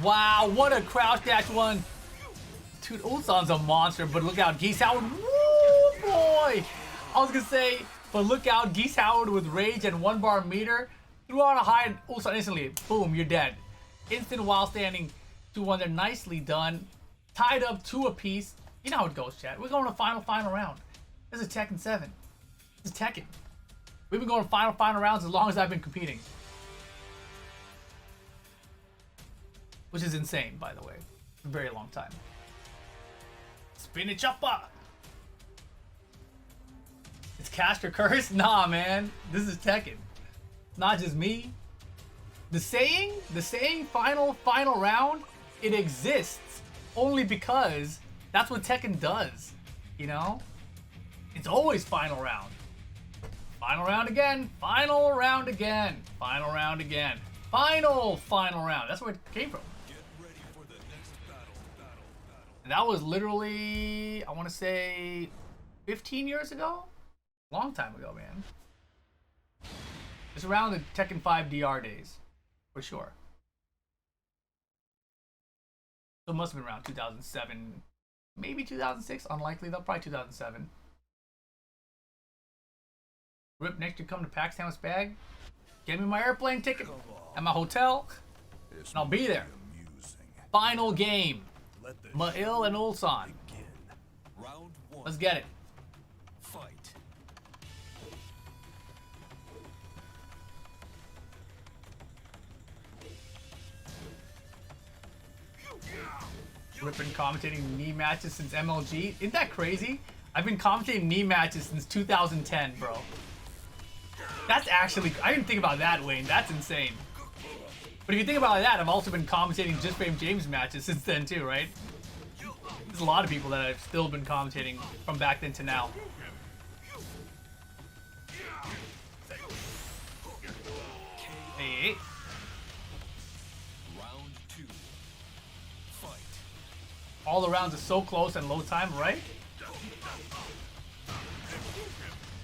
Wow, what a crouch dash 1. Dude, Ulsan's a monster, but look out, Geese Howard. Woo, boy. I was gonna say, but look out, Geese Howard with rage and 1 bar meter. Threw out a high Ulsan instantly. Boom, you're dead. Instant while standing 2-1 there. Nicely done. Tied up 2 apiece. You know how it goes, chat. We're going to final round. This is Tekken 7. This is Tekken. We've been going to final rounds as long as I've been competing. Which is insane, by the way. For a very long time. Spin it chopper! It's caster curse? Nah, man. This is Tekken. Not just me. The saying final round, it exists only because that's what Tekken does, you know? It's always final round. Final round again, final round again, final round again, final round. That's where it came from. Get ready for the next battle. And that was literally, I want to say, 15 years ago? Long time ago, man. It's around the Tekken 5 DR days, for sure. So it must have been around 2007, maybe 2006. Unlikely though, probably 2007. Rip, next you come to PAX Town's bag. Get me my airplane ticket at my hotel, and I'll be there. Final game. Meo-IL and Ulsan. Round 1. Let's get it. Fight. Rip been commentating knee matches since MLG. Isn't that crazy? I've been commentating knee matches since 2010, bro. That's actually, I didn't think about that, Wayne. That's insane. But if you think about it like that, I've also been commentating Just Fame James matches since then too, right? There's a lot of people that I've still been commentating from back then to now. Hey. Round 2. Fight. All the rounds are so close and low time, right?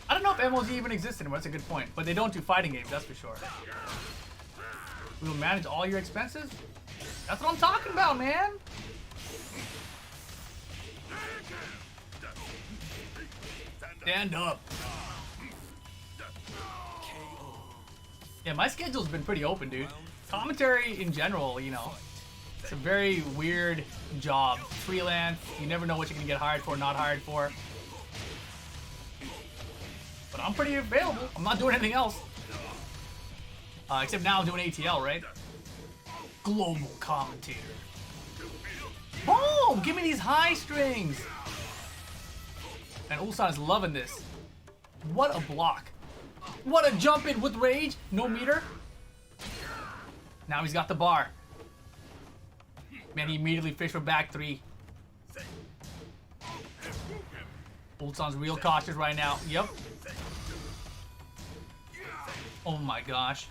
I don't know if MLG even exists anymore, that's a good point. But they don't do fighting games, that's for sure. We will manage all your expenses? That's what I'm talking about, man! Stand up. Yeah, my schedule's been pretty open, dude. Commentary in general, you know, it's a very weird job. Freelance, you never know what you're gonna get hired for, not hired for. But I'm pretty available. I'm not doing anything else. Except now I'm doing ATL, right? Global commentator. Boom! Give me these high strings! And Ulsan is loving this. What a block. What a jump in with rage. No meter. Now he's got the bar. Man, he immediately fished for back 3. Ulsan's real cautious right now. Yep. Oh my gosh.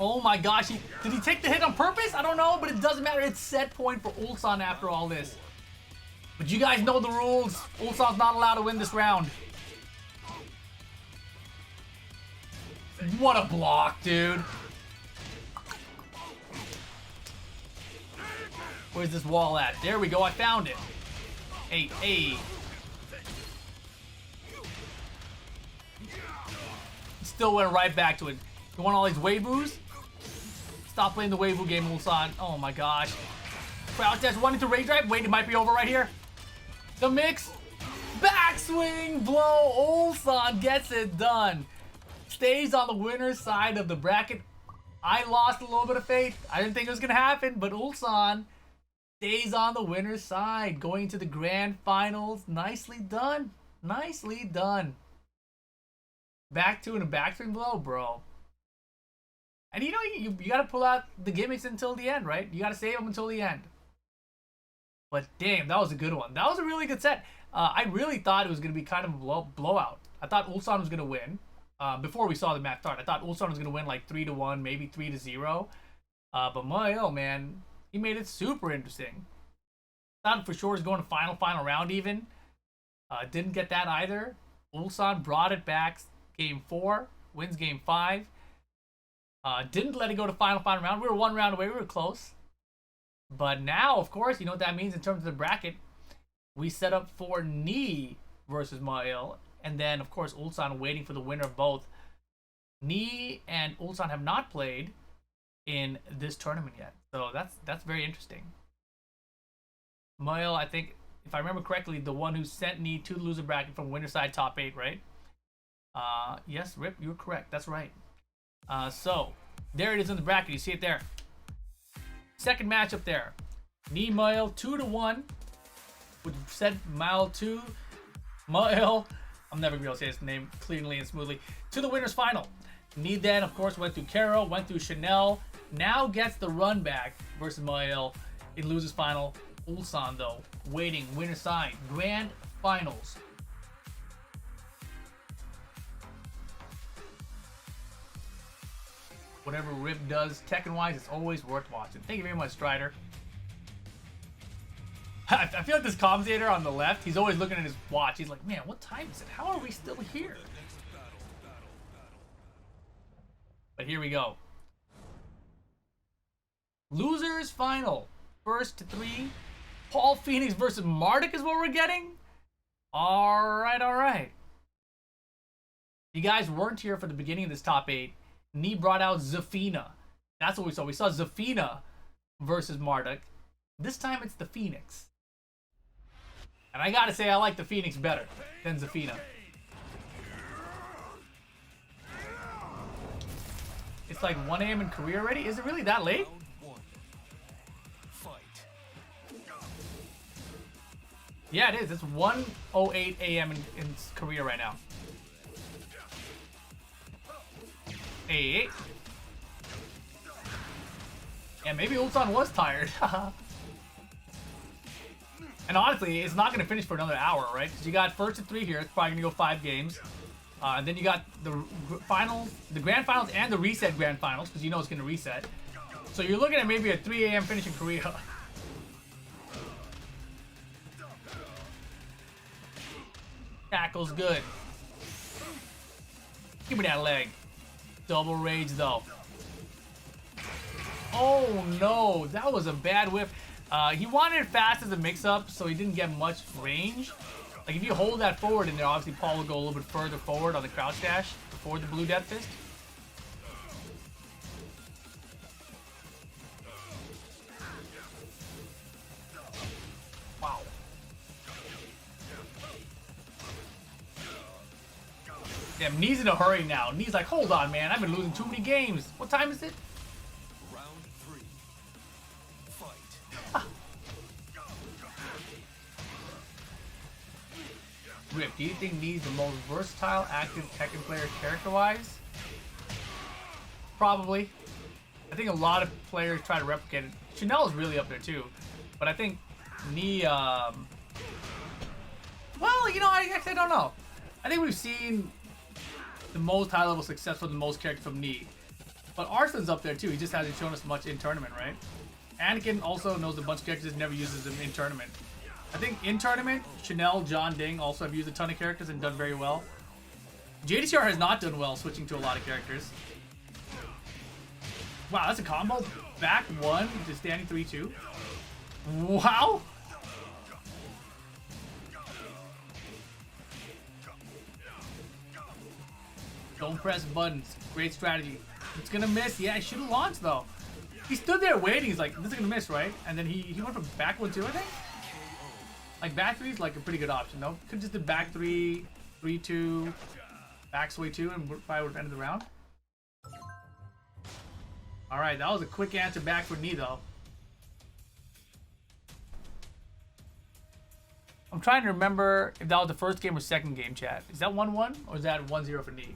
Oh my gosh. Did he take the hit on purpose? I don't know, but it doesn't matter. It's set point for Ulsan after all this. But you guys know the rules. Ulsan's not allowed to win this round. What a block, dude. Where's this wall at? There we go, I found it. Hey, hey. Still went right back to it. You want all these Weiboos? Stop playing the Weibo game, Ulsan. Oh my gosh. Crouch dash, one into rage drive. Wait, it might be over right here. The mix. Backswing blow. Ulsan gets it done. Stays on the winner's side of the bracket. I lost a little bit of faith. I didn't think it was going to happen, but Ulsan stays on the winner's side. Going to the grand finals. Nicely done. Nicely done. Back two and a backswing blow, bro. And you know, you got to pull out the gimmicks until the end, right? You got to save them until the end. But damn, that was a good one. That was a really good set. I really thought it was going to be kind of a blowout. I thought Ulsan was going to win. Before we saw the match start, I thought Ulsan was going to win like 3-1, maybe 3-0. But Meo-IL, man, he made it super interesting. Thought for sure was going to final round even. Didn't get that either. Ulsan brought it back. Game 4, wins game 5. Didn't let it go to final round. We were 1 round away. We were close. But now, of course, you know what that means in terms of the bracket. We set up for Knee versus Meo-IL. And then, of course, Ulsan waiting for the winner of both. Knee and Ulsan have not played in this tournament yet. So that's very interesting. Meo-IL, I think, if I remember correctly, the one who sent Knee to the loser bracket from winner side top 8, right? Yes, Rip, you're correct. That's right. So, there it is in the bracket. You see it there. Second matchup there. Knee Meo-IL 2-1. Which said Mile 2. Meo-IL, I'm never going to be able to say his name cleanly and smoothly. To the winner's final. Knee then, of course, went through Caro, went through Chanel. Now gets the run back versus Meo-IL in losers final. Ulsan, though, waiting, winner side. Grand finals. Whatever Rip does Tekken-wise, it's always worth watching. Thank you very much, Strider. I feel like this commentator on the left, he's always looking at his watch. He's like, man, what time is it? How are we still here? But here we go. Losers final. First to 3. Paul Phoenix versus Marduk is what we're getting? Alright, alright. You guys weren't here for the beginning of this top 8. Nee brought out Zafina. That's what we saw. We saw Zafina versus Marduk. This time it's the Phoenix. And I gotta say, I like the Phoenix better than Zafina. It's like 1 a.m. in Korea already? Is it really that late? Yeah, it is. It's 1:08 a.m. in Korea right now. Hey. Yeah, maybe Ulsan was tired. And honestly, it's not going to finish for another hour, right? Because you got first to 3 here. It's probably going to go 5 games. And then you got the finals, the grand finals, and the reset grand finals, because you know it's going to reset. So you're looking at maybe a 3 a.m. finish in Korea. Tackle's good. Give me that leg. Double rage though. Oh no, that was a bad whip. He wanted it fast as a mix-up, so he didn't get much range. Like if you hold that forward in there, obviously Paul will go a little bit further forward on the crouch dash before the blue death fist. Wow. Damn, Knee's in a hurry now. Knee's like, hold on, man. I've been losing too many games. What time is it? Round 3. Fight. Rip, do you think Knee's the most versatile active Tekken player character-wise? Probably. I think a lot of players try to replicate it. Chanel is really up there too. But I think Knee, well, you know, I actually don't know. I think we've seen the most high-level success for the most characters from Knee. But Arslan's up there too. He just hasn't shown us much in tournament, right? Anakin also knows a bunch of characters, never uses them in tournament. I think in tournament, Chanel, John, Ding also have used a ton of characters and done very well. JDCR has not done well switching to a lot of characters. Wow, that's a combo. Back 1 to standing 3-2. Wow. Don't press buttons. Great strategy. It's gonna miss. Yeah, I should have launched though. He stood there waiting. He's like, this is gonna miss, right? And then he went from back 1-2, I think. Like back 3 is like a pretty good option though. Could just do back 3, 3-2, back sway 2, and probably would have ended the round. All right, that was a quick answer back for Knee though. I'm trying to remember if that was the first game or second game, chat. Is that 1-1 or is that 1-0 for Knee?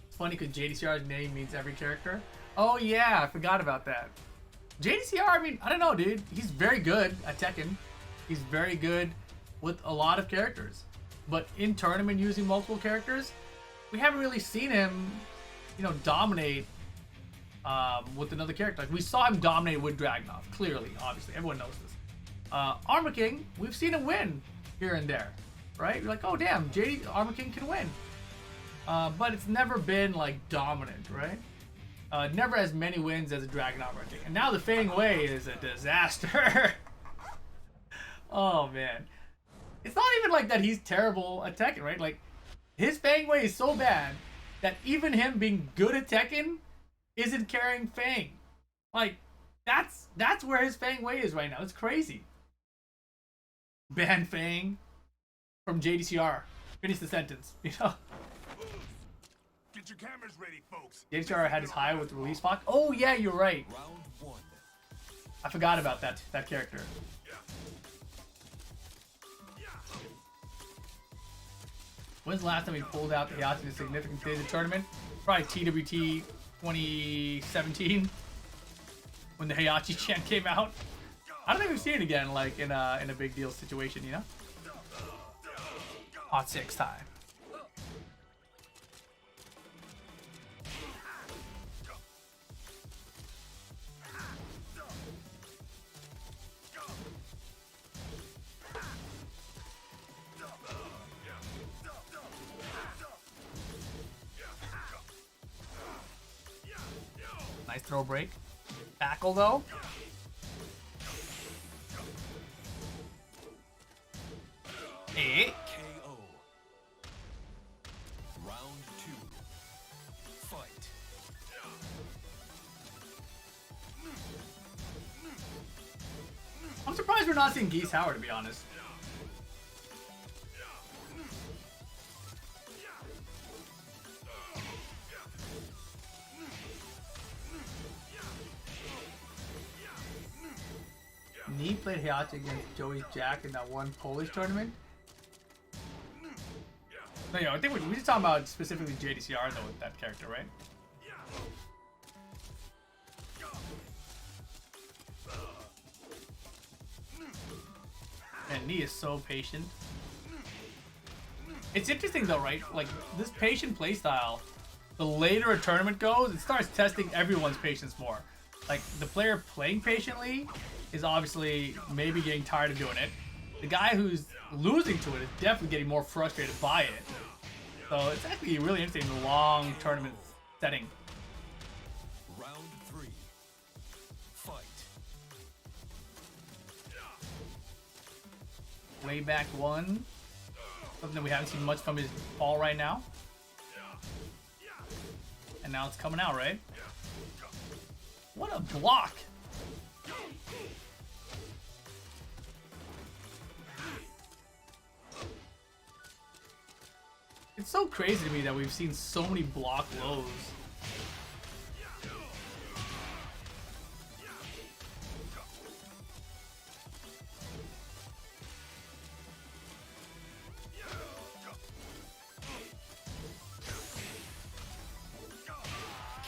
It's funny because JDCR's name means every character. Oh yeah, I forgot about that. JDCR, I mean, I don't know, dude. He's very good at Tekken. He's very good with a lot of characters. But in tournament using multiple characters, we haven't really seen him, you know, dominate with another character. Like we saw him dominate with Dragunov, clearly, obviously. Everyone knows this. Armor King, we've seen him win here and there, right? You're like, oh damn, Armor King can win. But it's never been like dominant, right? Never as many wins as a Dragunov, I think. And now the Fang Wei is a disaster. Oh man. It's not even like that he's terrible at Tekken, right? Like, his Fang Wei is so bad that even him being good at Tekken isn't carrying Fang. Like, that's where his Fang Wei is right now. It's crazy. Ban Fang from JDCR. Finish the sentence, you know? Get your cameras ready, folks. JDCR had his high with the release block. Oh yeah, you're right. Round 1. I forgot about that character. When's the last time we pulled out the Heihachi in a significant stage of the tournament? Probably TWT 2017 when the Heihachi chant came out. I don't think we've seen it again, like in a big deal situation, you know? Hot 6 time. Nice throw break. Tackle though. surprised we're not seeing Geese Howard, to be honest. Nee played Heihachi against Joey Jack in that one Polish tournament. No, I think we're just talking about specifically JDCR though with that character, right? And Nee is so patient. It's interesting though, right? Like this patient playstyle, the later a tournament goes, it starts testing everyone's patience more. Like the player playing patiently is obviously maybe getting tired of doing it. The guy who's losing to it is definitely getting more frustrated by it. So it's actually really interesting in the long tournament setting. Round 3. Fight. Way back one. Something that we haven't seen much from his Paul right now. And now it's coming out, right? What a block! It's so crazy to me that we've seen so many block lows.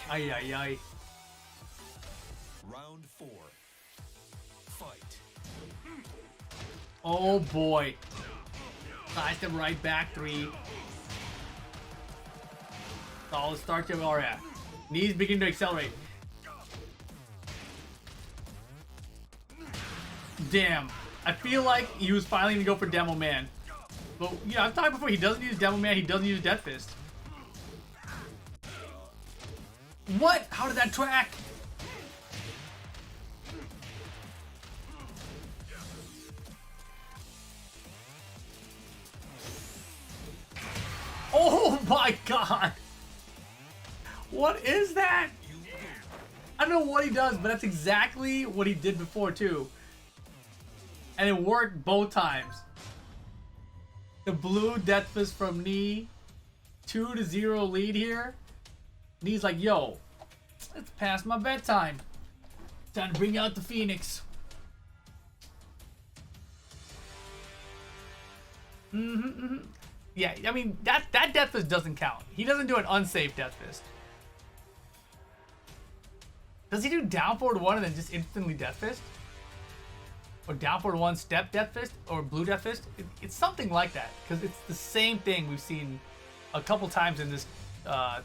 Ay, ay, ay. Round 4. Fight. Oh boy. Side step right back 3. Solid start to Aria. Knees begin to accelerate. Damn. I feel like he was finally going to go for Demo Man. But, yeah, I've talked before. He doesn't use Demo Man. He doesn't use Death Fist. What? How did that track? Oh my god! What is that? I don't know what he does, but that's exactly what he did before too. And it worked both times. The blue Death Fist from Nee. 2-0 lead here. Nee's like, yo, it's past my bedtime. Time to bring out the Phoenix. Yeah, I mean, that Death Fist doesn't count. He doesn't do an unsafe Death Fist. Does he do down forward 1 and then just instantly Death Fist? Or down forward 1 step Death Fist? Or blue Death Fist? It's something like that. Because it's the same thing we've seen a couple times in this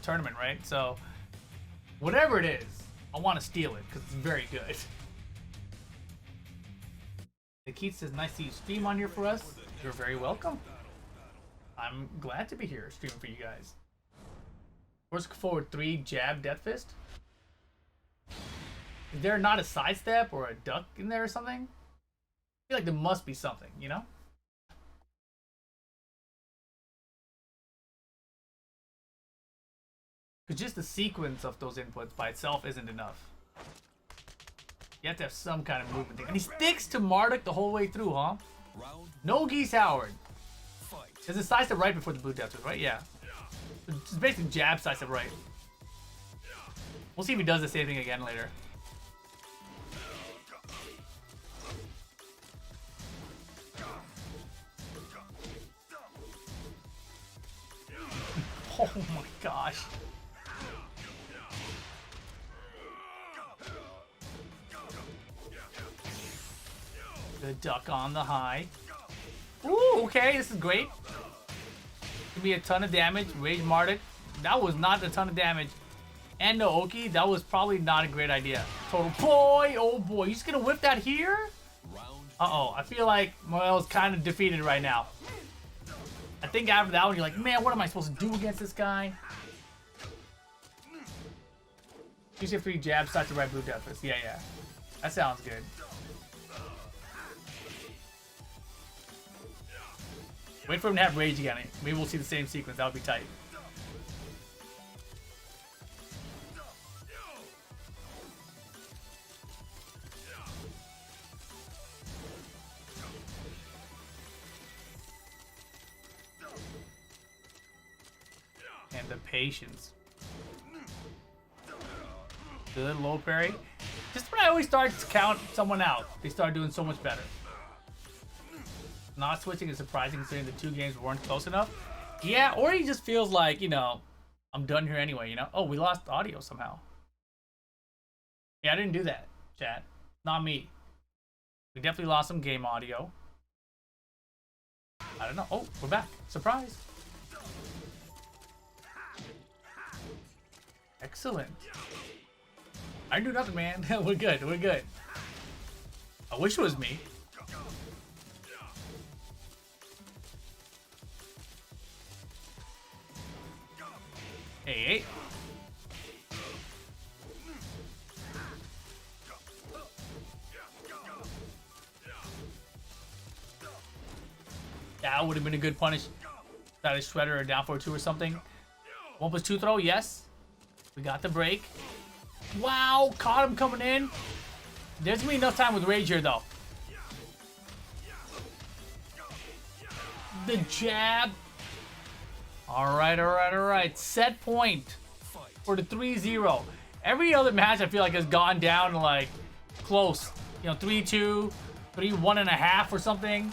tournament, right? So, whatever it is, I want to steal it because it's very good. Nikit says, nice to see you stream on here for us. You're very welcome. I'm glad to be here streaming for you guys. Force forward 3 jab Death Fist. Is there not a sidestep or a duck in there or something? I feel like there must be something, you know? Because just the sequence of those inputs by itself isn't enough. You have to have some kind of movement thing. And he sticks to Marduk the whole way through, huh? No Geese Howard. There's a sidestep right before the blue Death Fist, right? Yeah. It's basically jab sidestep right. We'll see if he does the same thing again later. Oh my gosh. The duck on the high. Ooh, okay, this is great. Could be a ton of damage. Rage Marduk. That was not a ton of damage. And no Oki, that was probably not a great idea. Total boy, oh boy. You just gonna whip that here? Uh-oh, I feel like Meo-IL's kind of defeated right now. I think after that one, you're like, man, what am I supposed to do against this guy? You see 3 jabs, start to right blue Death Fist. Yeah, yeah. That sounds good. Wait for him to have rage again. Maybe we'll see the same sequence. That would be tight. man. The patience. Good low parry. Just when I always start to count someone out, they start doing so much better. Not switching is surprising considering the 2 games weren't close enough. Yeah, or he just feels like, you know, I'm done here anyway, you know? Oh, we lost audio somehow. Yeah, I didn't do that, chat. Not me. We definitely lost some game audio. I don't know. Oh, we're back. Surprise. Excellent. I didn't do nothing, man. We're good. We're good. I wish it was me. Hey. That would have been a good punish. That is Shredder or down for 2 or something. 1+2 throw, yes. We got the break. Wow, caught him coming in. There's gonna be enough time with Rage here, though. The jab. Alright. Set point for the 3-0. Every other match I feel like has gone down like close. You know, 3-2, 3-1.5 or something.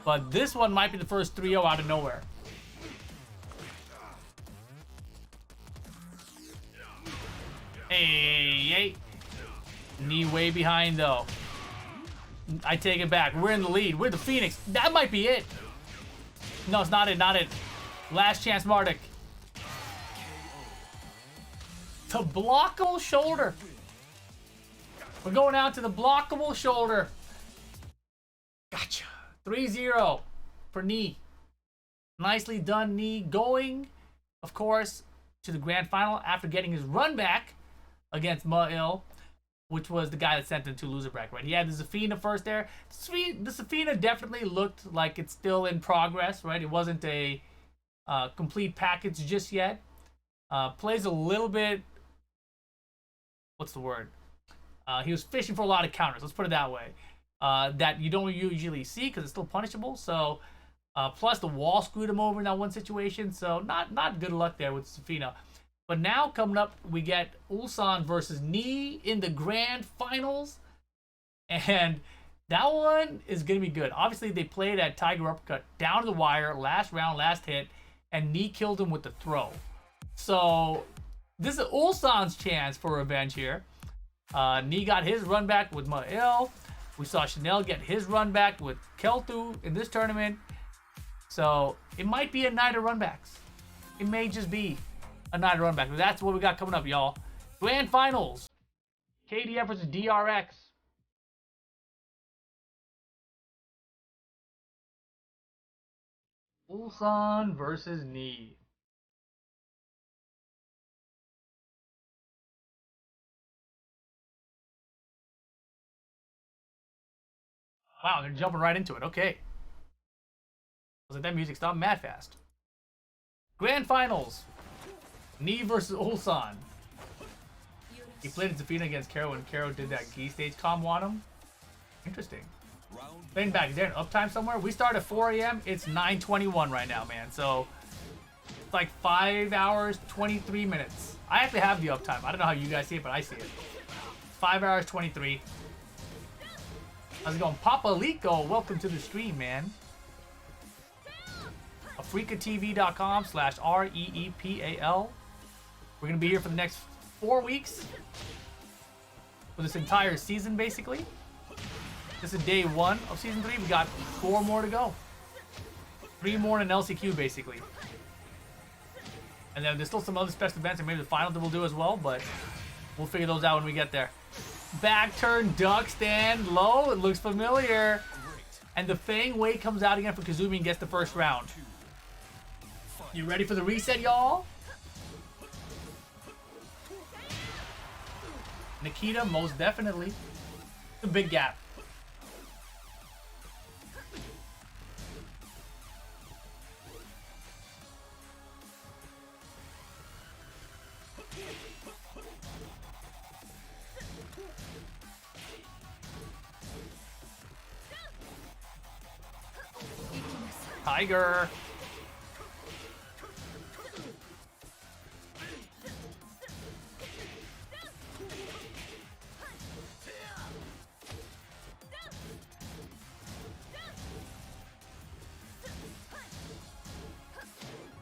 But this one might be the first 3-0 out of nowhere. Hey. Knee way behind though. I take it back. We're in the lead. We're the Phoenix. That might be it. No, it's not it. Not it. Last chance, Marduk. The blockable shoulder. We're going out to the blockable shoulder. Gotcha. 3-0 for Knee. Nicely done, Knee. Going, of course, to the grand final after getting his run back against Meo-IL, which was the guy that sent him to loser bracket, right? He had the Zafina first there. The Zafina definitely looked like it's still in progress, right? It wasn't a complete package just yet. Plays a little bit... What's the word? He was fishing for a lot of counters, let's put it that way. That you don't usually see because it's still punishable. So, plus the wall screwed him over in that one situation. So, not good luck there with Zafina. But now coming up, we get Ulsan versus Knee in the grand finals. And that one is going to be good. Obviously, they played at Tiger Uppercut down to the wire, last round, last hit. And Knee killed him with the throw. So, this is Ulsan's chance for revenge here. Knee got his run back with Meo-IL. We saw Chanel get his run back with Kelthu in this tournament. So, it might be a night of run backs. It may just be a night of run back. But that's what we got coming up, y'all. Grand finals. KDF versus DRX. Ulsan versus Knee. Wow, they're jumping right into it. Okay. I was like, that music stopped mad fast. Grand finals. Knee versus Ulsan. He played Zafina against Karo when Karo did that Gi stage combo on him. Interesting. Playing back. Is there an uptime somewhere? We start at 4 a.m. It's 9:21 right now, man. So, it's like 5 hours, 23 minutes. I actually have the uptime. I don't know how you guys see it, but I see it. 5 hours, 23. How's it going? Papa Lico, welcome to the stream, man. afreecatv.com/REEPAL. We're going to be here for the next 4 weeks. For this entire season, basically. This is day 1 of season 3. We got 4 more to go. 3 more in an LCQ, basically. And then there's still some other special events and maybe the final that we'll do as well, but we'll figure those out when we get there. Back turn, duck stand, low. It looks familiar. And the Fang Wei comes out again for Kazumi and gets the first round. You ready for the reset, y'all? Nikita, most definitely. It's a big gap. Tiger.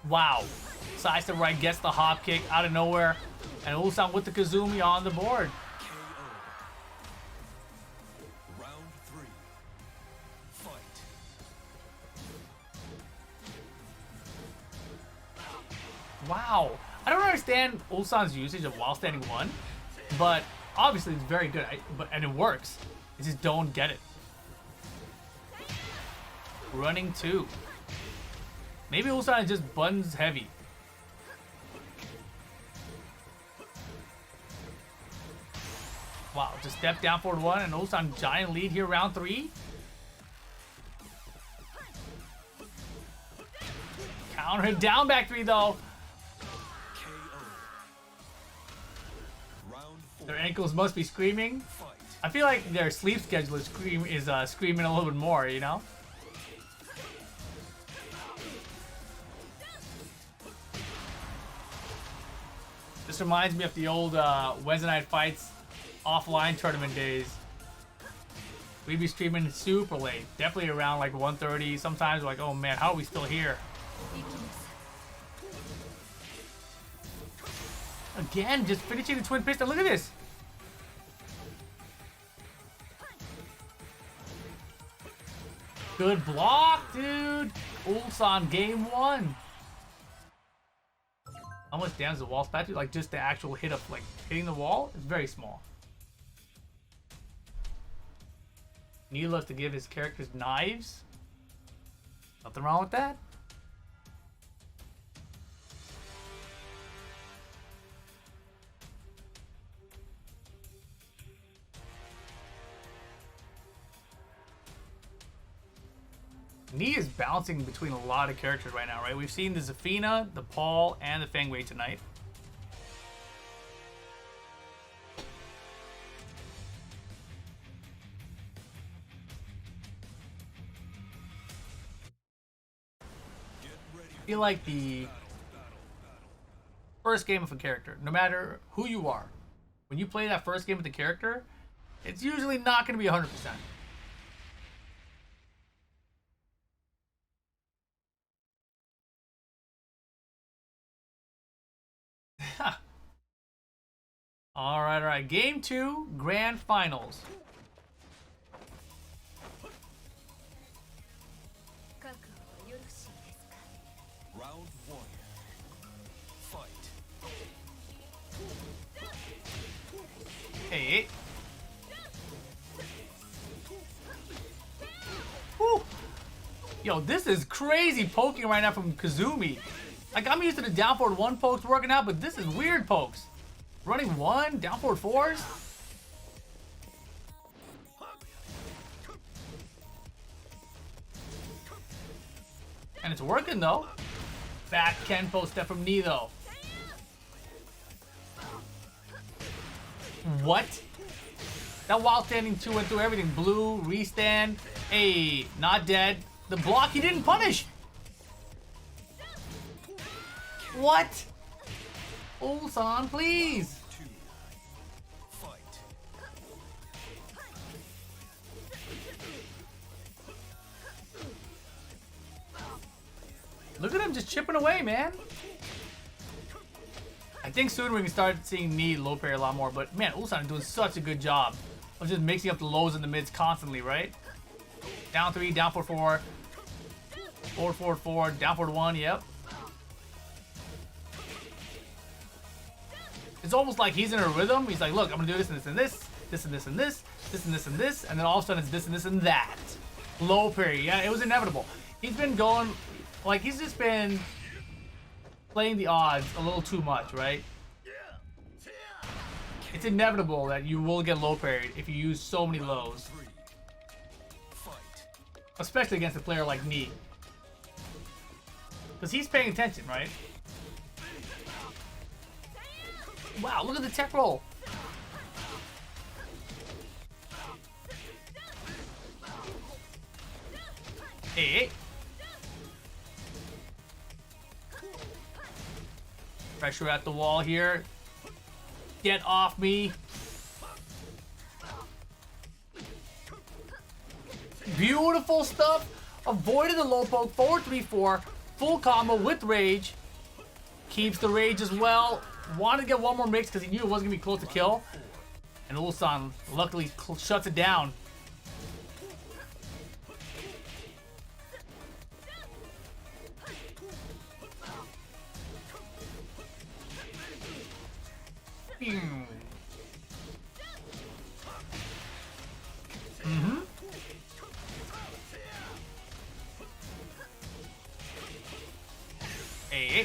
Wow. Side step right, gets the hop kick out of nowhere. And Ulsan with the Kazumi on the board. Round 3. Fight. Wow. I don't understand Ulsan's usage of while standing 1, but obviously it's very good, and it works. I just don't get it. Running 2. Maybe Ulsan is just buttons heavy. Wow, just step down forward 1 and Ulsan giant lead here, round 3. Counter down back 3 though. Their ankles must be screaming. I feel like their sleep schedule is screaming a little bit more, you know? This reminds me of the old Wednesday Night Fights offline tournament days. We'd be streaming super late, definitely around like 1:30. Sometimes we're like, oh man, how are we still here? Again, just finishing the twin piston. Look at this. Good block, dude. Ulsan game 1. How much damage the wall spat to? Like just the actual hit of like hitting the wall is very small. He loves to give his characters knives. Nothing wrong with that. Ni is bouncing between a lot of characters right now, right? We've seen the Zafina, the Paul, and the Feng Wei tonight. I feel like the first game of a character, no matter who you are, when you play that first game with the character, it's usually not going to be 100%. All right. Game 2, Grand Finals. Round 1. Fight. Hey. Whew. Yo, this is crazy poking right now from Kazumi. Like, I'm used to the down forward 1 pokes working out, but this is weird pokes. Running 1, down forward 4s. And it's working though. Back Kenpo step from Ni though. What? That wild standing 2 went through everything. Blue, restand. Hey, not dead. The block he didn't punish. What? Ulsan, please. 2. Fight. Look at him just chipping away, man. I think soon we can start seeing Ni low parry a lot more, but man, Ulsan is doing such a good job of just mixing up the lows and the mids constantly, right? Down 3, down forward 4. Forward 4, down forward 1, yep. It's almost like he's in a rhythm. He's like, look, I'm gonna do this and this and this, this and this and this, this and this and this, and then all of a sudden it's this and this and that. Low parry, yeah, it was inevitable. He's been going, like, he's just been playing the odds a little too much, right? It's inevitable that you will get low parried if you use so many lows. 3. Fight. Especially against a player like Ni. Because he's paying attention, right? Wow, look at the tech roll. Hey. Pressure at the wall here. Get off me. Beautiful stuff. Avoided the low poke. Forward 3-4. full combo with rage. Keeps the rage as well. Wanted to get one more mix because he knew it wasn't going to be close to kill. And Ulsan luckily shuts it down.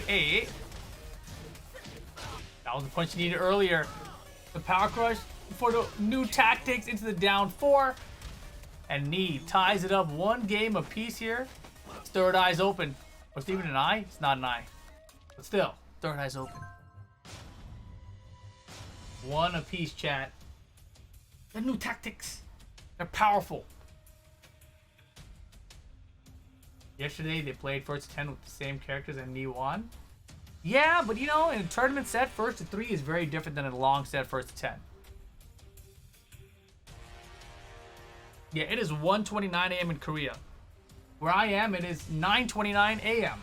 Hey. That was the punch you needed earlier. The power crush for the new tactics into the down 4. And Knee ties it up 1 game apiece here. Third eye's open. Was it even an eye? It's not an eye. But still, third eye's open. 1 apiece, chat. The new tactics. They're powerful. Yesterday, they played first 10 with the same characters and Knee won. Yeah, but you know, in a tournament set, first to 3 is very different than a long set, first to 10. Yeah, it is 1:29 a.m. in Korea. Where I am, it is 9:29 a.m.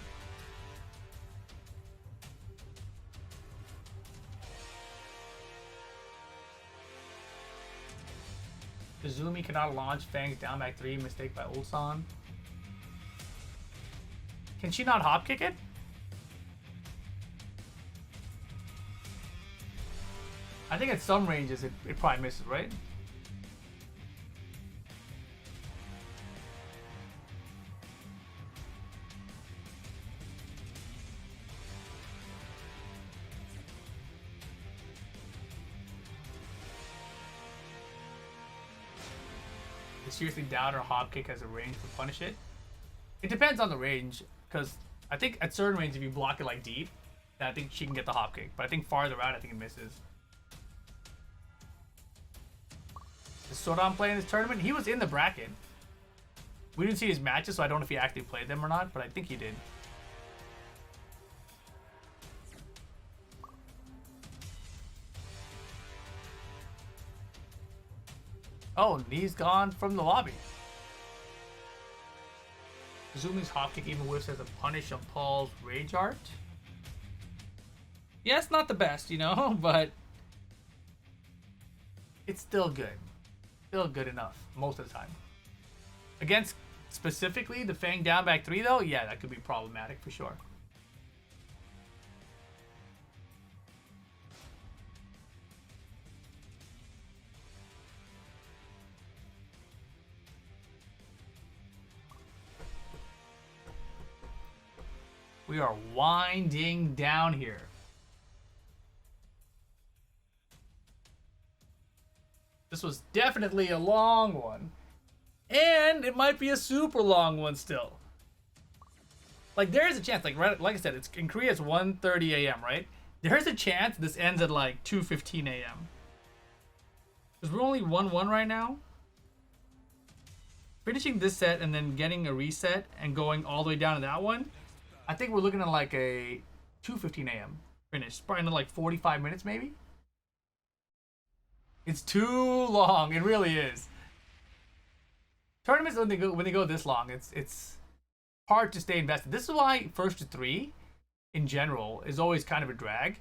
Kazumi cannot launch Fang's down back 3, mistake by Ulsan. Can she not hop kick it? I think at some ranges it probably misses, right? I seriously doubt her hop kick has a range to punish it. It depends on the range, because I think at certain range if you block it like deep, then I think she can get the hop kick. But I think farther out, I think it misses. Is Sodan playing this tournament? He was in the bracket. We didn't see his matches, so I don't know if he actually played them or not, but I think he did. Oh, Knee's gone from the lobby. Kazumi's hop kick even whiffs as a punish of Paul's rage art. Yeah, it's not the best, you know, but it's still good. Still good enough most of the time. Against specifically the Fang down back 3 though, yeah, that could be problematic for sure. We are winding down here. This was definitely a long one. And it might be a super long one still. Like, there's a chance, like I said, it's in Korea it's 1:30 a.m., right? There's a chance this ends at like 2:15 a.m. Because we're only 1-1 right now. Finishing this set and then getting a reset and going all the way down to that one, I think we're looking at like a 2:15 a.m. finish. Probably in like 45 minutes maybe. It's too long. It really is. Tournaments when they go this long, it's hard to stay invested. This is why first to 3 in general is always kind of a drag.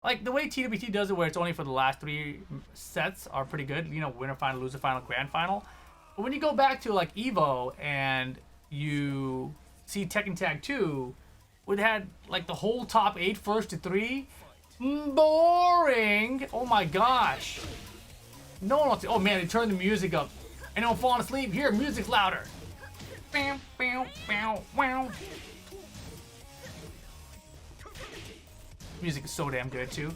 Like the way TWT does it, where it's only for the last 3 sets, are pretty good. You know, winner final, loser final, grand final. But when you go back to like Evo and you see Tekken Tag 2, where they had like the whole top 8 first to 3, boring. Oh my gosh. No one wants to. Oh man, they turned the music up. Anyone falling asleep? Here, music's louder. Bam, bam, bam, wow. Music is so damn good too.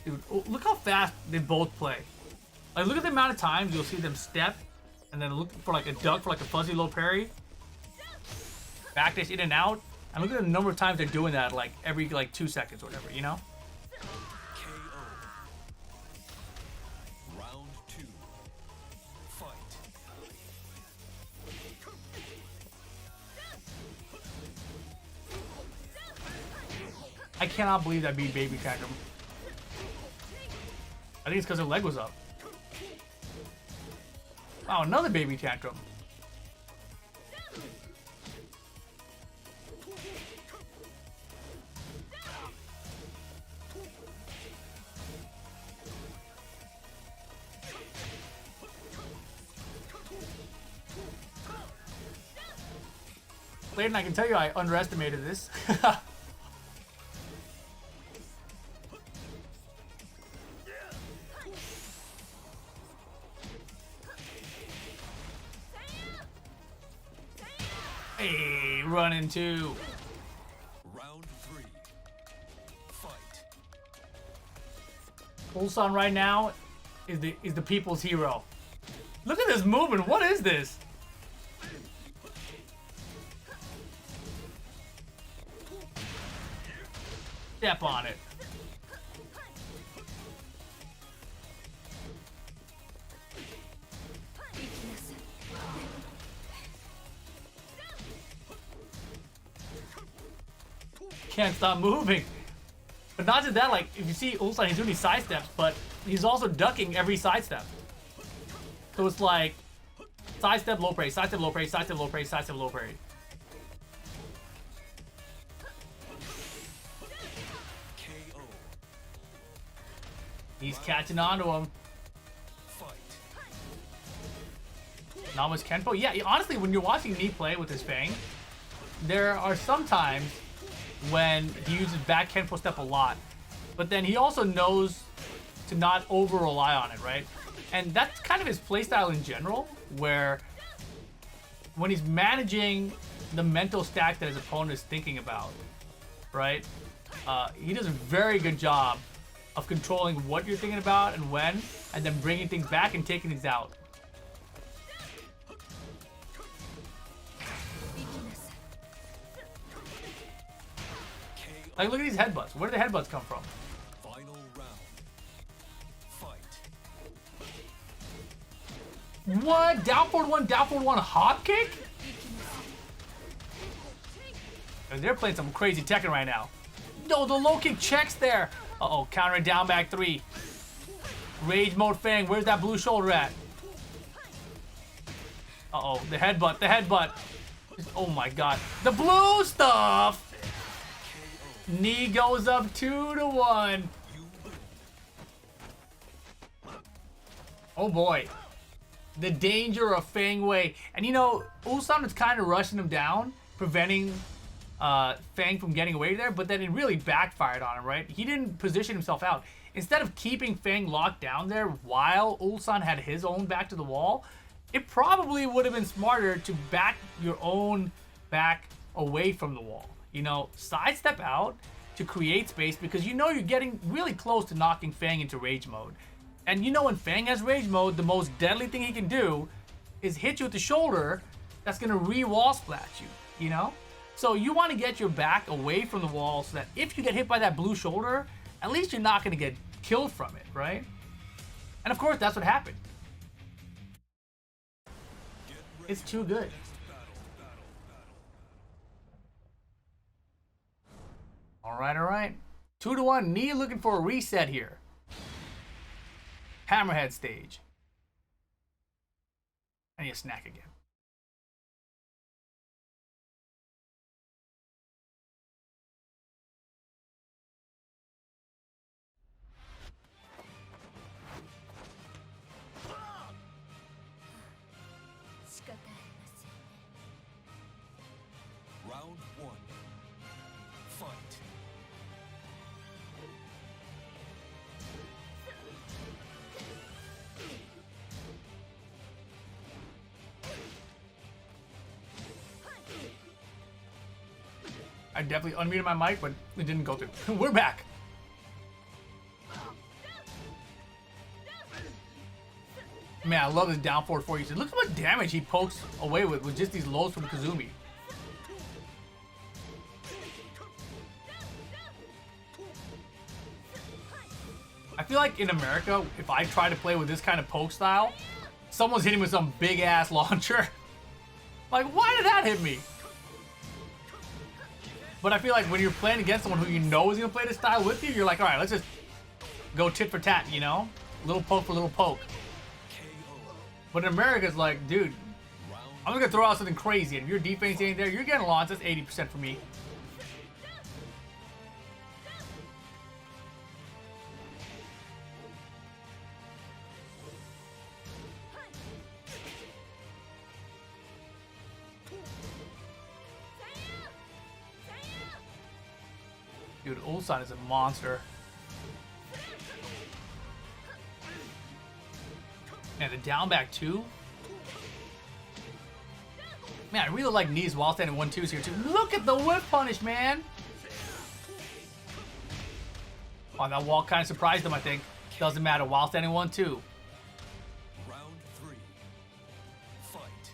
Dude, oh, look how fast they both play. Like, look at the amount of times you'll see them step and then look for like a duck for like a fuzzy low parry. Backdash in and out. And look at the number of times they're doing that like every like 2 seconds or whatever, you know? Round 2. Fight. I cannot believe that beat Baby Tantrum. I think it's because her leg was up. Wow, another Baby Tantrum. Layden, I can tell you I underestimated this. Hey, run into. Round 3. Fight. Ulsan right now is the people's hero. Look at this movement. What is this? Step on it. Can't stop moving. But not just that, like, if you see Ulsan, he's doing these side steps, but he's also ducking every side step. So it's like side step, low parry, side step, low parry, side step, low parry, side step, low parry. He's catching on to him. Not much Kenpo. Yeah, honestly, when you're watching me play with his Fang, there are some times when he uses back Kenpo step a lot, but then he also knows to not over rely on it, right? And that's kind of his playstyle in general, where when he's managing the mental stack that his opponent is thinking about, right? He does a very good job of controlling what you're thinking about and when, and then bringing things back and taking things out. Like, look at these headbutts. Where do the headbutts come from? Final round. Fight. What? Down forward one hop kick? They're playing some crazy Tekken right now. No, the low kick checks there. Uh-oh, counter it down back 3. Rage mode Fang, where's that blue shoulder at? Uh-oh, the headbutt. Oh my god. The blue stuff! Knee goes up 2-1. Oh boy. The danger of Fang Wei. And you know, Ulsan was kind of rushing him down, preventing Fang from getting away there, but then it really backfired on him, right? He didn't position himself out. Instead of keeping Fang locked down there while Ulsan had his own back to the wall, it probably would have been smarter to back your own back away from the wall. You know, sidestep out to create space, because you know you're getting really close to knocking Fang into rage mode. And you know when Fang has rage mode, the most deadly thing he can do is hit you with the shoulder that's going to re-wall splash you, you know? So you want to get your back away from the wall so that if you get hit by that blue shoulder, at least you're not going to get killed from it, right? And of course, that's what happened. It's too good. All right. 2-1. Knee looking for a reset here. Hammerhead stage. I need a snack again. Round 1. Fight. I definitely unmuted my mic, but it didn't go through. We're back. Man, I love this down forward 4 usage. Look how much damage he pokes away with just these lows from Kazumi. I feel like in America, if I try to play with this kind of poke style, someone's hitting me with some big ass launcher. Like, why did that hit me? But I feel like when you're playing against someone who you know is gonna play this style with you, you're like, all right, let's just go tit for tat, you know? Little poke for little poke. But in America, it's like, dude, I'm gonna throw out something crazy. And if your defense ain't there, you're getting launched. That's 80% for me. Dude, Ulsan is a monster. Man, the down back too. Man, I really like Knee's wall standing 1-2s here too. Look at the whip punish, man. Oh, that wall kind of surprised him, I think. Doesn't matter. Wall standing 1-2. Round 3. Fight.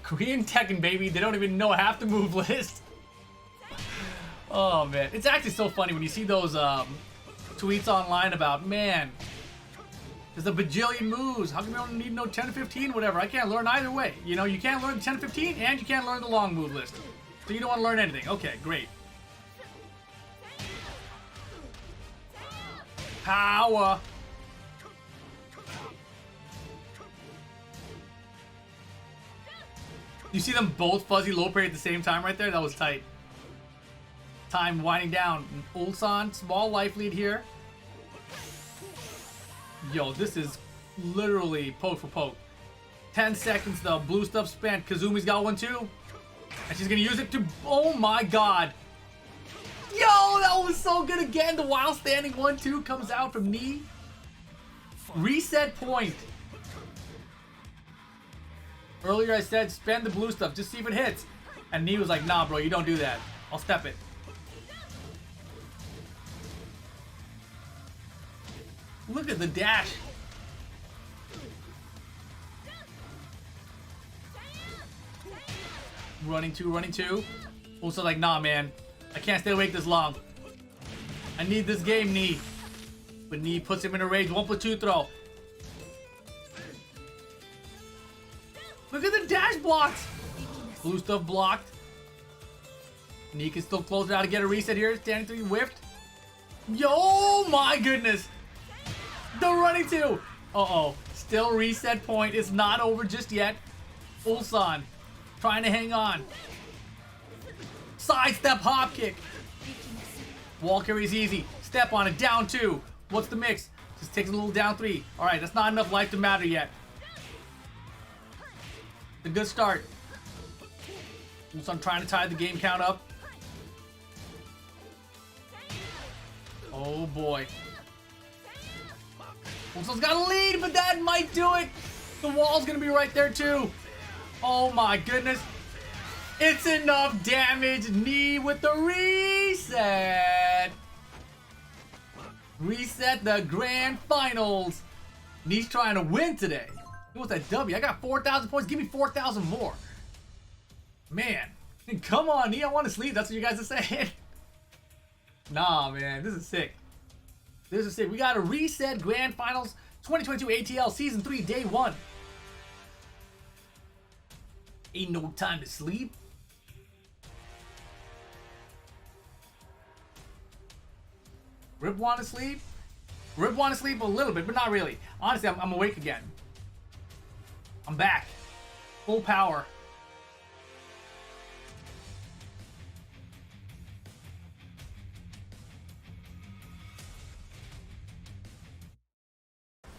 Korean Tekken, baby. They don't even know half the move list. Oh, man. It's actually so funny when you see those tweets online about, man, there's a bajillion moves. How come you don't need no 10 to 15, whatever? I can't learn either way. You know, you can't learn 10 to 15, and you can't learn the long move list. So you don't want to learn anything. Okay, great. Power. You see them both fuzzy low parry at the same time right there? That was tight. Time winding down. Ulsan, small life lead here. Yo, this is literally poke for poke. 10 seconds, the blue stuff spent. Kazumi's got one too. And she's gonna use it to, oh my god. Yo, that was so good again. The while standing 1-2 comes out from Knee. Reset point. Earlier I said spend the blue stuff, just see if it hits. And Knee was like, nah bro, you don't do that. I'll step it. Look at the dash. Running two. Also like, nah man, I can't stay awake this long. I need this game, Knee. But Knee puts him in a rage. 1+2 throw. Look at the dash blocks. Blue stuff blocked. Knee can still close it out to get a reset here. Standing 3 whiffed. Yo, my goodness. The running two. Uh-oh. Still reset point. It's not over just yet. Ulsan trying to hang on. Sidestep hop kick. Wall carries easy. Step on it. Down 2. What's the mix? Just takes a little down 3. Alright, that's not enough life to matter yet. A good start. Ulsan trying to tie the game count up. Oh boy. Ulsan's got a lead, but that might do it. The wall's gonna be right there too. Oh my goodness. It's enough damage. Knee with the reset. Reset the grand finals. Knee's trying to win today. He wants that W. I got 4,000 points. Give me 4,000 more. Man. Come on, Knee. I want to sleep. That's what you guys are saying. Nah, man. This is sick. This is sick. We got a reset grand finals 2022 ATL season 3 day 1. Ain't no time to sleep. Rip want to sleep? Rip want to sleep a little bit, but not really. Honestly, I'm awake again. I'm back. Full power.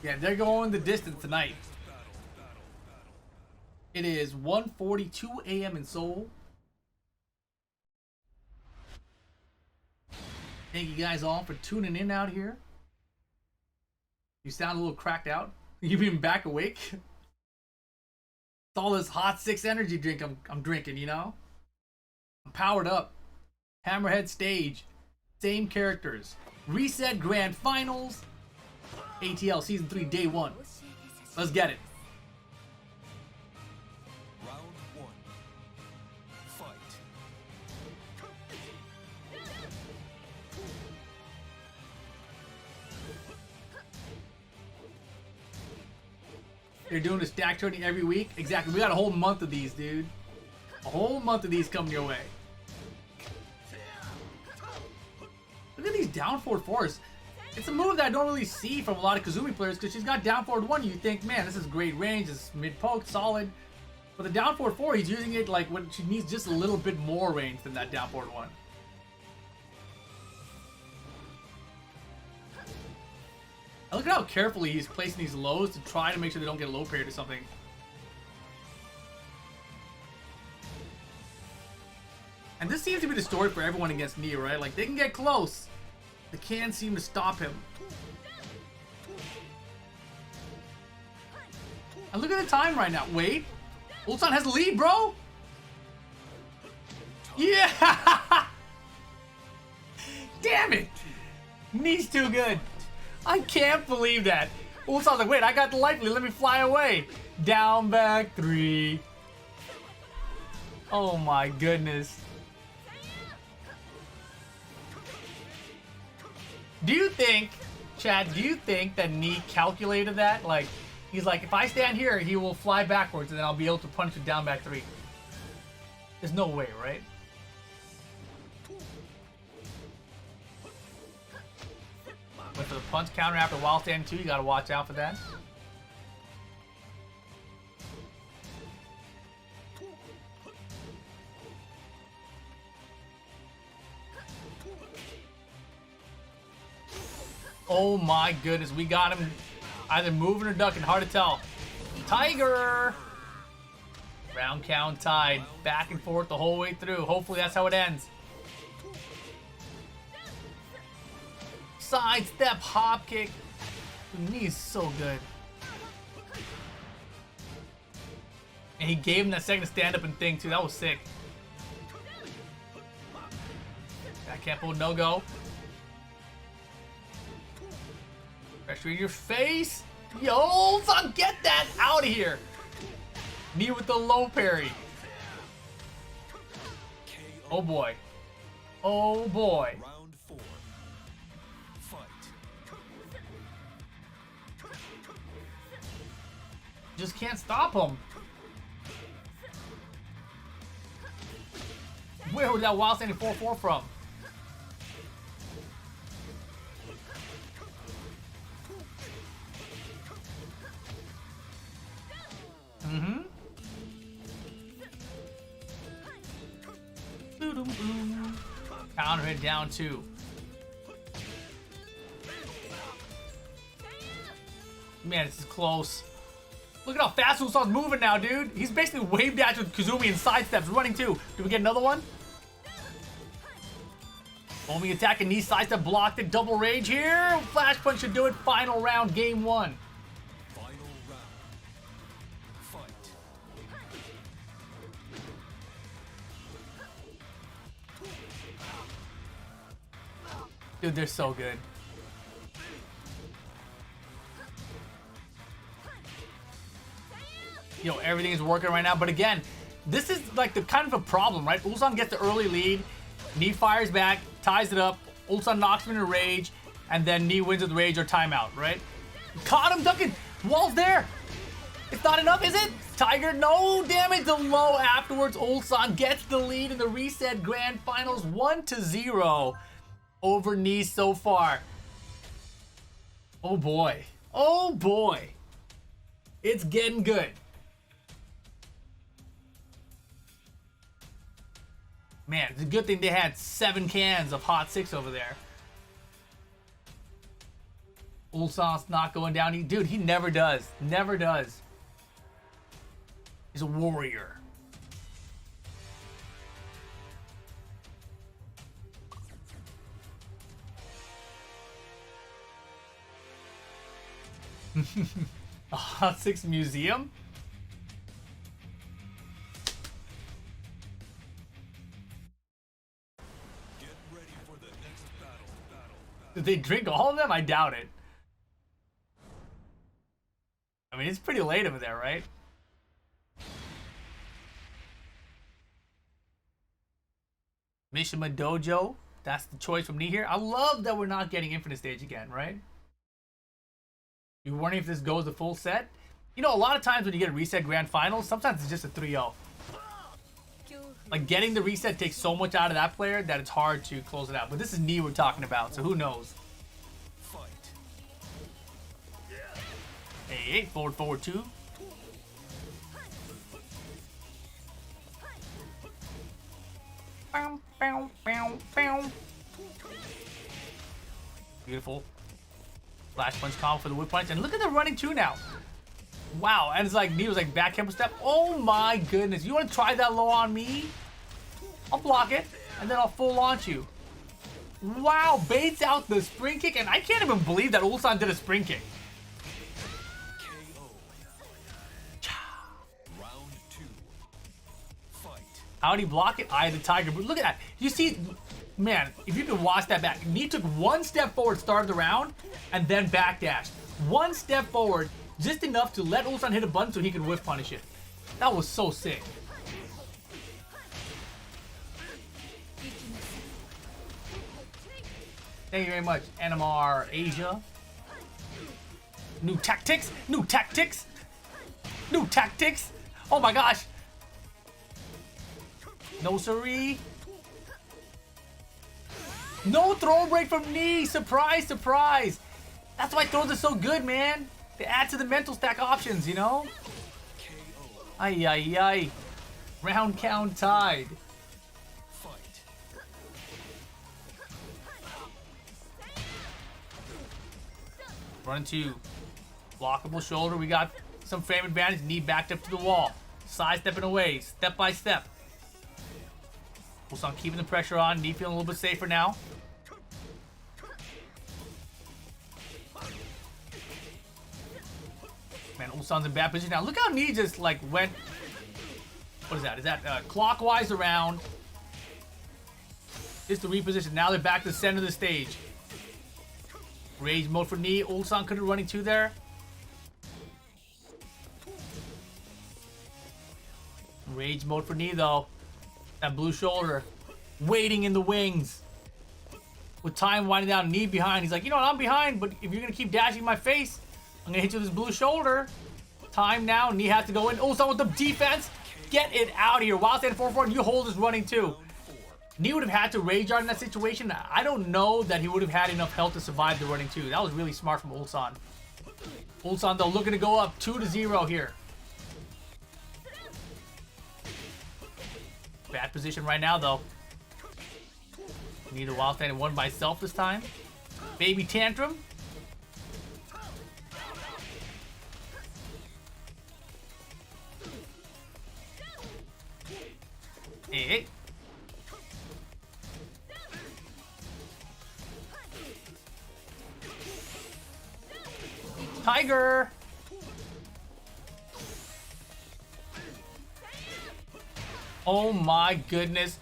Yeah, they're going the distance tonight. It is 1:42 a.m. in Seoul. Thank you guys all for tuning in out here. You sound a little cracked out. You been back awake? It's all this hot 6 energy drink I'm drinking, you know? I'm powered up. Hammerhead stage. Same characters. Reset grand finals. ATL season 3 day 1. Let's get it. Round 1. Fight. They're doing a stack tourney every week. Exactly. We got a whole month of these, dude. A whole month of these coming your way. Look at these down forward fours. It's a move that I don't really see from a lot of Kazumi players because she's got down forward 1. You think, man, this is great range. This is mid poke, solid. But the down forward 4, he's using it like when she needs just a little bit more range than that down forward 1. And look at how carefully he's placing these lows to try to make sure they don't get low parried or something. And this seems to be the story for everyone against Neo, right? Like, they can get close. They can't seem to stop him. And look at the time right now. Wait. Ulsan has the lead, bro. Yeah. Damn it. Nee's too good. I can't believe that. Ulsan's like, wait, I got the life lead. Let me fly away. Down, back, 3. Oh my goodness. Do you think, Chad, do you think that Nee calculated that? Like, he's like, if I stand here, he will fly backwards and then I'll be able to punch it down back 3. There's no way, right? But for the punch counter after while standing 2, you gotta watch out for that. Oh my goodness, we got him either moving or ducking, hard to tell. Tiger! Round count tied, back and forth the whole way through. Hopefully that's how it ends. Side step, hop kick. The knee is so good. And he gave him that second stand up and thing too, that was sick. Back cancel, no go. Pressure in your face. Yo, son, get that out of here. Knee with the low parry. Oh boy. Oh boy. Round 4. Fight. Just can't stop him. Where was that wild standing 4-4 from? Mm-hmm. Counter hit down 2. Man, this is close. Look at how fast Ulsan's moving now, dude. He's basically wave dash with Kazumi and sidesteps, running too. Did we get another one? Homing attack and knee sidestep blocked it. Double rage here. Flash punch should do it. Final round, game 1. Final round. Fight. Dude, they're so good. Yo, everything is working right now. But again, this is like the kind of a problem, right? Ulsan gets the early lead. Nee fires back, ties it up. Ulsan knocks him into rage. And then Nee wins with rage or timeout, right? Caught him, ducking. Wall's there. It's not enough, is it? Tiger, no damage. The low afterwards. Ulsan gets the lead in the reset grand finals 1-0 over Nee so far. Oh boy. Oh boy. It's getting good. Man, it's a good thing they had 7 cans of Hot 6 over there. Ulsan's not going down. Dude, he never does. Never does. He's a warrior. A Hot 6 museum? Get ready for the next battle. Did they drink all of them? I doubt it. I mean, it's pretty late over there, right? Mishima Dojo. That's the choice from Nee here. I love that we're not getting Infinite Stage again, right? You wondering if this goes the full set? You know, a lot of times when you get a reset grand finals, sometimes it's just a 3-0. Like, getting the reset takes so much out of that player that it's hard to close it out. But this is knee we're talking about, so who knows? Hey, forward 2. Beautiful. Flash punch combo for the whip punch. And look at the running 2 now. Wow. And it's like, knee was like back tempo step. Oh my goodness. You want to try that low on me? I'll block it. And then I'll full launch you. Wow. Baits out the spring kick. And I can't even believe that Ulsan did a spring kick. How'd he block it? Eye of the Tiger. But look at that. You see, man, if you could watch that back. Knee took 1 step forward, started the round, and then backdashed. 1 step forward, just enough to let Ulsan hit a button so he could whiff punish it. That was so sick. Thank you very much, NMR Asia. New tactics? New tactics? New tactics? Oh my gosh. No siree. No throw break from knee. Surprise, surprise. That's why throws are so good, man. They add to the mental stack options, you know? Ay, ay, ay. Round count tied. Run into blockable shoulder. We got some frame advantage. Knee backed up to the wall. Side stepping away. Step by step. Ulsan keeping the pressure on. Knee feeling a little bit safer now. Man, Ulsan's in bad position now. Look how Knee just like went. What is that? Is that clockwise around? Just to reposition. Now they're back to the center of the stage. Rage mode for Knee. Ulsan could have running 2 there. Rage mode for Knee though. That blue shoulder. Waiting in the wings. With time winding down, Knee behind. He's like, you know what, I'm behind, but if you're going to keep dashing my face, I'm going to hit you with this blue shoulder. Time now. Knee has to go in. Ulsan with the defense. Get it out of here. Wild stand 4-4 and you hold his running 2. Knee would have had to rage art in that situation. I don't know that he would have had enough health to survive the running 2. That was really smart from Ulsan. Ulsan, though, looking to go up 2-0 here. Bad position right now, though. Need a wild stand and one by self this time. Baby tantrum. Hey. Tiger. Oh my goodness.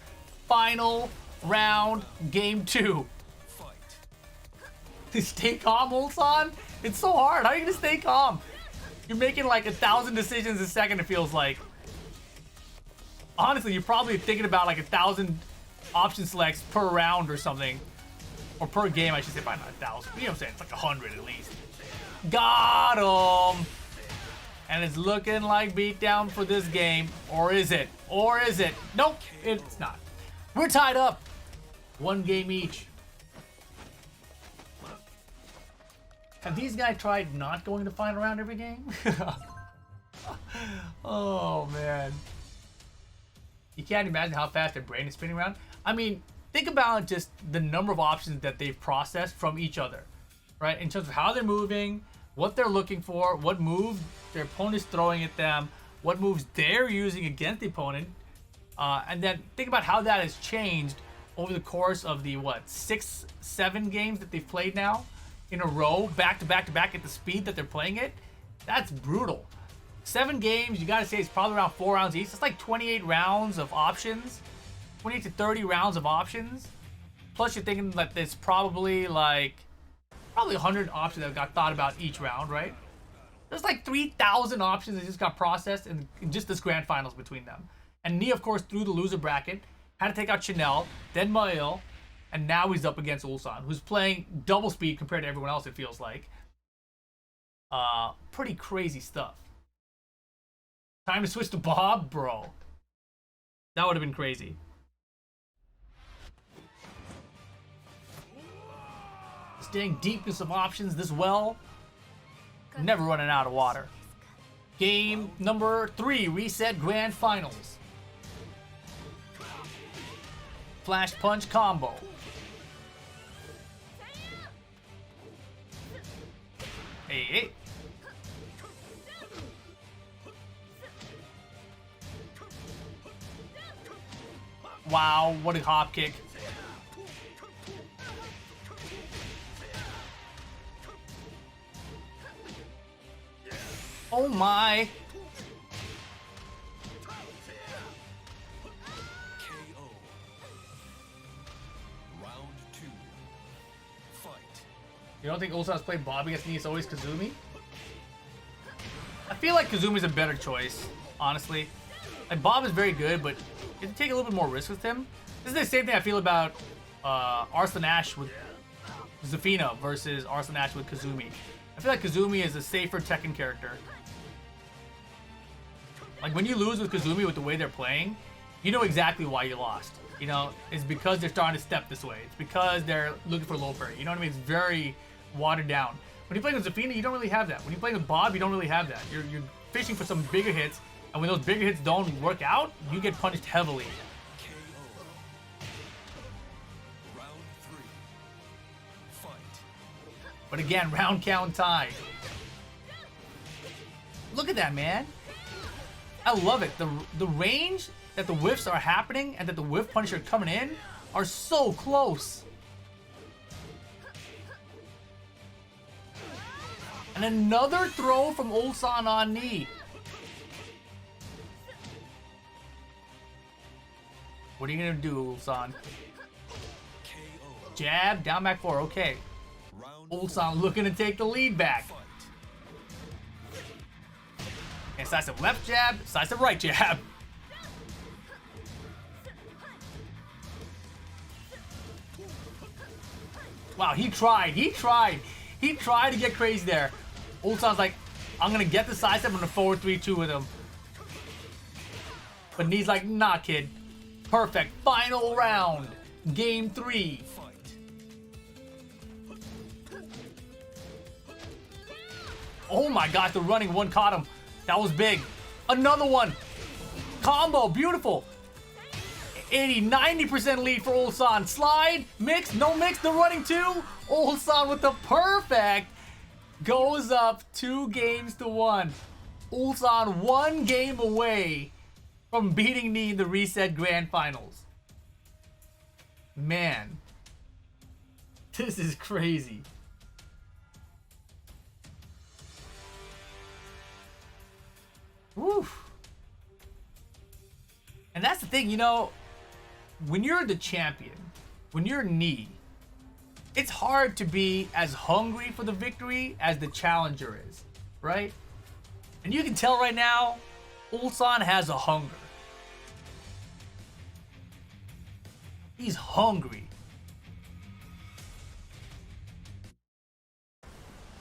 Final round, game 2. To stay calm, Ulsan? It's so hard. How are you gonna stay calm? You're making like 1,000 decisions a second, it feels like. Honestly, you're probably thinking about like 1,000 option selects per round or something. Or per game, I should say, probably not 1,000. You know what I'm saying? It's like 100 at least. Got him! And it's looking like beatdown for this game. Or is it? Or is it? Nope, it's not. We're tied up. 1 game each. Have these guys tried not going to final round every game? Oh, man. You can't imagine how fast their brain is spinning around. I mean, think about just the number of options that they've processed from each other, right? In terms of how they're moving, what they're looking for, what moves their opponent's throwing at them, what moves they're using against the opponent. And then think about how that has changed over the course of the, 6-7 games that they've played now in a row, back to back to back at the speed that they're playing it. That's brutal. 7 games, you gotta say it's probably around 4 rounds each. It's like 28 rounds of options. 28 to 30 rounds of options. Plus you're thinking that there's probably 100 options that got thought about each round, right? There's like 3,000 options that just got processed in just this grand finals between them. And Knee, of course, through the loser bracket, had to take out Chanel, then Meo-IL, and now he's up against Ulsan, who's playing double speed compared to everyone else, it feels like. Pretty crazy stuff. Time to switch to Bob, bro. That would have been crazy. Staying deepness of options this well. Never running out of water. Game number 3, Reset Grand Finals. Flash Punch combo. Hey, hey. Wow, what a hop kick. Oh my. KO. Round 2. Fight. You don't think Ulsan's played Bob against me? It's always Kazumi? I feel like Kazumi's a better choice, honestly. Like, Bob is very good, but you have to take a little bit more risk with him. This is the same thing I feel about Arslan Ash with Zafina versus Arslan Ash with Kazumi. I feel like Kazumi is a safer Tekken character. Like, when you lose with Kazumi with the way they're playing, you know exactly why you lost. You know, it's because they're starting to step this way. It's because they're looking for low parry. You know what I mean? It's very watered down. When you're playing with Zafina, you don't really have that. When you're playing with Bob, you don't really have that. You're fishing for some bigger hits, and when those bigger hits don't work out, you get punished heavily. KO. Round 3. Fight. But again, round count tie. Look at that, man. I love it. The range that the whiffs are happening and that the whiff punisher are coming in are so close. And another throw from Ulsan on knee. What are you gonna do, Ulsan? KO. Jab, down back 4, okay. Round Ulsan looking to take the lead back. fight. And decisive left jab, decisive right jab. Wow, he tried to get crazy there. Ulsan's like, I'm gonna get the side step, I'm gonna forward 3-2 with him. But Knee's like, nah, kid. Perfect. Final round. Game 3. Fight. Oh my gosh, the running one caught him. That was big. Another one. Combo, beautiful. 80-90% lead for Ulsan. Slide, mix, no mix, the running 2. Ulsan with the perfect. Goes up 2-1. Ulsan 1 game away from beating Knee in the Reset Grand Finals. Man. This is crazy. Woo. And that's the thing, you know, when you're the champion, when you're Knee, it's hard to be as hungry for the victory as the challenger is, right? And you can tell right now, Ulsan has a hunger. He's hungry.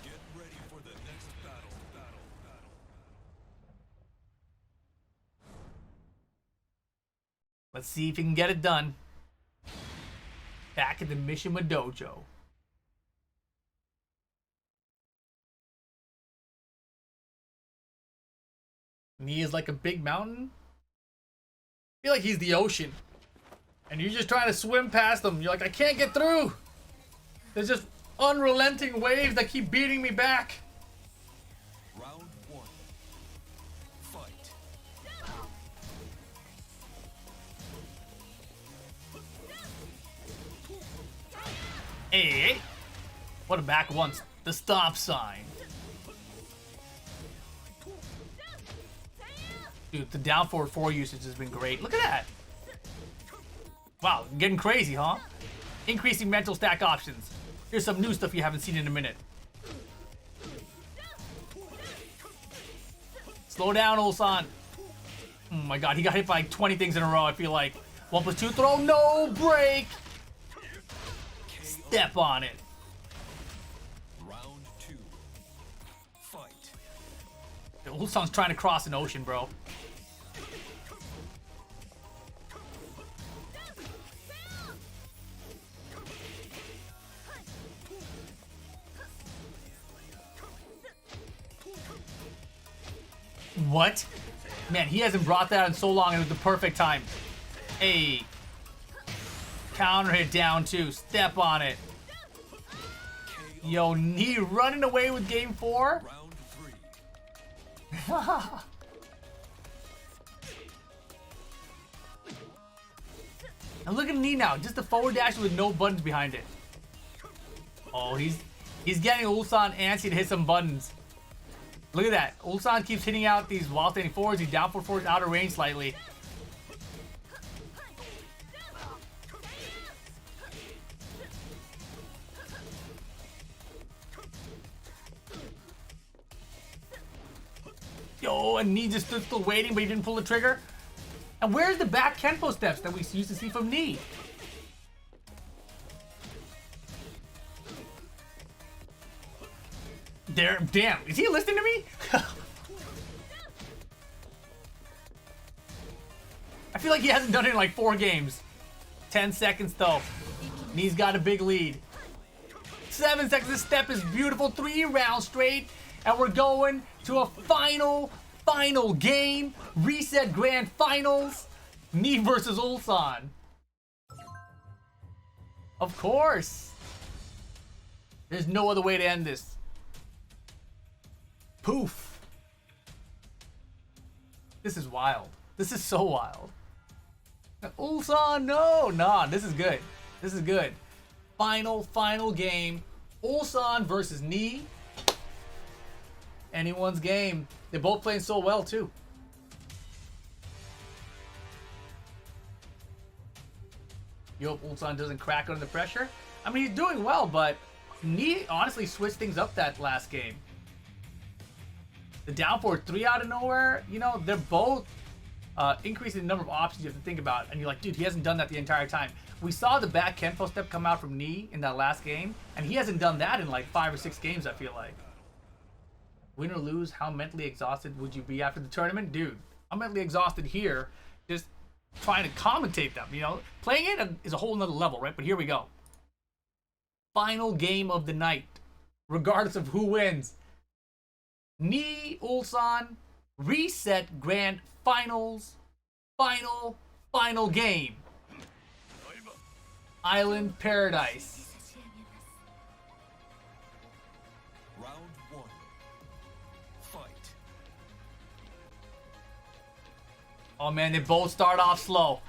Get ready for the next battle. Let's see if he can get it done. Back at the Mishima Dojo. Knee is like a big mountain. I feel like he's the ocean. And you're just trying to swim past them. You're like, I can't get through. There's just unrelenting waves that keep beating me back. Round 1. Fight. Hey, what a back once. The stop sign. Dude, the down forward 4 usage has been great. Look at that. Wow, getting crazy, huh? Increasing mental stack options. Here's some new stuff you haven't seen in a minute. Slow down, Ulsan. Oh my god, he got hit by like 20 things in a row, I feel like. 1+2 throw, no break. Step on it. Round 2. Fight. Ulsan's trying to cross an ocean, bro. What? Man, he hasn't brought that in so long, and it was the perfect time. Hey. Counter hit down 2. Step on it. Yo, Knee running away with game 4. Round 3. And look at Knee now. Just a forward dash with no buttons behind it. Oh, he's getting Ulsan antsy to hit some buttons. Look at that. Ulsan keeps hitting out these while standing forwards. He's down forwards out of range slightly. Yo, and Knee just stood still waiting, but he didn't pull the trigger. And where's the back Kenpo steps that we used to see from Knee? There, damn, is he listening to me? I feel like he hasn't done it in like 4 games. 10 seconds though. Knee's got a big lead. 7 seconds, this step is beautiful. 3 rounds straight. And we're going to a final game. Reset Grand Finals. Knee versus Ulsan. Of course. There's no other way to end this. Poof. This is wild. This is so wild. Ulsan, no. Nah, this is good. This is good. Final game. Ulsan versus Knee. Anyone's game. They're both playing so well, too. You hope Ulsan doesn't crack under the pressure. I mean, he's doing well, but Knee honestly switched things up that last game. The down forward 3 out of nowhere, you know, they're both increasing the number of options you have to think about. And you're like, dude, he hasn't done that the entire time. We saw the back Kenpo step come out from Knee in that last game, and he hasn't done that in like 5 or 6 games, I feel like. Win or lose, how mentally exhausted would you be after the tournament? Dude, I'm mentally exhausted here just trying to commentate them, you know? Playing it is a whole nother level, right? But here we go. Final game of the night, regardless of who wins. Knee, Ulsan, reset Grand Finals, final game. Island Paradise. Round 1. Fight. Oh man, they both start off slow.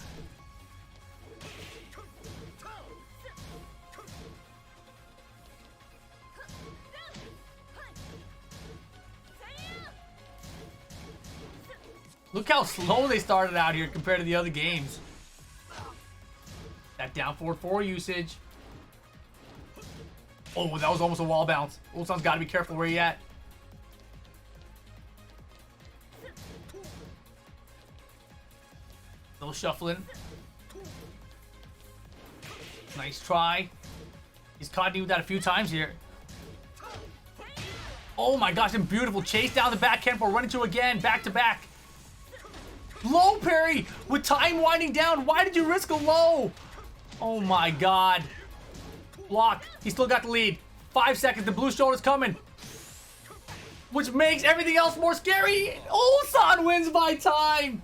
Look how slow they started out here compared to the other games. That down forward 4 usage. Oh, that was almost a wall bounce. Ulsan's got to be careful where he at. Little shuffling. Nice try. He's caught me with that a few times here. Oh my gosh, and beautiful chase down the back Kenpo, running to again, back to back. Low parry with time winding down. Why did you risk a low? Oh my god. Block. He still got the lead. 5 seconds. The blue shoulder's coming. Which makes everything else more scary. Ulsan wins by time.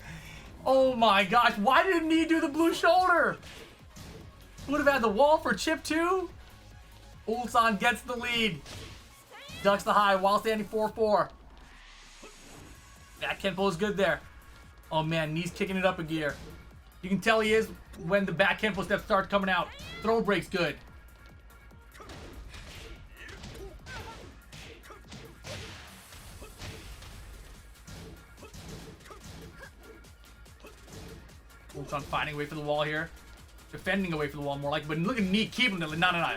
Oh my gosh. Why didn't he do the blue shoulder? Would have had the wall for chip 2. Ulsan gets the lead. Ducks the high while standing 4-4. That Kenpo is good there. Oh man, Knee's kicking it up a gear. You can tell he is when the back Kenpo step starts coming out. Throw break's good. Ulsan finding away for the wall here. Defending away from the wall more like, but look at Knee keeping it. No.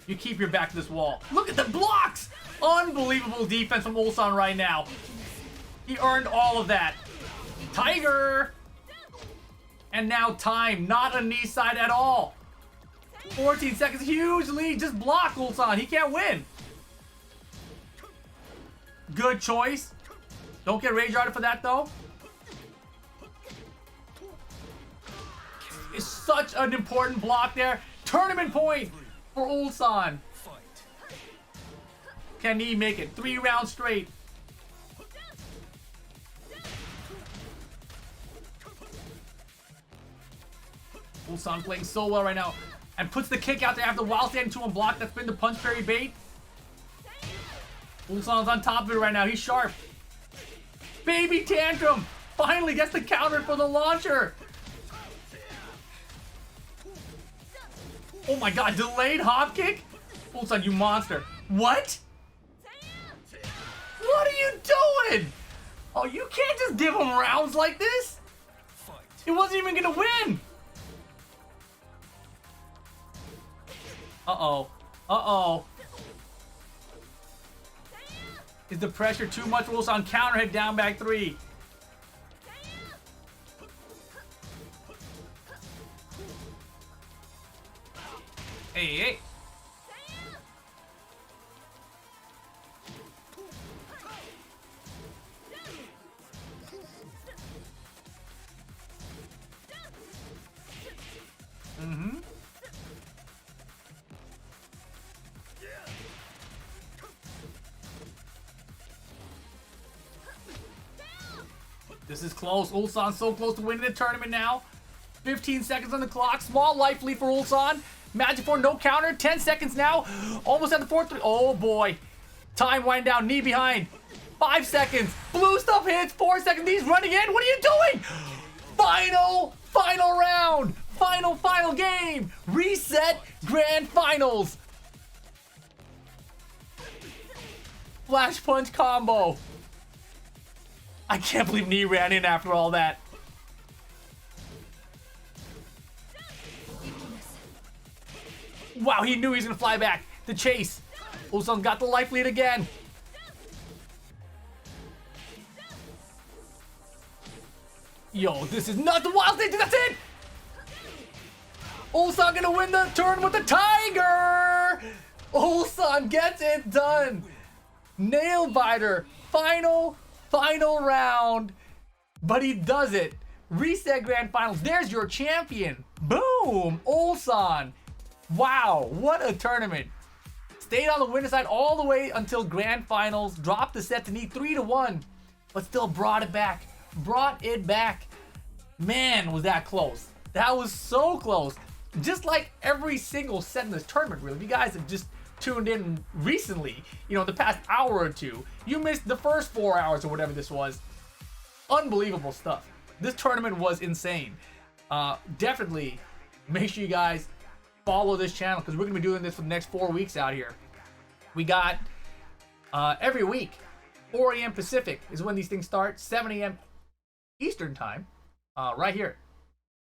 You keep your back to this wall. Look at the blocks! Unbelievable defense from Ulsan right now. He earned all of that. Tiger! And now time, not on Knee's side at all. 14 seconds, huge lead. Just block Ulsan. He can't win. Good choice. Don't get rage routed for that though. It's such an important block there. Tournament point for Ulsan. Can he make it 3 rounds straight? Ulsan playing so well right now. And puts the kick out there after while standing to unblocked. That's been the punch parry bait. Ulsan's on top of it right now. He's sharp. Baby tantrum. Finally gets the counter for the launcher. Oh my god, delayed hop kick? Ulsan, you monster. What? What are you doing? Oh, you can't just give him rounds like this. He wasn't even gonna win. Uh-oh. Uh-oh. Is the pressure too much? Ulsan counter hit down back 3. Hey, hey. Mm-hmm. This is close. Ulsan so close to winning the tournament now. 15 seconds on the clock. Small life lead for Ulsan. Magic 4, no counter. 10 seconds now. Almost at the 4th. Oh boy. Time wind down. Knee behind. 5 seconds. Blue stuff hits. 4 seconds. He's running in. What are you doing? Final round. Final game. Reset grand finals. Flash punch combo. I can't believe Knee ran in after all that. Wow, he knew he was gonna fly back. The chase. Ulsan got the life lead again. Yo, this is not the wild thing. That's it. Ulsan gonna win the turn with the tiger. Ulsan gets it done. Nail biter. Final round. But he does it. Reset grand finals. There's your champion. Boom. Ulsan. Wow, what a tournament. Stayed on the winner's side all the way until grand finals. Dropped the set to Knee 3-1. But still brought it back. Man, was that close. That was so close. Just like every single set in this tournament, really. If you guys have just tuned in recently, you know, the past hour or two, you missed the first 4 hours or whatever this was. Unbelievable stuff. This tournament was insane. Definitely make sure you guys follow this channel because we're going to be doing this for the next 4 weeks out here. We got every week, 4 a.m. Pacific is when these things start, 7 a.m. Eastern time, right here.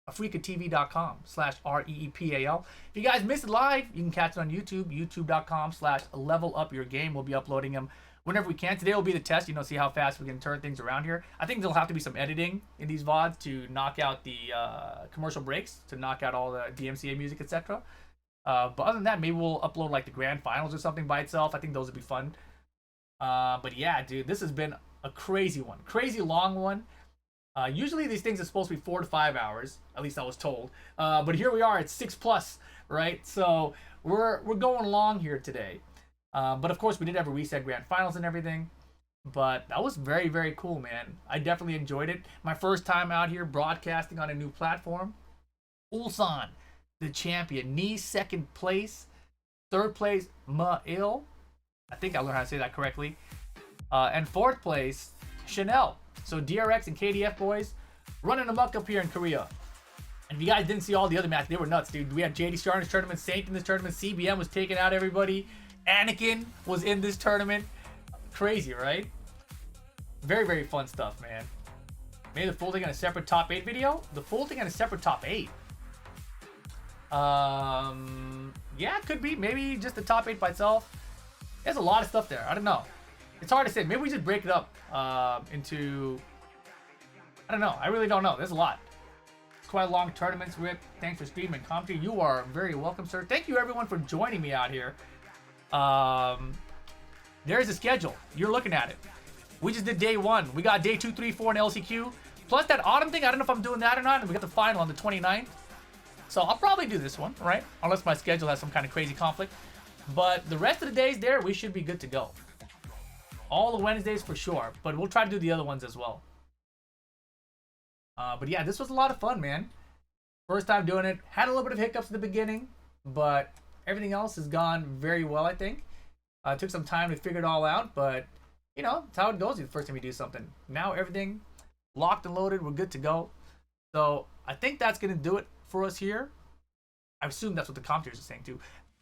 afreecatv.com/REEPAL. If you guys missed it live, you can catch it on YouTube, youtube.com/levelupyourgame. We'll be uploading them whenever we can. Today will be the test, you know, see how fast we can turn things around here. I think there'll have to be some editing in these VODs to knock out the commercial breaks, to knock out all the DMCA music, etc. But other than that, maybe we'll upload like the grand finals or something by itself. I think those would be fun. But yeah, dude, this has been a crazy one. Crazy long one. Usually these things are supposed to be 4 to 5 hours, at least I was told. But here we are at 6+, right? So we're going long here today. But of course we did have a reset grand finals and everything. But that was very, very cool, man. I definitely enjoyed it. My first time out here broadcasting on a new platform. Ulsan, the champion. Knee 2nd place. 3rd place, Meo-IL. I think I learned how to say that correctly. And 4th place, Chanel. So DRX and KDF boys running amok up here in Korea. And if you guys didn't see all the other matches, they were nuts, dude. We had JDCR in this tournament, Saint in this tournament, CBM was taking out everybody. Anakin was in this tournament. Crazy, right? Very, very fun stuff, man. Maybe the full thing on a separate top 8 video? The full thing on a separate top 8. Yeah, it could be. Maybe just the top 8 by itself. There's a lot of stuff there. I don't know. It's hard to say. Maybe we just break it up into... I don't know. I really don't know. There's a lot. It's quite a long tournament, Rick. Thanks for streaming commentary. You are very welcome, sir. Thank you, everyone, for joining me out here. There's a schedule. You're looking at it. We just did day 1. We got day 2, 3, 4 in LCQ. Plus that autumn thing. I don't know if I'm doing that or not. And we got the final on the 29th. So I'll probably do this one, right? Unless my schedule has some kind of crazy conflict. But the rest of the days there, we should be good to go. All the Wednesdays for sure, but we'll try to do the other ones as well. But yeah, this was a lot of fun, man. First time doing it. Had a little bit of hiccups at the beginning, but everything else has gone very well, I think. It took some time to figure it all out, but you know, it's how it goes the first time you do something. Now everything locked and loaded, we're good to go. So I think that's gonna do it for us here. I assume that's what the commentators are saying too.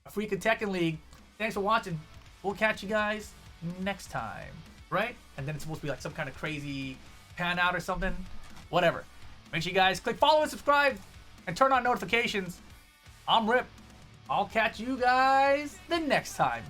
Afreeca Tekken League. Thanks for watching. We'll catch you guys next time, right? And then it's supposed to be like some kind of crazy pan out or something. Whatever. Make sure you guys click follow and subscribe and turn on notifications. I'm Rip. I'll catch you guys the next time.